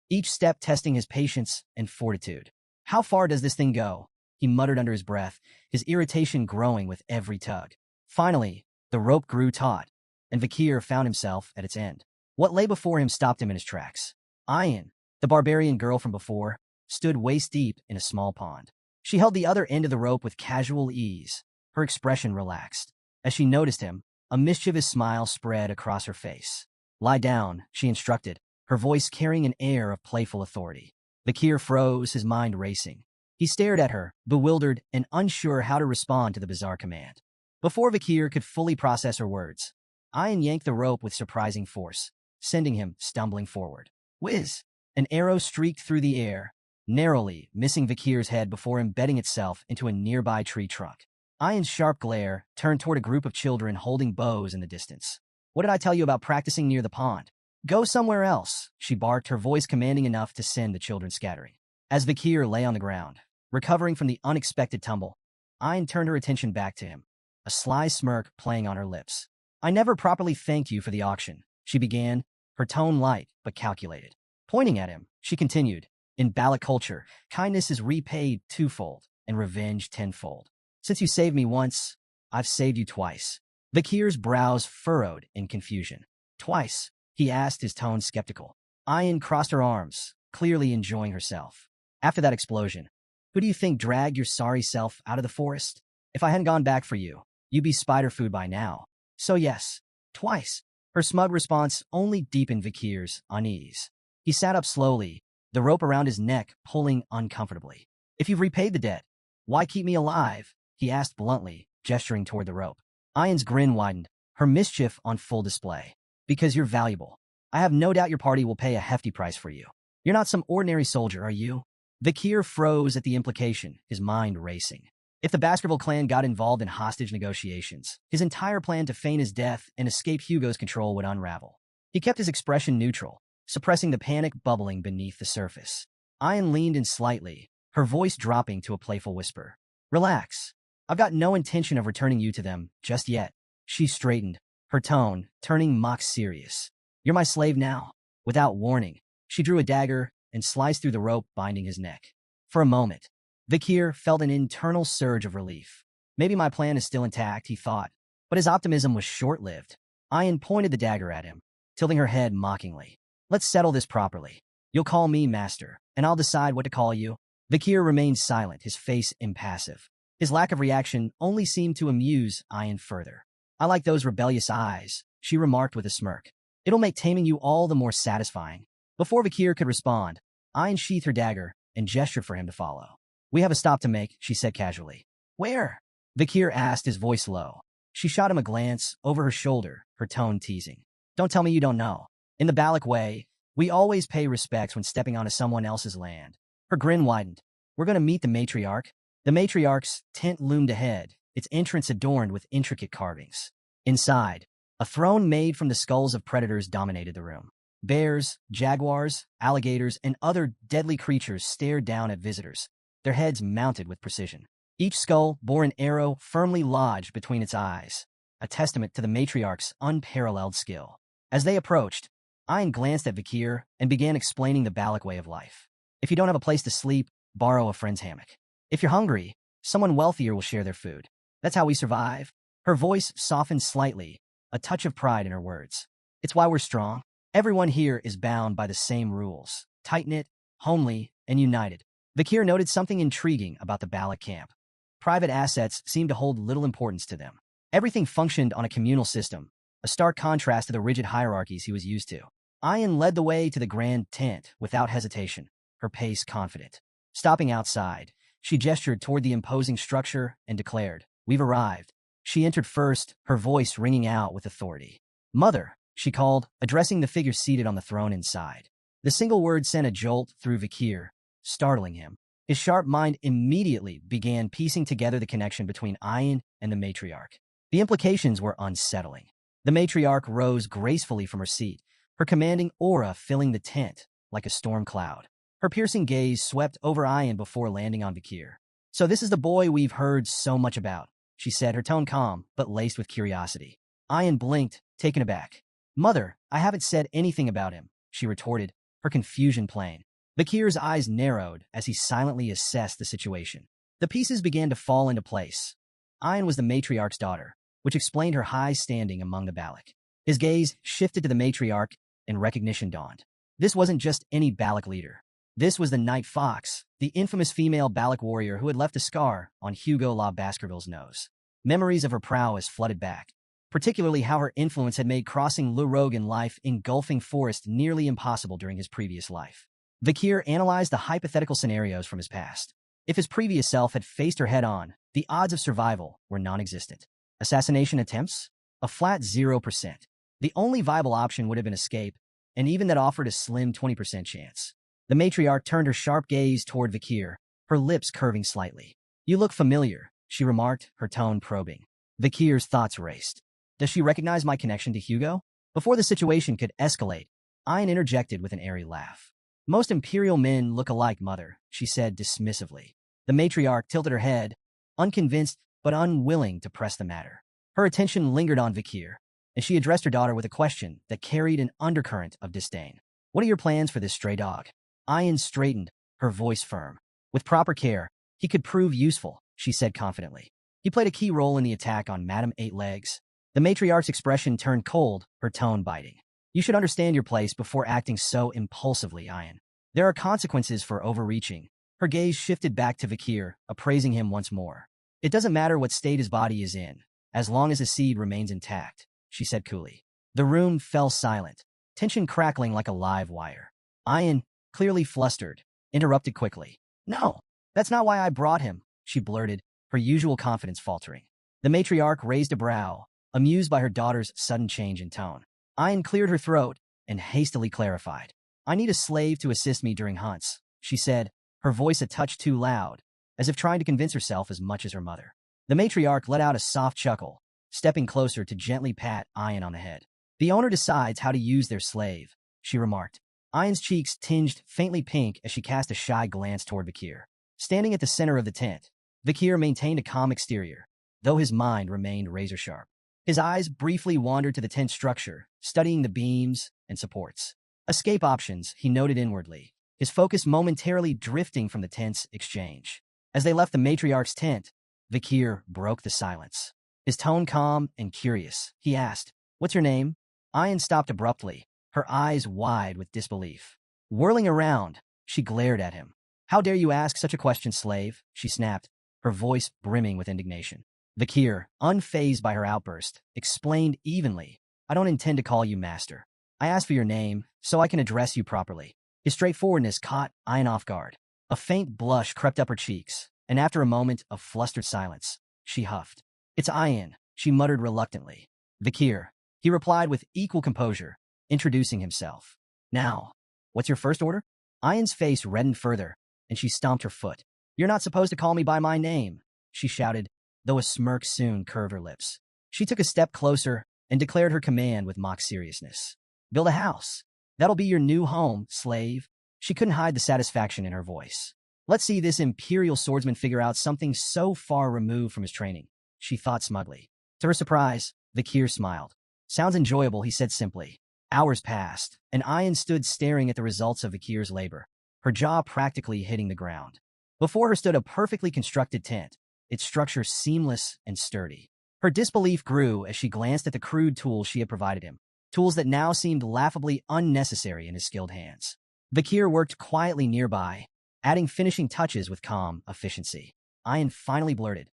each step testing his patience and fortitude. How far does this thing go? He muttered under his breath, his irritation growing with every tug. Finally, the rope grew taut, and Bakir found himself at its end. What lay before him stopped him in his tracks. Ayan, the barbarian girl from before, stood waist-deep in a small pond. She held the other end of the rope with casual ease, her expression relaxed. As she noticed him, a mischievous smile spread across her face. Lie down, she instructed, her voice carrying an air of playful authority. Bakir froze, his mind racing. He stared at her, bewildered and unsure how to respond to the bizarre command. Before Bakir could fully process her words, Ayan yanked the rope with surprising force, sending him stumbling forward. Whiz! An arrow streaked through the air, narrowly missing Bakir's head before embedding itself into a nearby tree trunk. Ayan's sharp glare turned toward a group of children holding bows in the distance. What did I tell you about practicing near the pond? Go somewhere else, she barked, her voice commanding enough to send the children scattering. As Bakir lay on the ground, recovering from the unexpected tumble, Ayan turned her attention back to him, a sly smirk playing on her lips. I never properly thanked you for the auction, she began, her tone light but calculated. Pointing at him, she continued, in Balak culture, kindness is repaid twofold and revenge tenfold. Since you saved me once, I've saved you twice. Bakir's brows furrowed in confusion. Twice. he asked, his tone skeptical. Ayan crossed her arms, clearly enjoying herself. After that explosion, who do you think dragged your sorry self out of the forest? If I hadn't gone back for you, you'd be spider food by now. So yes, twice. Her smug response only deepened Vikir's unease. He sat up slowly, the rope around his neck pulling uncomfortably. If you've repaid the debt, why keep me alive? He asked bluntly, gesturing toward the rope. Ayan's grin widened, her mischief on full display. Because you're valuable. I have no doubt your party will pay a hefty price for you. You're not some ordinary soldier, are you? Vikir froze at the implication, his mind racing. If the Baskerville clan got involved in hostage negotiations, his entire plan to feign his death and escape Hugo's control would unravel. He kept his expression neutral, suppressing the panic bubbling beneath the surface. Ayan leaned in slightly, her voice dropping to a playful whisper. Relax. I've got no intention of returning you to them just yet. She straightened, her tone turning mock serious. You're my slave now. Without warning, she drew a dagger and sliced through the rope binding his neck. For a moment, Vikir felt an internal surge of relief. Maybe my plan is still intact, he thought, but his optimism was short-lived. Ayan pointed the dagger at him, tilting her head mockingly. Let's settle this properly. You'll call me master, and I'll decide what to call you. Vikir remained silent, his face impassive. His lack of reaction only seemed to amuse Ayan further. I like those rebellious eyes, she remarked with a smirk. It'll make taming you all the more satisfying. Before Vikir could respond, Ayan sheathed her dagger and gestured for him to follow. We have a stop to make, she said casually. Where? Vikir asked, his voice low. She shot him a glance over her shoulder, her tone teasing. Don't tell me you don't know. In the Balak way, we always pay respects when stepping onto someone else's land. Her grin widened. We're going to meet the matriarch. The matriarch's tent loomed ahead, its entrance adorned with intricate carvings. Inside, a throne made from the skulls of predators dominated the room. Bears, jaguars, alligators, and other deadly creatures stared down at visitors, their heads mounted with precision. Each skull bore an arrow firmly lodged between its eyes, a testament to the matriarch's unparalleled skill. As they approached, Ayan glanced at Vikir and began explaining the Balak way of life. If you don't have a place to sleep, borrow a friend's hammock. If you're hungry, someone wealthier will share their food. That's how we survive. Her voice softened slightly, a touch of pride in her words. It's why we're strong. Everyone here is bound by the same rules, tight-knit, homely, and united. Vikir noted something intriguing about the Balak camp. Private assets seemed to hold little importance to them. Everything functioned on a communal system, a stark contrast to the rigid hierarchies he was used to. Ayan led the way to the grand tent without hesitation, her pace confident. Stopping outside, she gestured toward the imposing structure and declared, We've arrived. She entered first, her voice ringing out with authority. Mother, she called, addressing the figure seated on the throne inside. The single word sent a jolt through Vikir, startling him. His sharp mind immediately began piecing together the connection between Ayan and the matriarch. The implications were unsettling. The matriarch rose gracefully from her seat, her commanding aura filling the tent like a storm cloud. Her piercing gaze swept over Ayan before landing on Vikir. So this is the boy we've heard so much about, she said, her tone calm but laced with curiosity. Ayan blinked, taken aback. Mother, I haven't said anything about him, she retorted, her confusion plain. Vikir's eyes narrowed as he silently assessed the situation. The pieces began to fall into place. Ayan was the matriarch's daughter, which explained her high standing among the Balak. His gaze shifted to the matriarch, and recognition dawned. This wasn't just any Balak leader. This was the Night Fox, the infamous female Balak warrior who had left a scar on Hugo La Baskerville's nose. Memories of her prowess flooded back, particularly how her influence had made crossing Le Rogue in life engulfing forest nearly impossible during his previous life. Vikir analyzed the hypothetical scenarios from his past. If his previous self had faced her head-on, the odds of survival were non-existent. Assassination attempts? A flat 0%. The only viable option would have been escape, and even that offered a slim 20% chance. The matriarch turned her sharp gaze toward Vikir, her lips curving slightly. You look familiar, she remarked, her tone probing. Vikir's thoughts raced. Does she recognize my connection to Hugo? Before the situation could escalate, Ayan interjected with an airy laugh. Most imperial men look alike, mother, she said dismissively. The matriarch tilted her head, unconvinced but unwilling to press the matter. Her attention lingered on Vikir, and she addressed her daughter with a question that carried an undercurrent of disdain. What are your plans for this stray dog? Ayan straightened, her voice firm. With proper care, he could prove useful, she said confidently. He played a key role in the attack on Madame Eight Legs. The matriarch's expression turned cold, her tone biting. You should understand your place before acting so impulsively, Ayan. There are consequences for overreaching. Her gaze shifted back to Vakir, appraising him once more. It doesn't matter what state his body is in, as long as the seed remains intact, she said coolly. The room fell silent, tension crackling like a live wire. Ayan, clearly flustered, interrupted quickly. No, that's not why I brought him, she blurted, her usual confidence faltering. The matriarch raised a brow, amused by her daughter's sudden change in tone. Ayan cleared her throat and hastily clarified. I need a slave to assist me during hunts, she said, her voice a touch too loud, as if trying to convince herself as much as her mother. The matriarch let out a soft chuckle, stepping closer to gently pat Ayan on the head. The owner decides how to use their slave, she remarked. Ayan's cheeks tinged faintly pink as she cast a shy glance toward Vakir. Standing at the center of the tent, Vakir maintained a calm exterior, though his mind remained razor-sharp. His eyes briefly wandered to the tent structure, studying the beams and supports. Escape options, he noted inwardly, his focus momentarily drifting from the tent's exchange. As they left the matriarch's tent, Vakir broke the silence. His tone calm and curious, he asked, "What's your name?" Ayan stopped abruptly, her eyes wide with disbelief. Whirling around, she glared at him. "How dare you ask such a question, slave?" she snapped, her voice brimming with indignation. Vakir, unfazed by her outburst, explained evenly, "I don't intend to call you master. I asked for your name, so I can address you properly." His straightforwardness caught Ayan off guard. A faint blush crept up her cheeks, and after a moment of flustered silence, she huffed. "It's Ayan," she muttered reluctantly. "Vakir," he replied with equal composure, introducing himself. "Now, what's your first order?" Ayan's face reddened further, and she stomped her foot. "You're not supposed to call me by my name," she shouted, though a smirk soon curved her lips. She took a step closer and declared her command with mock seriousness. "Build a house. That'll be your new home, slave." She couldn't hide the satisfaction in her voice. Let's see this imperial swordsman figure out something so far removed from his training, she thought smugly. To her surprise, Vakir smiled. "Sounds enjoyable," he said simply. Hours passed, and Ayan stood staring at the results of Vakir's labor, her jaw practically hitting the ground. Before her stood a perfectly constructed tent, its structure seamless and sturdy. Her disbelief grew as she glanced at the crude tools she had provided him, tools that now seemed laughably unnecessary in his skilled hands. Vakir worked quietly nearby, adding finishing touches with calm efficiency. Ayan finally blurted,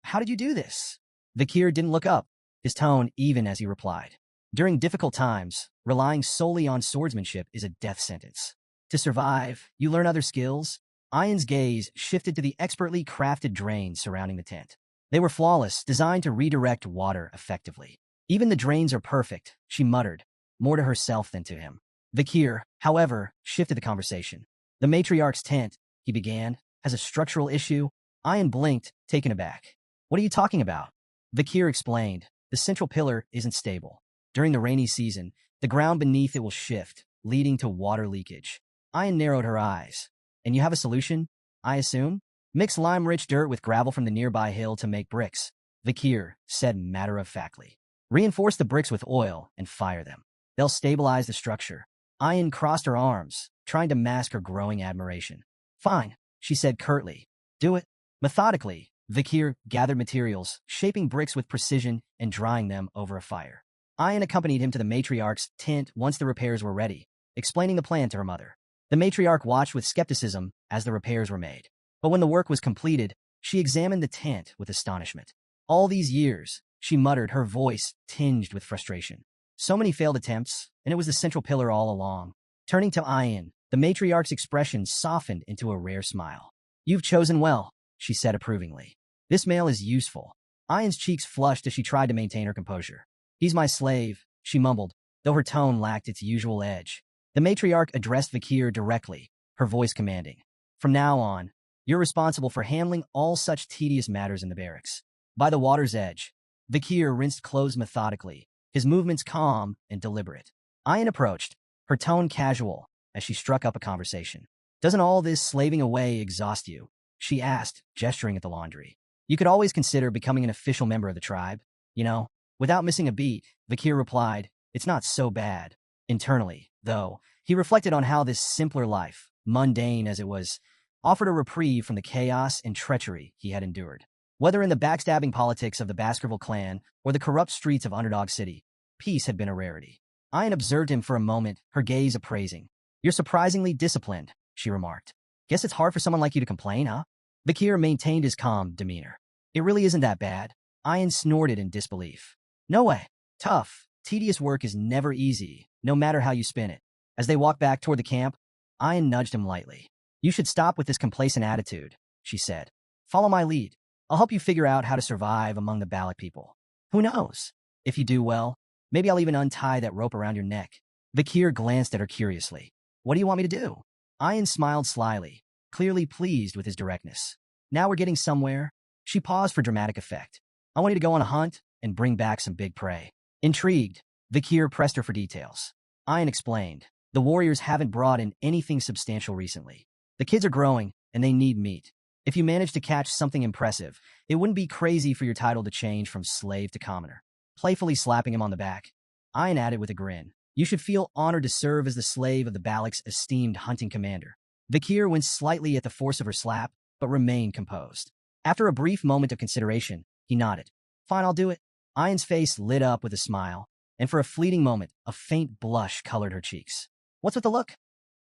How did you do this?" Vakir didn't look up, his tone even as he replied. "During difficult times, relying solely on swordsmanship is a death sentence. To survive, you learn other skills." Ayan's gaze shifted to the expertly crafted drains surrounding the tent. They were flawless, designed to redirect water effectively. "Even the drains are perfect," she muttered, more to herself than to him. Vakir, however, shifted the conversation. "The matriarch's tent," he began, "has a structural issue." Ayan blinked, taken aback. "What are you talking about?" Vakir explained, "The central pillar isn't stable. During the rainy season, the ground beneath it will shift, leading to water leakage." Ayan narrowed her eyes. "And you have a solution, I assume?" "Mix lime-rich dirt with gravel from the nearby hill to make bricks," Vakir said matter-of-factly. "Reinforce the bricks with oil and fire them. They'll stabilize the structure." Ayan crossed her arms, trying to mask her growing admiration. "Fine," she said curtly. "Do it." Methodically, Vakir gathered materials, shaping bricks with precision and drying them over a fire. Ayan accompanied him to the matriarch's tent once the repairs were ready, explaining the plan to her mother. The matriarch watched with skepticism as the repairs were made. But when the work was completed, she examined the tent with astonishment. "All these years," she muttered, her voice tinged with frustration. "So many failed attempts, and it was the central pillar all along." Turning to Ayan, the matriarch's expression softened into a rare smile. "You've chosen well," she said approvingly. "This male is useful." Ayan's cheeks flushed as she tried to maintain her composure. "He's my slave," she mumbled, though her tone lacked its usual edge. The matriarch addressed Vakir directly, her voice commanding. "From now on, you're responsible for handling all such tedious matters in the barracks." By the water's edge, Vakir rinsed clothes methodically, his movements calm and deliberate. Ayan approached, her tone casual, as she struck up a conversation. "Doesn't all this slaving away exhaust you?" she asked, gesturing at the laundry. "You could always consider becoming an official member of the tribe. You know." Without missing a beat, Vakir replied, "It's not so bad." Internally, though, he reflected on how this simpler life, mundane as it was, offered a reprieve from the chaos and treachery he had endured. Whether in the backstabbing politics of the Baskerville clan or the corrupt streets of Underdog City, peace had been a rarity. Ayan observed him for a moment, her gaze appraising. You're surprisingly disciplined, she remarked. Guess it's hard for someone like you to complain, huh? Vakir maintained his calm demeanor. It really isn't that bad. Ayan snorted in disbelief. No way. Tough, tedious work is never easy, no matter how you spin it. As they walked back toward the camp, Ayan nudged him lightly. You should stop with this complacent attitude, she said. Follow my lead. I'll help you figure out how to survive among the Balak people. Who knows? If you do well, maybe I'll even untie that rope around your neck. Vakir glanced at her curiously. What do you want me to do? Ayan smiled slyly, clearly pleased with his directness. Now we're getting somewhere. She paused for dramatic effect. I want you to go on a hunt and bring back some big prey. Intrigued, Vakir pressed her for details. Ayan explained. The warriors haven't brought in anything substantial recently. The kids are growing, and they need meat. If you manage to catch something impressive, it wouldn't be crazy for your title to change from slave to commoner. Playfully slapping him on the back, Ayan added with a grin. You should feel honored to serve as the slave of the Balak's esteemed hunting commander. Vakir winced slightly at the force of her slap, but remained composed. After a brief moment of consideration, he nodded. Fine, I'll do it. Ayan's face lit up with a smile, and for a fleeting moment, a faint blush colored her cheeks. What's with the look?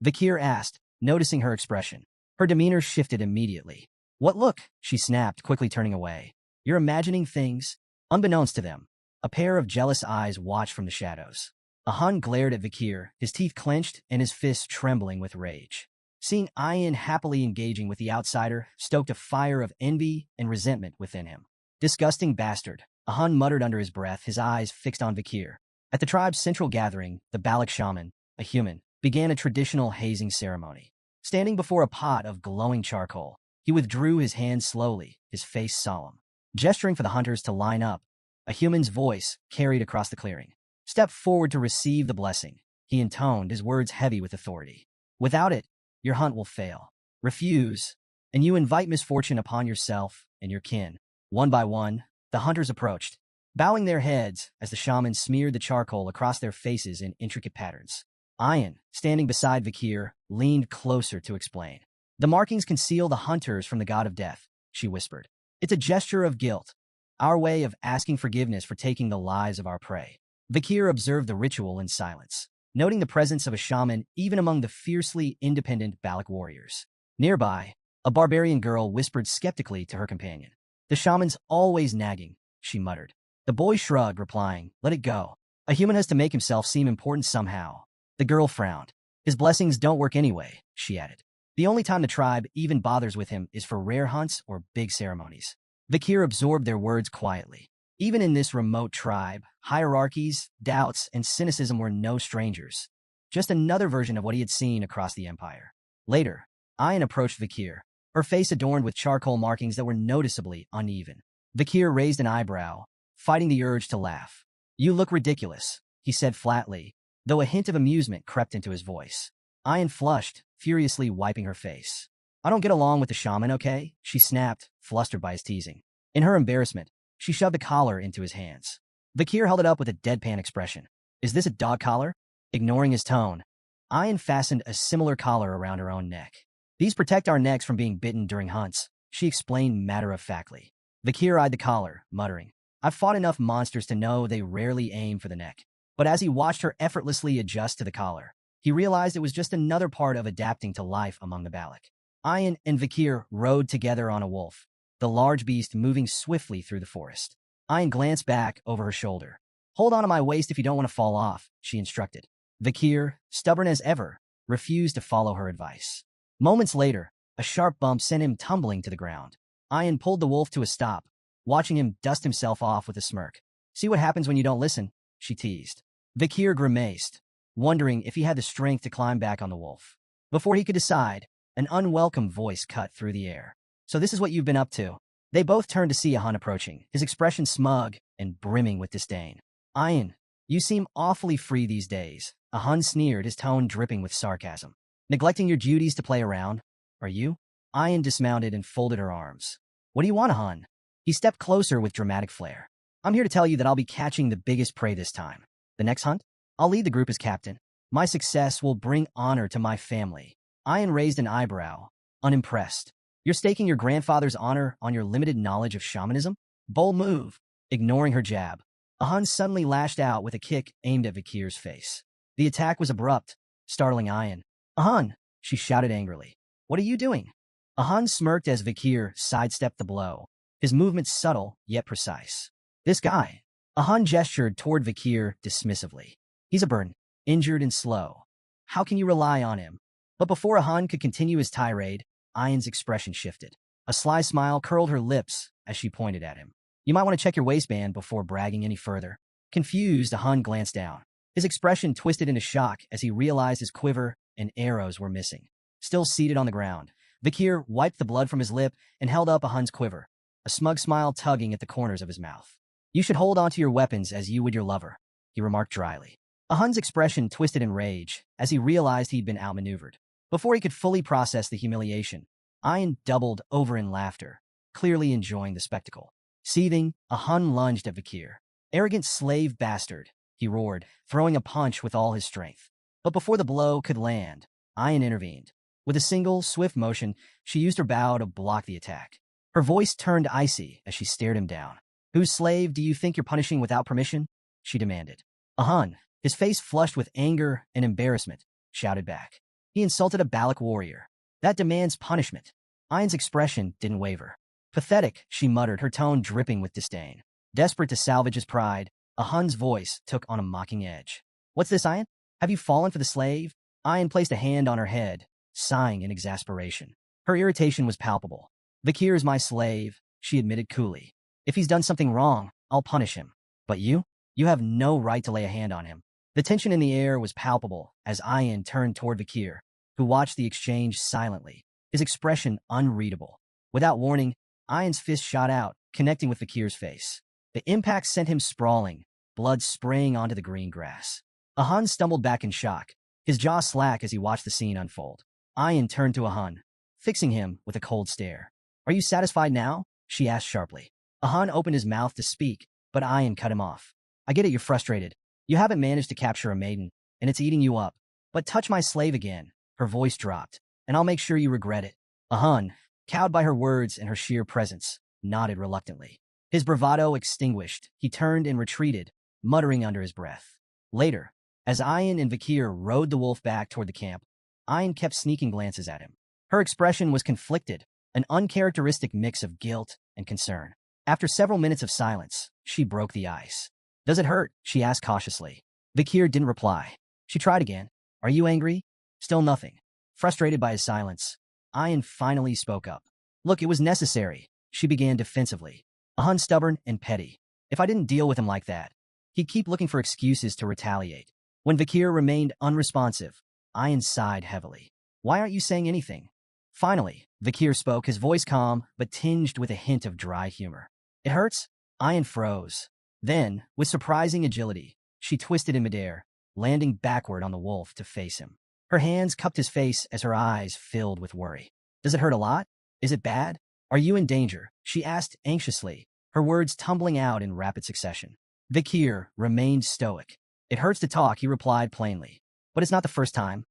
Vakir asked, noticing her expression. Her demeanor shifted immediately. What look? She snapped, quickly turning away. You're imagining things. Unbeknownst to them, a pair of jealous eyes watched from the shadows. Ahan glared at Vakir, his teeth clenched and his fists trembling with rage. Seeing Ayan happily engaging with the outsider stoked a fire of envy and resentment within him. Disgusting bastard, Ahan muttered under his breath, his eyes fixed on Vakir. At the tribe's central gathering, the Balak shaman, a human, began a traditional hazing ceremony. Standing before a pot of glowing charcoal, he withdrew his hands slowly, his face solemn. Gesturing for the hunters to line up, a human's voice carried across the clearing. Step forward to receive the blessing, he intoned, his words heavy with authority. Without it, your hunt will fail. Refuse, and you invite misfortune upon yourself and your kin. One by one, the hunters approached, bowing their heads as the shaman smeared the charcoal across their faces in intricate patterns. Ayan, standing beside Vakir, leaned closer to explain. The markings conceal the hunters from the god of death, she whispered. It's a gesture of guilt, our way of asking forgiveness for taking the lives of our prey. Vakir observed the ritual in silence, noting the presence of a shaman even among the fiercely independent Balak warriors. Nearby, a barbarian girl whispered skeptically to her companion. The shaman's always nagging, she muttered. The boy shrugged, replying, let it go. A human has to make himself seem important somehow. The girl frowned. His blessings don't work anyway, she added. The only time the tribe even bothers with him is for rare hunts or big ceremonies. Vakir absorbed their words quietly. Even in this remote tribe, hierarchies, doubts, and cynicism were no strangers. Just another version of what he had seen across the empire. Later, Ayan approached Vakir, her face adorned with charcoal markings that were noticeably uneven. Vakir raised an eyebrow, fighting the urge to laugh. You look ridiculous, he said flatly, though a hint of amusement crept into his voice. Ayan flushed, furiously wiping her face. I don't get along with the shaman, okay? She snapped, flustered by his teasing. In her embarrassment, she shoved the collar into his hands. Vakir held it up with a deadpan expression. Is this a dog collar? Ignoring his tone, Ayan fastened a similar collar around her own neck. These protect our necks from being bitten during hunts, she explained matter-of-factly. Vakir eyed the collar, muttering. I've fought enough monsters to know they rarely aim for the neck. But as he watched her effortlessly adjust to the collar, he realized it was just another part of adapting to life among the Balak. Ayan and Vakir rode together on a wolf, the large beast moving swiftly through the forest. Ayan glanced back over her shoulder. Hold on to my waist if you don't want to fall off, she instructed. Vakir, stubborn as ever, refused to follow her advice. Moments later, a sharp bump sent him tumbling to the ground. Ayan pulled the wolf to a stop, watching him dust himself off with a smirk. See what happens when you don't listen, she teased. Vakir grimaced, wondering if he had the strength to climb back on the wolf. Before he could decide, an unwelcome voice cut through the air. So this is what you've been up to. They both turned to see Ahan approaching, his expression smug and brimming with disdain. Ayan, you seem awfully free these days, Ahan sneered, his tone dripping with sarcasm. Neglecting your duties to play around, are you? Ayan dismounted and folded her arms. What do you want, Ahan? He stepped closer with dramatic flair. I'm here to tell you that I'll be catching the biggest prey this time. The next hunt? I'll lead the group as captain. My success will bring honor to my family. Ayan raised an eyebrow, unimpressed. You're staking your grandfather's honor on your limited knowledge of shamanism? Bold move. Ignoring her jab, Ahan suddenly lashed out with a kick aimed at Vikir's face. The attack was abrupt, startling Ayan. Ahan, she shouted angrily. What are you doing? Ahan smirked as Vikir sidestepped the blow, his movements subtle yet precise. This guy. Ahan gestured toward Vikir dismissively. He's a burn, injured and slow. How can you rely on him? But before Ahan could continue his tirade, Ayan's expression shifted. A sly smile curled her lips as she pointed at him. You might want to check your waistband before bragging any further. Confused, Ahan glanced down. His expression twisted into shock as he realized his quiver and arrows were missing. Still seated on the ground, Vikir wiped the blood from his lip and held up Ahan's quiver, a smug smile tugging at the corners of his mouth. You should hold onto your weapons as you would your lover, he remarked dryly. Ahan's expression twisted in rage as he realized he'd been outmaneuvered. Before he could fully process the humiliation, Ayan doubled over in laughter, clearly enjoying the spectacle. Seething, Ahan lunged at Vikir. Arrogant slave bastard, he roared, throwing a punch with all his strength. But before the blow could land, Ayan intervened. With a single, swift motion, she used her bow to block the attack. Her voice turned icy as she stared him down. Whose slave do you think you're punishing without permission? She demanded. Ahan, his face flushed with anger and embarrassment, shouted back. He insulted a Balak warrior. That demands punishment. Ayan's expression didn't waver. Pathetic, she muttered, her tone dripping with disdain. Desperate to salvage his pride, Ahan's voice took on a mocking edge. What's this, Ayan? Have you fallen for the slave? Ayan placed a hand on her head, sighing in exasperation. Her irritation was palpable. Vikir is my slave, she admitted coolly. If he's done something wrong, I'll punish him. But you? You have no right to lay a hand on him. The tension in the air was palpable as Ayan turned toward Vikir, who watched the exchange silently, his expression unreadable. Without warning, Ayan's fist shot out, connecting with Vikir's face. The impact sent him sprawling, blood spraying onto the green grass. Ahan stumbled back in shock, his jaw slack as he watched the scene unfold. Ayan turned to Ahan, fixing him with a cold stare. Are you satisfied now? She asked sharply. Ahan opened his mouth to speak, but Ayan cut him off. I get it, you're frustrated. You haven't managed to capture a maiden, and it's eating you up. But touch my slave again, her voice dropped, and I'll make sure you regret it. Ahan, cowed by her words and her sheer presence, nodded reluctantly. His bravado extinguished, he turned and retreated, muttering under his breath. Later, as Ayan and Vikir rode the wolf back toward the camp, Ayan kept sneaking glances at him. Her expression was conflicted, an uncharacteristic mix of guilt and concern. After several minutes of silence, she broke the ice. Does it hurt? She asked cautiously. Vikir didn't reply. She tried again. Are you angry? Still nothing. Frustrated by his silence, Ayan finally spoke up. Look, it was necessary, she began defensively. Ahan's stubborn and petty. If I didn't deal with him like that, he'd keep looking for excuses to retaliate. When Vikir remained unresponsive, Ayan sighed heavily. Why aren't you saying anything? Finally, Vikir spoke, his voice calm, but tinged with a hint of dry humor. It hurts? Ayan froze. Then, with surprising agility, she twisted in midair, landing backward on the wolf to face him. Her hands cupped his face as her eyes filled with worry. Does it hurt a lot? Is it bad? Are you in danger? She asked anxiously, her words tumbling out in rapid succession. Vikir remained stoic. It hurts to talk, he replied plainly. But it's not the first time.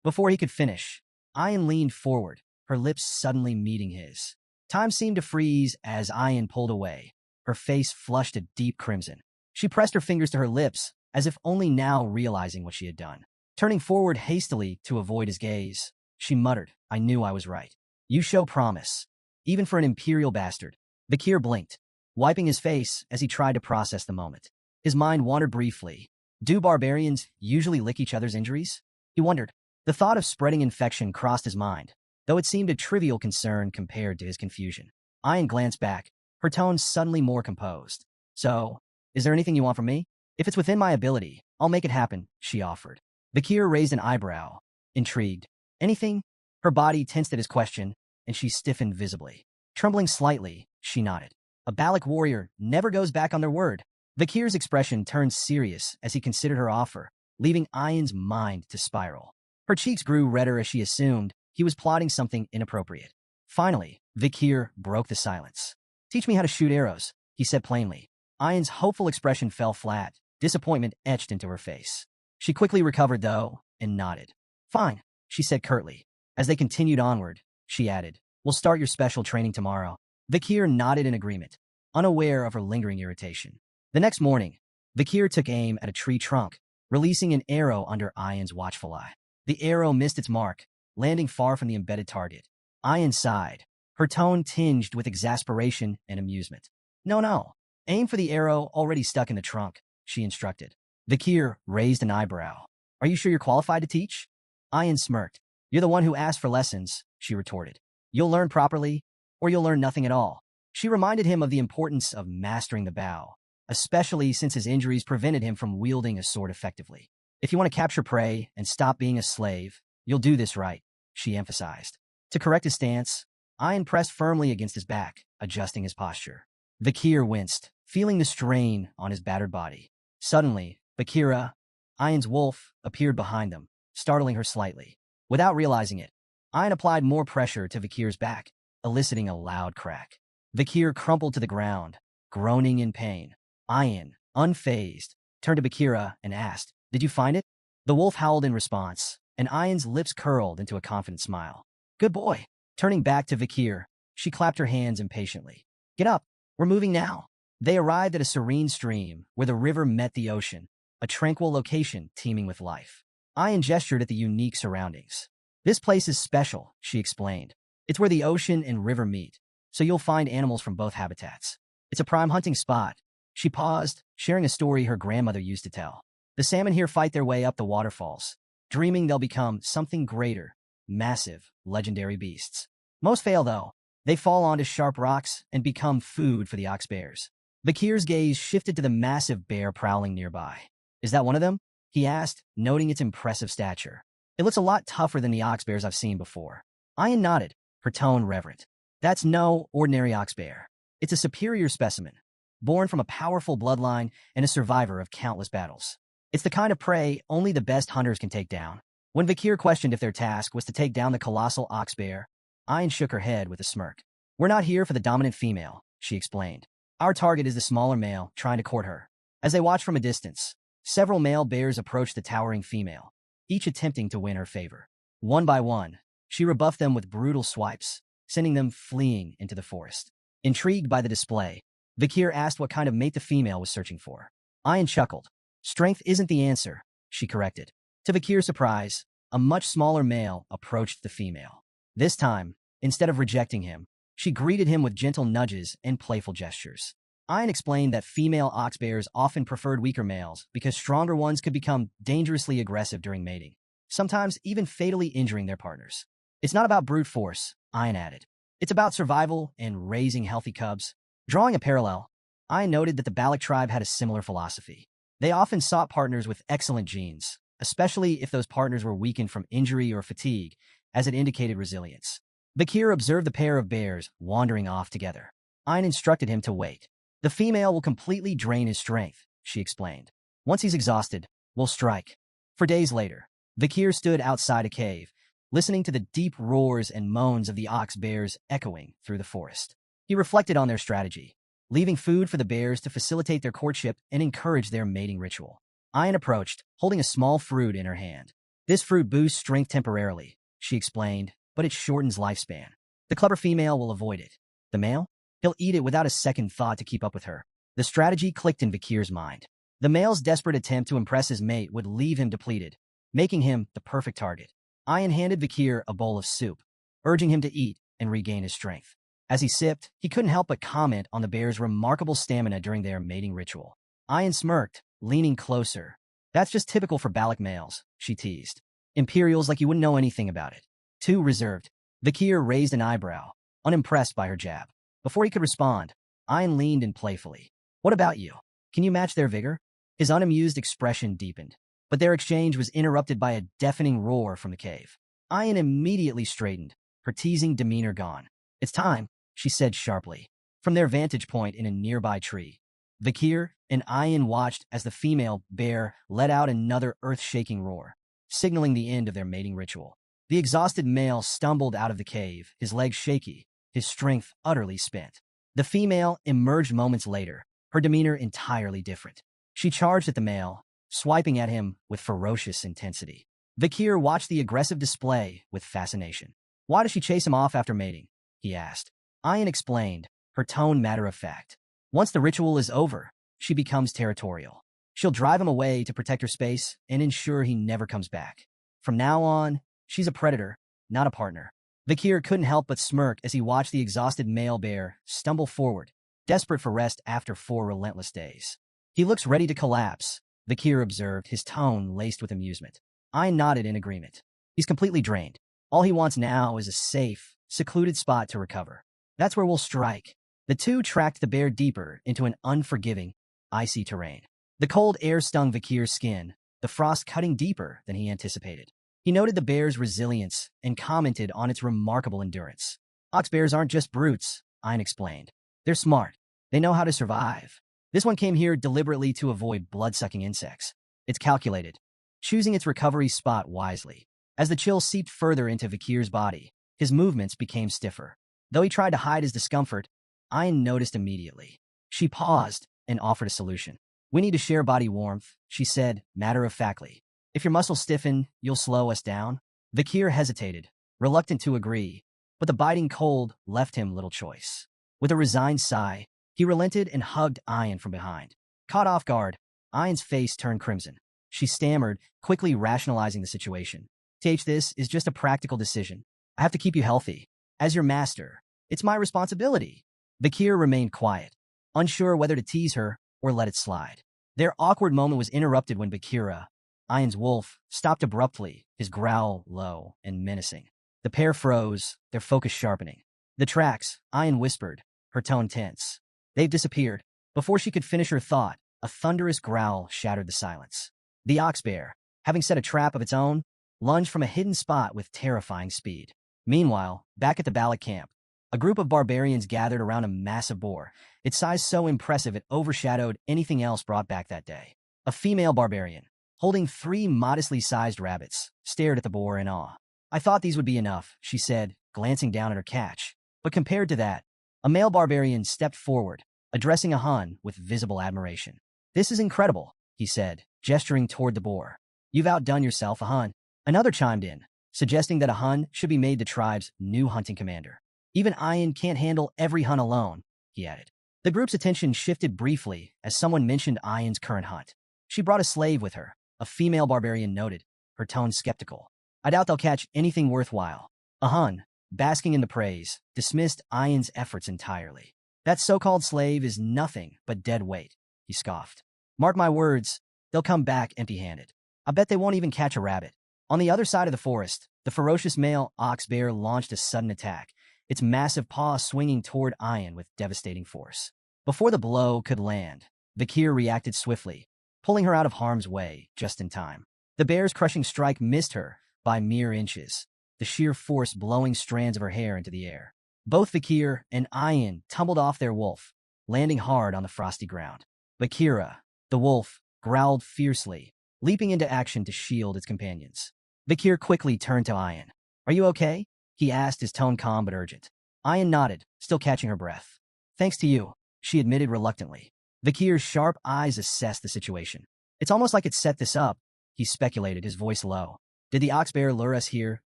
Before he could finish, Ayan leaned forward, her lips suddenly meeting his. Time seemed to freeze as Ayan pulled away, her face flushed a deep crimson. She pressed her fingers to her lips, as if only now realizing what she had done. Turning forward hastily to avoid his gaze, she muttered, I knew I was right. You show promise. Even for an imperial bastard. Vikir blinked, wiping his face as he tried to process the moment. His mind wandered briefly. Do barbarians usually lick each other's injuries? He wondered. The thought of spreading infection crossed his mind, though it seemed a trivial concern compared to his confusion. Ayan glanced back, her tone suddenly more composed. So, is there anything you want from me? If it's within my ability, I'll make it happen, she offered. Vikir raised an eyebrow, intrigued. Anything? Her body tensed at his question, and she stiffened visibly. Trembling slightly, she nodded. A Balak warrior never goes back on their word. Vikir's expression turned serious as he considered her offer, leaving Ayan's mind to spiral. Her cheeks grew redder as she assumed he was plotting something inappropriate. Finally, Vikir broke the silence. Teach me how to shoot arrows, he said plainly. Ayan's hopeful expression fell flat, disappointment etched into her face. She quickly recovered, though, and nodded. Fine, she said curtly. As they continued onward, she added, we'll start your special training tomorrow. Vikir nodded in agreement, unaware of her lingering irritation. The next morning, Vakir took aim at a tree trunk, releasing an arrow under Ayan's watchful eye. The arrow missed its mark, landing far from the embedded target. Ayan sighed, her tone tinged with exasperation and amusement. No. Aim for the arrow already stuck in the trunk, she instructed. Vakir raised an eyebrow. Are you sure you're qualified to teach? Ayan smirked. You're the one who asked for lessons, she retorted. You'll learn properly, or you'll learn nothing at all. She reminded him of the importance of mastering the bow, especially since his injuries prevented him from wielding a sword effectively. If you want to capture prey and stop being a slave, you'll do this right, she emphasized. To correct his stance, Ayan pressed firmly against his back, adjusting his posture. Vakir winced, feeling the strain on his battered body. Suddenly, Vakira, Ayan's wolf, appeared behind them, startling her slightly. Without realizing it, Ayan applied more pressure to Vakir's back, eliciting a loud crack. Vakir crumpled to the ground, groaning in pain. Ayan, unfazed, turned to Vakira and asked, Did you find it? The wolf howled in response, and Ayan's lips curled into a confident smile. Good boy. Turning back to Vakir, she clapped her hands impatiently. Get up. We're moving now. They arrived at a serene stream where the river met the ocean, a tranquil location teeming with life. Ayan gestured at the unique surroundings. This place is special, she explained. It's where the ocean and river meet, so you'll find animals from both habitats. It's a prime hunting spot. She paused, sharing a story her grandmother used to tell. The salmon here fight their way up the waterfalls, dreaming they'll become something greater, massive, legendary beasts. Most fail, though. They fall onto sharp rocks and become food for the ox bears. Vakir's gaze shifted to the massive bear prowling nearby. Is that one of them? He asked, noting its impressive stature. It looks a lot tougher than the ox bears I've seen before. Ayan nodded, her tone reverent. That's no ordinary ox bear. It's a superior specimen, born from a powerful bloodline and a survivor of countless battles. It's the kind of prey only the best hunters can take down. When Vakir questioned if their task was to take down the colossal ox bear, Ayan shook her head with a smirk. We're not here for the dominant female, she explained. Our target is the smaller male trying to court her. As they watched from a distance, several male bears approached the towering female, each attempting to win her favor. One by one, she rebuffed them with brutal swipes, sending them fleeing into the forest. Intrigued by the display, Vakir asked what kind of mate the female was searching for. Ayan chuckled. Strength isn't the answer, she corrected. To Vakir's surprise, a much smaller male approached the female. This time, instead of rejecting him, she greeted him with gentle nudges and playful gestures. Ayan explained that female ox bears often preferred weaker males because stronger ones could become dangerously aggressive during mating, sometimes even fatally injuring their partners. It's not about brute force, Ayan added. It's about survival and raising healthy cubs. Drawing a parallel, Ayan noted that the Balak tribe had a similar philosophy. They often sought partners with excellent genes, especially if those partners were weakened from injury or fatigue, as it indicated resilience. Vakir observed the pair of bears wandering off together. Ayan instructed him to wait. The female will completely drain his strength, she explained. Once he's exhausted, we'll strike. For days later, Vakir stood outside a cave, listening to the deep roars and moans of the ox bears echoing through the forest. He reflected on their strategy, leaving food for the bears to facilitate their courtship and encourage their mating ritual. Ayan approached, holding a small fruit in her hand. This fruit boosts strength temporarily, she explained, but it shortens lifespan. The clever female will avoid it. The male? He'll eat it without a second thought to keep up with her. The strategy clicked in Vakir's mind. The male's desperate attempt to impress his mate would leave him depleted, making him the perfect target. Ayan handed Vakir a bowl of soup, urging him to eat and regain his strength. As he sipped, he couldn't help but comment on the bear's remarkable stamina during their mating ritual. Ayan smirked, leaning closer. That's just typical for Balak males, she teased. Imperials like you wouldn't know anything about it. Too reserved. Vakir raised an eyebrow, unimpressed by her jab. Before he could respond, Ayan leaned in playfully. What about you? Can you match their vigor? His unamused expression deepened, but their exchange was interrupted by a deafening roar from the cave. Ayan immediately straightened, her teasing demeanor gone. It's time, she said sharply. From their vantage point in a nearby tree, Vakir and Ayan watched as the female bear let out another earth-shaking roar, signaling the end of their mating ritual. The exhausted male stumbled out of the cave, his legs shaky, his strength utterly spent. The female emerged moments later, her demeanor entirely different. She charged at the male, swiping at him with ferocious intensity. Vakir watched the aggressive display with fascination. Why does she chase him off after mating? He asked. Ayan explained, her tone matter-of-fact. Once the ritual is over, she becomes territorial. She'll drive him away to protect her space and ensure he never comes back. From now on, she's a predator, not a partner. Vakir couldn't help but smirk as he watched the exhausted male bear stumble forward, desperate for rest after 4 relentless days. He looks ready to collapse, Vakir observed, his tone laced with amusement. I nodded in agreement. He's completely drained. All he wants now is a safe, secluded spot to recover. That's where we'll strike. The two tracked the bear deeper into an unforgiving, icy terrain. The cold air stung Vakir's skin, the frost cutting deeper than he anticipated. He noted the bear's resilience and commented on its remarkable endurance. Ox bears aren't just brutes, Ein explained. They're smart. They know how to survive. This one came here deliberately to avoid blood-sucking insects. It's calculated, choosing its recovery spot wisely. As the chill seeped further into Vakir's body, his movements became stiffer. Though he tried to hide his discomfort, Ein noticed immediately. She paused and offered a solution. We need to share body warmth, she said, matter-of-factly. If your muscles stiffen, you'll slow us down. Vakir hesitated, reluctant to agree, but the biting cold left him little choice. With a resigned sigh, he relented and hugged Ein from behind. Caught off guard, Ein's face turned crimson. She stammered, quickly rationalizing the situation. This is just a practical decision. I have to keep you healthy. As your master, it's my responsibility. Vakir remained quiet, unsure whether to tease her or let it slide. Their awkward moment was interrupted when Bakira, Ein's wolf, stopped abruptly, his growl low and menacing. The pair froze, their focus sharpening. The tracks, Ein whispered, her tone tense. They've disappeared. Before she could finish her thought, a thunderous growl shattered the silence. The ox bear, having set a trap of its own, lunged from a hidden spot with terrifying speed. Meanwhile, back at the Bala camp, a group of barbarians gathered around a massive boar, its size so impressive it overshadowed anything else brought back that day. A female barbarian, holding 3 modestly sized rabbits, stared at the boar in awe. I thought these would be enough, she said, glancing down at her catch. But compared to that, a male barbarian stepped forward, addressing a Hun with visible admiration. This is incredible, he said, gesturing toward the boar. You've outdone yourself, a Hun. Another chimed in, suggesting that a Hun should be made the tribe's new hunting commander. Even Ein can't handle every Hun alone, he added. The group's attention shifted briefly as someone mentioned Ein's current hunt. She brought a slave with her, a female barbarian noted, her tone skeptical. I doubt they'll catch anything worthwhile. A Hun, basking in the praise, dismissed Ein's efforts entirely. That so-called slave is nothing but dead weight, he scoffed. Mark my words, they'll come back empty-handed. I bet they won't even catch a rabbit. On the other side of the forest, the ferocious male ox bear launched a sudden attack, its massive paw swinging toward Ein with devastating force. Before the blow could land, Vakir reacted swiftly, pulling her out of harm's way just in time. The bear's crushing strike missed her by mere inches, the sheer force blowing strands of her hair into the air. Both Vakir and Ein tumbled off their wolf, landing hard on the frosty ground. Vakira, the wolf, growled fiercely, leaping into action to shield its companions. Vakir quickly turned to Ein. Are you okay? He asked, his tone calm but urgent. Ein nodded, still catching her breath. Thanks to you, she admitted reluctantly. Vakir's sharp eyes assessed the situation. It's almost like it set this up, he speculated, his voice low. Did the ox bear lure us here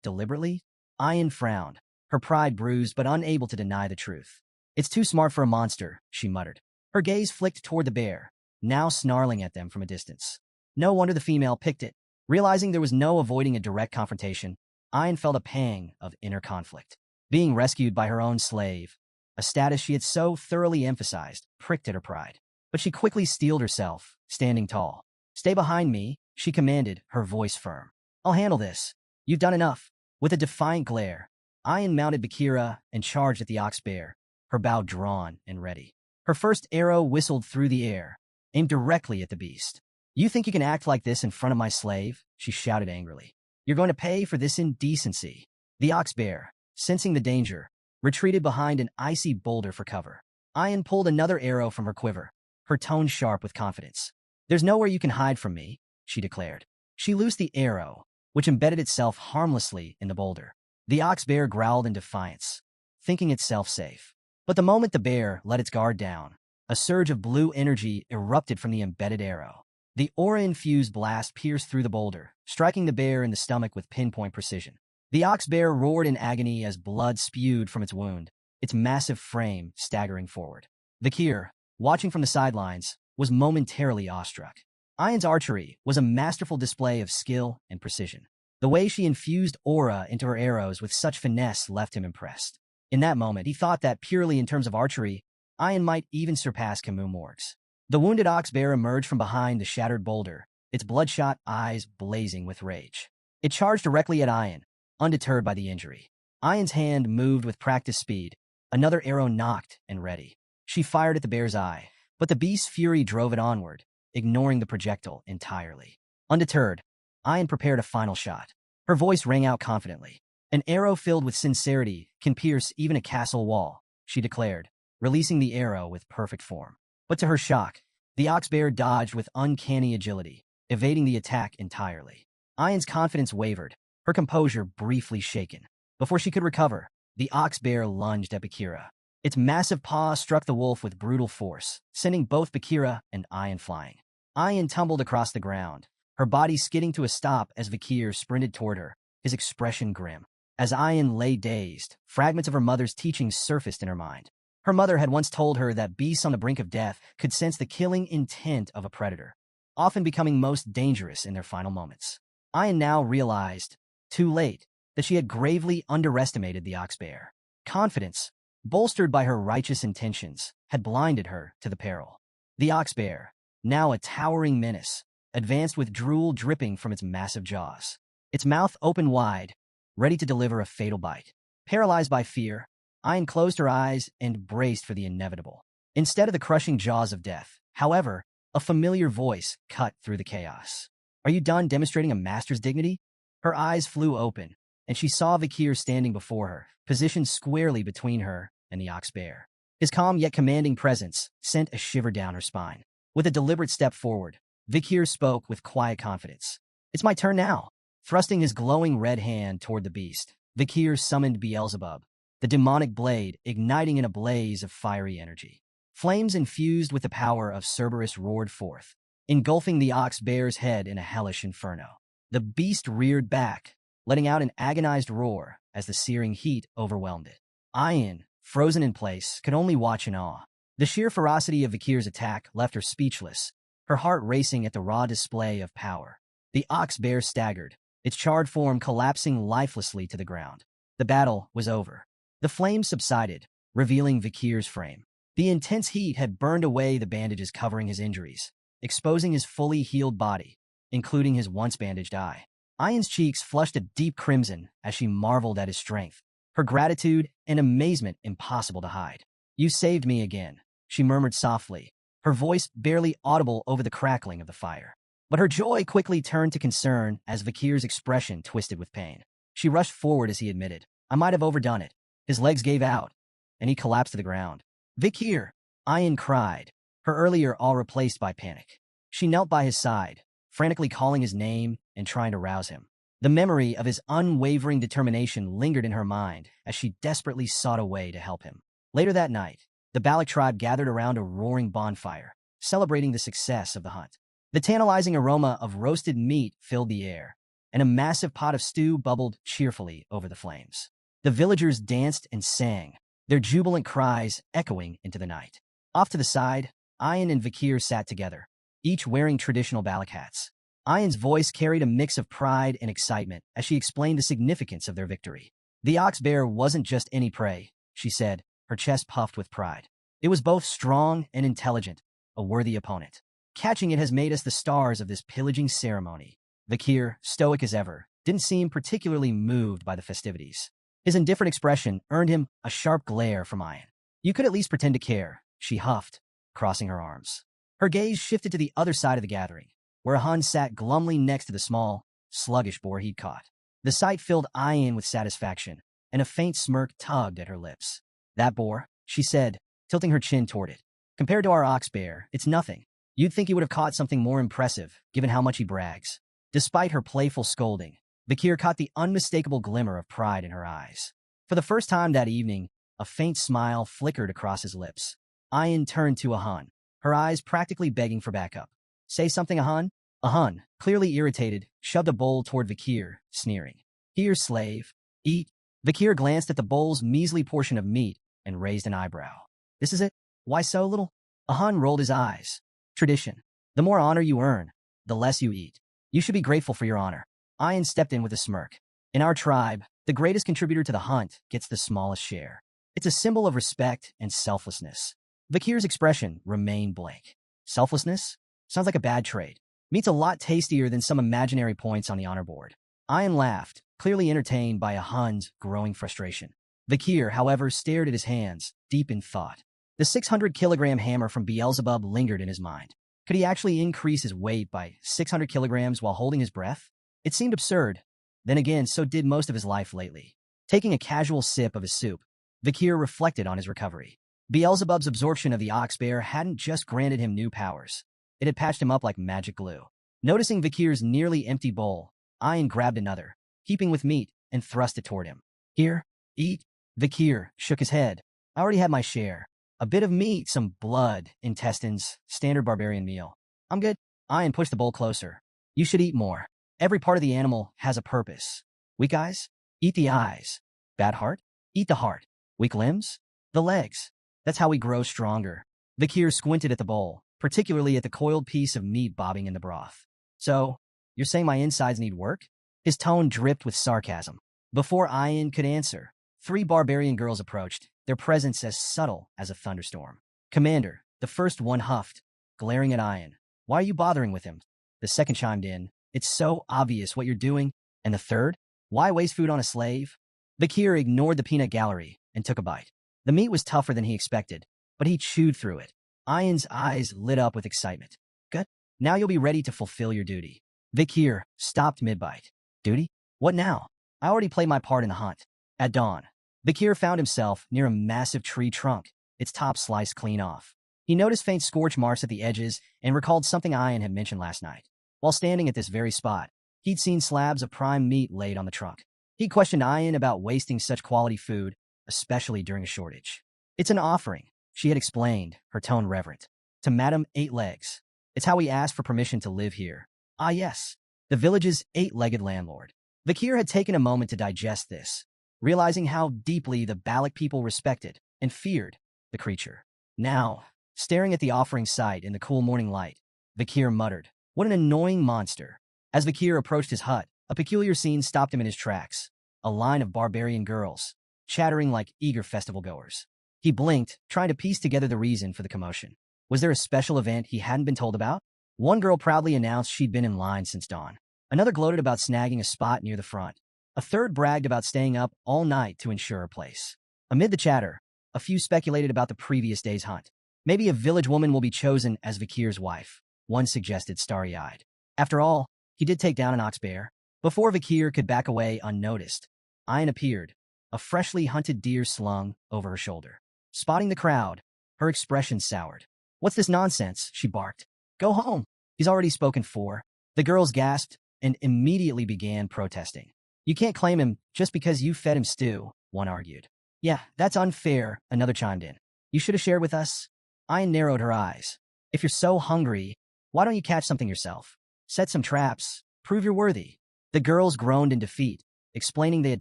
deliberately? Ein frowned, her pride bruised but unable to deny the truth. It's too smart for a monster, she muttered. Her gaze flicked toward the bear, now snarling at them from a distance. No wonder the female picked it. Realizing there was no avoiding a direct confrontation, Ein felt a pang of inner conflict. Being rescued by her own slave, a status she had so thoroughly emphasized, pricked at her pride. But she quickly steeled herself, standing tall. Stay behind me, she commanded, her voice firm. I'll handle this. You've done enough. With a defiant glare, Ein mounted Bakira and charged at the ox bear, her bow drawn and ready. Her first arrow whistled through the air, aimed directly at the beast. You think you can act like this in front of my slave? She shouted angrily. You're going to pay for this indecency. The ox bear, sensing the danger, retreated behind an icy boulder for cover. Ein pulled another arrow from her quiver, her tone sharp with confidence. There's nowhere you can hide from me, she declared. She loosed the arrow, which embedded itself harmlessly in the boulder. The ox bear growled in defiance, thinking itself safe. But the moment the bear let its guard down, a surge of blue energy erupted from the embedded arrow. The aura-infused blast pierced through the boulder, striking the bear in the stomach with pinpoint precision. The ox bear roared in agony as blood spewed from its wound, its massive frame staggering forward. Vakir, watching from the sidelines, was momentarily awestruck. Ayan's archery was a masterful display of skill and precision. The way she infused aura into her arrows with such finesse left him impressed. In that moment, he thought that purely in terms of archery, Ayan might even surpass Camus Morgues. The wounded ox bear emerged from behind the shattered boulder, its bloodshot eyes blazing with rage. It charged directly at Ayan, undeterred by the injury. Ayan's hand moved with practiced speed, another arrow nocked and ready. She fired at the bear's eye, but the beast's fury drove it onward, ignoring the projectile entirely. Undeterred, Ayan prepared a final shot. Her voice rang out confidently. An arrow filled with sincerity can pierce even a castle wall, she declared, releasing the arrow with perfect form. But to her shock, the ox bear dodged with uncanny agility, evading the attack entirely. Ayan's confidence wavered, her composure briefly shaken. Before she could recover, the ox bear lunged at Bakira. Its massive paw struck the wolf with brutal force, sending both Bakira and Ayan flying. Ayan tumbled across the ground, her body skidding to a stop as Bakir sprinted toward her, his expression grim. As Ayan lay dazed, fragments of her mother's teachings surfaced in her mind. Her mother had once told her that beasts on the brink of death could sense the killing intent of a predator, often becoming most dangerous in their final moments. Ayan now realized, too late, that she had gravely underestimated the ox bear. Confidence, bolstered by her righteous intentions, had blinded her to the peril. The ox bear, now a towering menace, advanced with drool dripping from its massive jaws. Its mouth opened wide, ready to deliver a fatal bite. Paralyzed by fear, Ayan closed her eyes and braced for the inevitable. Instead of the crushing jaws of death, however, a familiar voice cut through the chaos. "Are you done demonstrating a master's dignity?" Her eyes flew open, and she saw Vakir standing before her, positioned squarely between her and the ox bear. His calm yet commanding presence sent a shiver down her spine. With a deliberate step forward, Vakir spoke with quiet confidence. "It's my turn now." Thrusting his glowing red hand toward the beast, Vakir summoned Beelzebub, the demonic blade igniting in a blaze of fiery energy. Flames infused with the power of Cerberus roared forth, engulfing the ox bear's head in a hellish inferno. The beast reared back, letting out an agonized roar as the searing heat overwhelmed it. Ayan, frozen in place, could only watch in awe. The sheer ferocity of Vakir's attack left her speechless, her heart racing at the raw display of power. The ox bear staggered, its charred form collapsing lifelessly to the ground. The battle was over. The flames subsided, revealing Vakir's frame. The intense heat had burned away the bandages covering his injuries, exposing his fully healed body, including his once bandaged eye. Ayan's cheeks flushed a deep crimson as she marveled at his strength, her gratitude and amazement impossible to hide. "You saved me again," she murmured softly, her voice barely audible over the crackling of the fire. But her joy quickly turned to concern as Vakir's expression twisted with pain. She rushed forward as he admitted, "I might have overdone it." His legs gave out, and he collapsed to the ground. "Vakir!" Ayan cried, her earlier awe replaced by panic. She knelt by his side, frantically calling his name and trying to rouse him. The memory of his unwavering determination lingered in her mind as she desperately sought a way to help him. Later that night, the Balak tribe gathered around a roaring bonfire, celebrating the success of the hunt. The tantalizing aroma of roasted meat filled the air, and a massive pot of stew bubbled cheerfully over the flames. The villagers danced and sang, their jubilant cries echoing into the night. Off to the side, Ayan and Vakir sat together, each wearing traditional Balak hats. Ayan's voice carried a mix of pride and excitement as she explained the significance of their victory. "The ox bear wasn't just any prey," she said, her chest puffed with pride. "It was both strong and intelligent, a worthy opponent. Catching it has made us the stars of this pillaging ceremony." Vakir, stoic as ever, didn't seem particularly moved by the festivities. His indifferent expression earned him a sharp glare from Ayan. "You could at least pretend to care," she huffed, crossing her arms. Her gaze shifted to the other side of the gathering, where a Hun sat glumly next to the small, sluggish boar he'd caught. The sight filled Ayan with satisfaction, and a faint smirk tugged at her lips. "That boar," she said, tilting her chin toward it. "Compared to our ox bear, it's nothing. You'd think he would have caught something more impressive, given how much he brags." Despite her playful scolding, Vakir caught the unmistakable glimmer of pride in her eyes. For the first time that evening, a faint smile flickered across his lips. Ayan turned to a Hun, her eyes practically begging for backup. "Say something, a Hun?" A Hun, clearly irritated, shoved a bowl toward Vakir, sneering. "Here, slave. Eat." Vakir glanced at the bowl's measly portion of meat and raised an eyebrow. "This is it? Why so little?" A Hun rolled his eyes. tradition. The more honor you earn, the less you eat. You should be grateful for your honor. Ian stepped in with a smirk. In our tribe, the greatest contributor to the hunt gets the smallest share. It's a symbol of respect and selflessness. Vakir's expression remained blank. Selflessness? Sounds like a bad trade. Meat's a lot tastier than some imaginary points on the honor board. Ian laughed, clearly entertained by a Hun's growing frustration. Vakir, however, stared at his hands, deep in thought. The 600-kilogram hammer from Beelzebub lingered in his mind. Could he actually increase his weight by 600 kilograms while holding his breath? It seemed absurd. Then again, so did most of his life lately. Taking a casual sip of his soup, Vakir reflected on his recovery. Beelzebub's absorption of the ox bear hadn't just granted him new powers. It had patched him up like magic glue. Noticing Vakir's nearly empty bowl, Ian grabbed another, heaping with meat, and thrust it toward him. Here, eat. Vakir shook his head. I already had my share. A bit of meat, some blood, intestines, standard barbarian meal. I'm good. Ian pushed the bowl closer. You should eat more. Every part of the animal has a purpose. Weak eyes? Eat the eyes. Bad heart? Eat the heart. Weak limbs? The legs. That's how we grow stronger. Vakir squinted at the bowl, particularly at the coiled piece of meat bobbing in the broth. So, you're saying my insides need work? His tone dripped with sarcasm. Before Ian could answer, 3 barbarian girls approached, their presence as subtle as a thunderstorm. Commander, the first one huffed, glaring at Ian. Why are you bothering with him? The second chimed in. It's so obvious what you're doing. And the third? Why waste food on a slave? Vakir ignored the peanut gallery and took a bite. The meat was tougher than he expected, but he chewed through it. Ian's eyes lit up with excitement. Good. Now you'll be ready to fulfill your duty. Vakir stopped mid-bite. Duty? What now? I already played my part in the hunt. At dawn, Vakir found himself near a massive tree trunk, its top sliced clean off. He noticed faint scorch marks at the edges and recalled something Ian had mentioned last night. While standing at this very spot, he'd seen slabs of prime meat laid on the trunk. He questioned Ian about wasting such quality food, especially during a shortage. It's an offering, she had explained, her tone reverent. To Madam Eight Legs. It's how we ask for permission to live here. Ah yes, the village's 8-legged landlord. Vakir had taken a moment to digest this, realizing how deeply the Balik people respected and feared the creature. Now, staring at the offering site in the cool morning light, Vakir muttered, what an annoying monster. As Vakir approached his hut, a peculiar scene stopped him in his tracks. A line of barbarian girls, chattering like eager festival-goers. He blinked, trying to piece together the reason for the commotion. Was there a special event he hadn't been told about? One girl proudly announced she'd been in line since dawn. Another gloated about snagging a spot near the front. A third bragged about staying up all night to ensure a place. Amid the chatter, a few speculated about the previous day's hunt. Maybe a village woman will be chosen as Vakir's wife, one suggested starry-eyed. After all, he did take down an ox bear. Before Vakir could back away unnoticed, Ian appeared, a freshly hunted deer slung over her shoulder. Spotting the crowd, her expression soured. What's this nonsense? She barked. Go home. He's already spoken for. The girls gasped and immediately began protesting. You can't claim him just because you fed him stew, one argued. Yeah, that's unfair, another chimed in. You should have shared with us. Ian narrowed her eyes. If you're so hungry, why don't you catch something yourself? Set some traps. Prove you're worthy. The girls groaned in defeat, explaining they had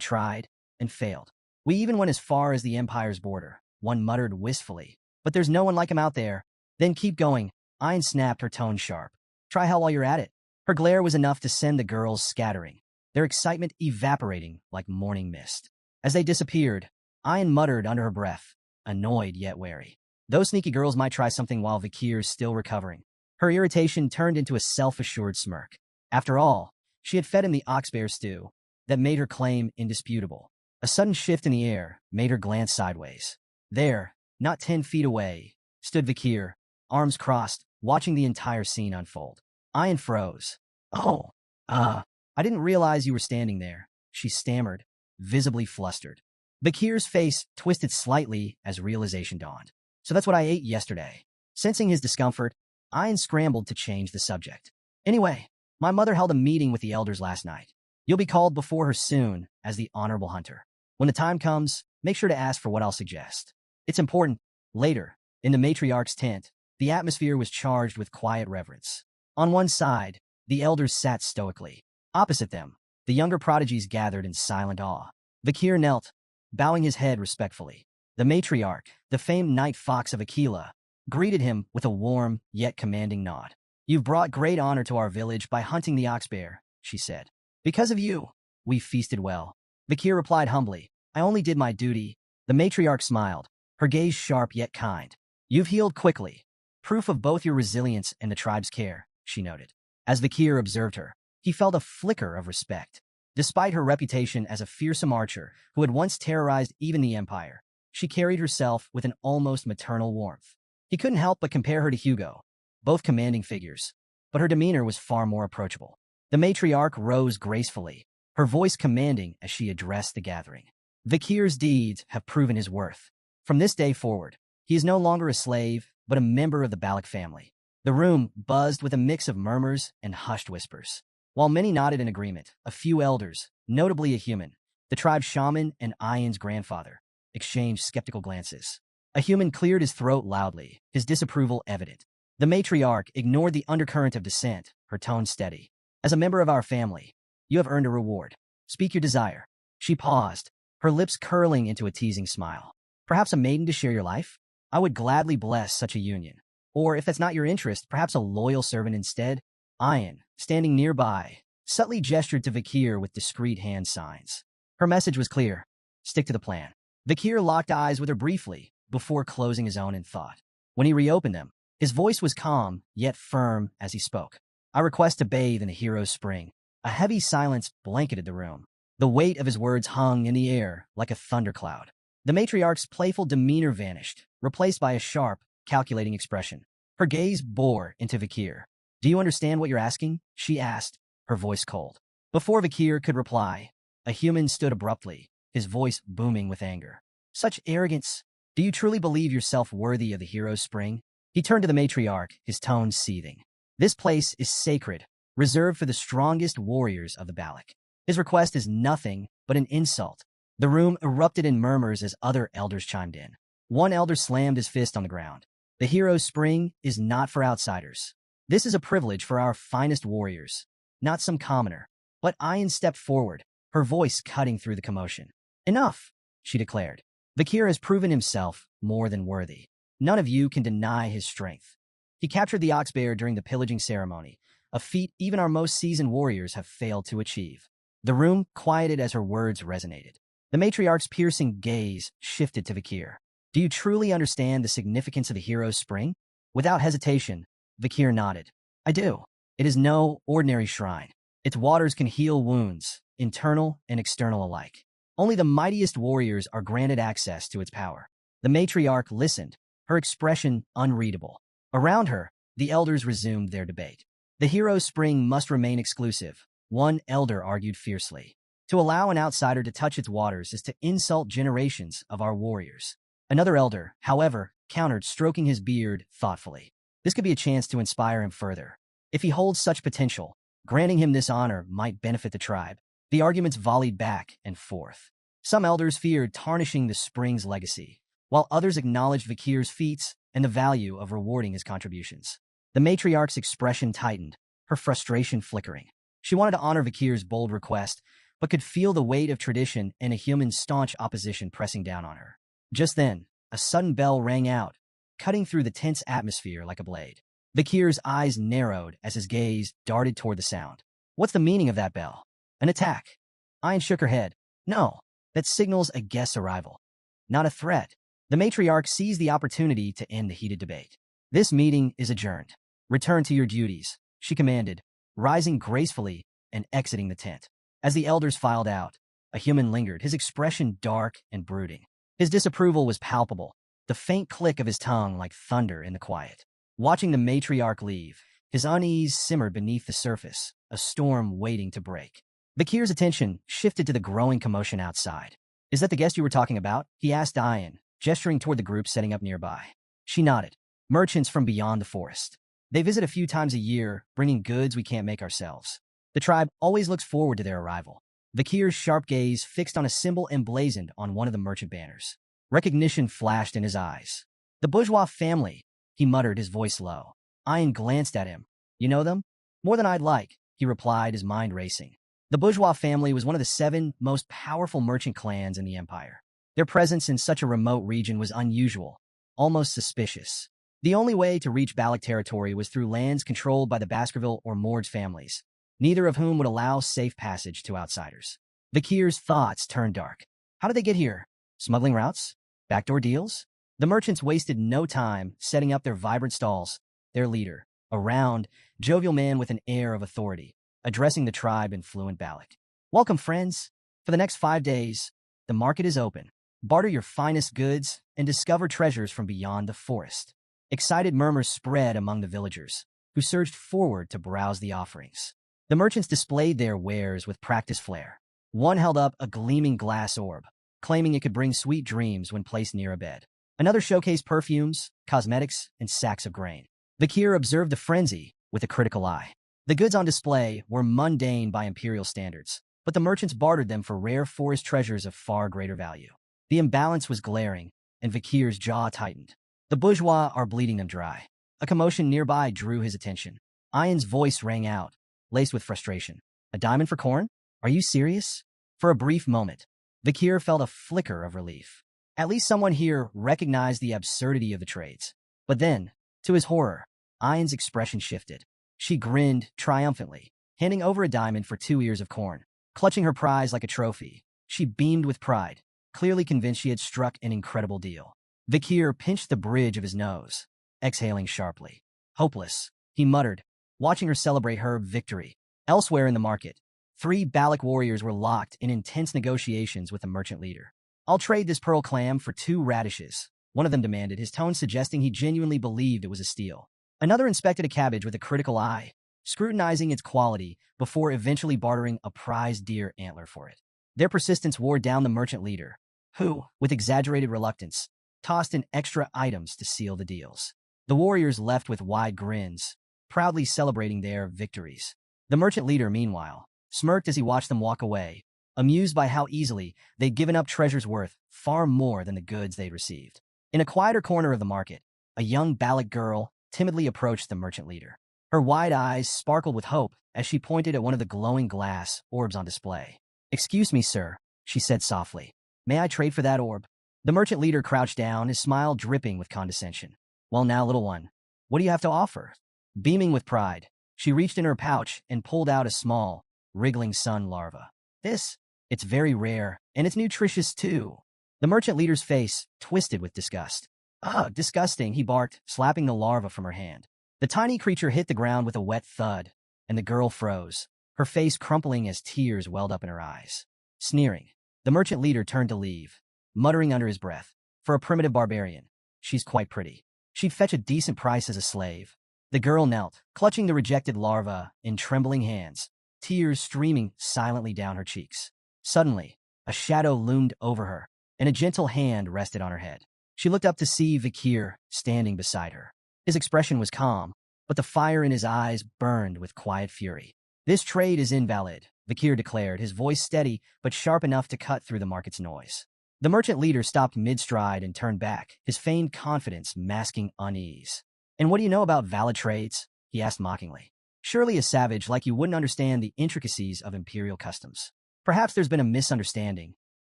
tried and failed. We even went as far as the Empire's border, one muttered wistfully. But there's no one like him out there. Then keep going. Ian snapped, her tone sharp. Try hell while you're at it. Her glare was enough to send the girls scattering, their excitement evaporating like morning mist. As they disappeared, Ian muttered under her breath, annoyed yet wary. Those sneaky girls might try something while Vakir's still recovering. Her irritation turned into a self-assured smirk. After all, she had fed him the ox bear stew that made her claim indisputable. A sudden shift in the air made her glance sideways. There, not 10 feet away, stood Vakir, arms crossed, watching the entire scene unfold. Ian froze. Oh, I didn't realize you were standing there, she stammered, visibly flustered. Vakir's face twisted slightly as realization dawned. So that's what I ate yesterday. Sensing his discomfort, Ian scrambled to change the subject. Anyway, my mother held a meeting with the elders last night. You'll be called before her soon as the honorable hunter. When the time comes, make sure to ask for what I'll suggest. It's important. Later, in the matriarch's tent, the atmosphere was charged with quiet reverence. On one side, the elders sat stoically. Opposite them, the younger prodigies gathered in silent awe. Vakir knelt, bowing his head respectfully. The matriarch, the famed night fox of Aquila, greeted him with a warm yet commanding nod. "You've brought great honor to our village by hunting the ox bear," she said. "Because of you, we feasted well." Vakir replied humbly, "I only did my duty." The matriarch smiled, her gaze sharp yet kind. "You've healed quickly, proof of both your resilience and the tribe's care," she noted. As Vakir observed her, he felt a flicker of respect. Despite her reputation as a fearsome archer who had once terrorized even the Empire, she carried herself with an almost maternal warmth. He couldn't help but compare her to Hugo, both commanding figures, but her demeanor was far more approachable. The matriarch rose gracefully, her voice commanding as she addressed the gathering. "Vakir's deeds have proven his worth. From this day forward, he is no longer a slave, but a member of the Balak family." The room buzzed with a mix of murmurs and hushed whispers. While many nodded in agreement, a few elders, notably a human, the tribe's shaman and Ian's grandfather, exchanged skeptical glances. A human cleared his throat loudly, his disapproval evident. The matriarch ignored the undercurrent of dissent, her tone steady. "As a member of our family, you have earned a reward. Speak your desire." She paused, her lips curling into a teasing smile. "Perhaps a maiden to share your life? I would gladly bless such a union. Or, if that's not your interest, perhaps a loyal servant instead?" Ian, standing nearby, subtly gestured to Vakir with discreet hand signs. Her message was clear. Stick to the plan. Vakir locked eyes with her briefly, before closing his own in thought. When he reopened them, his voice was calm, yet firm as he spoke. "I request to bathe in a hero's spring." A heavy silence blanketed the room. The weight of his words hung in the air like a thundercloud. The matriarch's playful demeanor vanished, replaced by a sharp, calculating expression. Her gaze bore into Vakir. "Do you understand what you're asking?" she asked, her voice cold. Before Vakir could reply, a human stood abruptly, his voice booming with anger. "Such arrogance! Do you truly believe yourself worthy of the hero's spring?" He turned to the matriarch, his tone seething. "This place is sacred, reserved for the strongest warriors of the Balak. His request is nothing but an insult." The room erupted in murmurs as other elders chimed in. One elder slammed his fist on the ground. "The hero's spring is not for outsiders. This is a privilege for our finest warriors, not some commoner." But Ian stepped forward, her voice cutting through the commotion. "Enough," she declared. "Vakir has proven himself more than worthy. None of you can deny his strength. He captured the ox bear during the pillaging ceremony, a feat even our most seasoned warriors have failed to achieve." The room quieted as her words resonated. The matriarch's piercing gaze shifted to Vakir. "Do you truly understand the significance of the hero's spring?" Without hesitation, Vakir nodded. "I do. It is no ordinary shrine. Its waters can heal wounds, internal and external alike. Only the mightiest warriors are granted access to its power." The matriarch listened, her expression unreadable. Around her, the elders resumed their debate. "The hero's spring must remain exclusive," one elder argued fiercely. "To allow an outsider to touch its waters is to insult generations of our warriors." Another elder, however, countered, stroking his beard thoughtfully. "This could be a chance to inspire him further. If he holds such potential, granting him this honor might benefit the tribe." The arguments volleyed back and forth. Some elders feared tarnishing the spring's legacy, while others acknowledged Vakir's feats and the value of rewarding his contributions. The matriarch's expression tightened, her frustration flickering. She wanted to honor Vakir's bold request, but could feel the weight of tradition and a human's staunch opposition pressing down on her. Just then, a sudden bell rang out, cutting through the tense atmosphere like a blade. Vakir's eyes narrowed as his gaze darted toward the sound. "What's the meaning of that bell? An attack?" Ian shook her head. "No, that signals a guest's arrival. Not a threat." The matriarch seized the opportunity to end the heated debate. "This meeting is adjourned. Return to your duties," she commanded, rising gracefully and exiting the tent. As the elders filed out, a human lingered, his expression dark and brooding. His disapproval was palpable, the faint click of his tongue like thunder in the quiet. Watching the matriarch leave, his unease simmered beneath the surface, a storm waiting to break. Vakir's attention shifted to the growing commotion outside. "Is that the guest you were talking about?" he asked Ian, gesturing toward the group setting up nearby. She nodded. "Merchants from beyond the forest. They visit a few times a year, bringing goods we can't make ourselves. The tribe always looks forward to their arrival." Vakir's sharp gaze fixed on a symbol emblazoned on one of the merchant banners. Recognition flashed in his eyes. "The bourgeois family," he muttered, his voice low. Ian glanced at him. "You know them?" "More than I'd like," he replied, his mind racing. The bourgeois family was one of the 7 most powerful merchant clans in the empire. Their presence in such a remote region was unusual, almost suspicious. The only way to reach Balak territory was through lands controlled by the Baskerville or Morge families, neither of whom would allow safe passage to outsiders. Vakir's thoughts turned dark. How did they get here? Smuggling routes? Backdoor deals? The merchants wasted no time setting up their vibrant stalls. Their leader, a round, jovial man with an air of authority, addressing the tribe in fluent Balak. Welcome, friends. For the next 5 days, the market is open. Barter your finest goods and discover treasures from beyond the forest. Excited murmurs spread among the villagers, who surged forward to browse the offerings. The merchants displayed their wares with practiced flair. One held up a gleaming glass orb, claiming it could bring sweet dreams when placed near a bed. Another showcased perfumes, cosmetics, and sacks of grain. Vakir observed the frenzy with a critical eye. The goods on display were mundane by imperial standards, but the merchants bartered them for rare forest treasures of far greater value. The imbalance was glaring, and Vakir's jaw tightened. The bourgeois are bleeding them dry. A commotion nearby drew his attention. Ian's voice rang out, laced with frustration. A diamond for corn? Are you serious? For a brief moment, Vakir felt a flicker of relief. At least someone here recognized the absurdity of the trades. But then, to his horror, Ian's expression shifted. She grinned triumphantly, handing over a diamond for 2 ears of corn. Clutching her prize like a trophy, she beamed with pride, clearly convinced she had struck an incredible deal. Vakir pinched the bridge of his nose, exhaling sharply. Hopeless, he muttered, watching her celebrate her victory. Elsewhere in the market, 3 Balak warriors were locked in intense negotiations with the merchant leader. I'll trade this pearl clam for 2 radishes, one of them demanded, his tone suggesting he genuinely believed it was a steal. Another inspected a cabbage with a critical eye, scrutinizing its quality before eventually bartering a prized deer antler for it. Their persistence wore down the merchant leader, who, with exaggerated reluctance, tossed in extra items to seal the deals. The warriors left with wide grins, proudly celebrating their victories. The merchant leader, meanwhile, smirked as he watched them walk away, amused by how easily they'd given up treasures worth far more than the goods they'd received. In a quieter corner of the market, a young Balak girl timidly approached the merchant leader. Her wide eyes sparkled with hope as she pointed at one of the glowing glass orbs on display. "Excuse me, sir," she said softly. "May I trade for that orb?" The merchant leader crouched down, his smile dripping with condescension. "Well now, little one, what do you have to offer?" Beaming with pride, she reached in her pouch and pulled out a small, wriggling sun larva. It's very rare, and it's nutritious too." The merchant leader's face twisted with disgust. "Ugh, disgusting," he barked, slapping the larva from her hand. The tiny creature hit the ground with a wet thud, and the girl froze, her face crumpling as tears welled up in her eyes. Sneering, the merchant leader turned to leave, muttering under his breath, "For a primitive barbarian, she's quite pretty. She'd fetch a decent price as a slave." The girl knelt, clutching the rejected larva in trembling hands, tears streaming silently down her cheeks. Suddenly, a shadow loomed over her, and a gentle hand rested on her head. She looked up to see Vakir standing beside her. His expression was calm, but the fire in his eyes burned with quiet fury. "This trade is invalid," Vakir declared, his voice steady but sharp enough to cut through the market's noise. The merchant leader stopped mid-stride and turned back, his feigned confidence masking unease. "And what do you know about valid trades?" he asked mockingly. "Surely a savage like you wouldn't understand the intricacies of imperial customs." "Perhaps there's been a misunderstanding."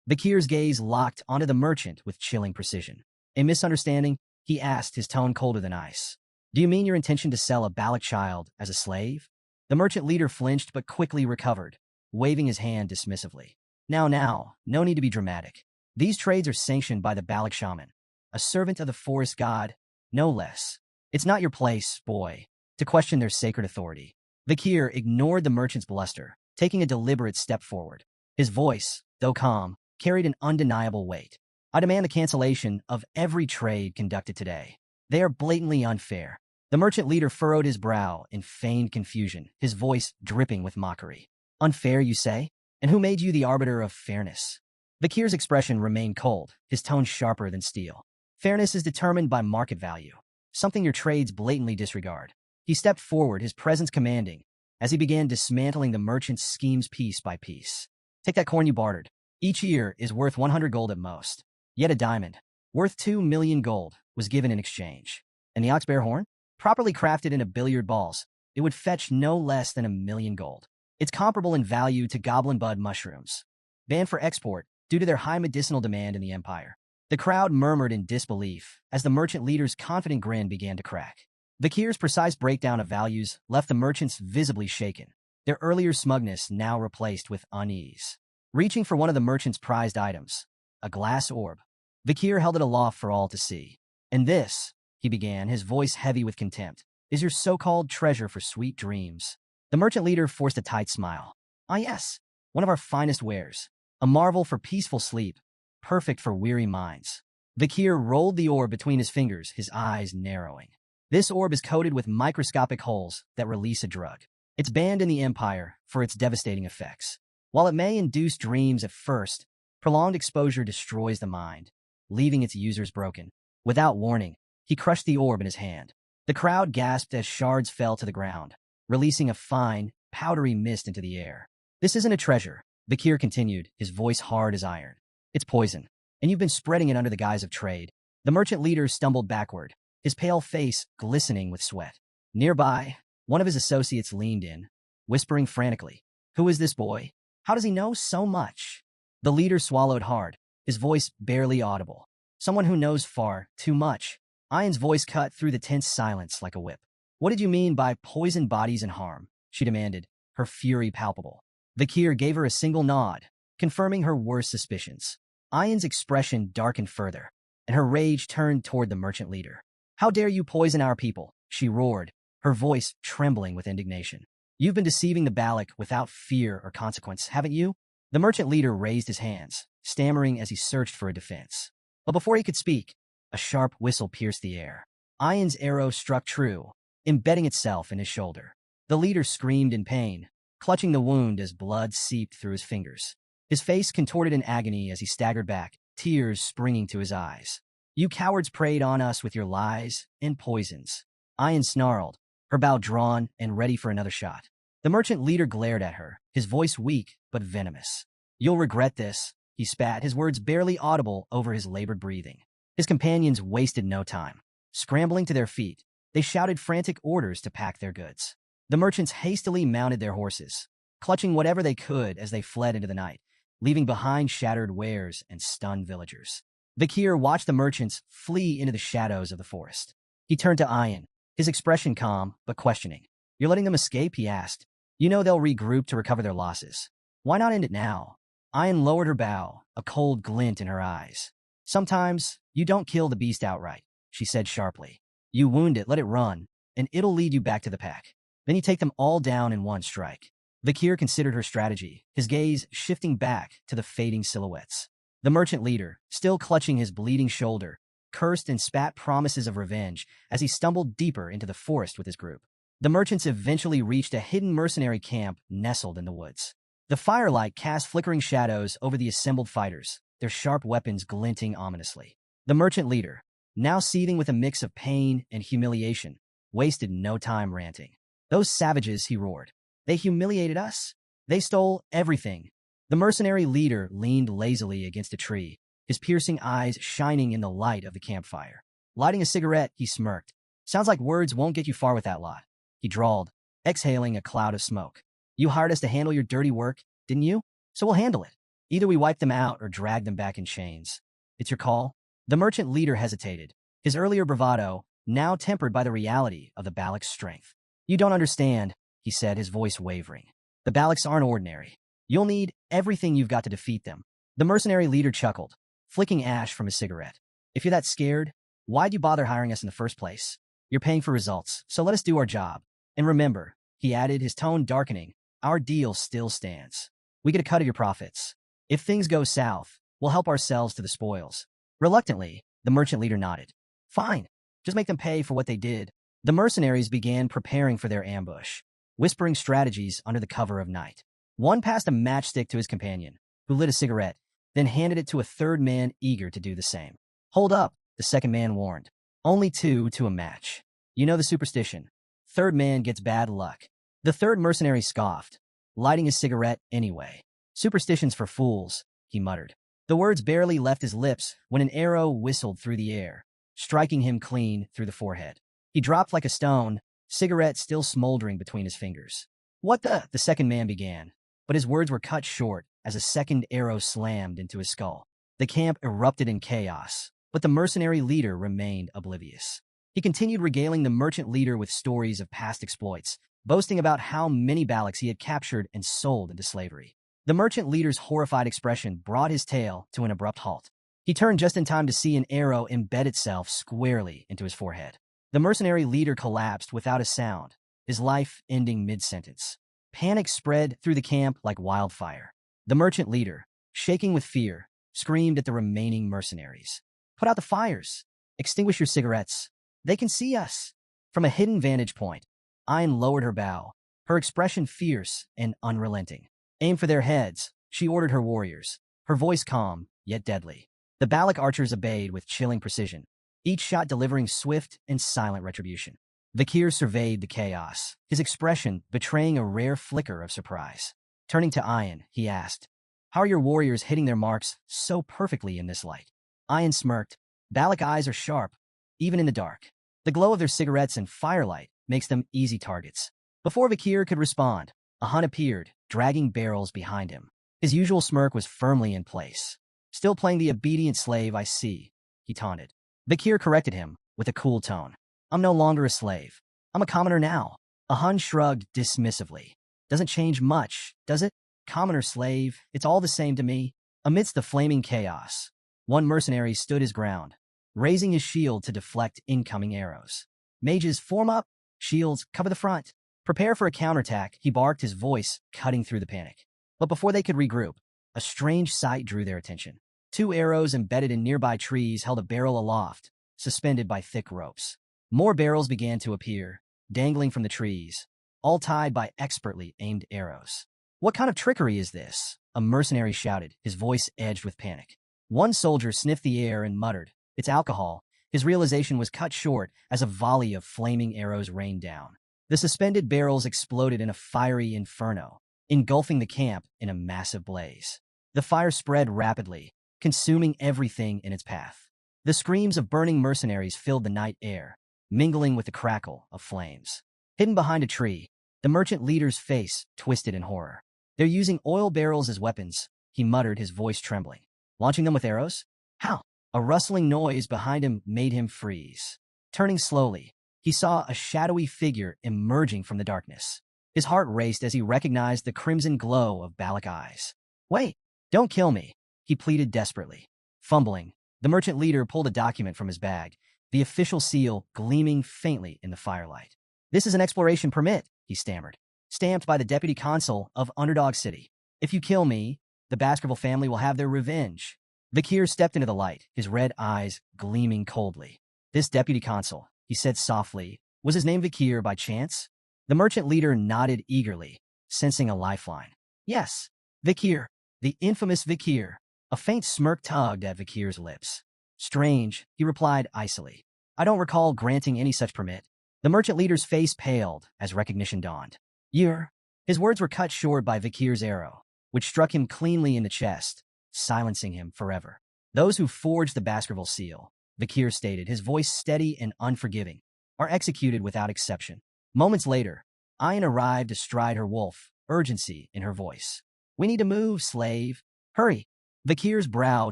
Vakir's gaze locked onto the merchant with chilling precision. "A misunderstanding?" he asked, his tone colder than ice. "Do you mean your intention to sell a Balak child as a slave?" The merchant leader flinched but quickly recovered, waving his hand dismissively. Now, no need to be dramatic. These trades are sanctioned by the Balak shaman, a servant of the forest god, no less. It's not your place, boy, to question their sacred authority." Vakir ignored the merchant's bluster, taking a deliberate step forward. His voice, though calm, carried an undeniable weight. "I demand the cancellation of every trade conducted today. They are blatantly unfair." The merchant leader furrowed his brow in feigned confusion, his voice dripping with mockery. "Unfair, you say? And who made you the arbiter of fairness?" Vakir's expression remained cold, his tone sharper than steel. "Fairness is determined by market value, something your trades blatantly disregard." He stepped forward, his presence commanding, as he began dismantling the merchant's schemes piece by piece. "Take that corn you bartered. Each ear is worth 100 gold at most. Yet a diamond, worth 2 million gold, was given in exchange. And the ox-bear horn? Properly crafted into billiard balls, it would fetch no less than 1 million gold. It's comparable in value to goblin bud mushrooms, banned for export due to their high medicinal demand in the empire." The crowd murmured in disbelief as the merchant leader's confident grin began to crack. Vikir's precise breakdown of values left the merchants visibly shaken, their earlier smugness now replaced with unease. Reaching for one of the merchant's prized items, a glass orb, Vikir held it aloft for all to see. "And this," he began, his voice heavy with contempt, "is your so-called treasure for sweet dreams." The merchant leader forced a tight smile. "Ah yes, one of our finest wares, a marvel for peaceful sleep, perfect for weary minds." Vikir rolled the orb between his fingers, his eyes narrowing. "This orb is coated with microscopic holes that release a drug. It's banned in the Empire for its devastating effects. While it may induce dreams at first, prolonged exposure destroys the mind, leaving its users broken." Without warning, he crushed the orb in his hand. The crowd gasped as shards fell to the ground, releasing a fine, powdery mist into the air. "This isn't a treasure," Vikir continued, his voice hard as iron. "It's poison, and you've been spreading it under the guise of trade." The merchant leader stumbled backward, his pale face glistening with sweat. Nearby, one of his associates leaned in, whispering frantically, "Who is this boy? How does he know so much?" The leader swallowed hard, his voice barely audible. "Someone who knows far too much." Ayan's voice cut through the tense silence like a whip. "What did you mean by poison bodies and harm?" she demanded, her fury palpable. Vikir gave her a single nod, confirming her worst suspicions. Ayan's expression darkened further, and her rage turned toward the merchant leader. "How dare you poison our people?" she roared, her voice trembling with indignation. "You've been deceiving the Balak without fear or consequence, haven't you?" The merchant leader raised his hands, stammering as he searched for a defense. But before he could speak, a sharp whistle pierced the air. Ayan's arrow struck true, embedding itself in his shoulder. The leader screamed in pain, clutching the wound as blood seeped through his fingers. His face contorted in agony as he staggered back, tears springing to his eyes. "You cowards preyed on us with your lies and poisons." Ayan snarled, her bow drawn and ready for another shot. The merchant leader glared at her, his voice weak but venomous. "You'll regret this," he spat, his words barely audible over his labored breathing. His companions wasted no time. Scrambling to their feet, they shouted frantic orders to pack their goods. The merchants hastily mounted their horses, clutching whatever they could as they fled into the night, leaving behind shattered wares and stunned villagers. Vikir watched the merchants flee into the shadows of the forest. He turned to Ayan, his expression calm but questioning. "You're letting them escape?" he asked. "You know they'll regroup to recover their losses. Why not end it now?" Ayan lowered her bow, a cold glint in her eyes. "Sometimes you don't kill the beast outright," she said sharply. "You wound it, let it run, and it'll lead you back to the pack. Then you take them all down in one strike." Vikir considered her strategy, his gaze shifting back to the fading silhouettes. The merchant leader, still clutching his bleeding shoulder, cursed and spat promises of revenge as he stumbled deeper into the forest with his group. The merchants eventually reached a hidden mercenary camp nestled in the woods. The firelight cast flickering shadows over the assembled fighters, their sharp weapons glinting ominously. The merchant leader, now seething with a mix of pain and humiliation, wasted no time ranting. "Those savages," he roared. "They humiliated us. They stole everything." The mercenary leader leaned lazily against a tree, his piercing eyes shining in the light of the campfire. Lighting a cigarette, he smirked. "Sounds like words won't get you far with that lot," he drawled, exhaling a cloud of smoke. "You hired us to handle your dirty work, didn't you? So we'll handle it. Either we wipe them out or drag them back in chains. It's your call." The merchant leader hesitated, his earlier bravado now tempered by the reality of the Balak's strength. "You don't understand," he said, his voice wavering. "The Balaks aren't ordinary. You'll need everything you've got to defeat them." The mercenary leader chuckled, flicking ash from his cigarette. "If you're that scared, why'd you bother hiring us in the first place? You're paying for results, so let us do our job. And remember," he added, his tone darkening, "our deal still stands. We get a cut of your profits. If things go south, we'll help ourselves to the spoils." Reluctantly, the merchant leader nodded. "Fine, just make them pay for what they did." The mercenaries began preparing for their ambush, whispering strategies under the cover of night. One passed a matchstick to his companion, who lit a cigarette, then handed it to a third man eager to do the same. "Hold up," the second man warned. "Only two to a match. You know the superstition. Third man gets bad luck." The third mercenary scoffed, lighting his cigarette anyway. "Superstitions for fools," he muttered. The words barely left his lips when an arrow whistled through the air, striking him clean through the forehead. He dropped like a stone, cigarette still smoldering between his fingers. "What the second man began, but his words were cut short as a second arrow slammed into his skull. The camp erupted in chaos, but the mercenary leader remained oblivious. He continued regaling the merchant leader with stories of past exploits, boasting about how many Baloks he had captured and sold into slavery. The merchant leader's horrified expression brought his tale to an abrupt halt. He turned just in time to see an arrow embed itself squarely into his forehead. The mercenary leader collapsed without a sound, his life ending mid-sentence. Panic spread through the camp like wildfire. The merchant leader, shaking with fear, screamed at the remaining mercenaries. "Put out the fires! Extinguish your cigarettes! They can see us!" From a hidden vantage point, Ayn lowered her bow, her expression fierce and unrelenting. "Aim for their heads," she ordered her warriors, her voice calm, yet deadly. The Balak archers obeyed with chilling precision, each shot delivering swift and silent retribution. Vakir surveyed the chaos, his expression betraying a rare flicker of surprise. Turning to Ayn, he asked, "How are your warriors hitting their marks so perfectly in this light?" Ayn smirked. "Balak eyes are sharp, even in the dark. The glow of their cigarettes and firelight makes them easy targets." Before Vakir could respond, a Hun appeared, dragging barrels behind him. His usual smirk was firmly in place. "Still playing the obedient slave, I see," he taunted. Vakir corrected him with a cool tone. "I'm no longer a slave. I'm a commoner now." A Hun shrugged dismissively. "Doesn't change much, does it? Commoner, slave, it's all the same to me." Amidst the flaming chaos, one mercenary stood his ground, raising his shield to deflect incoming arrows. "Mages, form up! Shields, cover the front! Prepare for a counterattack," he barked, his voice cutting through the panic. But before they could regroup, a strange sight drew their attention. Two arrows embedded in nearby trees held a barrel aloft, suspended by thick ropes. More barrels began to appear, dangling from the trees, all tied by expertly aimed arrows. "What kind of trickery is this?" a mercenary shouted, his voice edged with panic. One soldier sniffed the air and muttered, "It's alcohol." His realization was cut short as a volley of flaming arrows rained down. The suspended barrels exploded in a fiery inferno, engulfing the camp in a massive blaze. The fire spread rapidly, consuming everything in its path. The screams of burning mercenaries filled the night air, mingling with the crackle of flames. Hidden behind a tree, the merchant leader's face twisted in horror. "They're using oil barrels as weapons," he muttered, his voice trembling. "Launching them with arrows? How?" A rustling noise behind him made him freeze. Turning slowly, he saw a shadowy figure emerging from the darkness. His heart raced as he recognized the crimson glow of Balak eyes. "Wait, don't kill me," he pleaded desperately. Fumbling, the merchant leader pulled a document from his bag, the official seal gleaming faintly in the firelight. "This is an exploration permit," he stammered, "stamped by the deputy consul of Underdog City. If you kill me, the Baskerville family will have their revenge." Vakir stepped into the light, his red eyes gleaming coldly. "This deputy consul," he said softly, "was his name Vakir by chance?" The merchant leader nodded eagerly, sensing a lifeline. "Yes, Vakir, the infamous Vakir." A faint smirk tugged at Vakir's lips. "Strange," he replied icily. "I don't recall granting any such permit." The merchant leader's face paled as recognition dawned. "You're—" His words were cut short by Vakir's arrow, which struck him cleanly in the chest, silencing him forever. "Those who forged the Baskerville seal," Vakir stated, his voice steady and unforgiving, "are executed without exception." Moments later, Ayn arrived astride her wolf, urgency in her voice. "We need to move, slave. Hurry." Vakir's brow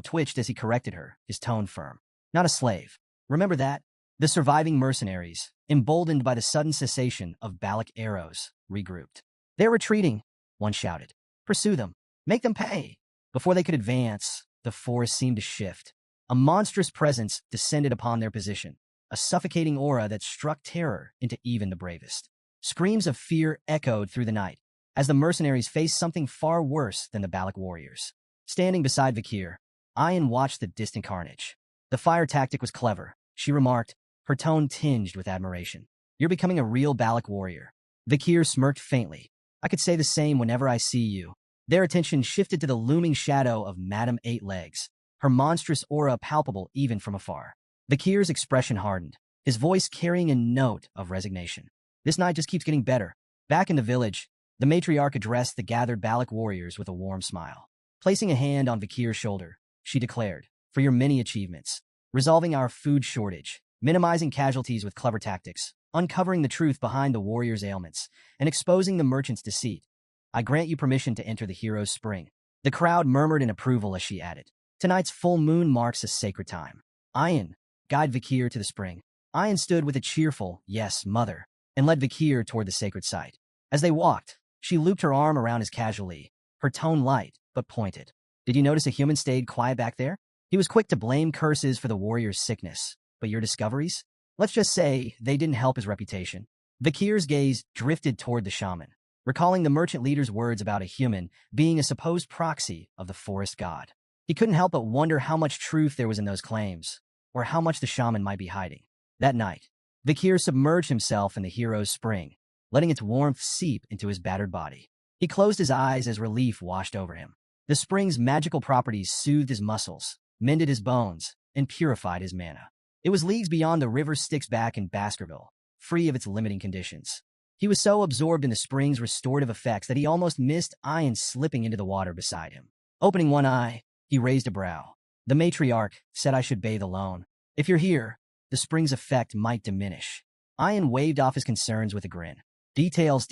twitched as he corrected her, his tone firm. "Not a slave. Remember that." The surviving mercenaries, emboldened by the sudden cessation of Balak arrows, regrouped. "They're retreating," one shouted. "Pursue them. Make them pay." Before they could advance, the forest seemed to shift. A monstrous presence descended upon their position, a suffocating aura that struck terror into even the bravest. Screams of fear echoed through the night, as the mercenaries faced something far worse than the Balak warriors. Standing beside Vakir, Ayn watched the distant carnage. "The fire tactic was clever," she remarked, her tone tinged with admiration. "You're becoming a real Balak warrior." Vakir smirked faintly. "I could say the same whenever I see you." Their attention shifted to the looming shadow of Madame Eight Legs, her monstrous aura palpable even from afar. Vakir's expression hardened, his voice carrying a note of resignation. "This night just keeps getting better." Back in the village, the matriarch addressed the gathered Balak warriors with a warm smile. Placing a hand on Vakir's shoulder, she declared, "For your many achievements, resolving our food shortage, minimizing casualties with clever tactics, uncovering the truth behind the warriors' ailments, and exposing the merchant's deceit, I grant you permission to enter the hero's spring." The crowd murmured in approval as she added, Tonight's full moon marks a sacred time. Ayan, guide Vikir to the spring. Ayan stood with a cheerful, yes, mother, and led Vikir toward the sacred site. As they walked, she looped her arm around his casually, her tone light, but pointed. Did you notice a human stayed quiet back there? He was quick to blame curses for the warrior's sickness. But your discoveries? Let's just say they didn't help his reputation. Vikir's gaze drifted toward the shaman, recalling the merchant leader's words about a human being a supposed proxy of the forest god. He couldn't help but wonder how much truth there was in those claims, or how much the shaman might be hiding. That night, Vikir submerged himself in the hero's spring, letting its warmth seep into his battered body. He closed his eyes as relief washed over him. The spring's magical properties soothed his muscles, mended his bones, and purified his mana. It was leagues beyond the river Styx back in Baskerville, free of its limiting conditions. He was so absorbed in the spring's restorative effects that he almost missed Ayan slipping into the water beside him. Opening one eye, he raised a brow. The matriarch said I should bathe alone. If you're here, the spring's effect might diminish. Ayan waved off his concerns with a grin. Details.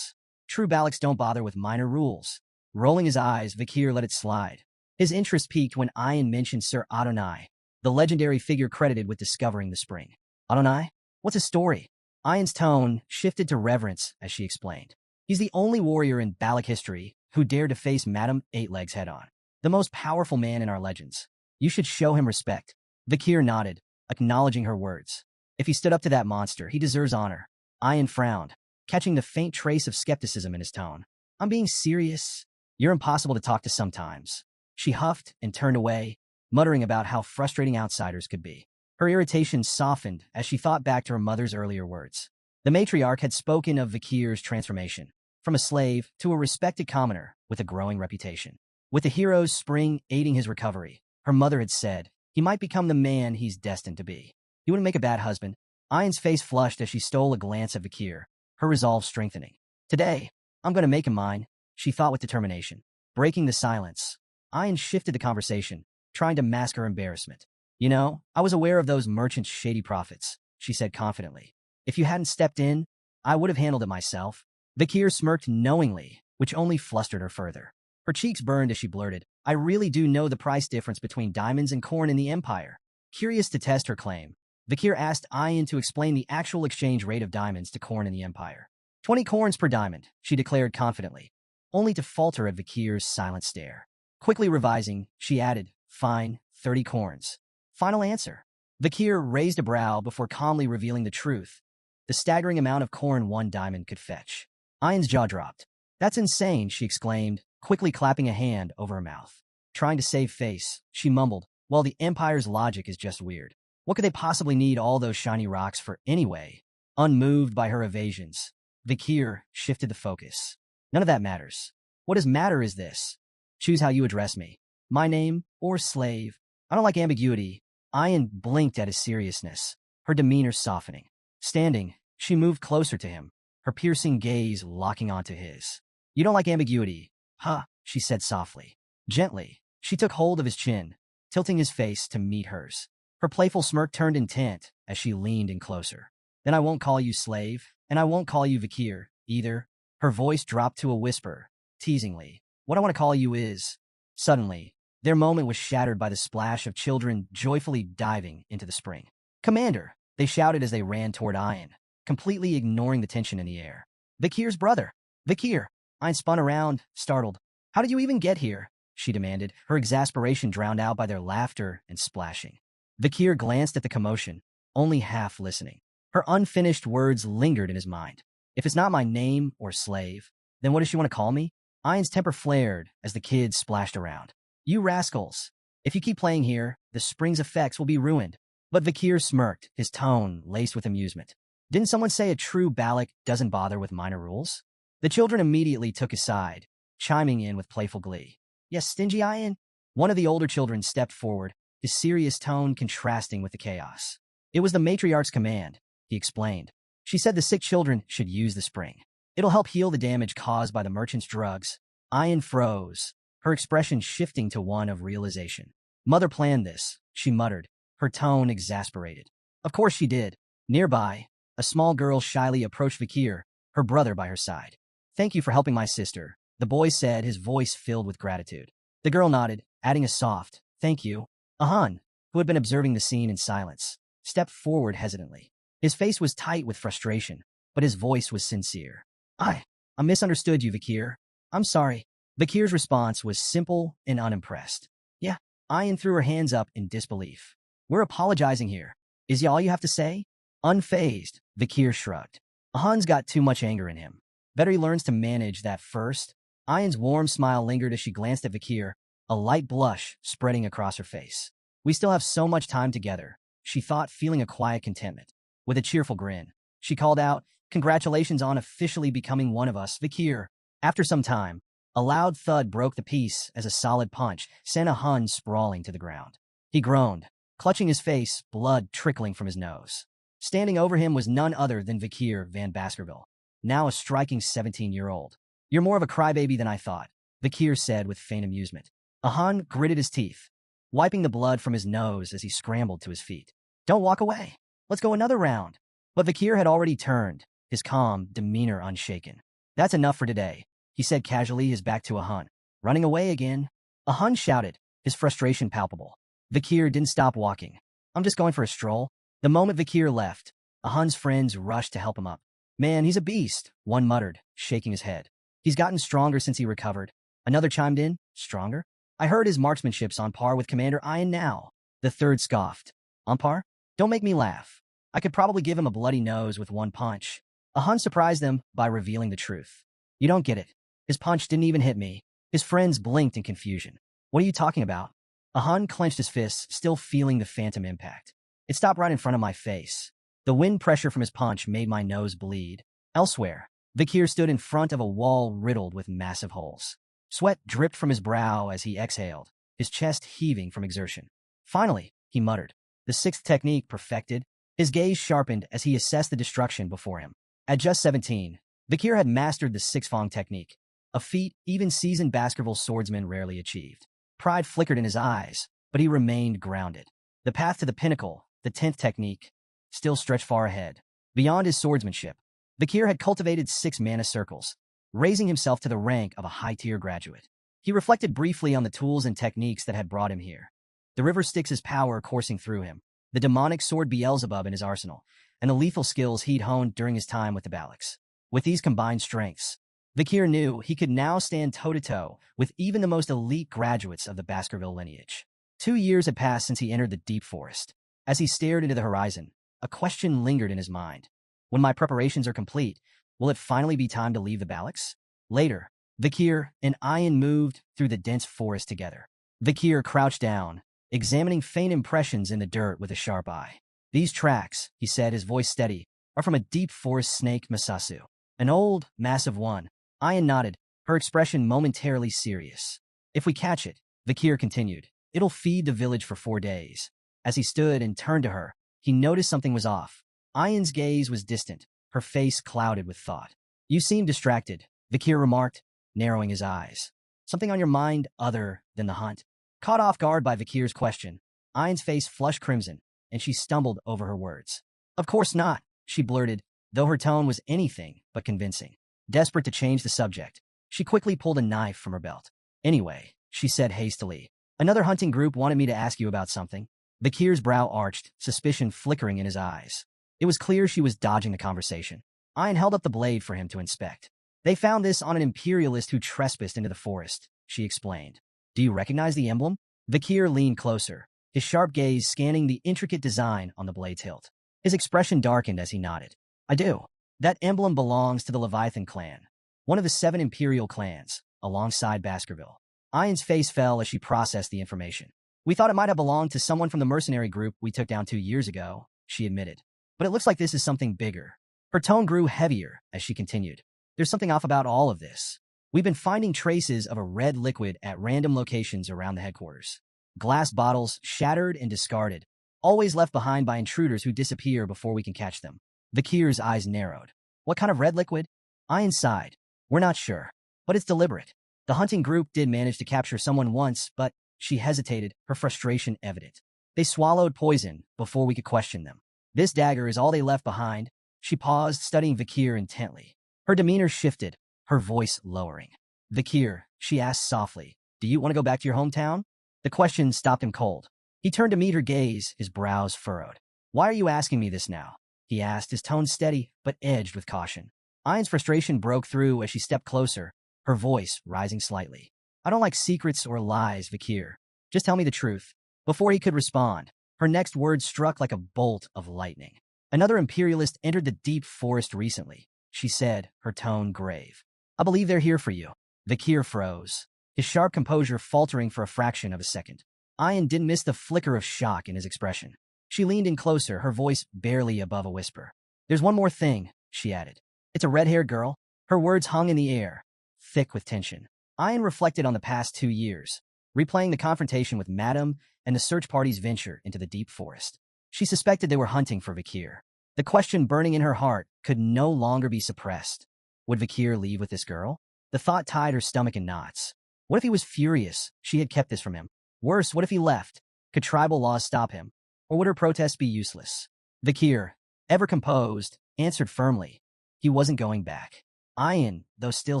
True Balacs don't bother with minor rules. Rolling his eyes, Vikir let it slide. His interest peaked when Ayan mentioned Sir Adonai, the legendary figure credited with discovering the spring. Adonai? What's his story? Ayan's tone shifted to reverence as she explained. He's the only warrior in Balac history who dared to face Madame Eightlegs head-on. The most powerful man in our legends. You should show him respect. Vikir nodded, acknowledging her words. If he stood up to that monster, he deserves honor. Ayan frowned, catching the faint trace of skepticism in his tone. I'm being serious. You're impossible to talk to sometimes. She huffed and turned away, muttering about how frustrating outsiders could be. Her irritation softened as she thought back to her mother's earlier words. The matriarch had spoken of Vikir's transformation, from a slave to a respected commoner with a growing reputation. With the hero's spring aiding his recovery, her mother had said, he might become the man he's destined to be. He wouldn't make a bad husband. Ayan's face flushed as she stole a glance at Vikir, her resolve strengthening. Today, I'm going to make him mine, she thought with determination. Breaking the silence, Ayan shifted the conversation, trying to mask her embarrassment. You know, I was aware of those merchants' shady profits, she said confidently. If you hadn't stepped in, I would have handled it myself. Vikir smirked knowingly, which only flustered her further. Her cheeks burned as she blurted, I really do know the price difference between diamonds and corn in the Empire. Curious to test her claim, Vikir asked Ayan to explain the actual exchange rate of diamonds to corn in the Empire. 20 corns per diamond, she declared confidently, only to falter at Vikir's silent stare. Quickly revising, she added, fine, 30 corns. Final answer. Vikir raised a brow before calmly revealing the truth. The staggering amount of corn 1 diamond could fetch. Ayan's jaw dropped. That's insane, she exclaimed, quickly clapping a hand over her mouth. Trying to save face, she mumbled, well, the Empire's logic is just weird. What could they possibly need all those shiny rocks for anyway? Unmoved by her evasions, Vikir shifted the focus. None of that matters. What does matter is this. Choose how you address me. My name or slave. I don't like ambiguity. Ayan blinked at his seriousness, her demeanor softening. Standing, she moved closer to him, her piercing gaze locking onto his. You don't like ambiguity, huh? She said softly. Gently, she took hold of his chin, tilting his face to meet hers. Her playful smirk turned intent as she leaned in closer. Then I won't call you slave, and I won't call you Vikir, either. Her voice dropped to a whisper, teasingly. What I want to call you is... Suddenly, their moment was shattered by the splash of children joyfully diving into the spring. Commander, they shouted as they ran toward Ayan, completely ignoring the tension in the air. Vikir's brother. Vikir. Ayan spun around, startled. How did you even get here? She demanded, her exasperation drowned out by their laughter and splashing. Vikir glanced at the commotion, only half listening. Her unfinished words lingered in his mind. If it's not my name or slave, then what does she want to call me? Ayan's temper flared as the kids splashed around. You rascals. If you keep playing here, the spring's effects will be ruined. But Vikir smirked, his tone laced with amusement. Didn't someone say a true Balac doesn't bother with minor rules? The children immediately took his side, chiming in with playful glee. Yes, stingy Ayan? One of the older children stepped forward, his serious tone contrasting with the chaos. It was the matriarch's command, he explained. She said the sick children should use the spring. It'll help heal the damage caused by the merchant's drugs. Ayan froze, her expression shifting to one of realization. Mother planned this, she muttered, her tone exasperated. Of course she did. Nearby, a small girl shyly approached Vikir, her brother by her side. Thank you for helping my sister, the boy said, his voice filled with gratitude. The girl nodded, adding a soft, Thank you. Ahan, who had been observing the scene in silence, stepped forward hesitantly. His face was tight with frustration, but his voice was sincere. I misunderstood you, Vikir. I'm sorry. Vikir's response was simple and unimpressed. Yeah, Ayan threw her hands up in disbelief. We're apologizing here. Is ya all you have to say? Unfazed, Vikir shrugged. Ahan's got too much anger in him. Better he learns to manage that first. Ayan's warm smile lingered as she glanced at Vikir, a light blush spreading across her face. We still have so much time together, she thought, feeling a quiet contentment. With a cheerful grin, she called out, Congratulations on officially becoming one of us, Vikir. After some time, a loud thud broke the peace as a solid punch sent Ahan sprawling to the ground. He groaned, clutching his face, blood trickling from his nose. Standing over him was none other than Vikir van Baskerville, now a striking 17-year-old. You're more of a crybaby than I thought, Vikir said with faint amusement. Ahan gritted his teeth, wiping the blood from his nose as he scrambled to his feet. Don't walk away. Let's go another round. But Vikir had already turned, his calm demeanor unshaken. That's enough for today, he said casually, his back to Ahan. Running away again? Ahan shouted, his frustration palpable. Vikir didn't stop walking. I'm just going for a stroll. The moment Vikir left, Ahan's friends rushed to help him up. Man, he's a beast, one muttered, shaking his head. He's gotten stronger since he recovered. Another chimed in, stronger? I heard his marksmanship's on par with Commander Ayan now. The third scoffed. On par? Don't make me laugh. I could probably give him a bloody nose with one punch. Ahan surprised them by revealing the truth. You don't get it. His punch didn't even hit me. His friends blinked in confusion. What are you talking about? Ahan clenched his fists, still feeling the phantom impact. It stopped right in front of my face. The wind pressure from his punch made my nose bleed. Elsewhere, Vikir stood in front of a wall riddled with massive holes. Sweat dripped from his brow as he exhaled, his chest heaving from exertion. Finally, he muttered, the sixth technique perfected. His gaze sharpened as he assessed the destruction before him. At just 17, Vikir had mastered the six-fong technique, a feat even seasoned Baskerville swordsmen rarely achieved. Pride flickered in his eyes, but he remained grounded. The path to the pinnacle, the 10th technique, still stretched far ahead. Beyond his swordsmanship, Vikir had cultivated 6 mana circles, raising himself to the rank of a high-tier graduate. He reflected briefly on the tools and techniques that had brought him here. The river Styx's power coursing through him, the demonic sword Beelzebub in his arsenal, and the lethal skills he'd honed during his time with the Balax. With these combined strengths, Vikir knew he could now stand toe-to-toe with even the most elite graduates of the Baskerville lineage. 2 years had passed since he entered the deep forest. As he stared into the horizon, a question lingered in his mind. When my preparations are complete, will it finally be time to leave the Balax? Later, Vikir and Ayan moved through the dense forest together. Vikir crouched down, examining faint impressions in the dirt with a sharp eye. These tracks, he said, his voice steady, are from a deep forest snake Masasu. An old, massive one. Ayan nodded, her expression momentarily serious. If we catch it, Vikir continued, it'll feed the village for 4 days. As he stood and turned to her, he noticed something was off. Ayan's gaze was distant, her face clouded with thought. You seem distracted, Vikir remarked, narrowing his eyes. Something on your mind other than the hunt? Caught off guard by Vikir's question, Ayan's face flushed crimson, and she stumbled over her words. Of course not, she blurted, though her tone was anything but convincing. Desperate to change the subject, she quickly pulled a knife from her belt. Anyway, she said hastily, another hunting group wanted me to ask you about something. Vikir's brow arched, suspicion flickering in his eyes. It was clear she was dodging the conversation. Ayan held up the blade for him to inspect. They found this on an imperialist who trespassed into the forest, she explained. Do you recognize the emblem? Vikir leaned closer, his sharp gaze scanning the intricate design on the blade's hilt. His expression darkened as he nodded. I do. That emblem belongs to the Leviathan clan, one of the 7 imperial clans, alongside Baskerville. Ayan's face fell as she processed the information. We thought it might have belonged to someone from the mercenary group we took down 2 years ago, she admitted. But it looks like this is something bigger. Her tone grew heavier as she continued. There's something off about all of this. We've been finding traces of a red liquid at random locations around the headquarters. Glass bottles, shattered and discarded, always left behind by intruders who disappear before we can catch them. Vikir's eyes narrowed. What kind of red liquid? Ayan sighed. We're not sure, but it's deliberate. The hunting group did manage to capture someone once, but she hesitated, her frustration evident. They swallowed poison before we could question them. This dagger is all they left behind. She paused, studying Vikir intently. Her demeanor shifted, her voice lowering. Vikir, she asked softly, do you want to go back to your hometown? The question stopped him cold. He turned to meet her gaze, his brows furrowed. "Why are you asking me this now?" he asked, his tone steady but edged with caution. Ayan's frustration broke through as she stepped closer, her voice rising slightly. "I don't like secrets or lies, Vakir. Just tell me the truth." Before he could respond, her next words struck like a bolt of lightning. "Another imperialist entered the deep forest recently," she said, her tone grave. "I believe they're here for you." Vakir froze, his sharp composure faltering for a fraction of a second. Ayan didn't miss the flicker of shock in his expression. She leaned in closer, her voice barely above a whisper. "There's one more thing," she added. "It's a red-haired girl." Her words hung in the air, thick with tension. Ayan reflected on the past 2 years, replaying the confrontation with Madam and the search party's venture into the deep forest. She suspected they were hunting for Vakir. The question burning in her heart could no longer be suppressed. Would Vakir leave with this girl? The thought tied her stomach in knots. What if he was furious she had kept this from him? Worse, what if he left? Could tribal laws stop him? Or would her protests be useless? Vakir, ever composed, answered firmly. He wasn't going back. Ayan, though still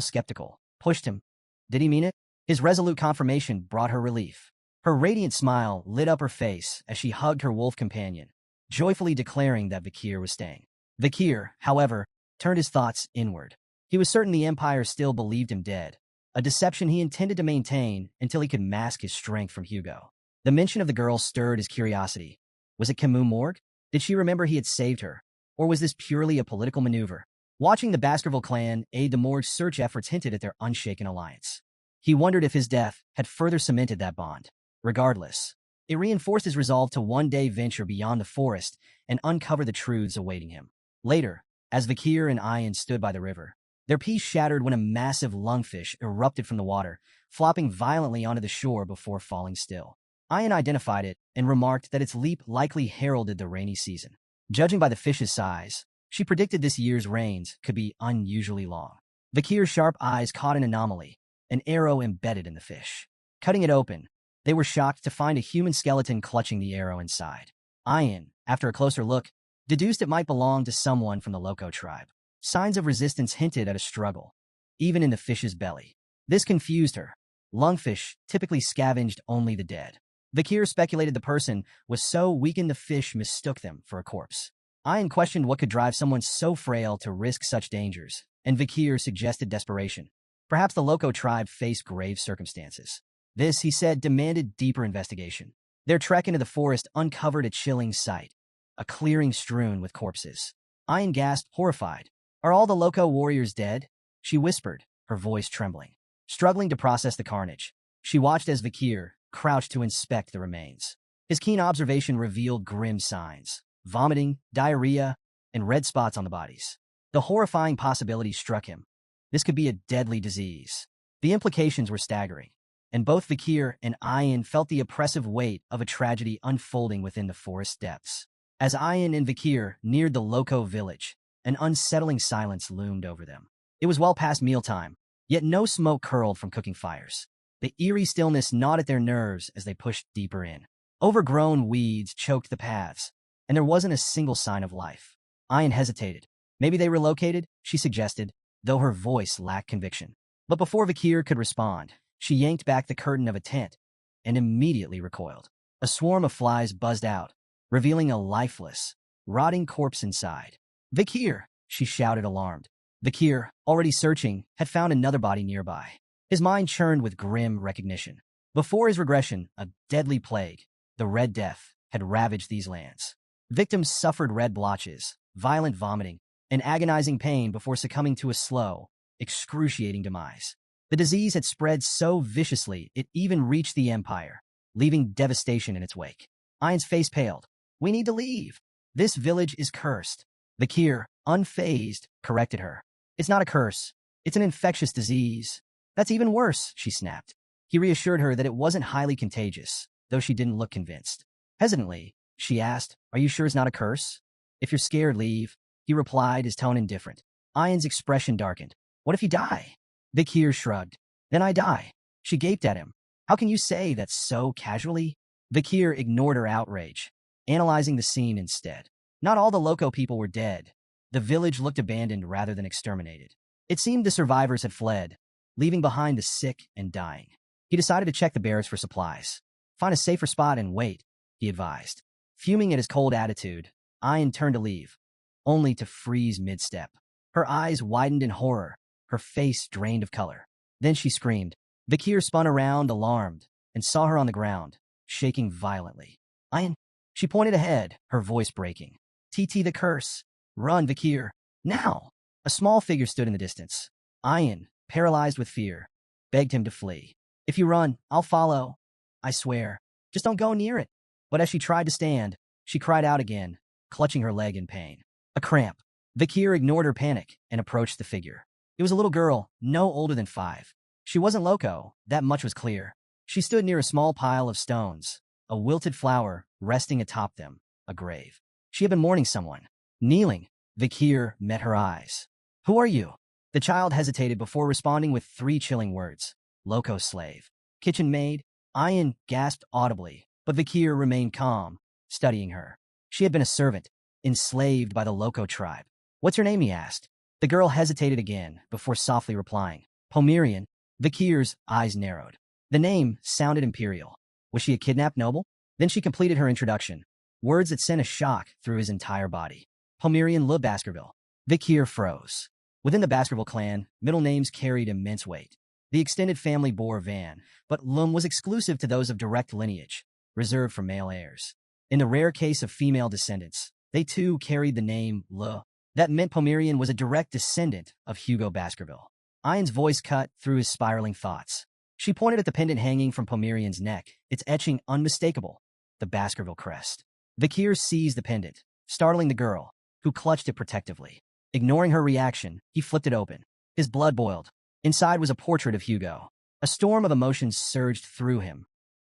skeptical, pushed him. Did he mean it? His resolute confirmation brought her relief. Her radiant smile lit up her face as she hugged her wolf companion, joyfully declaring that Vakir was staying. Vakir, however, turned his thoughts inward. He was certain the Empire still believed him dead, a deception he intended to maintain until he could mask his strength from Hugo. The mention of the girl stirred his curiosity. Was it Camus Morgue? Did she remember he had saved her? Or was this purely a political maneuver? Watching the Baskerville clan aid the Morgue's search efforts hinted at their unshaken alliance. He wondered if his death had further cemented that bond. Regardless, it reinforced his resolve to one day venture beyond the forest and uncover the truths awaiting him. Later, as Vakir and Ayan stood by the river, their peace shattered when a massive lungfish erupted from the water, flopping violently onto the shore before falling still. Ayan identified it and remarked that its leap likely heralded the rainy season. Judging by the fish's size, she predicted this year's rains could be unusually long. Vakir's sharp eyes caught an anomaly, an arrow embedded in the fish. Cutting it open, they were shocked to find a human skeleton clutching the arrow inside. Ayan, after a closer look, deduced it might belong to someone from the Loco tribe. Signs of resistance hinted at a struggle, even in the fish's belly. This confused her. Lungfish typically scavenged only the dead. Vakir speculated the person was so weakened the fish mistook them for a corpse. Ayan questioned what could drive someone so frail to risk such dangers, and Vakir suggested desperation. Perhaps the Loco tribe faced grave circumstances. This, he said, demanded deeper investigation. Their trek into the forest uncovered a chilling sight, a clearing strewn with corpses. Ayan gasped, horrified. "Are all the Loco warriors dead?" she whispered, her voice trembling. Struggling to process the carnage, she watched as Vakir crouched to inspect the remains. His keen observation revealed grim signs: vomiting, diarrhea, and red spots on the bodies. The horrifying possibility struck him. This could be a deadly disease. The implications were staggering, and both Vakir and Ayan felt the oppressive weight of a tragedy unfolding within the forest depths. As Ayan and Vakir neared the Loco village, an unsettling silence loomed over them. It was well past mealtime, yet no smoke curled from cooking fires. The eerie stillness gnawed at their nerves as they pushed deeper in. Overgrown weeds choked the paths, and there wasn't a single sign of life. Ayan hesitated. Maybe they relocated, she suggested, though her voice lacked conviction. But before Vakir could respond, she yanked back the curtain of a tent and immediately recoiled. A swarm of flies buzzed out, revealing a lifeless, rotting corpse inside. "Vakir!" she shouted, alarmed. Vakir, already searching, had found another body nearby. His mind churned with grim recognition. Before his regression, a deadly plague, the Red Death, had ravaged these lands. Victims suffered red blotches, violent vomiting, and agonizing pain before succumbing to a slow, excruciating demise. The disease had spread so viciously it even reached the Empire, leaving devastation in its wake. Ayan's face paled. "We need to leave. This village is cursed." Vakir, unfazed, corrected her. "It's not a curse. It's an infectious disease." "That's even worse," she snapped. He reassured her that it wasn't highly contagious, though she didn't look convinced. Hesitantly, she asked, "Are you sure it's not a curse?" "If you're scared, leave," he replied, his tone indifferent. Ayan's expression darkened. "What if you die?" Vakir shrugged. "Then I die." She gaped at him. "How can you say that so casually?" Vakir ignored her outrage, analyzing the scene instead. Not all the Loco people were dead. The village looked abandoned rather than exterminated. It seemed the survivors had fled, leaving behind the sick and dying. He decided to check the barracks for supplies. Find a safer spot and wait, he advised. Fuming at his cold attitude, Ayan turned to leave, only to freeze mid-step. Her eyes widened in horror, her face drained of color. Then she screamed. Vikir spun around, alarmed, and saw her on the ground, shaking violently. Ayan, she pointed ahead, her voice breaking. TT the curse. Run, Vikir. Now! A small figure stood in the distance. Ayan, paralyzed with fear, begged him to flee. If you run, I'll follow. I swear. Just don't go near it. But as she tried to stand, she cried out again, clutching her leg in pain. A cramp. Vikir ignored her panic and approached the figure. It was a little girl, no older than 5. She wasn't loco, that much was clear. She stood near a small pile of stones, a wilted flower resting atop them, a grave. She had been mourning someone. Kneeling, Vikir met her eyes. Who are you? The child hesitated before responding with 3 chilling words. Loco slave. Kitchen maid? Ayan gasped audibly, but Vikir remained calm, studying her. She had been a servant, enslaved by the Loco tribe. What's your name, he asked. The girl hesitated again before softly replying. Pomerian. Vikir's eyes narrowed. The name sounded imperial. Was she a kidnapped noble? Then she completed her introduction, words that sent a shock through his entire body. Pomerian Le Baskerville. Vikir froze. Within the Baskerville clan, middle names carried immense weight. The extended family bore Van, but Lum was exclusive to those of direct lineage, reserved for male heirs. In the rare case of female descendants, they too carried the name Le. That meant Pomerian was a direct descendant of Hugo Baskerville. Ayan's voice cut through his spiraling thoughts. She pointed at the pendant hanging from Pomerian's neck, its etching unmistakable, the Baskerville crest. Vikir seized the pendant, startling the girl, who clutched it protectively. Ignoring her reaction, he flipped it open. His blood boiled. Inside was a portrait of Hugo. A storm of emotions surged through him.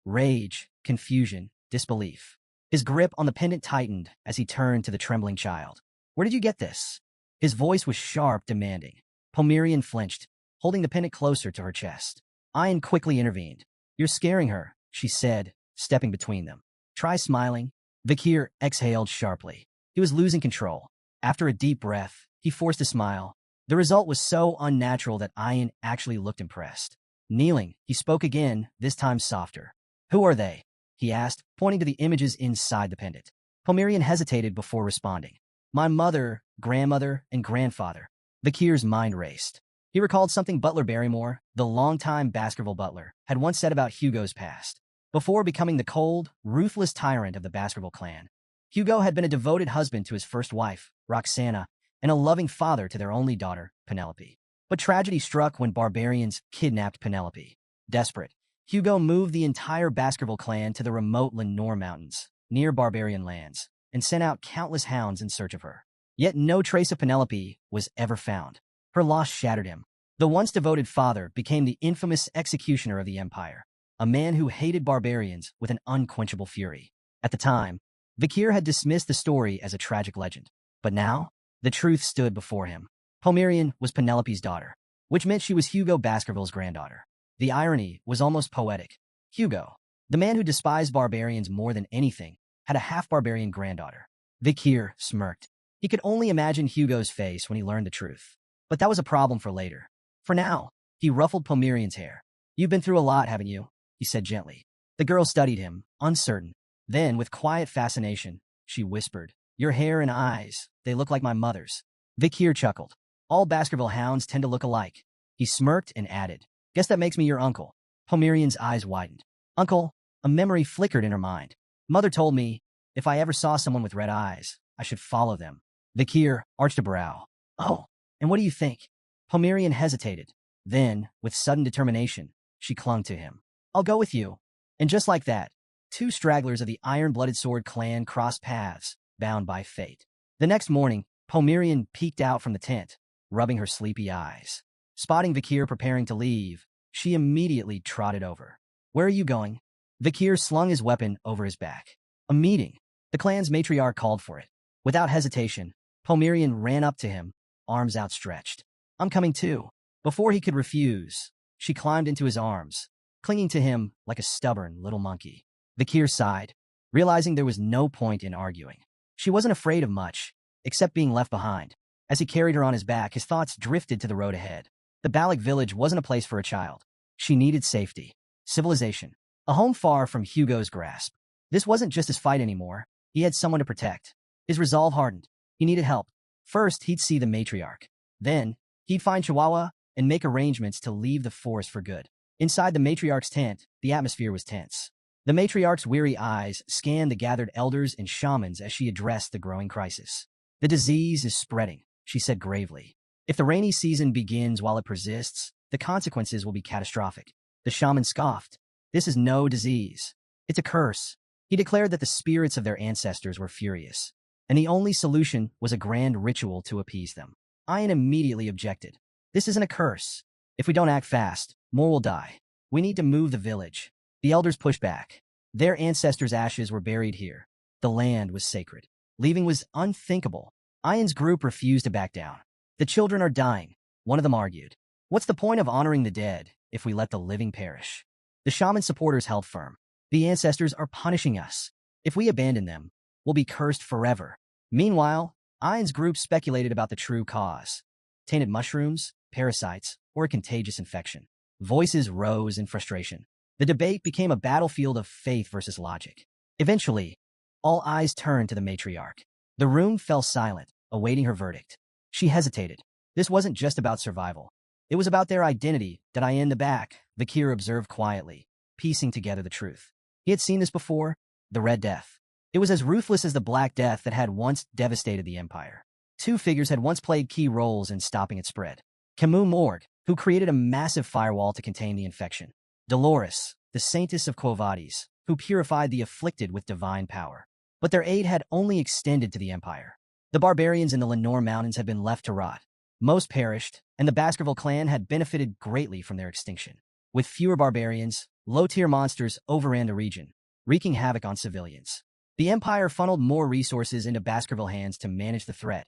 Rage, confusion, disbelief. His grip on the pendant tightened as he turned to the trembling child. Where did you get this? His voice was sharp, demanding. Pomerian flinched, holding the pendant closer to her chest. Ayan quickly intervened. You're scaring her, she said, stepping between them. Try smiling. Vikir exhaled sharply. He was losing control. After a deep breath, he forced a smile. The result was so unnatural that Ayan actually looked impressed. Kneeling, he spoke again, this time softer. Who are they? He asked, pointing to the images inside the pendant. Pomerian hesitated before responding. My mother, grandmother, and grandfather. Vikir's mind raced. He recalled something Butler Barrymore, the longtime Baskerville butler, had once said about Hugo's past. Before becoming the cold, ruthless tyrant of the Baskerville clan, Hugo had been a devoted husband to his first wife, Roxana, and a loving father to their only daughter, Penelope. But tragedy struck when barbarians kidnapped Penelope. Desperate, Hugo moved the entire Baskerville clan to the remote Lenore Mountains, near barbarian lands, and sent out countless hounds in search of her. Yet no trace of Penelope was ever found. Her loss shattered him. The once devoted father became the infamous executioner of the empire, a man who hated barbarians with an unquenchable fury. At the time, Vikir had dismissed the story as a tragic legend. But now, the truth stood before him. Pomerian was Penelope's daughter, which meant she was Hugo Baskerville's granddaughter. The irony was almost poetic. Hugo, the man who despised barbarians more than anything, had a half-barbarian granddaughter. Vikir smirked. He could only imagine Hugo's face when he learned the truth. But that was a problem for later. For now, he ruffled Pomerian's hair. You've been through a lot, haven't you? He said gently. The girl studied him, uncertain. Then, with quiet fascination, she whispered, Your hair and eyes, they look like my mother's. Vikir chuckled. All Baskerville hounds tend to look alike. He smirked and added, Guess that makes me your uncle. Pomerian's eyes widened. Uncle, a memory flickered in her mind. Mother told me, if I ever saw someone with red eyes, I should follow them. Vikir arched a brow. Oh, and what do you think? Pomerian hesitated. Then, with sudden determination, she clung to him. I'll go with you. And just like that, 2 stragglers of the iron-blooded sword clan crossed paths, bound by fate. The next morning, Pomerian peeked out from the tent, rubbing her sleepy eyes. Spotting Vikir preparing to leave, she immediately trotted over. Where are you going? Vikir slung his weapon over his back. A meeting. The clan's matriarch called for it. Without hesitation, Pomerian ran up to him, arms outstretched. I'm coming too. Before he could refuse, she climbed into his arms, clinging to him like a stubborn little monkey. Vikir sighed, realizing there was no point in arguing. She wasn't afraid of much, except being left behind. As he carried her on his back, his thoughts drifted to the road ahead. The Balik village wasn't a place for a child. She needed safety, civilization, A home far from Hugo's grasp. This wasn't just his fight anymore. He had someone to protect. His resolve hardened. He needed help. First, he'd see the matriarch. Then, he'd find Chihuahua and make arrangements to leave the forest for good. Inside the matriarch's tent, the atmosphere was tense. The matriarch's weary eyes scanned the gathered elders and shamans as she addressed the growing crisis. The disease is spreading, she said gravely. If the rainy season begins while it persists, the consequences will be catastrophic. The shaman scoffed. This is no disease. It's a curse. He declared that the spirits of their ancestors were furious, and the only solution was a grand ritual to appease them. Ian immediately objected. This isn't a curse. If we don't act fast, more will die. We need to move the village. The elders pushed back. Their ancestors' ashes were buried here. The land was sacred. Leaving was unthinkable. Ian's group refused to back down. The children are dying, one of them argued. What's the point of honoring the dead if we let the living perish? The shaman supporters held firm. The ancestors are punishing us. If we abandon them, we'll be cursed forever. Meanwhile, Ian's group speculated about the true cause. Tainted mushrooms, parasites, or a contagious infection. Voices rose in frustration. The debate became a battlefield of faith versus logic. Eventually, all eyes turned to the matriarch. The room fell silent, awaiting her verdict. She hesitated. This wasn't just about survival. It was about their identity. Did I in the back? Vakir observed quietly, piecing together the truth. He had seen this before, the Red Death. It was as ruthless as the Black Death that had once devastated the Empire. Two figures had once played key roles in stopping its spread. Camus Morgue, who created a massive firewall to contain the infection. Dolores, the saintess of Quo Vadis, who purified the afflicted with divine power. But their aid had only extended to the Empire. The barbarians in the Lenore Mountains had been left to rot. Most perished, and the Baskerville clan had benefited greatly from their extinction. With fewer barbarians, low-tier monsters overran the region, wreaking havoc on civilians. The Empire funneled more resources into Baskerville hands to manage the threat,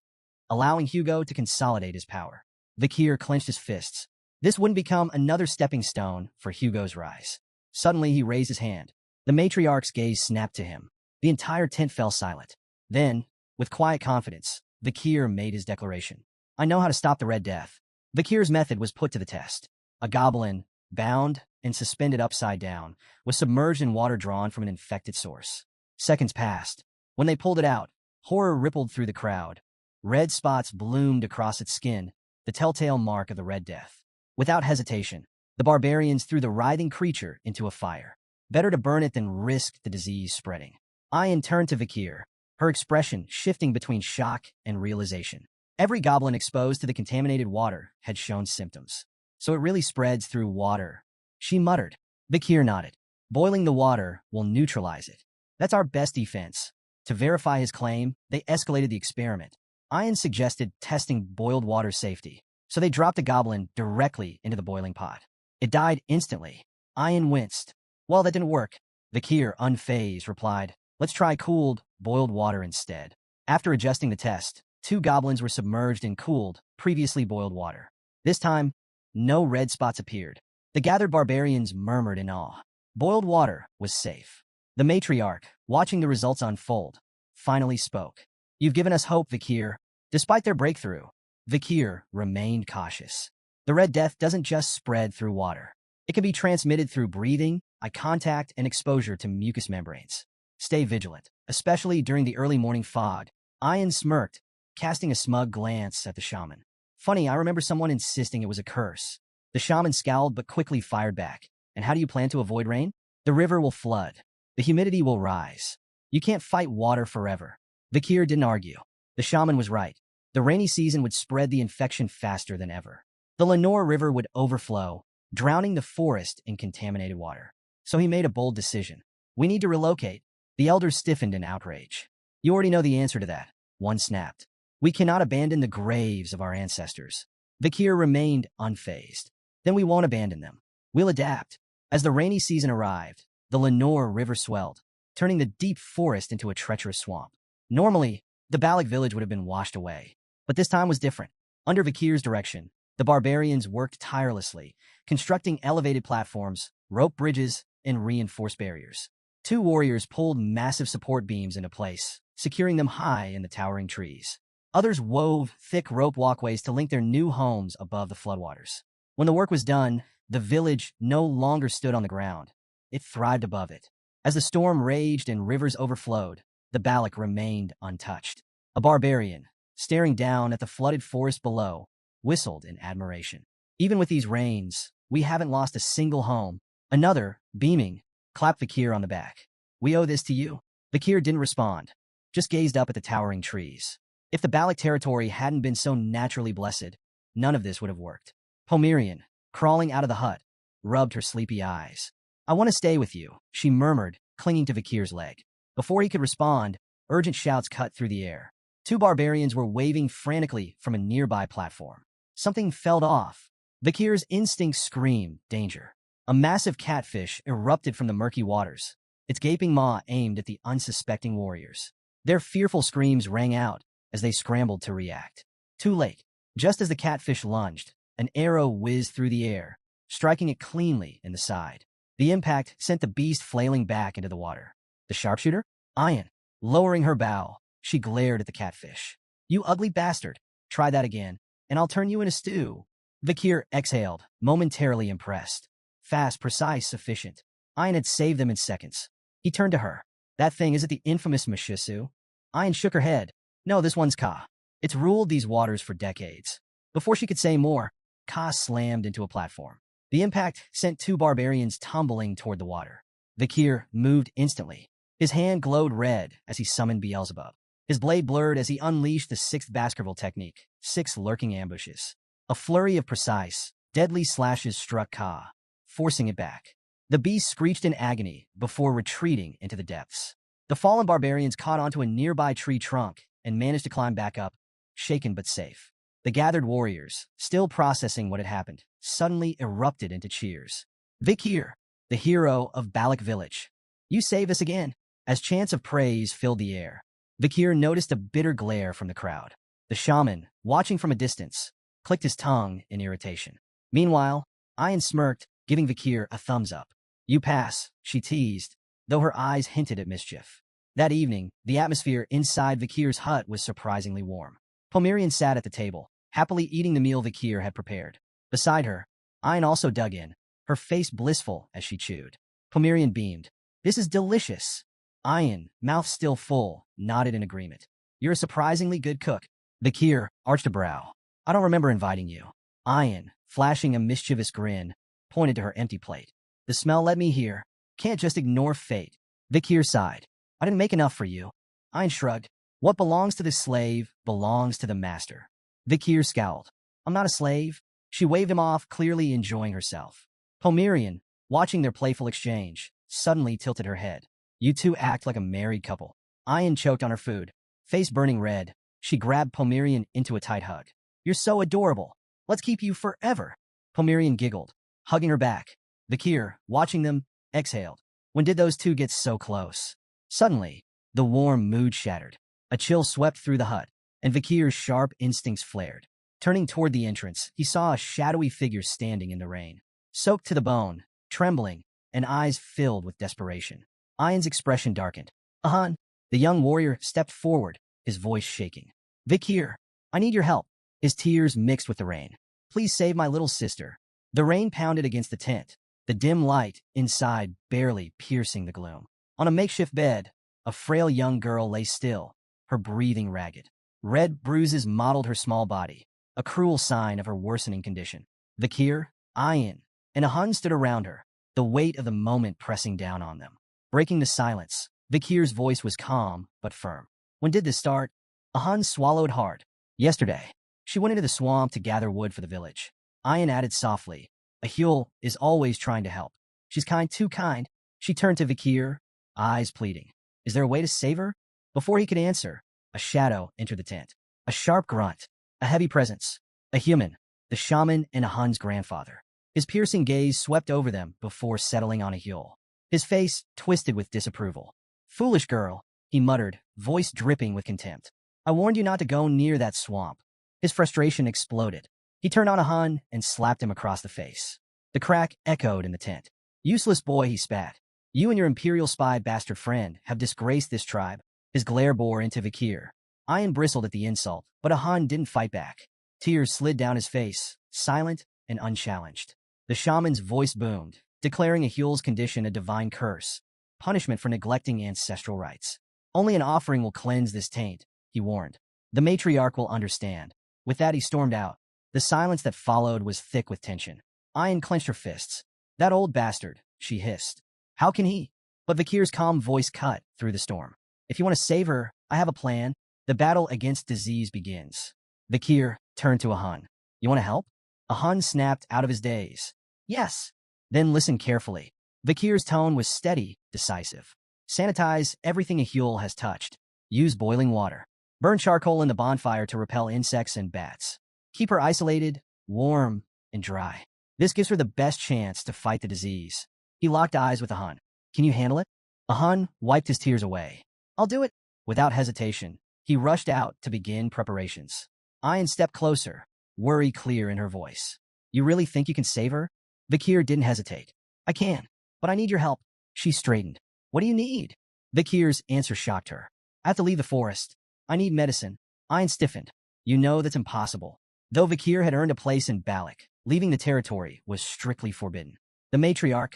allowing Hugo to consolidate his power. Vakir clenched his fists. This wouldn't become another stepping stone for Hugo's rise. Suddenly, he raised his hand. The matriarch's gaze snapped to him. The entire tent fell silent. Then, with quiet confidence, Vakir made his declaration. I know how to stop the Red Death. Vakir's method was put to the test. A goblin, bound and suspended upside down, was submerged in water drawn from an infected source. Seconds passed. When they pulled it out, horror rippled through the crowd. Red spots bloomed across its skin, the telltale mark of the Red Death. Without hesitation, the barbarians threw the writhing creature into a fire. Better to burn it than risk the disease spreading. Ian turned to Vakir, her expression shifting between shock and realization. Every goblin exposed to the contaminated water had shown symptoms. So it really spreads through water, she muttered. Vakir nodded. Boiling the water will neutralize it. That's our best defense. To verify his claim, they escalated the experiment. Ian suggested testing boiled water safety, so they dropped a goblin directly into the boiling pot. It died instantly. Ian winced. Well, that didn't work. Vakir, unfazed, replied, let's try cooled, boiled water instead. After adjusting the test, 2 goblins were submerged in cooled, previously boiled water. This time, no red spots appeared. The gathered barbarians murmured in awe. Boiled water was safe. The matriarch, watching the results unfold, finally spoke. You've given us hope, Vakir. Despite their breakthrough, Vakir remained cautious. The Red Death doesn't just spread through water. It can be transmitted through breathing, eye contact, and exposure to mucous membranes. Stay vigilant, especially during the early morning fog. Ian smirked, casting a smug glance at the shaman. Funny, I remember someone insisting it was a curse. The shaman scowled but quickly fired back. And how do you plan to avoid rain? The river will flood. The humidity will rise. You can't fight water forever. Vakir didn't argue. The shaman was right. The rainy season would spread the infection faster than ever. The Lenore River would overflow, drowning the forest in contaminated water. So he made a bold decision. We need to relocate. The elders stiffened in outrage. You already know the answer to that. One snapped. We cannot abandon the graves of our ancestors. Vakir remained unfazed. Then we won't abandon them. We'll adapt. As the rainy season arrived, the Lenore River swelled, turning the deep forest into a treacherous swamp. Normally, the Balak village would have been washed away. But this time was different. Under Vakir's direction, the barbarians worked tirelessly, constructing elevated platforms, rope bridges, and reinforced barriers. 2 warriors pulled massive support beams into place, securing them high in the towering trees. Others wove thick rope walkways to link their new homes above the floodwaters. When the work was done, the village no longer stood on the ground. it thrived above it. As the storm raged and rivers overflowed, the Balak remained untouched. A barbarian, staring down at the flooded forest below, whistled in admiration. Even with these rains, we haven't lost a single home. Another, beaming, clapped Vakir on the back. We owe this to you. Vakir didn't respond, just gazed up at the towering trees. If the Balak territory hadn't been so naturally blessed, none of this would have worked. Pomerian, crawling out of the hut, rubbed her sleepy eyes. I want to stay with you, she murmured, clinging to Vakir's leg. Before he could respond, urgent shouts cut through the air. Two barbarians were waving frantically from a nearby platform. Something fell off. Vakir's instinct screamed, danger. A massive catfish erupted from the murky waters, its gaping maw aimed at the unsuspecting warriors. Their fearful screams rang out as they scrambled to react. Too late. Just as the catfish lunged, an arrow whizzed through the air, striking it cleanly in the side. The impact sent the beast flailing back into the water. The sharpshooter? Ayan. Lowering her bow, she glared at the catfish. You ugly bastard. Try that again, and I'll turn you in a stew. Vakir exhaled, momentarily impressed. Fast, precise, sufficient. Ayan had saved them in seconds. He turned to her. That thing, is it the infamous Mishisu? Ayan shook her head. No, this one's Ka. It's ruled these waters for decades. Before she could say more, Ka slammed into a platform. The impact sent two barbarians tumbling toward the water. Vakir moved instantly. His hand glowed red as he summoned Beelzebub. His blade blurred as he unleashed the sixth Baskerville technique, 6 lurking ambushes. A flurry of precise, deadly slashes struck Ka, forcing it back. The beast screeched in agony before retreating into the depths. The fallen barbarians caught onto a nearby tree trunk and managed to climb back up, shaken but safe. The gathered warriors, still processing what had happened, suddenly erupted into cheers. Vakir, the hero of Balak Village. You saved us again. As chants of praise filled the air, Vakir noticed a bitter glare from the crowd. The shaman, watching from a distance, clicked his tongue in irritation. Meanwhile, Ayan smirked, giving Vakir a thumbs up. You pass, she teased, though her eyes hinted at mischief. That evening, the atmosphere inside Vakir's hut was surprisingly warm. Pomerian sat at the table, happily eating the meal Vakir had prepared. Beside her, Ayan also dug in, her face blissful as she chewed. Pomerian beamed. This is delicious. Ayan, mouth still full, nodded in agreement. You're a surprisingly good cook. Vakir arched a brow. I don't remember inviting you. Ayan, flashing a mischievous grin, pointed to her empty plate. The smell led me here. Can't just ignore fate. Vakir sighed. I didn't make enough for you. Ayan shrugged. What belongs to the slave belongs to the master. Vakir scowled. I'm not a slave. She waved him off, clearly enjoying herself. Pomerian, watching their playful exchange, suddenly tilted her head. You two act like a married couple. Ayan choked on her food. Face burning red, she grabbed Pomerian into a tight hug. You're so adorable. Let's keep you forever. Pomerian giggled, hugging her back. Vakir, watching them, exhaled. When did those two get so close? Suddenly, the warm mood shattered. A chill swept through the hut, and Vakir's sharp instincts flared. Turning toward the entrance, he saw a shadowy figure standing in the rain, soaked to the bone, trembling, and eyes filled with desperation. Ayan's expression darkened. Ahan, the young warrior stepped forward, his voice shaking. Vakir, I need your help. His tears mixed with the rain. Please save my little sister. The rain pounded against the tent, the dim light inside barely piercing the gloom. On a makeshift bed, a frail young girl lay still, her breathing ragged. Red bruises mottled her small body, a cruel sign of her worsening condition. Vakir, Ayan, and Ahun stood around her, the weight of the moment pressing down on them. Breaking the silence, Vakir's voice was calm but firm. When did this start? Ahun swallowed hard. Yesterday. She went into the swamp to gather wood for the village. Ayan added softly. Yahello is always trying to help. She's kind, too kind. She turned to Vakir, eyes pleading. Is there a way to save her? Before he could answer, a shadow entered the tent. A sharp grunt. A heavy presence. A human. The shaman and Ahun's grandfather. His piercing gaze swept over them before settling on Yahello. His face twisted with disapproval. Foolish girl, he muttered, voice dripping with contempt. I warned you not to go near that swamp. His frustration exploded. He turned on Ahun and slapped him across the face. The crack echoed in the tent. Useless boy, he spat. You and your imperial spy bastard friend have disgraced this tribe. His glare bore into Vakir. Ayan bristled at the insult, but Ahun didn't fight back. Tears slid down his face, silent and unchallenged. The shaman's voice boomed. declaring Ahul's condition a divine curse, punishment for neglecting ancestral rites. Only an offering will cleanse this taint, he warned. The matriarch will understand. With that, he stormed out. The silence that followed was thick with tension. Ayan clenched her fists. That old bastard, she hissed. How can he? But Vakir's calm voice cut through the storm. If you want to save her, I have a plan. The battle against disease begins. Vakir turned to Ahun. You want to help? Ahun snapped out of his daze. Yes. Then listen carefully. Vakir's tone was steady, decisive. Sanitize everything Ahul has touched. Use boiling water. Burn charcoal in the bonfire to repel insects and bats. Keep her isolated, warm, and dry. This gives her the best chance to fight the disease. He locked eyes with Ahun. Can you handle it? Ahun wiped his tears away. I'll do it. Without hesitation, he rushed out to begin preparations. Ayan stepped closer, worry clear in her voice. You really think you can save her? Vakir didn't hesitate. I can, but I need your help. She straightened. What do you need? Vakir's answer shocked her. I have to leave the forest. I need medicine. Ayan stiffened. You know that's impossible. Though Vakir had earned a place in Balak, leaving the territory was strictly forbidden. The matriarch,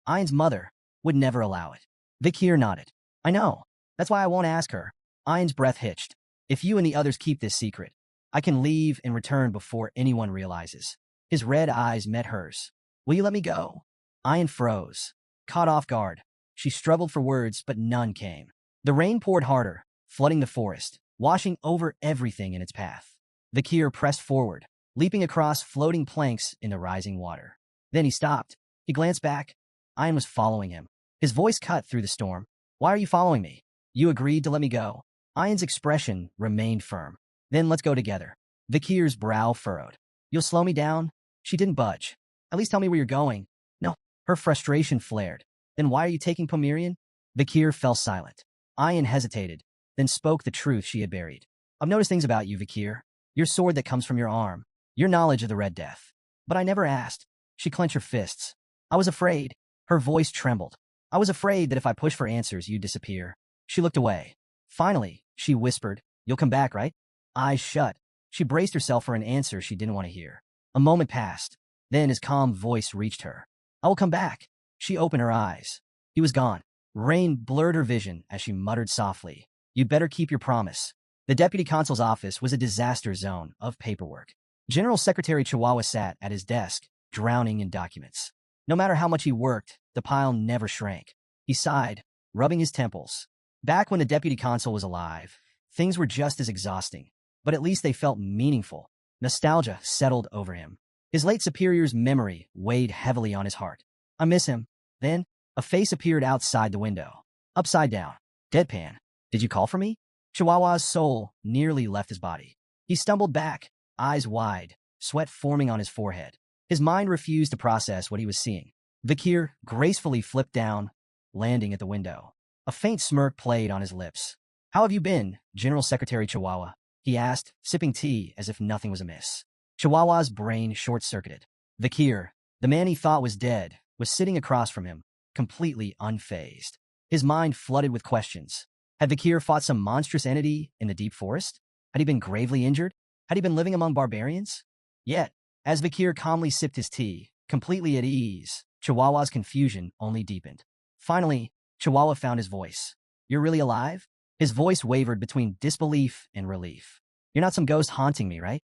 Ayan's mother, would never allow it. Vakir nodded. I know. That's why I won't ask her. Ayan's breath hitched. If you and the others keep this secret, I can leave and return before anyone realizes. His red eyes met hers. Will you let me go? Ayan froze. Caught off guard. She struggled for words, but none came. The rain poured harder, flooding the forest, washing over everything in its path. Vakir pressed forward, leaping across floating planks in the rising water. Then he stopped. He glanced back. Ayan was following him. His voice cut through the storm. Why are you following me? You agreed to let me go. Ayan's expression remained firm. Then let's go together. Vakir's brow furrowed. You'll slow me down? She didn't budge. At least tell me where you're going. No. Her frustration flared. Then why are you taking Pomerian? Vakir fell silent. Ayan hesitated, then spoke the truth she had buried. I've noticed things about you, Vakir. Your sword that comes from your arm. Your knowledge of the Red Death. But I never asked. She clenched her fists. I was afraid. Her voice trembled. I was afraid that if I pushed for answers, you'd disappear. She looked away. Finally, she whispered, You'll come back, right? Eyes shut. She braced herself for an answer she didn't want to hear. A moment passed. Then his calm voice reached her. I will come back. She opened her eyes. He was gone. Rain blurred her vision as she muttered softly. You'd better keep your promise. The deputy consul's office was a disaster zone of paperwork. General Secretary Chihuahua sat at his desk, drowning in documents. No matter how much he worked, the pile never shrank. He sighed, rubbing his temples. Back when the deputy consul was alive, things were just as exhausting, but at least they felt meaningful. Nostalgia settled over him. His late superior's memory weighed heavily on his heart. I miss him. Then, a face appeared outside the window. Upside down. Deadpan. Did you call for me? Chihuahua's soul nearly left his body. He stumbled back, eyes wide, sweat forming on his forehead. His mind refused to process what he was seeing. Vakir gracefully flipped down, landing at the window. A faint smirk played on his lips. How have you been, General Secretary Chihuahua? He asked, sipping tea as if nothing was amiss. Chihuahua's brain short-circuited. Vakir, the man he thought was dead, was sitting across from him, completely unfazed. His mind flooded with questions. Had Vakir fought some monstrous entity in the deep forest? Had he been gravely injured? Had he been living among barbarians? Yet, as Vakir calmly sipped his tea, completely at ease, Chihuahua's confusion only deepened. Finally, Chihuahua found his voice. You're really alive? His voice wavered between disbelief and relief. You're not some ghost haunting me, right?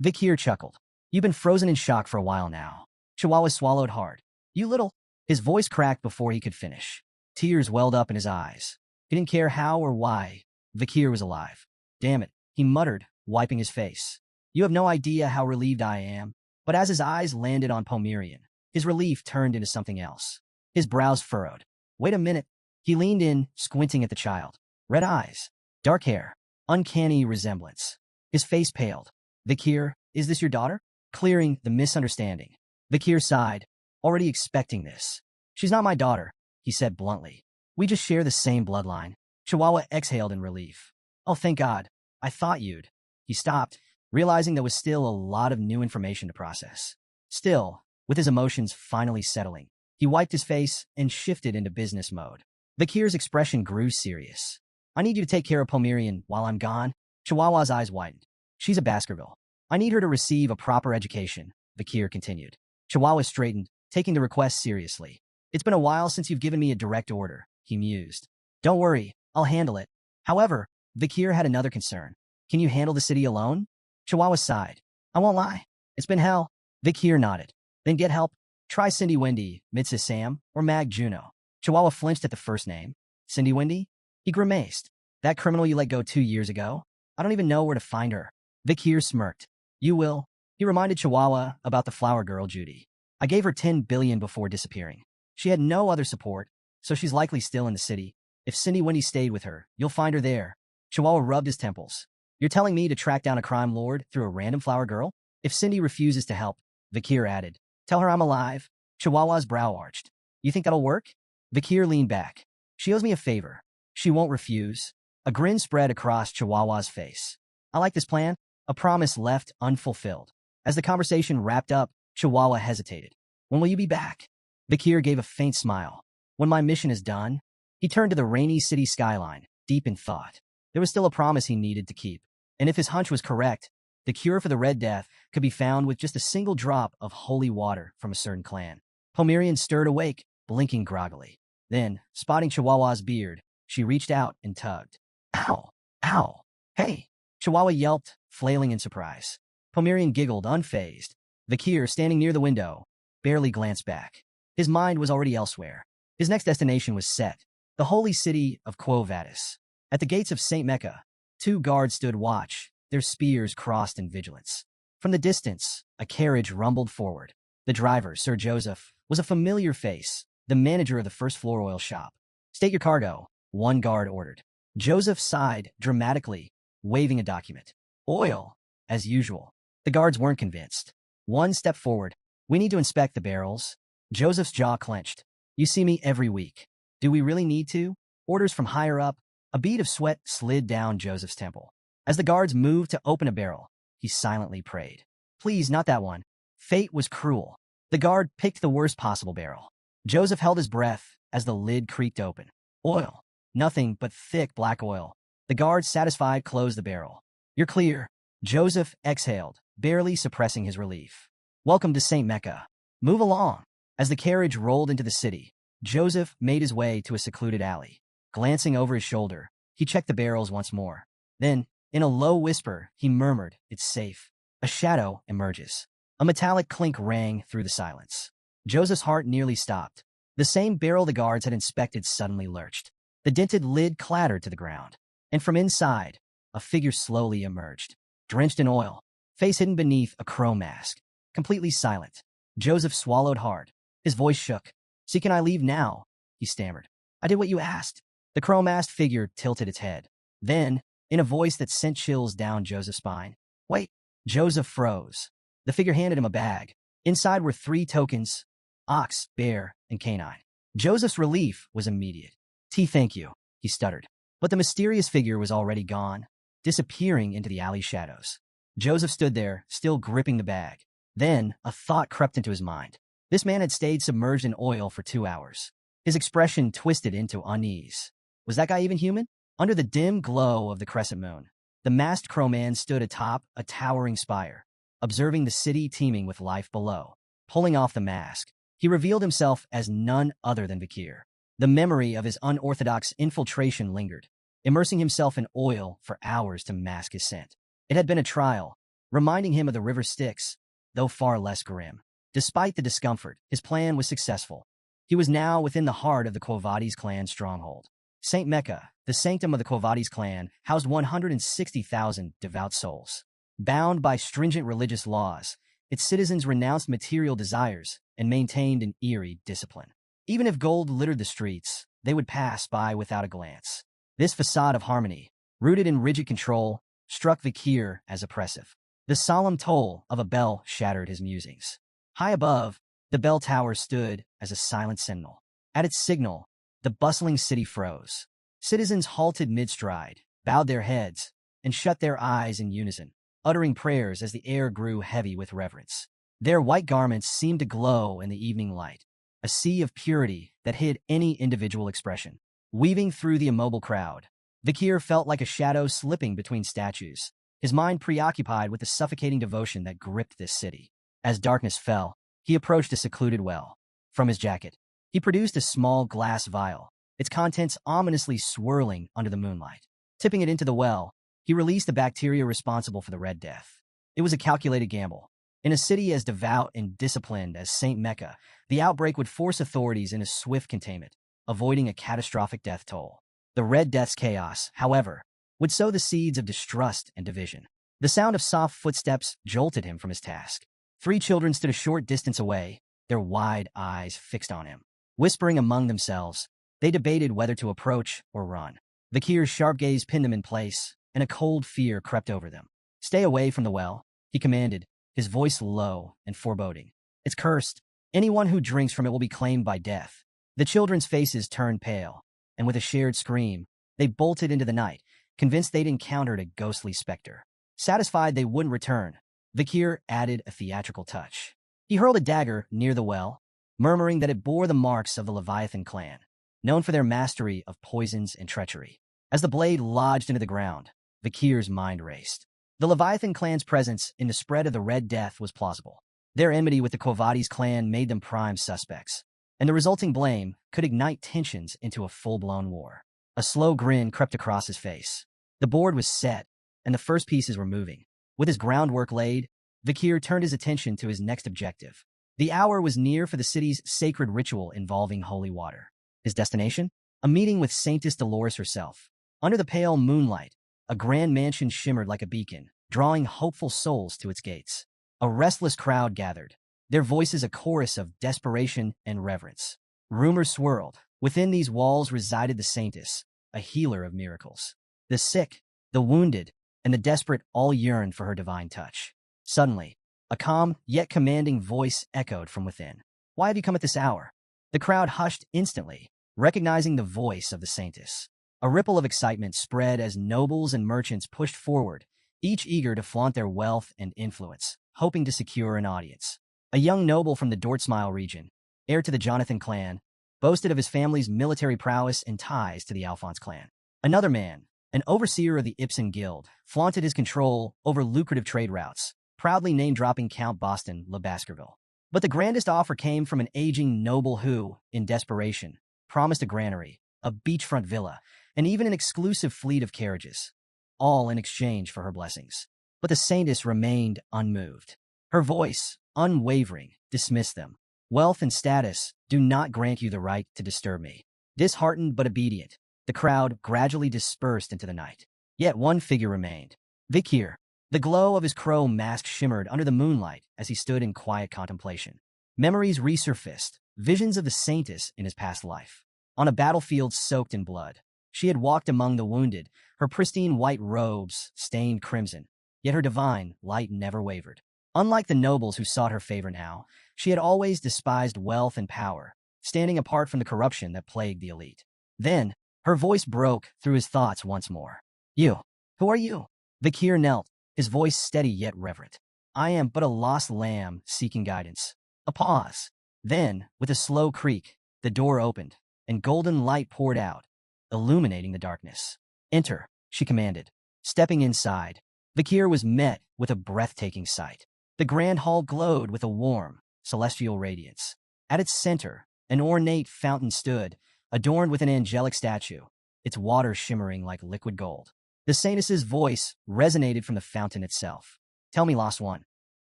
Vakir chuckled. You've been frozen in shock for a while now. Chihuahua swallowed hard. You little... His voice cracked before he could finish. Tears welled up in his eyes. He didn't care how or why Vakir was alive. Damn it, he muttered, wiping his face. You have no idea how relieved I am. But as his eyes landed on Pomerian, his relief turned into something else. His brows furrowed. Wait a minute. He leaned in, squinting at the child. Red eyes, dark hair, uncanny resemblance. His face paled. Vakir, is this your daughter? Clearing the misunderstanding. Vakir sighed, already expecting this. She's not my daughter, he said bluntly. We just share the same bloodline. Chihuahua exhaled in relief. Oh, thank God. I thought you'd. He stopped, realizing there was still a lot of new information to process. Still, with his emotions finally settling, he wiped his face and shifted into business mode. Vakir's expression grew serious. I need you to take care of Pomerian while I'm gone. Chihuahua's eyes widened. She's a Baskerville. I need her to receive a proper education, Vakir continued. Chihuahua straightened, taking the request seriously. It's been a while since you've given me a direct order, he mused. Don't worry, I'll handle it. However, Vikir had another concern. Can you handle the city alone? Chihuahua sighed. I won't lie. It's been hell. Vikir nodded. Then get help. Try Cindy Wendy, Mrs. Sam, or Mag Juno. Chihuahua flinched at the first name. Cindy Wendy? He grimaced. That criminal you let go 2 years ago? I don't even know where to find her. Vikir smirked. You will. He reminded Chihuahua about the flower girl Judy. I gave her 10 billion before disappearing. She had no other support, so she's likely still in the city. If Cindy Wendy stayed with her, you'll find her there. Chihuahua rubbed his temples. You're telling me to track down a crime lord through a random flower girl? If Cindy refuses to help, Vikir added, tell her I'm alive. Chihuahua's brow arched. You think that'll work? Vikir leaned back. She owes me a favor. She won't refuse. A grin spread across Chihuahua's face. I like this plan. A promise left unfulfilled. As the conversation wrapped up, Chihuahua hesitated. When will you be back? Vikir gave a faint smile. When my mission is done. He turned to the rainy city skyline, deep in thought. There was still a promise he needed to keep. And if his hunch was correct, the cure for the Red Death could be found with just a single drop of holy water from a certain clan. Pomerian stirred awake, blinking groggily. Then, spotting Chihuahua's beard, she reached out and tugged. Ow! Ow! Hey! Chihuahua yelped, flailing in surprise. Pomerian giggled, unfazed. Vikir, standing near the window, barely glanced back. His mind was already elsewhere. His next destination was set, the holy city of Quo Vadis. At the gates of St. Mecca, 2 guards stood watch, their spears crossed in vigilance. From the distance, a carriage rumbled forward. The driver, Sir Joseph, was a familiar face, the manager of the first-floor oil shop. State your cargo, one guard ordered. Joseph sighed dramatically, waving a document. Oil, as usual. The guards weren't convinced. One stepped forward. We need to inspect the barrels. Joseph's jaw clenched. You see me every week. Do we really need to? Orders from higher up. A bead of sweat slid down Joseph's temple. As the guards moved to open a barrel, he silently prayed. Please, not that one. Fate was cruel. The guard picked the worst possible barrel. Joseph held his breath as the lid creaked open. Oil. Nothing but thick black oil. The guard, satisfied, closed the barrel. You're clear. Joseph exhaled, barely suppressing his relief. Welcome to St. Mecca. Move along. As the carriage rolled into the city, Joseph made his way to a secluded alley. Glancing over his shoulder, he checked the barrels once more. Then, in a low whisper, he murmured, It's safe. A shadow emerges. A metallic clink rang through the silence. Joseph's heart nearly stopped. The same barrel the guards had inspected suddenly lurched. The dented lid clattered to the ground. And from inside, a figure slowly emerged. Drenched in oil, face hidden beneath a crow mask. Completely silent. Joseph swallowed hard. His voice shook. See, can I leave now? He stammered. I did what you asked. The crow-masked figure tilted its head. Then, in a voice that sent chills down Joseph's spine, Wait. Joseph froze. The figure handed him a bag. Inside were 3 tokens, ox, bear, and canine. Joseph's relief was immediate. Thank you, he stuttered. But the mysterious figure was already gone, disappearing into the alley shadows. Joseph stood there, still gripping the bag. Then, a thought crept into his mind. This man had stayed submerged in oil for 2 hours. His expression twisted into unease. Was that guy even human? Under the dim glow of the crescent moon, the masked crowman stood atop a towering spire, observing the city teeming with life below. Pulling off the mask, he revealed himself as none other than Vikir. The memory of his unorthodox infiltration lingered, immersing himself in oil for hours to mask his scent. It had been a trial, reminding him of the river Styx, though far less grim. Despite the discomfort, his plan was successful. He was now within the heart of the Quo Vadis clan stronghold. St. Mecca, the sanctum of the Quo Vadis clan, housed 160,000 devout souls. Bound by stringent religious laws, its citizens renounced material desires and maintained an eerie discipline. Even if gold littered the streets, they would pass by without a glance. This facade of harmony, rooted in rigid control, struck Vikir as oppressive. The solemn toll of a bell shattered his musings. High above, the bell tower stood as a silent sentinel. At its signal, the bustling city froze. Citizens halted mid-stride, bowed their heads, and shut their eyes in unison, uttering prayers as the air grew heavy with reverence. Their white garments seemed to glow in the evening light, a sea of purity that hid any individual expression. Weaving through the immobile crowd, Vikir felt like a shadow slipping between statues, his mind preoccupied with the suffocating devotion that gripped this city. As darkness fell, he approached a secluded well. From his jacket, He produced a small glass vial, its contents ominously swirling under the moonlight. Tipping it into the well, he released the bacteria responsible for the Red Death. It was a calculated gamble. In a city as devout and disciplined as St. Mecca, the outbreak would force authorities into swift containment, avoiding a catastrophic death toll. The Red Death's chaos, however, would sow the seeds of distrust and division. The sound of soft footsteps jolted him from his task. 3 children stood a short distance away, their wide eyes fixed on him. Whispering among themselves, they debated whether to approach or run. Vakir's sharp gaze pinned them in place, and a cold fear crept over them. "Stay away from the well," he commanded, his voice low and foreboding. "It's cursed. Anyone who drinks from it will be claimed by death." The children's faces turned pale, and with a shared scream, they bolted into the night, convinced they'd encountered a ghostly specter. Satisfied they wouldn't return, Vakir added a theatrical touch. He hurled a dagger near the well, murmuring that it bore the marks of the Leviathan clan, known for their mastery of poisons and treachery. As the blade lodged into the ground, Vakir's mind raced. The Leviathan clan's presence in the spread of the Red Death was plausible. Their enmity with the Kovades clan made them prime suspects, and the resulting blame could ignite tensions into a full-blown war. A slow grin crept across his face. The board was set, and the first pieces were moving. With his groundwork laid, Vakir turned his attention to his next objective. The hour was near for the city's sacred ritual involving holy water. His destination? A meeting with Saintess Dolores herself. Under the pale moonlight, a grand mansion shimmered like a beacon, drawing hopeful souls to its gates. A restless crowd gathered, their voices a chorus of desperation and reverence. Rumors swirled. Within these walls resided the Saintess, a healer of miracles. The sick, the wounded, and the desperate all yearned for her divine touch. Suddenly, a calm yet commanding voice echoed from within. "Why have you come at this hour?" The crowd hushed instantly, recognizing the voice of the Saintess. A ripple of excitement spread as nobles and merchants pushed forward, each eager to flaunt their wealth and influence, hoping to secure an audience. A young noble from the Dortsmile region, heir to the Jonathan clan, boasted of his family's military prowess and ties to the Alphonse clan. Another man, an overseer of the Ibsen Guild, flaunted his control over lucrative trade routes, proudly name-dropping Count Boston Le Baskerville. But the grandest offer came from an aging noble who, in desperation, promised a granary, a beachfront villa, and even an exclusive fleet of carriages, all in exchange for her blessings. But the Saintess remained unmoved. Her voice, unwavering, dismissed them. "Wealth and status do not grant you the right to disturb me." Disheartened but obedient, the crowd gradually dispersed into the night. Yet one figure remained. Vakir. The glow of his crow mask shimmered under the moonlight as he stood in quiet contemplation. Memories resurfaced, visions of the Saintess in his past life. On a battlefield soaked in blood, she had walked among the wounded, her pristine white robes stained crimson, yet her divine light never wavered. Unlike the nobles who sought her favor now, she had always despised wealth and power, standing apart from the corruption that plagued the elite. Then, her voice broke through his thoughts once more. "You, who are you?" Vakir knelt, his voice steady yet reverent. "I am but a lost lamb seeking guidance." A pause. Then, with a slow creak, the door opened, and golden light poured out, illuminating the darkness. "Enter," she commanded. Stepping inside, Vakir was met with a breathtaking sight. The grand hall glowed with a warm, celestial radiance. At its center, an ornate fountain stood, adorned with an angelic statue, its water shimmering like liquid gold. The Saintess's voice resonated from the fountain itself. "Tell me, lost one,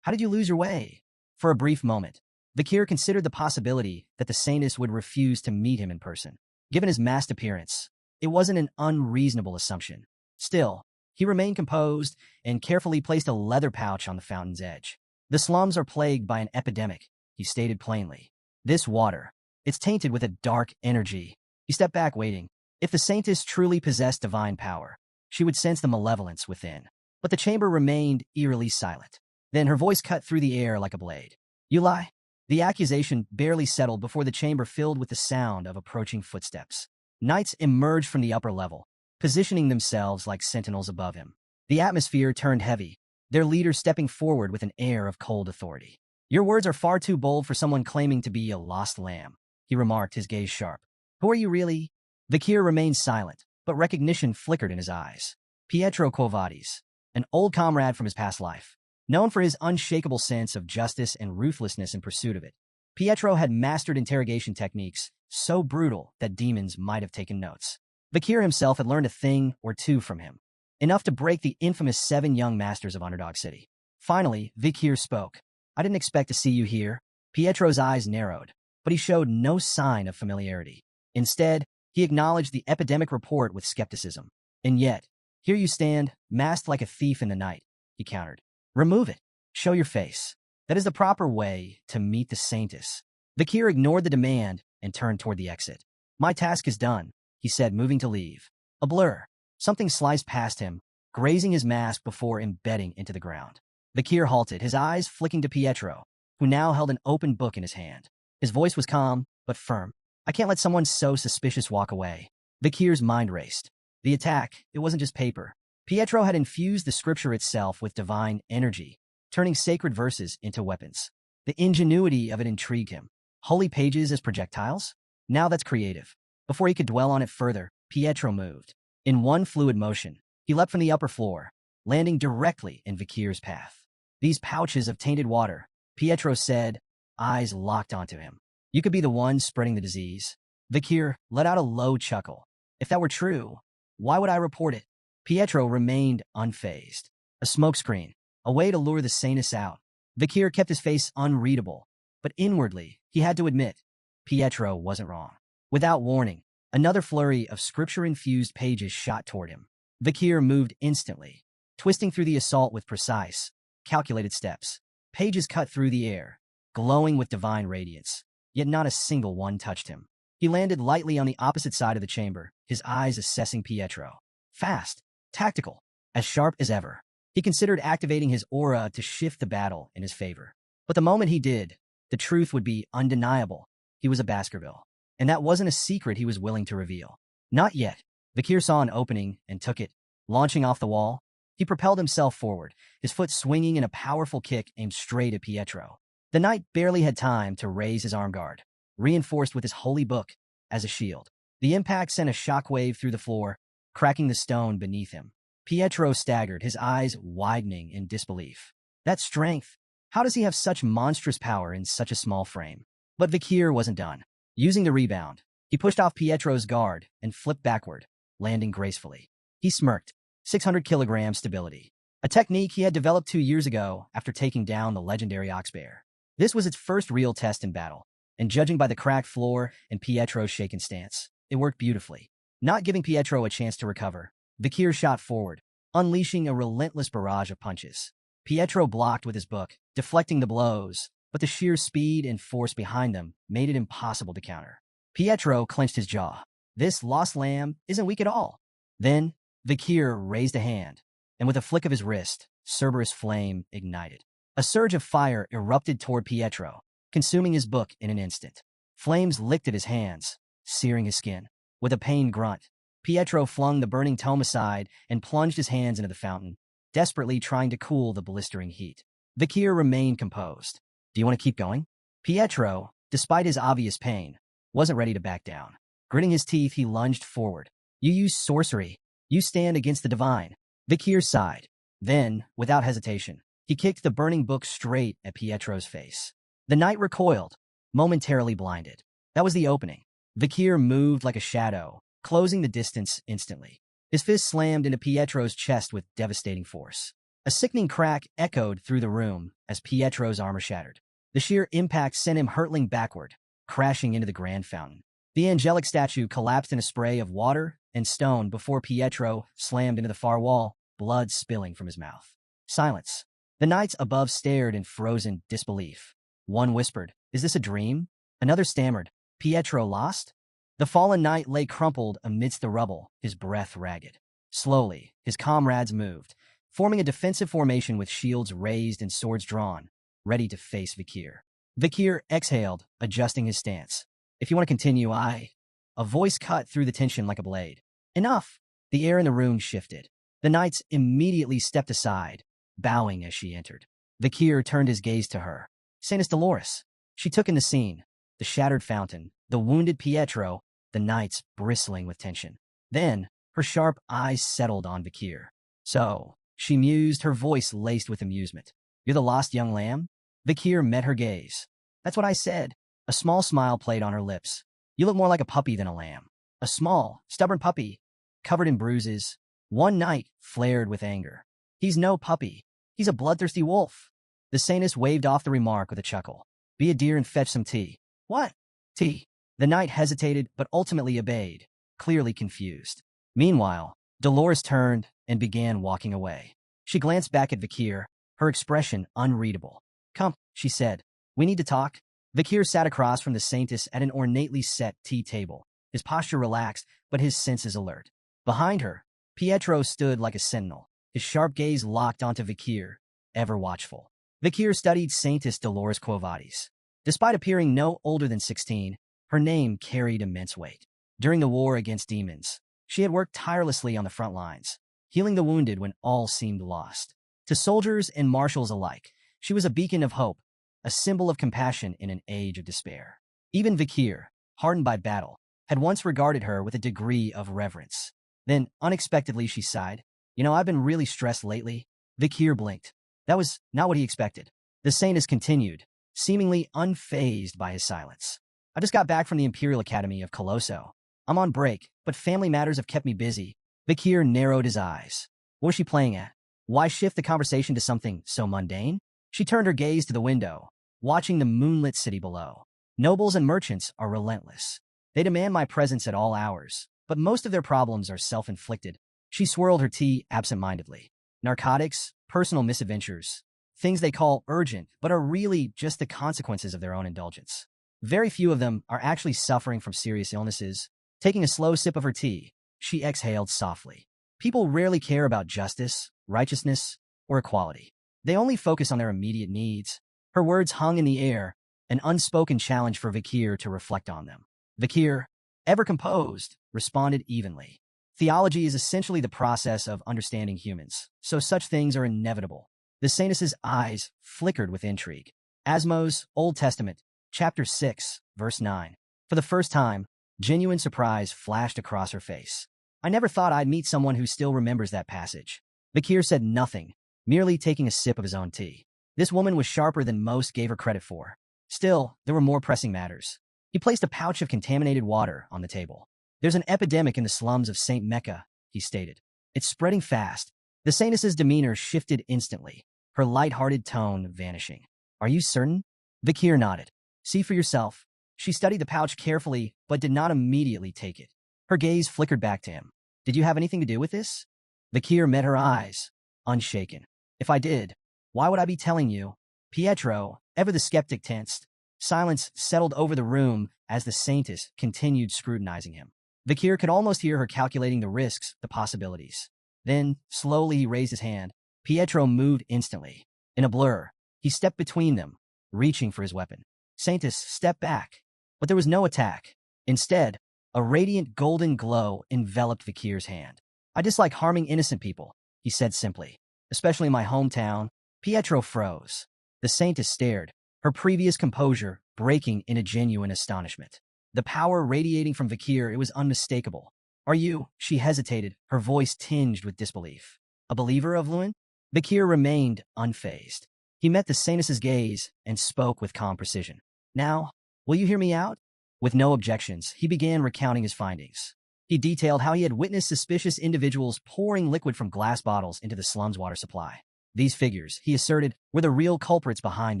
how did you lose your way?" For a brief moment, Vakir considered the possibility that the Saintess would refuse to meet him in person. Given his masked appearance, it wasn't an unreasonable assumption. Still, he remained composed and carefully placed a leather pouch on the fountain's edge. "The slums are plagued by an epidemic," he stated plainly. "This water, it's tainted with a dark energy." He stepped back, waiting. If the Saintess truly possessed divine power, she would sense the malevolence within. But the chamber remained eerily silent. Then her voice cut through the air like a blade. "You lie." The accusation barely settled before the chamber filled with the sound of approaching footsteps. Knights emerged from the upper level, positioning themselves like sentinels above him. The atmosphere turned heavy, their leader stepping forward with an air of cold authority. "Your words are far too bold for someone claiming to be a lost lamb," he remarked, his gaze sharp. "Who are you really?" Vakir remained silent, but recognition flickered in his eyes. Pietro Kovades, an old comrade from his past life, known for his unshakable sense of justice and ruthlessness in pursuit of it. Pietro had mastered interrogation techniques so brutal that demons might have taken notes. Vakir himself had learned a thing or two from him, enough to break the infamous 7 young masters of Underdog City. Finally, Vakir spoke. I didn't expect to see you here. Pietro's eyes narrowed, but he showed no sign of familiarity. Instead, he acknowledged the epidemic report with skepticism. And yet, here you stand, masked like a thief in the night, he countered. Remove it. Show your face. That is the proper way to meet the Saintess. Vakir ignored the demand and turned toward the exit. My task is done, he said, moving to leave. A blur. Something sliced past him, grazing his mask before embedding into the ground. Vakir halted, his eyes flicking to Pietro, who now held an open book in his hand. His voice was calm, but firm. I can't let someone so suspicious walk away. Vakir's mind raced. The attack, it wasn't just paper. Pietro had infused the scripture itself with divine energy, turning sacred verses into weapons. The ingenuity of it intrigued him. Holy pages as projectiles? Now that's creative. Before he could dwell on it further, Pietro moved. In one fluid motion, he leapt from the upper floor, landing directly in Vakir's path. These pouches of tainted water, Pietro said, eyes locked onto him. You could be the one spreading the disease. Vakir let out a low chuckle. If that were true, why would I report it? Pietro remained unfazed. A smokescreen, a way to lure the Saintess out. Vakir kept his face unreadable, but inwardly, he had to admit, Pietro wasn't wrong. Without warning, another flurry of scripture-infused pages shot toward him. Vakir moved instantly, twisting through the assault with precise, calculated steps. Pages cut through the air, glowing with divine radiance, yet not a single one touched him. He landed lightly on the opposite side of the chamber, his eyes assessing Pietro. Fast, tactical, as sharp as ever. He considered activating his aura to shift the battle in his favor. But the moment he did, the truth would be undeniable. He was a Baskerville. And that wasn't a secret he was willing to reveal. Not yet. Vakir saw an opening and took it. Launching off the wall, he propelled himself forward, his foot swinging in a powerful kick aimed straight at Pietro. The knight barely had time to raise his arm guard, reinforced with his holy book as a shield. The impact sent a shockwave through the floor, cracking the stone beneath him. Pietro staggered, his eyes widening in disbelief. That strength! How does he have such monstrous power in such a small frame? But Vakir wasn't done. Using the rebound, he pushed off Pietro's guard and flipped backward, landing gracefully. He smirked. 600 kilogram stability. A technique he had developed 2 years ago after taking down the legendary Oxbear. This was its first real test in battle, and judging by the cracked floor and Pietro's shaken stance, it worked beautifully. Not giving Pietro a chance to recover, Vakir shot forward, unleashing a relentless barrage of punches. Pietro blocked with his book, deflecting the blows, but the sheer speed and force behind them made it impossible to counter. Pietro clenched his jaw. This lost lamb isn't weak at all. Then, Vakir raised a hand, and with a flick of his wrist, Cerberus flame ignited. A surge of fire erupted toward Pietro, consuming his book in an instant. Flames licked at his hands, searing his skin. With a pained grunt, Pietro flung the burning tome aside and plunged his hands into the fountain, desperately trying to cool the blistering heat. Vakir remained composed. Do you want to keep going? Pietro, despite his obvious pain, wasn't ready to back down. Gritting his teeth, he lunged forward. You use sorcery. You stand against the divine. Vakir sighed. Then, without hesitation, he kicked the burning book straight at Pietro's face. The knight recoiled, momentarily blinded. That was the opening. Vakir moved like a shadow, closing the distance instantly. His fist slammed into Pietro's chest with devastating force. A sickening crack echoed through the room as Pietro's armor shattered. The sheer impact sent him hurtling backward, crashing into the grand fountain. The angelic statue collapsed in a spray of water and stone before Pietro slammed into the far wall, blood spilling from his mouth. Silence. The knights above stared in frozen disbelief. One whispered, "Is this a dream?" Another stammered, "Pietro lost?" The fallen knight lay crumpled amidst the rubble, his breath ragged. Slowly, his comrades moved, forming a defensive formation with shields raised and swords drawn, ready to face Vakir. Vakir exhaled, adjusting his stance. "If you want to continue, A voice cut through the tension like a blade. Enough! The air in the room shifted. The knights immediately stepped aside, bowing as she entered. Vakir turned his gaze to her. Saintess Dolores. She took in the scene, the shattered fountain, the wounded Pietro, the knights bristling with tension. Then, her sharp eyes settled on Vakir. So, she mused, her voice laced with amusement. You're the lost young lamb? Vakir met her gaze. That's what I said. A small smile played on her lips. You look more like a puppy than a lamb. A small, stubborn puppy, covered in bruises. One night flared with anger. He's no puppy. He's a bloodthirsty wolf. The saintess waved off the remark with a chuckle. Be a dear and fetch some tea. What? Tea. The knight hesitated, but ultimately obeyed, clearly confused. Meanwhile, Dolores turned and began walking away. She glanced back at Vikir, her expression unreadable. Come, she said. We need to talk. Vikir sat across from the saintess at an ornately set tea table, his posture relaxed, but his senses alert. Behind her, Pietro stood like a sentinel, his sharp gaze locked onto Vikir, ever watchful. Vikir studied Saintess Dolores Quo Vadis. Despite appearing no older than 16, her name carried immense weight. During the war against demons, she had worked tirelessly on the front lines, healing the wounded when all seemed lost. To soldiers and marshals alike, she was a beacon of hope, a symbol of compassion in an age of despair. Even Vikir, hardened by battle, had once regarded her with a degree of reverence. Then, unexpectedly, she sighed. I've been really stressed lately. Vikir blinked. That was not what he expected. The saintess continued, seemingly unfazed by his silence. I just got back from the Imperial Academy of Colosso. I'm on break, but family matters have kept me busy. Vikir narrowed his eyes. What was she playing at? Why shift the conversation to something so mundane? She turned her gaze to the window, watching the moonlit city below. Nobles and merchants are relentless. They demand my presence at all hours, but most of their problems are self-inflicted. She swirled her tea absent-mindedly. Narcotics, personal misadventures, things they call urgent, but are really just the consequences of their own indulgence. Very few of them are actually suffering from serious illnesses. Taking a slow sip of her tea, she exhaled softly. People rarely care about justice, righteousness, or equality. They only focus on their immediate needs. Her words hung in the air, an unspoken challenge for Vikir to reflect on them. Vikir, ever composed, responded evenly. Theology is essentially the process of understanding humans, so such things are inevitable. The saintess's eyes flickered with intrigue. Asmo's Old Testament, chapter 6, verse 9. For the first time, genuine surprise flashed across her face. I never thought I'd meet someone who still remembers that passage. Vikir said nothing, merely taking a sip of his own tea. This woman was sharper than most gave her credit for. Still, there were more pressing matters. He placed a pouch of contaminated water on the table. There's an epidemic in the slums of St. Mecca, he stated. It's spreading fast. The saintess's demeanor shifted instantly, her light-hearted tone vanishing. Are you certain? Vikir nodded. See for yourself. She studied the pouch carefully, but did not immediately take it. Her gaze flickered back to him. Did you have anything to do with this? Vikir met her eyes, unshaken. If I did, why would I be telling you? Pietro, ever the skeptic, tensed. Silence settled over the room as the saintess continued scrutinizing him. Vikir could almost hear her calculating the risks, the possibilities. Then, slowly he raised his hand. Pietro moved instantly. In a blur, he stepped between them, reaching for his weapon. Saintess stepped back, but there was no attack. Instead, a radiant golden glow enveloped Vikir's hand. I dislike harming innocent people, he said simply. Especially in my hometown. Pietro froze. The saintess stared, her previous composure breaking in a genuine astonishment. The power radiating from Vikir, it was unmistakable. Are you? She hesitated, her voice tinged with disbelief. A believer of Lewin? Vikir remained unfazed. He met the saintess's gaze and spoke with calm precision. Now, will you hear me out? With no objections, he began recounting his findings. He detailed how he had witnessed suspicious individuals pouring liquid from glass bottles into the slum's water supply. These figures, he asserted, were the real culprits behind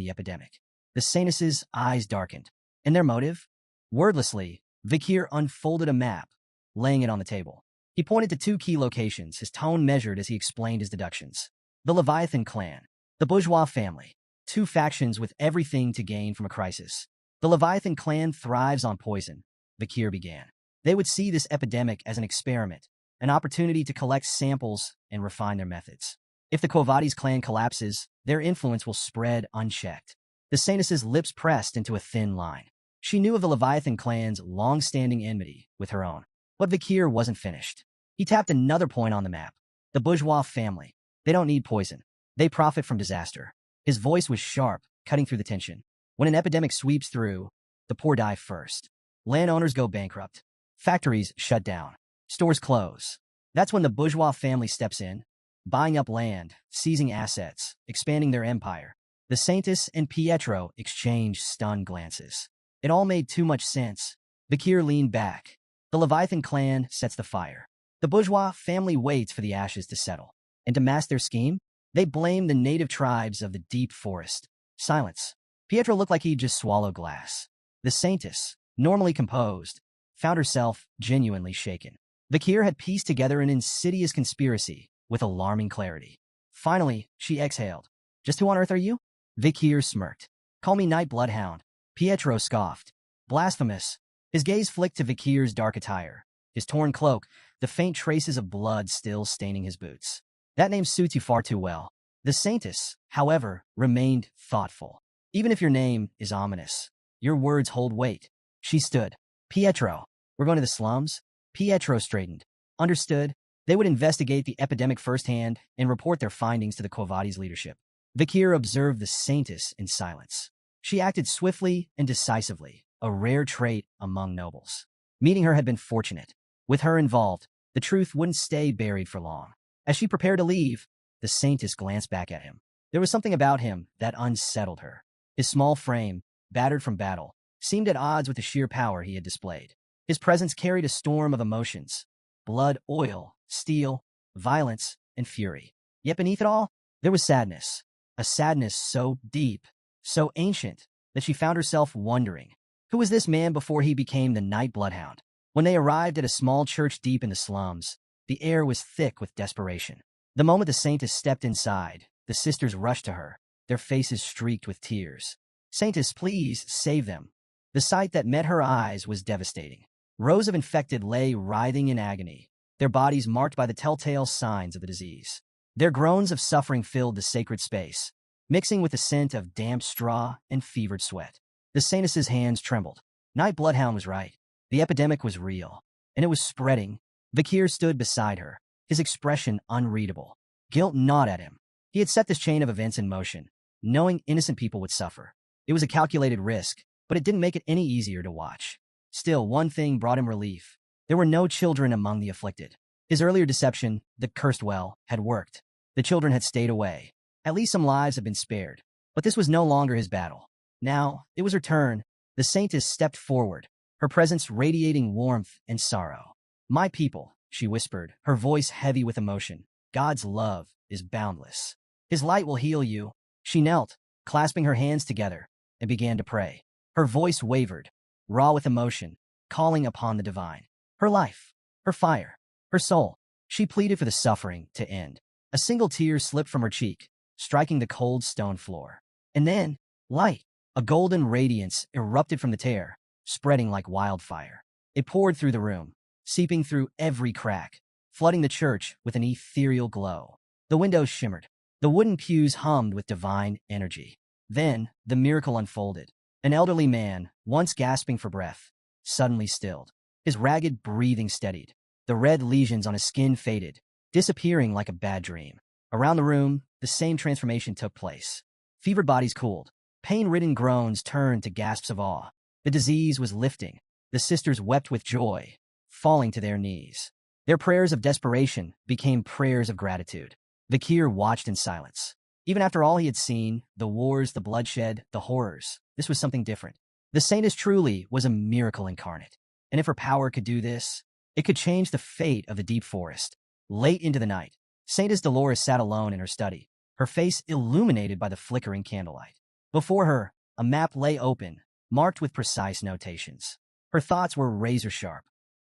the epidemic. The saintess's eyes darkened. And their motive? Wordlessly, Vikir unfolded a map, laying it on the table. He pointed to two key locations, his tone measured as he explained his deductions. The Leviathan clan, the bourgeois family, two factions with everything to gain from a crisis. The Leviathan clan thrives on poison, Vikir began. They would see this epidemic as an experiment, an opportunity to collect samples and refine their methods. If the Quo Vadis clan collapses, their influence will spread unchecked. The saintess's lips pressed into a thin line. She knew of the Leviathan clan's long-standing enmity with her own. But Vikir wasn't finished. He tapped another point on the map. The bourgeois family. They don't need poison. They profit from disaster. His voice was sharp, cutting through the tension. When an epidemic sweeps through, the poor die first. Landowners go bankrupt. Factories shut down. Stores close. That's when the bourgeois family steps in, buying up land, seizing assets, expanding their empire. The saintess and Pietro exchanged stunned glances. It all made too much sense. Bakir leaned back. The Leviathan clan sets the fire. The bourgeois family waits for the ashes to settle. And to mask their scheme, they blame the native tribes of the deep forest. Silence. Pietro looked like he'd just swallowed glass. The saintess, normally composed, found herself genuinely shaken. Bakir had pieced together an insidious conspiracy with alarming clarity. Finally, she exhaled. Just who on earth are you? Bakir smirked. Call me Night Bloodhound. Pietro scoffed. Blasphemous. His gaze flicked to Bakir's dark attire, his torn cloak, the faint traces of blood still staining his boots. That name suits you far too well. The saintess, however, remained thoughtful. Even if your name is ominous, your words hold weight. She stood. Pietro, we're going to the slums? Pietro straightened. Understood. They would investigate the epidemic firsthand and report their findings to the Quo Vadis leadership. Bakir observed the saintess in silence. She acted swiftly and decisively, a rare trait among nobles. Meeting her had been fortunate. With her involved, the truth wouldn't stay buried for long. As she prepared to leave, the saintess glanced back at him. There was something about him that unsettled her. His small frame, battered from battle, seemed at odds with the sheer power he had displayed. His presence carried a storm of emotions: blood, oil, steel, violence, and fury. Yet beneath it all, there was sadness. A sadness so deep, so ancient, that she found herself wondering, who was this man before he became the Night Bloodhound? When they arrived at a small church deep in the slums, the air was thick with desperation. The moment the saintess stepped inside, the sisters rushed to her, their faces streaked with tears. Saintess, please, save them. The sight that met her eyes was devastating. Rows of infected lay writhing in agony, their bodies marked by the telltale signs of the disease. Their groans of suffering filled the sacred space, mixing with the scent of damp straw and fevered sweat. The saintess's hands trembled. Night Bloodhound was right. The epidemic was real, and it was spreading. Bakir stood beside her, his expression unreadable. Guilt gnawed at him. He had set this chain of events in motion, knowing innocent people would suffer. It was a calculated risk, but it didn't make it any easier to watch. Still, one thing brought him relief. There were no children among the afflicted. His earlier deception, the cursed well, had worked. The children had stayed away. At least some lives had been spared. But this was no longer his battle. Now, it was her turn. The saintess stepped forward, her presence radiating warmth and sorrow. My people, she whispered, her voice heavy with emotion. God's love is boundless. His light will heal you. She knelt, clasping her hands together, and began to pray. Her voice wavered, raw with emotion, calling upon the divine. Her life, her fire, her soul. She pleaded for the suffering to end. A single tear slipped from her cheek, striking the cold stone floor. And then, light, a golden radiance erupted from the tear, spreading like wildfire. It poured through the room, seeping through every crack, flooding the church with an ethereal glow. The windows shimmered. The wooden pews hummed with divine energy. Then, the miracle unfolded. An elderly man, once gasping for breath, suddenly stilled. His ragged breathing steadied. The red lesions on his skin faded, disappearing like a bad dream. Around the room, the same transformation took place. Fevered bodies cooled. Pain-ridden groans turned to gasps of awe. The disease was lifting. The sisters wept with joy, falling to their knees. Their prayers of desperation became prayers of gratitude. Bakir watched in silence. Even after all he had seen, the wars, the bloodshed, the horrors, this was something different. The saintess truly was a miracle incarnate. And if her power could do this, it could change the fate of the deep forest. Late into the night, Saintess Dolores sat alone in her study, her face illuminated by the flickering candlelight. Before her, a map lay open, marked with precise notations. Her thoughts were razor-sharp.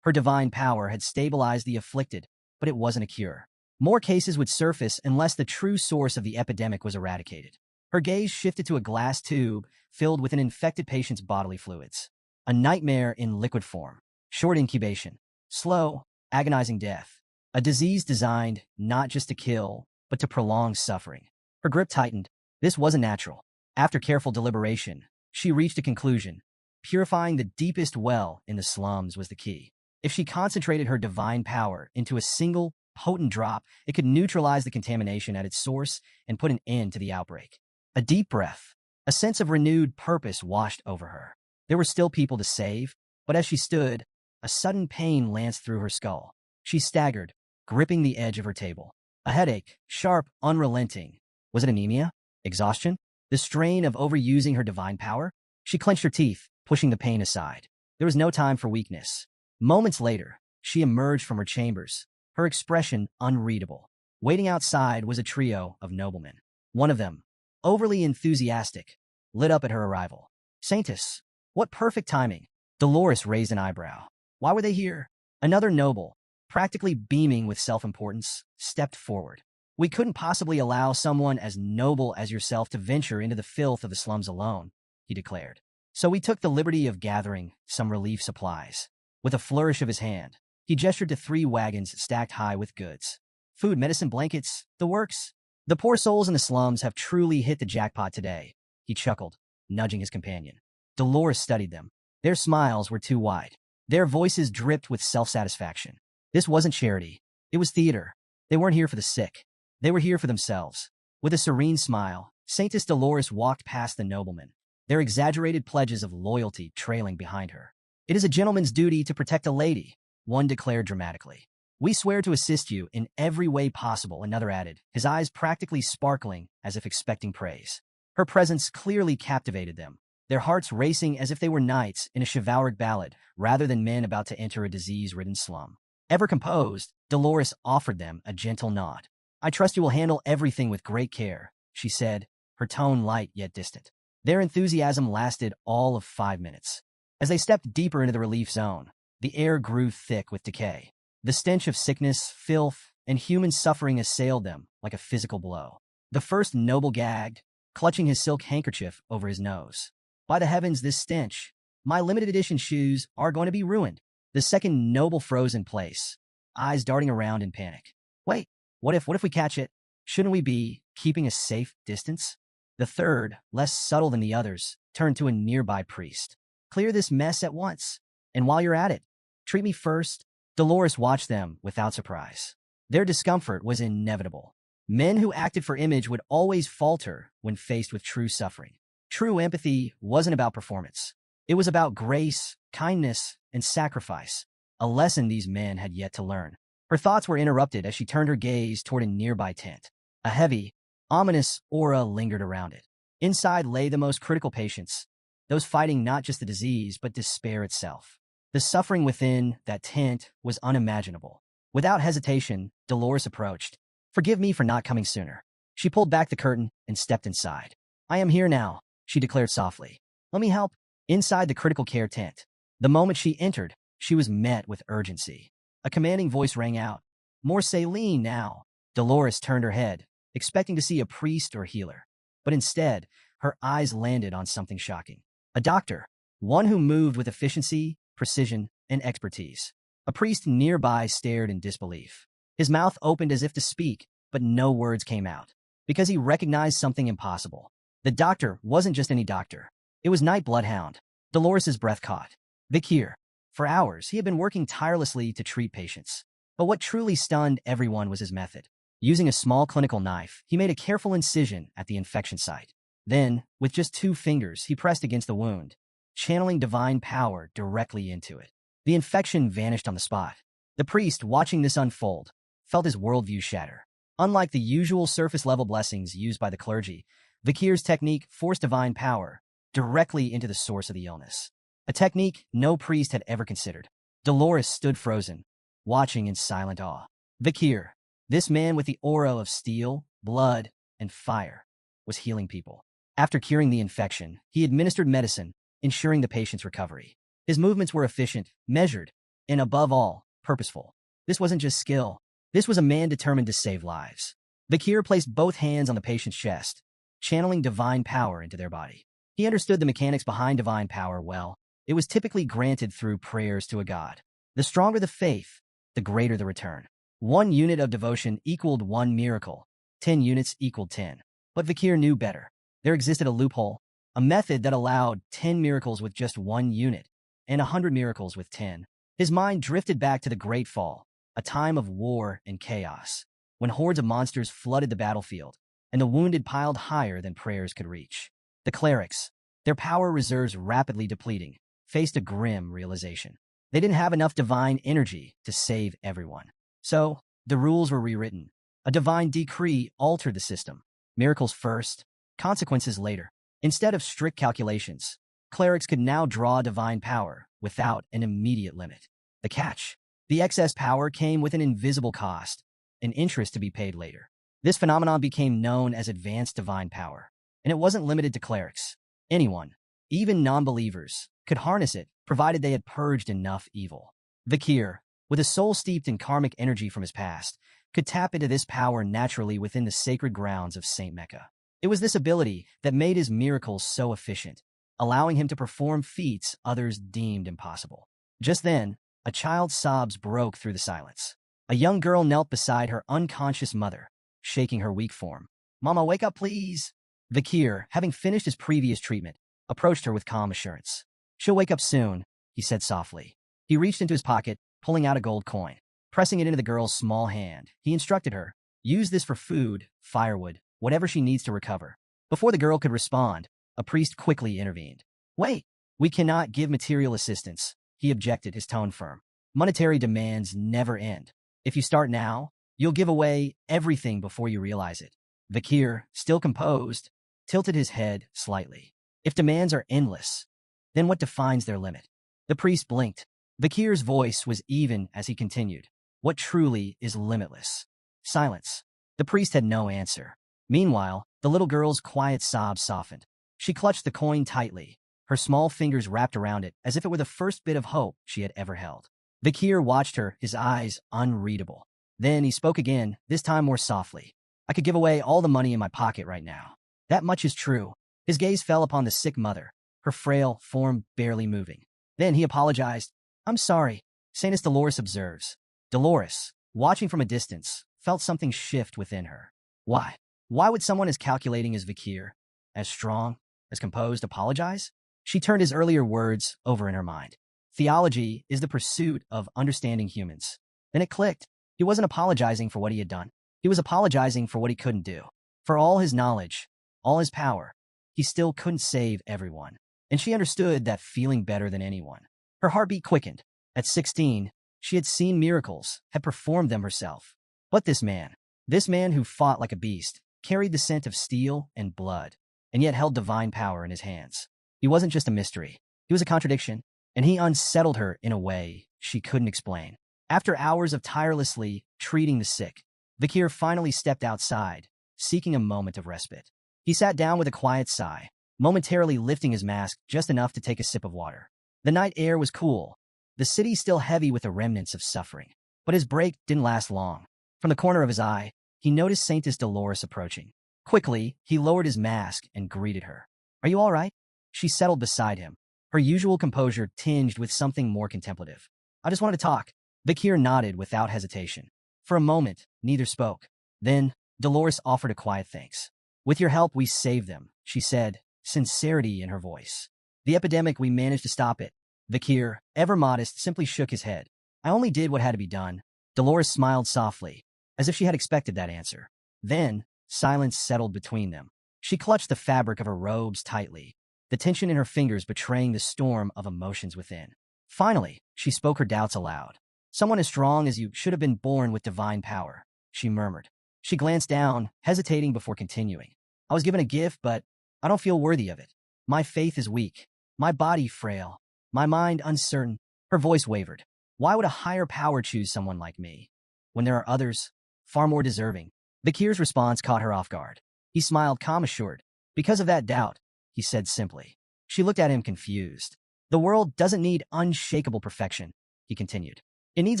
Her divine power had stabilized the afflicted, but it wasn't a cure. More cases would surface unless the true source of the epidemic was eradicated. Her gaze shifted to a glass tube filled with an infected patient's bodily fluids. A nightmare in liquid form. Short incubation. Slow, agonizing death. A disease designed not just to kill, but to prolong suffering. Her grip tightened. This wasn't natural. After careful deliberation, she reached a conclusion. Purifying the deepest well in the slums was the key. If she concentrated her divine power into a single, potent drop, it could neutralize the contamination at its source and put an end to the outbreak. A deep breath, a sense of renewed purpose washed over her. There were still people to save, but as she stood, a sudden pain lanced through her skull. She staggered, gripping the edge of her table. A headache, sharp, unrelenting. Was it anemia? Exhaustion? The strain of overusing her divine power? She clenched her teeth, pushing the pain aside. There was no time for weakness. Moments later, she emerged from her chambers, her expression unreadable. Waiting outside was a trio of noblemen. One of them, overly enthusiastic, lit up at her arrival. Saintess, what perfect timing. Dolores raised an eyebrow. Why were they here? Another noble, practically beaming with self-importance, stepped forward. We couldn't possibly allow someone as noble as yourself to venture into the filth of the slums alone, he declared. So we took the liberty of gathering some relief supplies. With a flourish of his hand, he gestured to 3 wagons stacked high with goods. Food, medicine, blankets, the works. The poor souls in the slums have truly hit the jackpot today, he chuckled, nudging his companion. Dolores studied them. Their smiles were too wide. Their voices dripped with self-satisfaction. This wasn't charity. It was theater. They weren't here for the sick. They were here for themselves. With a serene smile, Saintess Dolores walked past the noblemen, their exaggerated pledges of loyalty trailing behind her. It is a gentleman's duty to protect a lady, one declared dramatically. We swear to assist you in every way possible, another added, his eyes practically sparkling as if expecting praise. Her presence clearly captivated them, their hearts racing as if they were knights in a chivalric ballad rather than men about to enter a disease-ridden slum. Ever composed, Dolores offered them a gentle nod. I trust you will handle everything with great care, she said, her tone light yet distant. Their enthusiasm lasted all of 5 minutes. As they stepped deeper into the relief zone, the air grew thick with decay. The stench of sickness, filth, and human suffering assailed them like a physical blow. The first noble gagged, clutching his silk handkerchief over his nose. By the heavens, this stench. My limited edition shoes are going to be ruined. The second noble froze in place, eyes darting around in panic. Wait, what if we catch it? Shouldn't we be keeping a safe distance? The third, less subtle than the others, turned to a nearby priest. Clear this mess at once. And while you're at it, treat me first. Dolores watched them without surprise. Their discomfort was inevitable. Men who acted for image would always falter when faced with true suffering. True empathy wasn't about performance. It was about grace, kindness, and sacrifice, a lesson these men had yet to learn. Her thoughts were interrupted as she turned her gaze toward a nearby tent. A heavy, ominous aura lingered around it. Inside lay the most critical patients, those fighting not just the disease but despair itself. The suffering within that tent was unimaginable. Without hesitation, Dolores approached. Forgive me for not coming sooner. She pulled back the curtain and stepped inside. I am here now, she declared softly. Let me help. Inside the critical care tent, the moment she entered, she was met with urgency. A commanding voice rang out. More saline now. Dolores turned her head, expecting to see a priest or healer. But instead, her eyes landed on something shocking. A doctor, one who moved with efficiency, precision, and expertise. A priest nearby stared in disbelief. His mouth opened as if to speak, but no words came out, because he recognized something impossible. The doctor wasn't just any doctor. It was Night Bloodhound. Dolores's breath caught. Vikir. For hours, he had been working tirelessly to treat patients. But what truly stunned everyone was his method. Using a small clinical knife, he made a careful incision at the infection site. Then, with just 2 fingers, he pressed against the wound, channeling divine power directly into it. The infection vanished on the spot. The priest, watching this unfold, felt his worldview shatter. Unlike the usual surface-level blessings used by the clergy, Vikir's technique forced divine power directly into the source of the illness. A technique no priest had ever considered. Dolores stood frozen, watching in silent awe. Vikir, this man with the aura of steel, blood, and fire, was healing people. After curing the infection, he administered medicine, ensuring the patient's recovery. His movements were efficient, measured, and above all, purposeful. This wasn't just skill. This was a man determined to save lives. Vikir placed both hands on the patient's chest, channeling divine power into their body. He understood the mechanics behind divine power well. It was typically granted through prayers to a god. The stronger the faith, the greater the return. 1 unit of devotion equaled 1 miracle. 10 units equaled 10. But Vikir knew better. There existed a loophole, a method that allowed 10 miracles with just 1 unit, and 100 miracles with 10. His mind drifted back to the Great Fall, a time of war and chaos, when hordes of monsters flooded the battlefield, and the wounded piled higher than prayers could reach. The clerics, their power reserves rapidly depleting, faced a grim realization. They didn't have enough divine energy to save everyone. So, the rules were rewritten. A divine decree altered the system. Miracles first, consequences later. Instead of strict calculations, clerics could now draw divine power without an immediate limit. The catch: the excess power came with an invisible cost, an interest to be paid later. This phenomenon became known as advanced divine power, and it wasn't limited to clerics. Anyone, even non-believers, could harness it, provided they had purged enough evil. Vakir, with a soul steeped in karmic energy from his past, could tap into this power naturally within the sacred grounds of Saint Mecca. It was this ability that made his miracles so efficient, allowing him to perform feats others deemed impossible. Just then, a child's sobs broke through the silence. A young girl knelt beside her unconscious mother, shaking her weak form. "Mama, wake up, please." Vakir, having finished his previous treatment, approached her with calm assurance. "She'll wake up soon," he said softly. He reached into his pocket, pulling out a gold coin. Pressing it into the girl's small hand, he instructed her, "Use this for food, firewood, whatever she needs to recover." Before the girl could respond, a priest quickly intervened. "Wait, we cannot give material assistance," he objected, his tone firm. "Monetary demands never end. If you start now, you'll give away everything before you realize it." Vakir, still composed, tilted his head slightly. "If demands are endless, then what defines their limit?" The priest blinked. Vakir's voice was even as he continued. "What truly is limitless?" Silence. The priest had no answer. Meanwhile, the little girl's quiet sobs softened. She clutched the coin tightly, her small fingers wrapped around it as if it were the first bit of hope she had ever held. Vakir watched her, his eyes unreadable. Then he spoke again, this time more softly. "I could give away all the money in my pocket right now. That much is true." His gaze fell upon the sick mother, her frail form barely moving. Then he apologized. "I'm sorry," Saintess Dolores observes. Dolores, watching from a distance, felt something shift within her. Why? Why would someone as calculating as Vakir, as strong, as composed, apologize? She turned his earlier words over in her mind. Theology is the pursuit of understanding humans. Then it clicked. He wasn't apologizing for what he had done. He was apologizing for what he couldn't do. For all his knowledge, all his power, he still couldn't save everyone. And she understood that feeling better than anyone. Her heartbeat quickened. At 16, she had seen miracles, had performed them herself. But this man who fought like a beast, carried the scent of steel and blood, and yet held divine power in his hands. He wasn't just a mystery. He was a contradiction, and he unsettled her in a way she couldn't explain. After hours of tirelessly treating the sick, Vakir finally stepped outside, seeking a moment of respite. He sat down with a quiet sigh, momentarily lifting his mask just enough to take a sip of water. The night air was cool, the city still heavy with the remnants of suffering. But his break didn't last long. From the corner of his eye, he noticed Saintess Dolores approaching. Quickly, he lowered his mask and greeted her. "Are you all right?" She settled beside him, her usual composure tinged with something more contemplative. "I just wanted to talk." Vakir nodded without hesitation. For a moment, neither spoke. Then, Dolores offered a quiet thanks. "With your help, we saved them," she said, sincerity in her voice. "The epidemic, we managed to stop it." Vakir, ever modest, simply shook his head. "I only did what had to be done." Dolores smiled softly, as if she had expected that answer. Then, silence settled between them. She clutched the fabric of her robes tightly, the tension in her fingers betraying the storm of emotions within. Finally, she spoke her doubts aloud. "Someone as strong as you should have been born with divine power," she murmured. She glanced down, hesitating before continuing. "I was given a gift, but I don't feel worthy of it. My faith is weak, my body frail, my mind uncertain." Her voice wavered. "Why would a higher power choose someone like me, when there are others, far more deserving?" Vakir's response caught her off guard. He smiled, calm assured. "Because of that doubt," he said simply. She looked at him confused. "The world doesn't need unshakable perfection," he continued. "It needs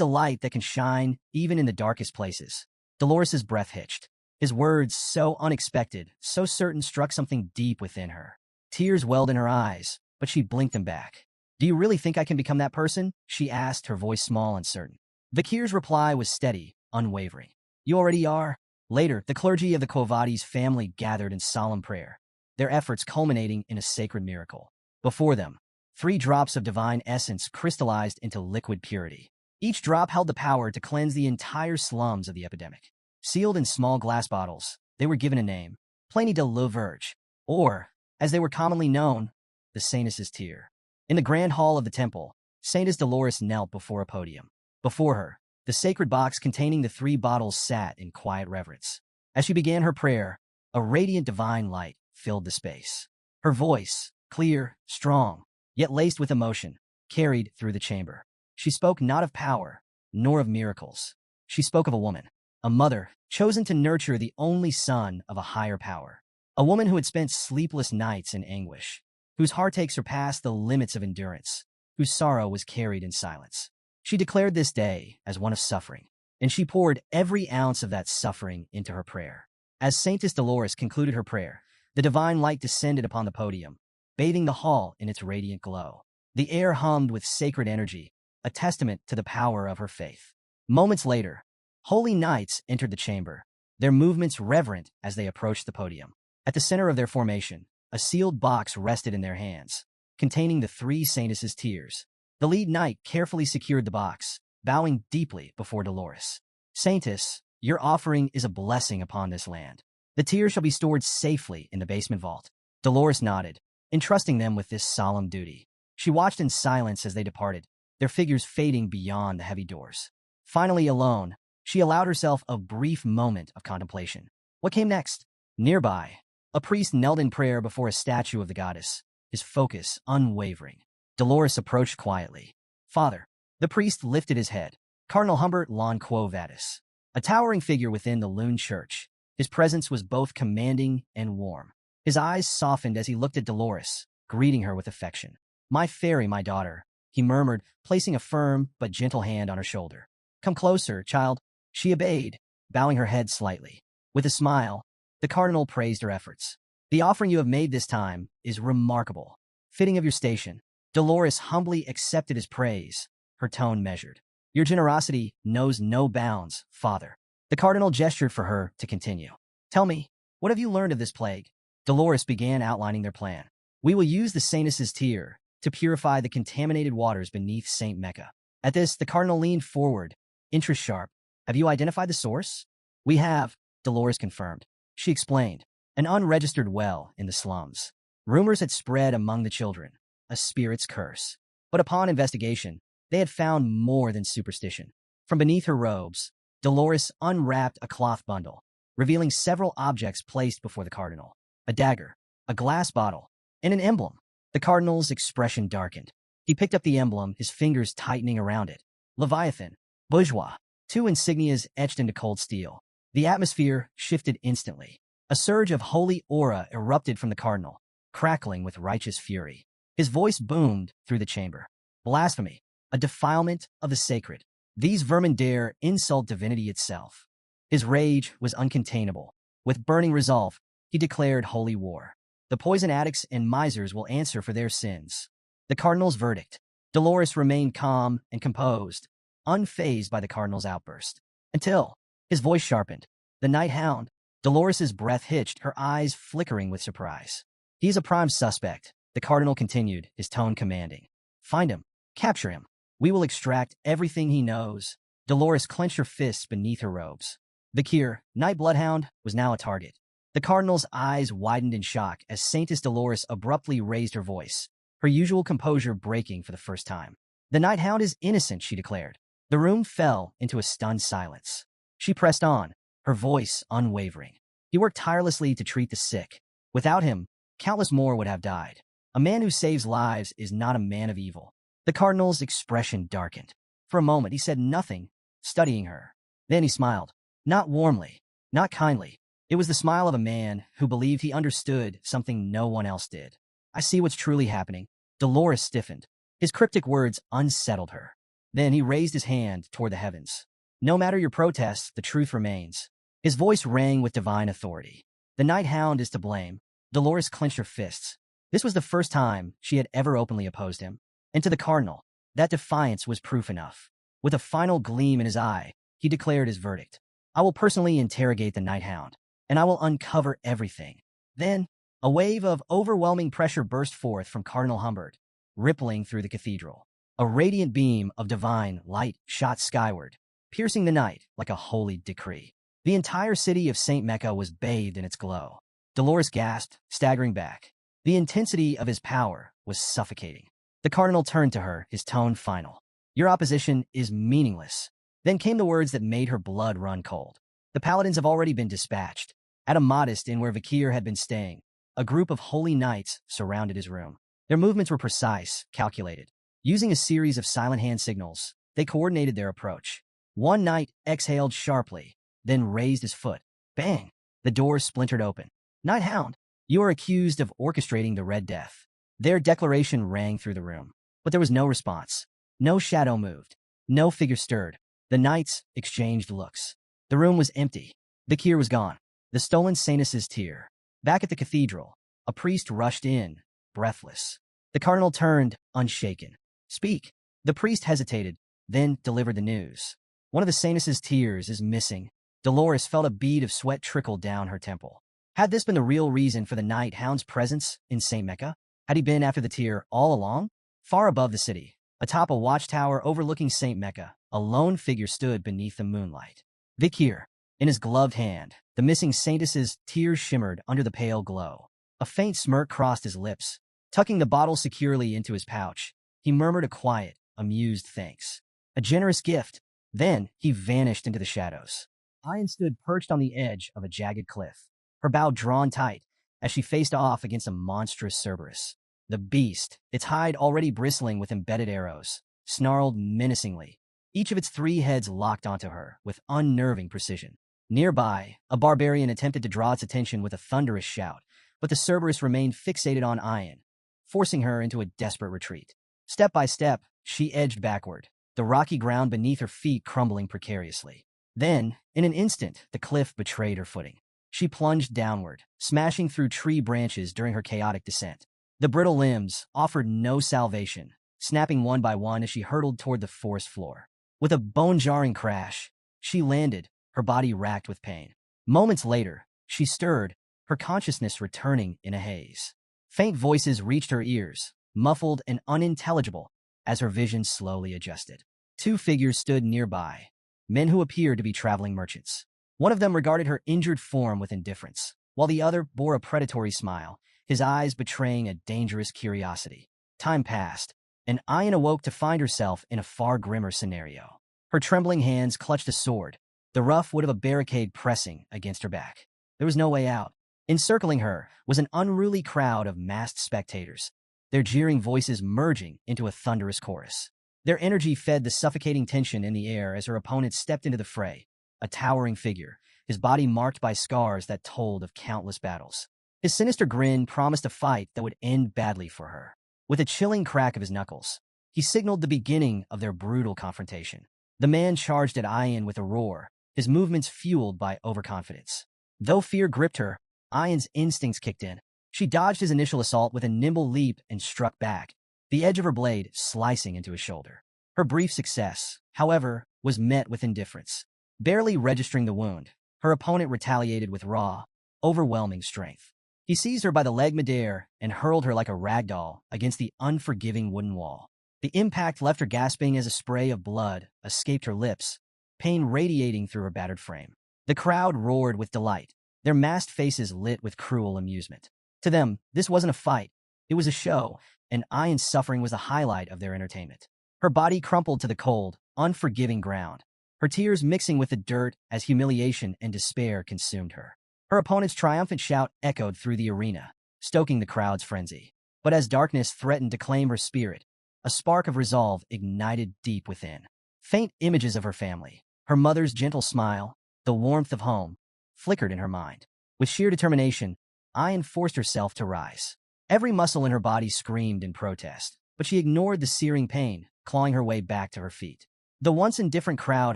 a light that can shine even in the darkest places." Dolores's breath hitched. His words, so unexpected, so certain, struck something deep within her. Tears welled in her eyes, but she blinked them back. "Do you really think I can become that person?" she asked, her voice small and certain. Vakir's reply was steady, unwavering. "You already are." Later, the clergy of the Quavadi's family gathered in solemn prayer, their efforts culminating in a sacred miracle. Before them, 3 drops of divine essence crystallized into liquid purity. Each drop held the power to cleanse the entire slums of the epidemic. Sealed in small glass bottles, they were given a name, Pliny de la Verge, or, as they were commonly known, the Saintess's Tear. In the grand hall of the temple, Saintess Dolores knelt before a podium. Before her, the sacred box containing the 3 bottles sat in quiet reverence. As she began her prayer, a radiant divine light filled the space. Her voice, clear, strong, yet laced with emotion, carried through the chamber. She spoke not of power, nor of miracles. She spoke of a woman, a mother, chosen to nurture the only son of a higher power. A woman who had spent sleepless nights in anguish, whose heartache surpassed the limits of endurance, whose sorrow was carried in silence. She declared this day as one of suffering, and she poured every ounce of that suffering into her prayer. As Saintess Dolores concluded her prayer, the divine light descended upon the podium, bathing the hall in its radiant glow. The air hummed with sacred energy, a testament to the power of her faith. Moments later, holy knights entered the chamber, their movements reverent as they approached the podium. At the center of their formation, a sealed box rested in their hands, containing the three saintesses' tears. The lead knight carefully secured the box, bowing deeply before Dolores. Saintess, your offering is a blessing upon this land. The tears shall be stored safely in the basement vault. Dolores nodded, entrusting them with this solemn duty. She watched in silence as they departed, their figures fading beyond the heavy doors. Finally alone, she allowed herself a brief moment of contemplation. What came next? Nearby, a priest knelt in prayer before a statue of the goddess, his focus unwavering. Dolores approached quietly. Father. The priest lifted his head. Cardinal Humbert Lon Quo Vadis, a towering figure within the Loon Church. His presence was both commanding and warm. His eyes softened as he looked at Dolores, greeting her with affection. My fairy, my daughter, he murmured, placing a firm but gentle hand on her shoulder. Come closer, child. She obeyed, bowing her head slightly. With a smile, the cardinal praised her efforts. The offering you have made this time is remarkable, fitting of your station. Dolores humbly accepted his praise, her tone measured. Your generosity knows no bounds, Father. The cardinal gestured for her to continue. Tell me, what have you learned of this plague? Dolores began outlining their plan. We will use the saintess's tear to purify the contaminated waters beneath St. Mecca. At this, the cardinal leaned forward, interest sharp. Have you identified the source? We have, Dolores confirmed. She explained. An unregistered well in the slums. Rumors had spread among the children. A spirit's curse. But upon investigation, they had found more than superstition. From beneath her robes, Dolores unwrapped a cloth bundle, revealing several objects placed before the cardinal. A dagger, a glass bottle, and an emblem. The cardinal's expression darkened. He picked up the emblem, his fingers tightening around it. Leviathan, bourgeois, two insignias etched into cold steel. The atmosphere shifted instantly. A surge of holy aura erupted from the cardinal, crackling with righteous fury. His voice boomed through the chamber. Blasphemy, a defilement of the sacred. These vermin dare insult divinity itself. His rage was uncontainable. With burning resolve, he declared holy war. The poison addicts and misers will answer for their sins. The cardinal's verdict. Dolores remained calm and composed, unfazed by the cardinal's outburst. Until his voice sharpened. The night hound. Dolores's breath hitched, her eyes flickering with surprise. He is a prime suspect, the cardinal continued, his tone commanding. Find him. Capture him. We will extract everything he knows. Dolores clenched her fists beneath her robes. Vakir, Night Bloodhound, was now a target. The cardinal's eyes widened in shock as Saintess Dolores abruptly raised her voice, her usual composure breaking for the first time. The Night Hound is innocent, she declared. The room fell into a stunned silence. She pressed on, her voice unwavering. He worked tirelessly to treat the sick. Without him, countless more would have died. A man who saves lives is not a man of evil. The cardinal's expression darkened. For a moment, he said nothing, studying her. Then he smiled. Not warmly, not kindly. It was the smile of a man who believed he understood something no one else did. I see what's truly happening. Dolores stiffened. His cryptic words unsettled her. Then he raised his hand toward the heavens. No matter your protests, the truth remains. His voice rang with divine authority. The Night Hound is to blame. Dolores clenched her fists. This was the first time she had ever openly opposed him. And to the cardinal, that defiance was proof enough. With a final gleam in his eye, he declared his verdict. I will personally interrogate the Night Hound, and I will uncover everything. Then, a wave of overwhelming pressure burst forth from Cardinal Humbert, rippling through the cathedral. A radiant beam of divine light shot skyward, piercing the night like a holy decree. The entire city of St. Mecca was bathed in its glow. Dolores gasped, staggering back. The intensity of his power was suffocating. The cardinal turned to her, his tone final. Your opposition is meaningless. Then came the words that made her blood run cold. The paladins have already been dispatched. At a modest inn where Vakir had been staying, a group of holy knights surrounded his room. Their movements were precise, calculated. Using a series of silent hand signals, they coordinated their approach. One knight exhaled sharply, then raised his foot. Bang! The door splintered open. Knight Hound, you are accused of orchestrating the Red Death. Their declaration rang through the room, but there was no response. No shadow moved. No figure stirred. The knights exchanged looks. The room was empty. The cure was gone. The stolen Sainus' tear. Back at the cathedral, a priest rushed in, breathless. The cardinal turned, unshaken. Speak. The priest hesitated, then delivered the news. One of the Sainus' tears is missing. Dolores felt a bead of sweat trickle down her temple. Had this been the real reason for the Night Hound's presence in St. Mecca? Had he been after the tear all along? Far above the city, atop a watchtower overlooking St. Mecca, a lone figure stood beneath the moonlight. Vikir. In his gloved hand, the missing Saintus' tears shimmered under the pale glow. A faint smirk crossed his lips. Tucking the bottle securely into his pouch, he murmured a quiet, amused thanks. A generous gift. Then he vanished into the shadows. Ayan stood perched on the edge of a jagged cliff, her bow drawn tight as she faced off against a monstrous Cerberus. The beast, its hide already bristling with embedded arrows, snarled menacingly. Each of its 3 heads locked onto her with unnerving precision. Nearby, a barbarian attempted to draw its attention with a thunderous shout, but the Cerberus remained fixated on Ayan, forcing her into a desperate retreat. Step by step, she edged backward, the rocky ground beneath her feet crumbling precariously. Then, in an instant, the cliff betrayed her footing. She plunged downward, smashing through tree branches during her chaotic descent. The brittle limbs offered no salvation, snapping one by one as she hurtled toward the forest floor. With a bone-jarring crash, she landed, her body racked with pain. Moments later, she stirred, her consciousness returning in a haze. Faint voices reached her ears, muffled and unintelligible, as her vision slowly adjusted. 2 figures stood nearby, men who appeared to be traveling merchants. One of them regarded her injured form with indifference, while the other bore a predatory smile, his eyes betraying a dangerous curiosity. Time passed, and Ayan awoke to find herself in a far grimmer scenario. Her trembling hands clutched a sword, the rough wood of a barricade pressing against her back. There was no way out. Encircling her was an unruly crowd of masked spectators, their jeering voices merging into a thunderous chorus. Their energy fed the suffocating tension in the air as her opponent stepped into the fray, a towering figure, his body marked by scars that told of countless battles. His sinister grin promised a fight that would end badly for her. With a chilling crack of his knuckles, he signaled the beginning of their brutal confrontation. The man charged at Ayan with a roar, his movements fueled by overconfidence. Though fear gripped her, Ayan's instincts kicked in. She dodged his initial assault with a nimble leap and struck back, the edge of her blade slicing into his shoulder. Her brief success, however, was met with indifference. Barely registering the wound, her opponent retaliated with raw, overwhelming strength. He seized her by the leg midair and hurled her like a rag doll against the unforgiving wooden wall. The impact left her gasping as a spray of blood escaped her lips, pain radiating through her battered frame. The crowd roared with delight, their masked faces lit with cruel amusement. To them, this wasn't a fight. It was a show, and Ayan's suffering was the highlight of their entertainment. Her body crumpled to the cold, unforgiving ground, her tears mixing with the dirt as humiliation and despair consumed her. Her opponent's triumphant shout echoed through the arena, stoking the crowd's frenzy. But as darkness threatened to claim her spirit, a spark of resolve ignited deep within. Faint images of her family, her mother's gentle smile, the warmth of home, flickered in her mind. With sheer determination, Ayan forced herself to rise. Every muscle in her body screamed in protest, but she ignored the searing pain, clawing her way back to her feet. The once indifferent crowd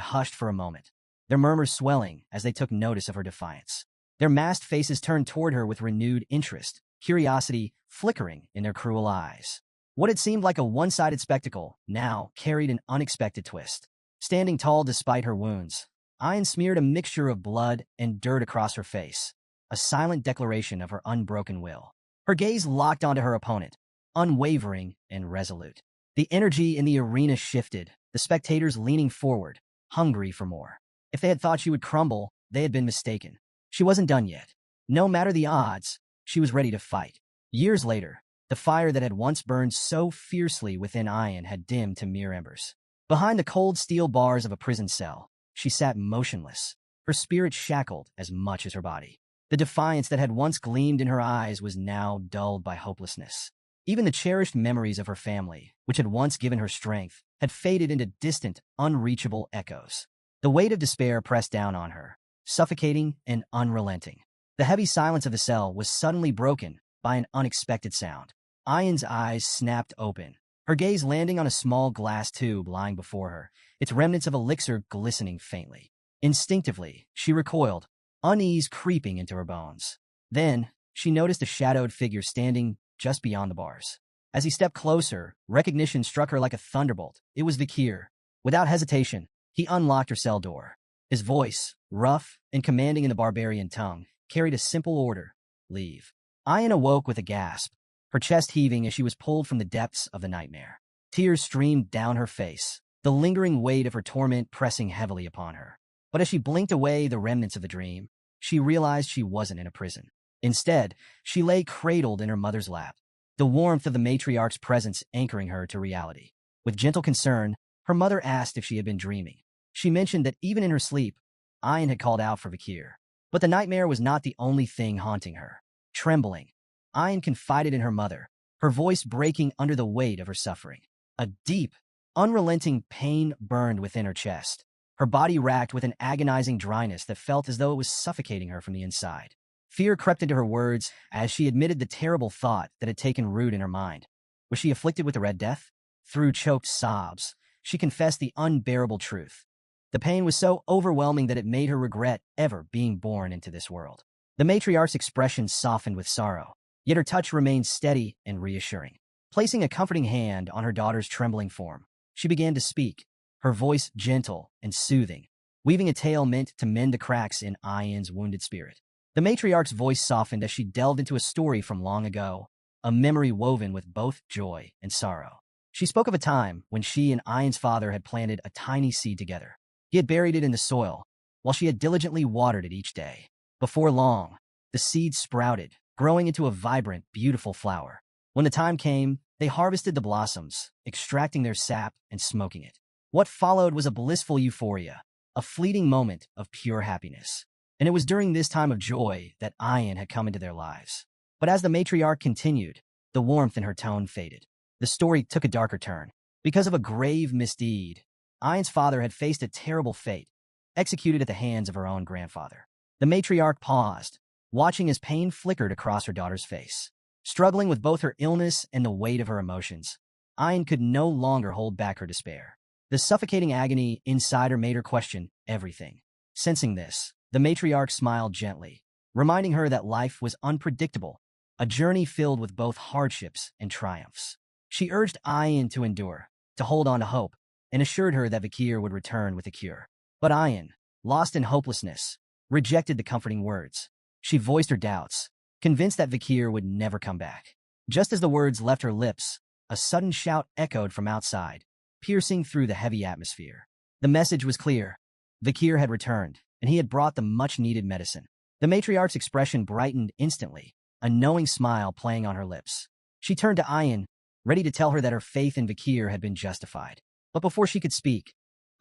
hushed for a moment, their murmurs swelling as they took notice of her defiance. Their masked faces turned toward her with renewed interest, curiosity flickering in their cruel eyes. What had seemed like a one-sided spectacle now carried an unexpected twist. Standing tall despite her wounds, Ayan smeared a mixture of blood and dirt across her face, a silent declaration of her unbroken will. Her gaze locked onto her opponent, unwavering and resolute. The energy in the arena shifted, the spectators leaning forward, hungry for more. If they had thought she would crumble, they had been mistaken. She wasn't done yet. No matter the odds, she was ready to fight. Years later, the fire that had once burned so fiercely within Ayan had dimmed to mere embers. Behind the cold steel bars of a prison cell, she sat motionless, her spirit shackled as much as her body. The defiance that had once gleamed in her eyes was now dulled by hopelessness. Even the cherished memories of her family, which had once given her strength, had faded into distant, unreachable echoes. The weight of despair pressed down on her, suffocating and unrelenting. The heavy silence of the cell was suddenly broken by an unexpected sound. Ayan's eyes snapped open, her gaze landing on a small glass tube lying before her, its remnants of elixir glistening faintly. Instinctively, she recoiled, unease creeping into her bones. Then, she noticed a shadowed figure standing just beyond the bars. As he stepped closer, recognition struck her like a thunderbolt. It was Vakir. Without hesitation, he unlocked her cell door. His voice, rough and commanding in the barbarian tongue, carried a simple order: leave. Ayan awoke with a gasp, her chest heaving as she was pulled from the depths of the nightmare. Tears streamed down her face, the lingering weight of her torment pressing heavily upon her. But as she blinked away the remnants of the dream, she realized she wasn't in a prison. Instead, she lay cradled in her mother's lap, the warmth of the matriarch's presence anchoring her to reality. With gentle concern, her mother asked if she had been dreaming. She mentioned that even in her sleep, Ayan had called out for Vakir. But the nightmare was not the only thing haunting her. Trembling, Ayan confided in her mother, her voice breaking under the weight of her suffering. A deep, unrelenting pain burned within her chest, her body racked with an agonizing dryness that felt as though it was suffocating her from the inside. Fear crept into her words as she admitted the terrible thought that had taken root in her mind. Was she afflicted with the Red Death? Through choked sobs, she confessed the unbearable truth. The pain was so overwhelming that it made her regret ever being born into this world. The matriarch's expression softened with sorrow, yet her touch remained steady and reassuring. Placing a comforting hand on her daughter's trembling form, she began to speak, her voice gentle and soothing, weaving a tale meant to mend the cracks in Ayan's wounded spirit. The matriarch's voice softened as she delved into a story from long ago, a memory woven with both joy and sorrow. She spoke of a time when she and Ayan's father had planted a tiny seed together. He had buried it in the soil, while she had diligently watered it each day. Before long, the seed sprouted, growing into a vibrant, beautiful flower. When the time came, they harvested the blossoms, extracting their sap and smoking it. What followed was a blissful euphoria, a fleeting moment of pure happiness. And it was during this time of joy that Ayan had come into their lives. But as the matriarch continued, the warmth in her tone faded. The story took a darker turn. Because of a grave misdeed, Ayan's father had faced a terrible fate, executed at the hands of her own grandfather. The matriarch paused, watching as pain flickered across her daughter's face. Struggling with both her illness and the weight of her emotions, Ayan could no longer hold back her despair. The suffocating agony inside her made her question everything. Sensing this, the matriarch smiled gently, reminding her that life was unpredictable, a journey filled with both hardships and triumphs. She urged Ayan to endure, to hold on to hope, and assured her that Vakir would return with a cure. But Ayan, lost in hopelessness, rejected the comforting words. She voiced her doubts, convinced that Vakir would never come back. Just as the words left her lips, a sudden shout echoed from outside, piercing through the heavy atmosphere. The message was clear. Vakir had returned, and he had brought the much-needed medicine. The matriarch's expression brightened instantly, a knowing smile playing on her lips. She turned to Ayan, ready to tell her that her faith in Vakir had been justified. But before she could speak,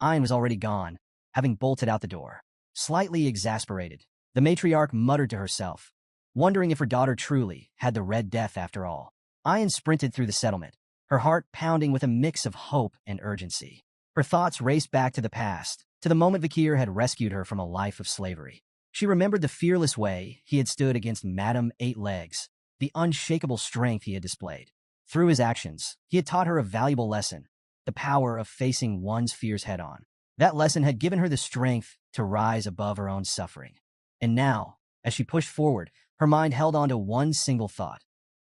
Ayan was already gone, having bolted out the door. Slightly exasperated, the matriarch muttered to herself, wondering if her daughter truly had the Red Death after all. Ayan sprinted through the settlement, her heart pounding with a mix of hope and urgency. Her thoughts raced back to the past, to the moment Vakir had rescued her from a life of slavery. She remembered the fearless way he had stood against Madame Eight Legs, the unshakable strength he had displayed. Through his actions, he had taught her a valuable lesson, the power of facing one's fears head-on. That lesson had given her the strength to rise above her own suffering. And now, as she pushed forward, her mind held on to one single thought.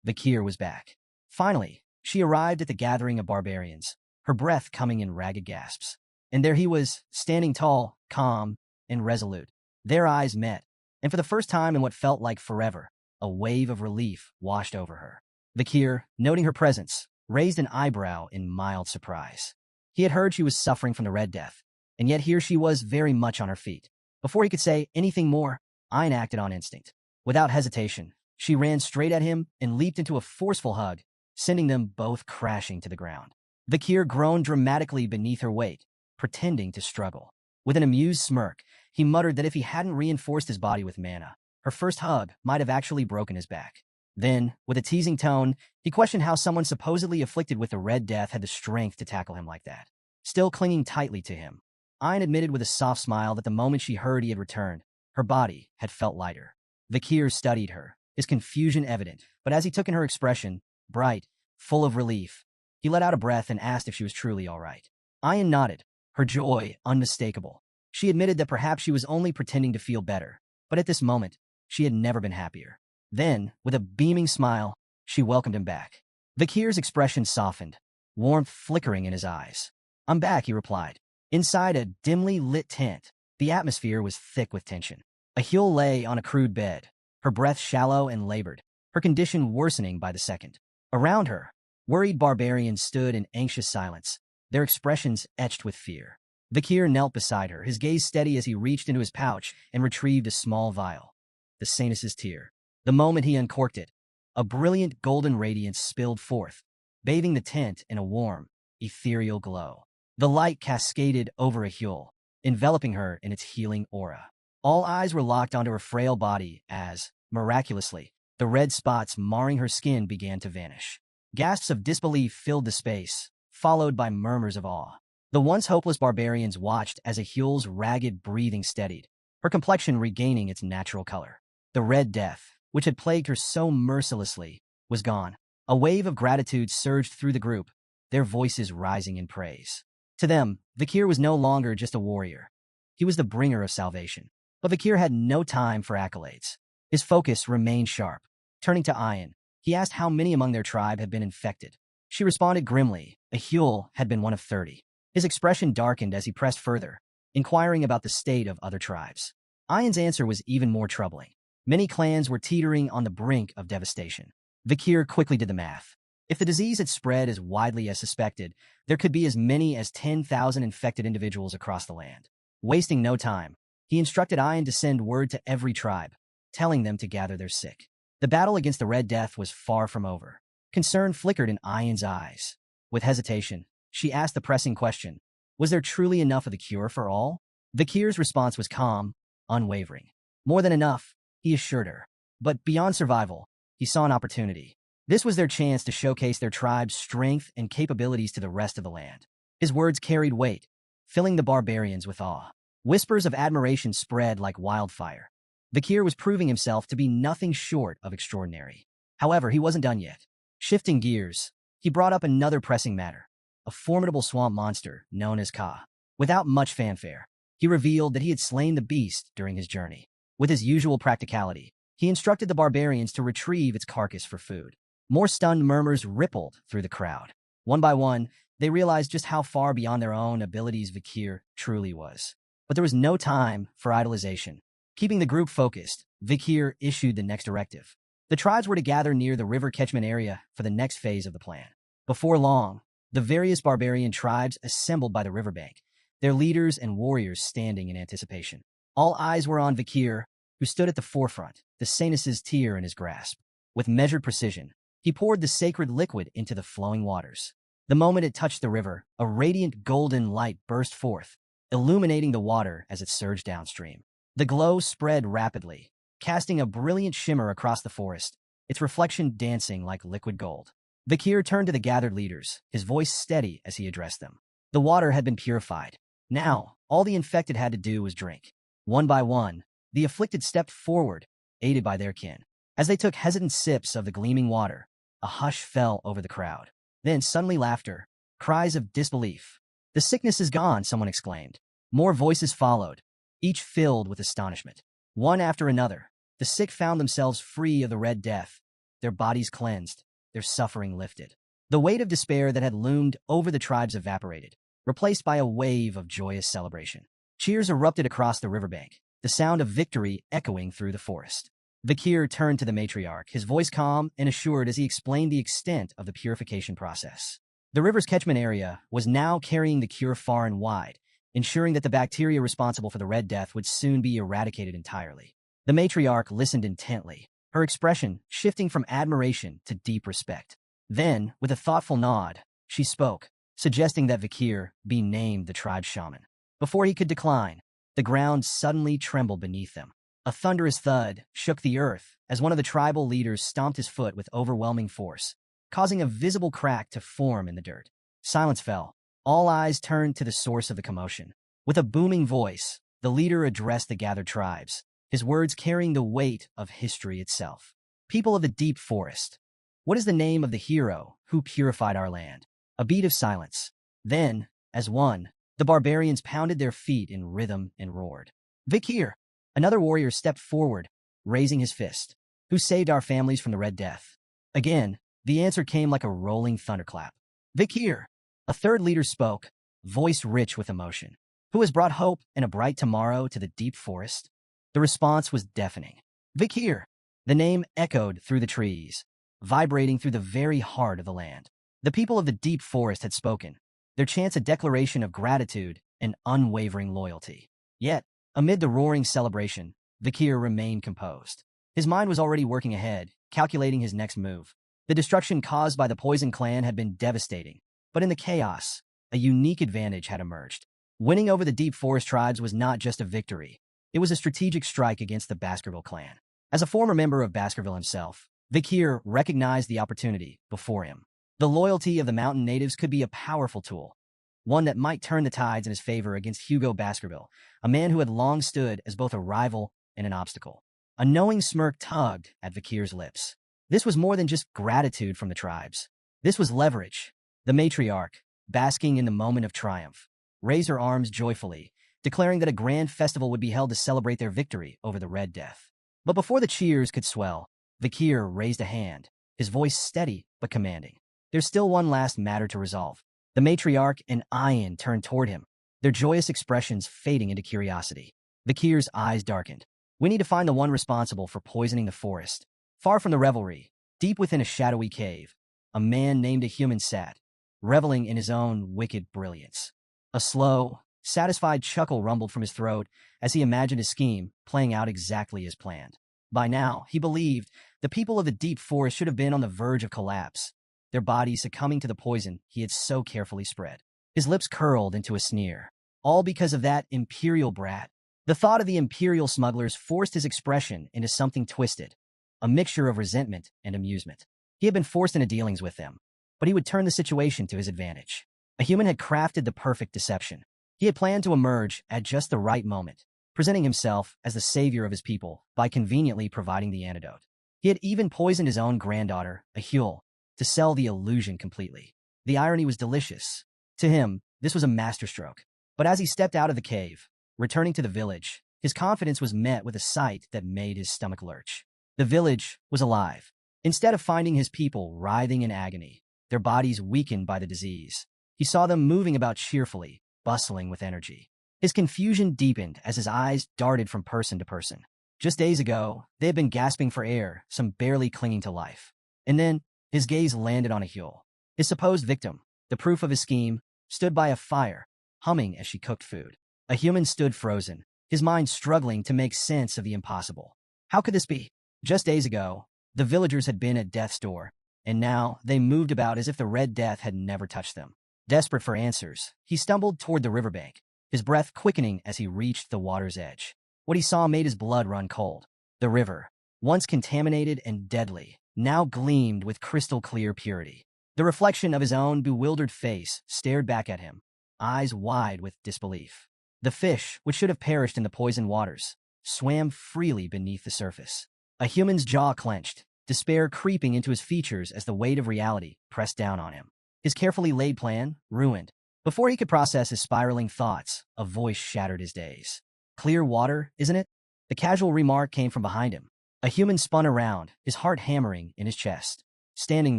Vakir was back. Finally, she arrived at the gathering of barbarians, her breath coming in ragged gasps. And there he was, standing tall, calm, and resolute. Their eyes met, and for the first time in what felt like forever, a wave of relief washed over her. Vakir, noting her presence, raised an eyebrow in mild surprise. He had heard she was suffering from the Red Death, and yet here she was very much on her feet. Before he could say anything more, Ayan acted on instinct. Without hesitation, she ran straight at him and leaped into a forceful hug, sending them both crashing to the ground. Vakir groaned dramatically beneath her weight, pretending to struggle. With an amused smirk, he muttered that if he hadn't reinforced his body with mana, Her first hug might have actually broken his back. Then, with a teasing tone, he questioned how someone supposedly afflicted with the Red Death had the strength to tackle him like that. Still clinging tightly to him, Ayn admitted with a soft smile that the moment she heard he had returned, her body had felt lighter. Vakir studied her, his confusion evident, but as he took in her expression, bright, full of relief, he let out a breath and asked if she was truly all right. Ayn nodded, her joy unmistakable. She admitted that perhaps she was only pretending to feel better, but at this moment, she had never been happier. Then, with a beaming smile, she welcomed him back. Vakir's expression softened, warmth flickering in his eyes. "I'm back," he replied. Inside a dimly lit tent, the atmosphere was thick with tension. Yahello lay on a crude bed, her breath shallow and labored, her condition worsening by the second. Around her, worried barbarians stood in anxious silence, their expressions etched with fear. Vakir knelt beside her, his gaze steady as he reached into his pouch and retrieved a small vial. The Sanus's tear. The moment he uncorked it, a brilliant golden radiance spilled forth, bathing the tent in a warm, ethereal glow. The light cascaded over Yahello, enveloping her in its healing aura. All eyes were locked onto her frail body as, miraculously, the red spots marring her skin began to vanish. Gasps of disbelief filled the space, followed by murmurs of awe. The once hopeless barbarians watched as Yahello's ragged breathing steadied, her complexion regaining its natural color. The Red Death, which had plagued her so mercilessly, was gone. A wave of gratitude surged through the group, their voices rising in praise. To them, Vakir was no longer just a warrior. He was the bringer of salvation. But Vakir had no time for accolades. His focus remained sharp. Turning to Ayn, he asked how many among their tribe had been infected. She responded grimly, Yahello had been one of 30. His expression darkened as he pressed further, inquiring about the state of other tribes. Ayn's answer was even more troubling. Many clans were teetering on the brink of devastation. Vakir quickly did the math. If the disease had spread as widely as suspected, there could be as many as 10,000 infected individuals across the land. Wasting no time, he instructed Ayn to send word to every tribe, telling them to gather their sick. The battle against the Red Death was far from over. Concern flickered in Ayn's eyes. With hesitation, she asked the pressing question, was there truly enough of the cure for all? Vakir's response was calm, unwavering. More than enough, he assured her. But beyond survival, he saw an opportunity. This was their chance to showcase their tribe's strength and capabilities to the rest of the land. His words carried weight, filling the barbarians with awe. Whispers of admiration spread like wildfire. Vakir was proving himself to be nothing short of extraordinary. However, he wasn't done yet. Shifting gears, he brought up another pressing matter, a formidable swamp monster known as Ka. Without much fanfare, he revealed that he had slain the beast during his journey. With his usual practicality, he instructed the barbarians to retrieve its carcass for food. More stunned murmurs rippled through the crowd. One by one, they realized just how far beyond their own abilities Vakir truly was. But there was no time for idolization. Keeping the group focused, Vakir issued the next directive. The tribes were to gather near the river catchment area for the next phase of the plan. Before long, the various barbarian tribes assembled by the riverbank, their leaders and warriors standing in anticipation. All eyes were on Vakir, who stood at the forefront, the Sanus's tear in his grasp. With measured precision, he poured the sacred liquid into the flowing waters. The moment it touched the river, a radiant golden light burst forth, illuminating the water as it surged downstream. The glow spread rapidly, casting a brilliant shimmer across the forest, its reflection dancing like liquid gold. Vakir turned to the gathered leaders, his voice steady as he addressed them. The water had been purified. Now, all the infected had to do was drink. One by one, the afflicted stepped forward, aided by their kin. As they took hesitant sips of the gleaming water, a hush fell over the crowd. Then suddenly laughter, cries of disbelief. "The sickness is gone," someone exclaimed. More voices followed, each filled with astonishment. One after another, the sick found themselves free of the Red Death, their bodies cleansed, their suffering lifted. The weight of despair that had loomed over the tribes evaporated, replaced by a wave of joyous celebration. Cheers erupted across the riverbank, the sound of victory echoing through the forest. Vakir turned to the matriarch, his voice calm and assured as he explained the extent of the purification process. The river's catchment area was now carrying the cure far and wide, ensuring that the bacteria responsible for the Red Death would soon be eradicated entirely. The matriarch listened intently, her expression shifting from admiration to deep respect. Then, with a thoughtful nod, she spoke, suggesting that Vakir be named the tribe's shaman. Before he could decline, the ground suddenly trembled beneath them. A thunderous thud shook the earth as one of the tribal leaders stomped his foot with overwhelming force, causing a visible crack to form in the dirt. Silence fell. All eyes turned to the source of the commotion. With a booming voice, the leader addressed the gathered tribes, his words carrying the weight of history itself. People of the deep forest, what is the name of the hero who purified our land? A beat of silence. Then, as one, the barbarians pounded their feet in rhythm and roared. Vikir! Another warrior stepped forward, raising his fist. Who saved our families from the Red Death? Again, the answer came like a rolling thunderclap. Vikir! A third leader spoke, voice rich with emotion. Who has brought hope and a bright tomorrow to the deep forest? The response was deafening. Vikir! The name echoed through the trees, vibrating through the very heart of the land. The people of the deep forest had spoken, their chants a declaration of gratitude and unwavering loyalty. Yet, amid the roaring celebration, Vikir remained composed. His mind was already working ahead, calculating his next move. The destruction caused by the Poison Clan had been devastating, but in the chaos, a unique advantage had emerged. Winning over the Deep Forest tribes was not just a victory. It was a strategic strike against the Baskerville clan. As a former member of Baskerville himself, Vikir recognized the opportunity before him. The loyalty of the mountain natives could be a powerful tool, one that might turn the tides in his favor against Hugo Baskerville, a man who had long stood as both a rival and an obstacle. A knowing smirk tugged at Vikir's lips. This was more than just gratitude from the tribes. This was leverage. The matriarch, basking in the moment of triumph, raised her arms joyfully, declaring that a grand festival would be held to celebrate their victory over the Red Death. But before the cheers could swell, Vikir raised a hand, his voice steady but commanding. There's still one last matter to resolve. The matriarch and Ayan turned toward him, their joyous expressions fading into curiosity. Vikir's eyes darkened. We need to find the one responsible for poisoning the forest. Far from the revelry, deep within a shadowy cave, a man named a human sat, reveling in his own wicked brilliance. A slow, satisfied chuckle rumbled from his throat as he imagined his scheme playing out exactly as planned. By now, he believed, the people of the deep forest should have been on the verge of collapse, their bodies succumbing to the poison he had so carefully spread. His lips curled into a sneer, all because of that imperial brat. The thought of the imperial smugglers forced his expression into something twisted, a mixture of resentment and amusement. He had been forced into dealings with them, but he would turn the situation to his advantage. A human had crafted the perfect deception. He had planned to emerge at just the right moment, presenting himself as the savior of his people by conveniently providing the antidote. He had even poisoned his own granddaughter, Yahello, to sell the illusion completely. The irony was delicious. To him, this was a masterstroke. But as he stepped out of the cave, returning to the village, his confidence was met with a sight that made his stomach lurch. The village was alive. Instead of finding his people writhing in agony, their bodies weakened by the disease, he saw them moving about cheerfully, bustling with energy. His confusion deepened as his eyes darted from person to person. Just days ago, they had been gasping for air, some barely clinging to life. And then, his gaze landed on Yahello. His supposed victim, the proof of his scheme, stood by a fire, humming as she cooked food. A human stood frozen, his mind struggling to make sense of the impossible. How could this be? Just days ago, the villagers had been at death's door, and now they moved about as if the Red Death had never touched them. Desperate for answers, he stumbled toward the riverbank, his breath quickening as he reached the water's edge. What he saw made his blood run cold. The river, once contaminated and deadly, now gleamed with crystal-clear purity. The reflection of his own bewildered face stared back at him, eyes wide with disbelief. The fish, which should have perished in the poisoned waters, swam freely beneath the surface. A human's jaw clenched, despair creeping into his features as the weight of reality pressed down on him. His carefully laid plan ruined. Before he could process his spiraling thoughts, a voice shattered his daze. Clear water, isn't it? The casual remark came from behind him. A human spun around, his heart hammering in his chest. Standing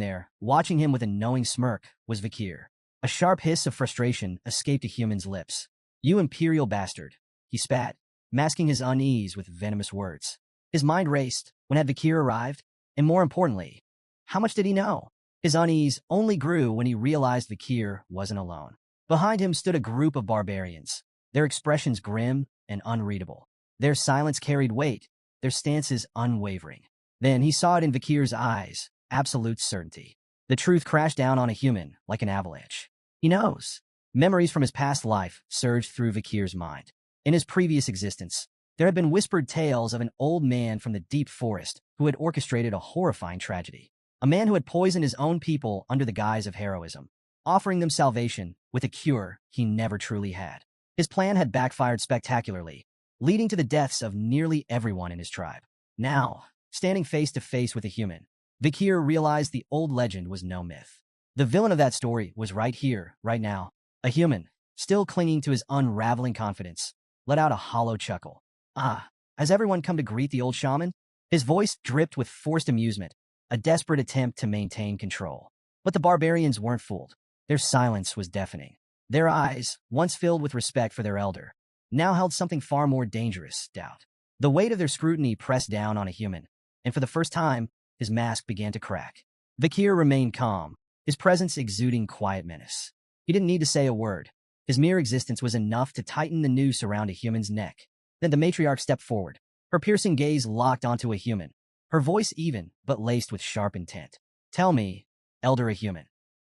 there, watching him with a knowing smirk, was Vikir. A sharp hiss of frustration escaped a human's lips. You imperial bastard, he spat, masking his unease with venomous words. His mind raced. When had Vikir arrived? And more importantly, how much did he know? His unease only grew when he realized Vikir wasn't alone. Behind him stood a group of barbarians, their expressions grim and unreadable. Their silence carried weight, their stances unwavering. Then he saw it in Vikir's eyes, absolute certainty. The truth crashed down on a human like an avalanche. He knows. Memories from his past life surged through Vikir's mind. In his previous existence, There had been whispered tales of an old man from the deep forest who had orchestrated a horrifying tragedy. A man who had poisoned his own people under the guise of heroism, offering them salvation with a cure he never truly had. His plan had backfired spectacularly, leading to the deaths of nearly everyone in his tribe. Now, standing face to face with a human, Vikir realized the old legend was no myth. The villain of that story was right here, right now. A human, still clinging to his unraveling confidence, let out a hollow chuckle. Ah, has everyone come to greet the old shaman? His voice dripped with forced amusement, a desperate attempt to maintain control. But the barbarians weren't fooled. Their silence was deafening. Their eyes, once filled with respect for their elder, now held something far more dangerous, doubt. The weight of their scrutiny pressed down on a human, and for the first time, his mask began to crack. Vikir remained calm, his presence exuding quiet menace. He didn't need to say a word. His mere existence was enough to tighten the noose around a human's neck. Then the matriarch stepped forward, her piercing gaze locked onto a human, her voice even, but laced with sharp intent. Tell me, elder a human,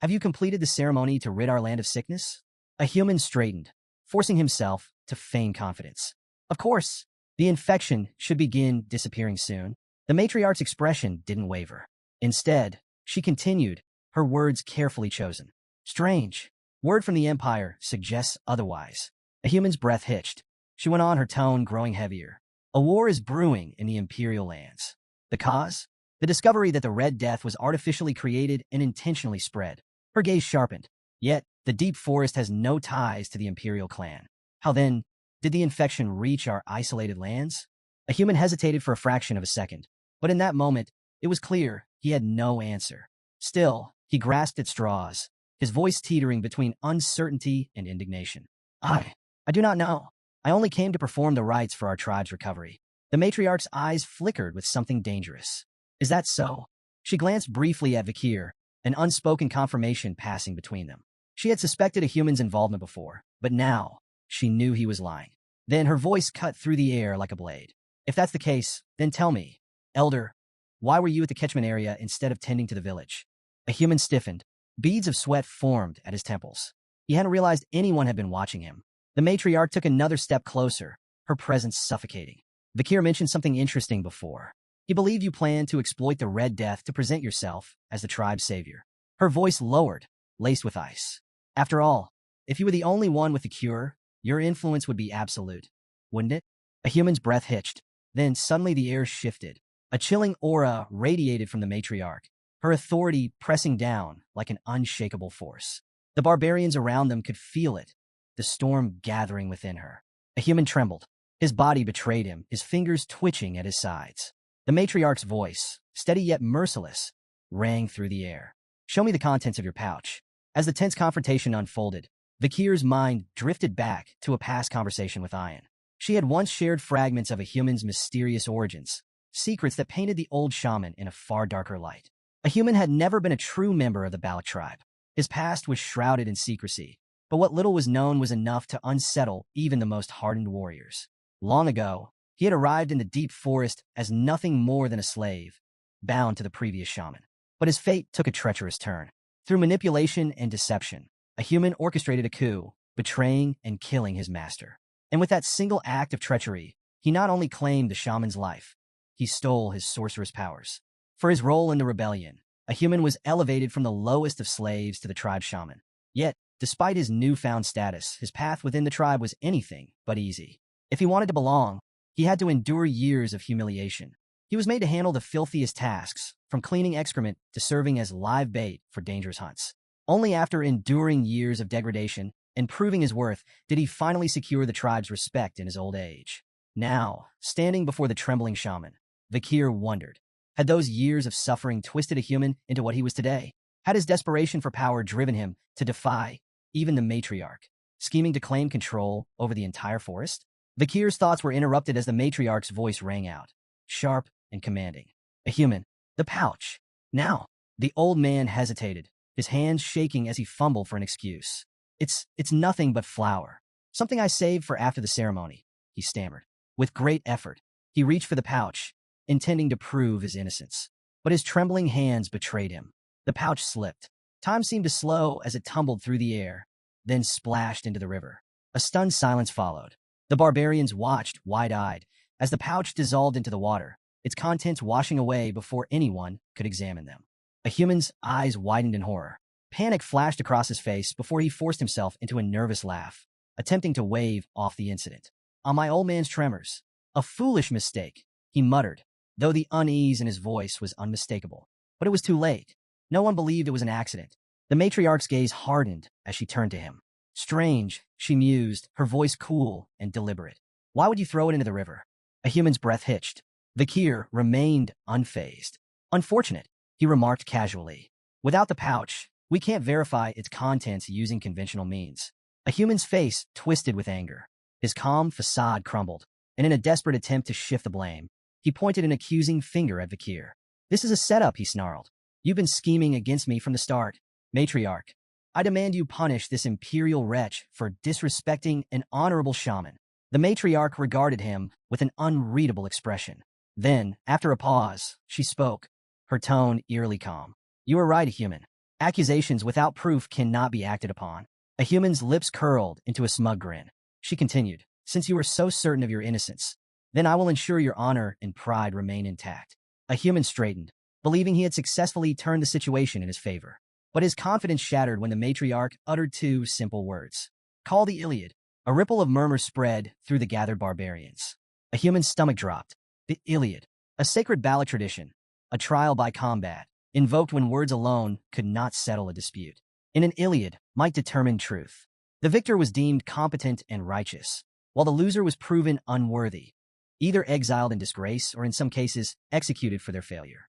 have you completed the ceremony to rid our land of sickness? A human straightened, forcing himself to feign confidence. Of course, the infection should begin disappearing soon. The matriarch's expression didn't waver. Instead, she continued, her words carefully chosen. Strange. Word from the Empire suggests otherwise. A human's breath hitched. She went on, her tone growing heavier. A war is brewing in the Imperial lands. The cause? The discovery that the Red Death was artificially created and intentionally spread. Her gaze sharpened. Yet, the deep forest has no ties to the Imperial clan. How then did the infection reach our isolated lands? A human hesitated for a fraction of a second, but in that moment, it was clear he had no answer. Still, he grasped at straws, his voice teetering between uncertainty and indignation. I do not know. I only came to perform the rites for our tribe's recovery. The matriarch's eyes flickered with something dangerous. Is that so? She glanced briefly at Vikir, an unspoken confirmation passing between them. She had suspected a human's involvement before, but now she knew he was lying. Then her voice cut through the air like a blade. If that's the case, then tell me, elder, why were you at the catchment area instead of tending to the village? A human stiffened. Beads of sweat formed at his temples. He hadn't realized anyone had been watching him. The matriarch took another step closer, her presence suffocating. Vikir mentioned something interesting before. He believed you planned to exploit the Red Death to present yourself as the tribe's savior. Her voice lowered, laced with ice. After all, if you were the only one with the cure, your influence would be absolute, wouldn't it? A human's breath hitched. Then suddenly the air shifted. A chilling aura radiated from the matriarch, her authority pressing down like an unshakable force. The barbarians around them could feel it, the storm gathering within her. A human trembled. His body betrayed him, his fingers twitching at his sides. The matriarch's voice, steady yet merciless, rang through the air. Show me the contents of your pouch. As the tense confrontation unfolded, Vikir's mind drifted back to a past conversation with Ayan. She had once shared fragments of a human's mysterious origins, secrets that painted the old shaman in a far darker light. A human had never been a true member of the Balak tribe. His past was shrouded in secrecy, but what little was known was enough to unsettle even the most hardened warriors. Long ago, he had arrived in the deep forest as nothing more than a slave, bound to the previous shaman. But his fate took a treacherous turn. Through manipulation and deception, a human orchestrated a coup, betraying and killing his master. And with that single act of treachery, he not only claimed the shaman's life, he stole his sorcerous powers. For his role in the rebellion, a human was elevated from the lowest of slaves to the tribe shaman. Yet, despite his newfound status, his path within the tribe was anything but easy. If he wanted to belong, he had to endure years of humiliation. He was made to handle the filthiest tasks, from cleaning excrement to serving as live bait for dangerous hunts. Only after enduring years of degradation and proving his worth did he finally secure the tribe's respect in his old age. Now, standing before the trembling shaman, Vikir wondered, had those years of suffering twisted a human into what he was today? Had his desperation for power driven him to defy even the matriarch, scheming to claim control over the entire forest? Vikir's thoughts were interrupted as the matriarch's voice rang out, sharp and commanding. A human. The pouch. Now. The old man hesitated, his hands shaking as he fumbled for an excuse. It's nothing but flour. Something I saved for after the ceremony, he stammered. With great effort, he reached for the pouch, intending to prove his innocence. But his trembling hands betrayed him. The pouch slipped. Time seemed to slow as it tumbled through the air, then splashed into the river. A stunned silence followed. The barbarians watched, wide-eyed, as the pouch dissolved into the water, its contents washing away before anyone could examine them. A human's eyes widened in horror. Panic flashed across his face before he forced himself into a nervous laugh, attempting to wave off the incident. On my old man's tremors. A foolish mistake, he muttered, though the unease in his voice was unmistakable. But it was too late. No one believed it was an accident. The matriarch's gaze hardened as she turned to him. Strange, she mused, her voice cool and deliberate. Why would you throw it into the river? A human's breath hitched. Vakir remained unfazed. Unfortunate, he remarked casually. Without the pouch, we can't verify its contents using conventional means. A human's face twisted with anger. His calm facade crumbled, and in a desperate attempt to shift the blame, he pointed an accusing finger at Vakir. This is a setup, he snarled. You've been scheming against me from the start. Matriarch, I demand you punish this imperial wretch for disrespecting an honorable shaman. The matriarch regarded him with an unreadable expression. Then, after a pause, she spoke, her tone eerily calm. You are right, human. Accusations without proof cannot be acted upon. A human's lips curled into a smug grin. She continued, since you are so certain of your innocence, then I will ensure your honor and pride remain intact. A human straightened, believing he had successfully turned the situation in his favor. But his confidence shattered when the matriarch uttered two simple words. Call the Iliad. A ripple of murmurs spread through the gathered barbarians. A human's stomach dropped. The Iliad, a sacred ballad tradition, a trial by combat, invoked when words alone could not settle a dispute. In an Iliad might determine truth. The victor was deemed competent and righteous, while the loser was proven unworthy, either exiled in disgrace or in some cases executed for their failure.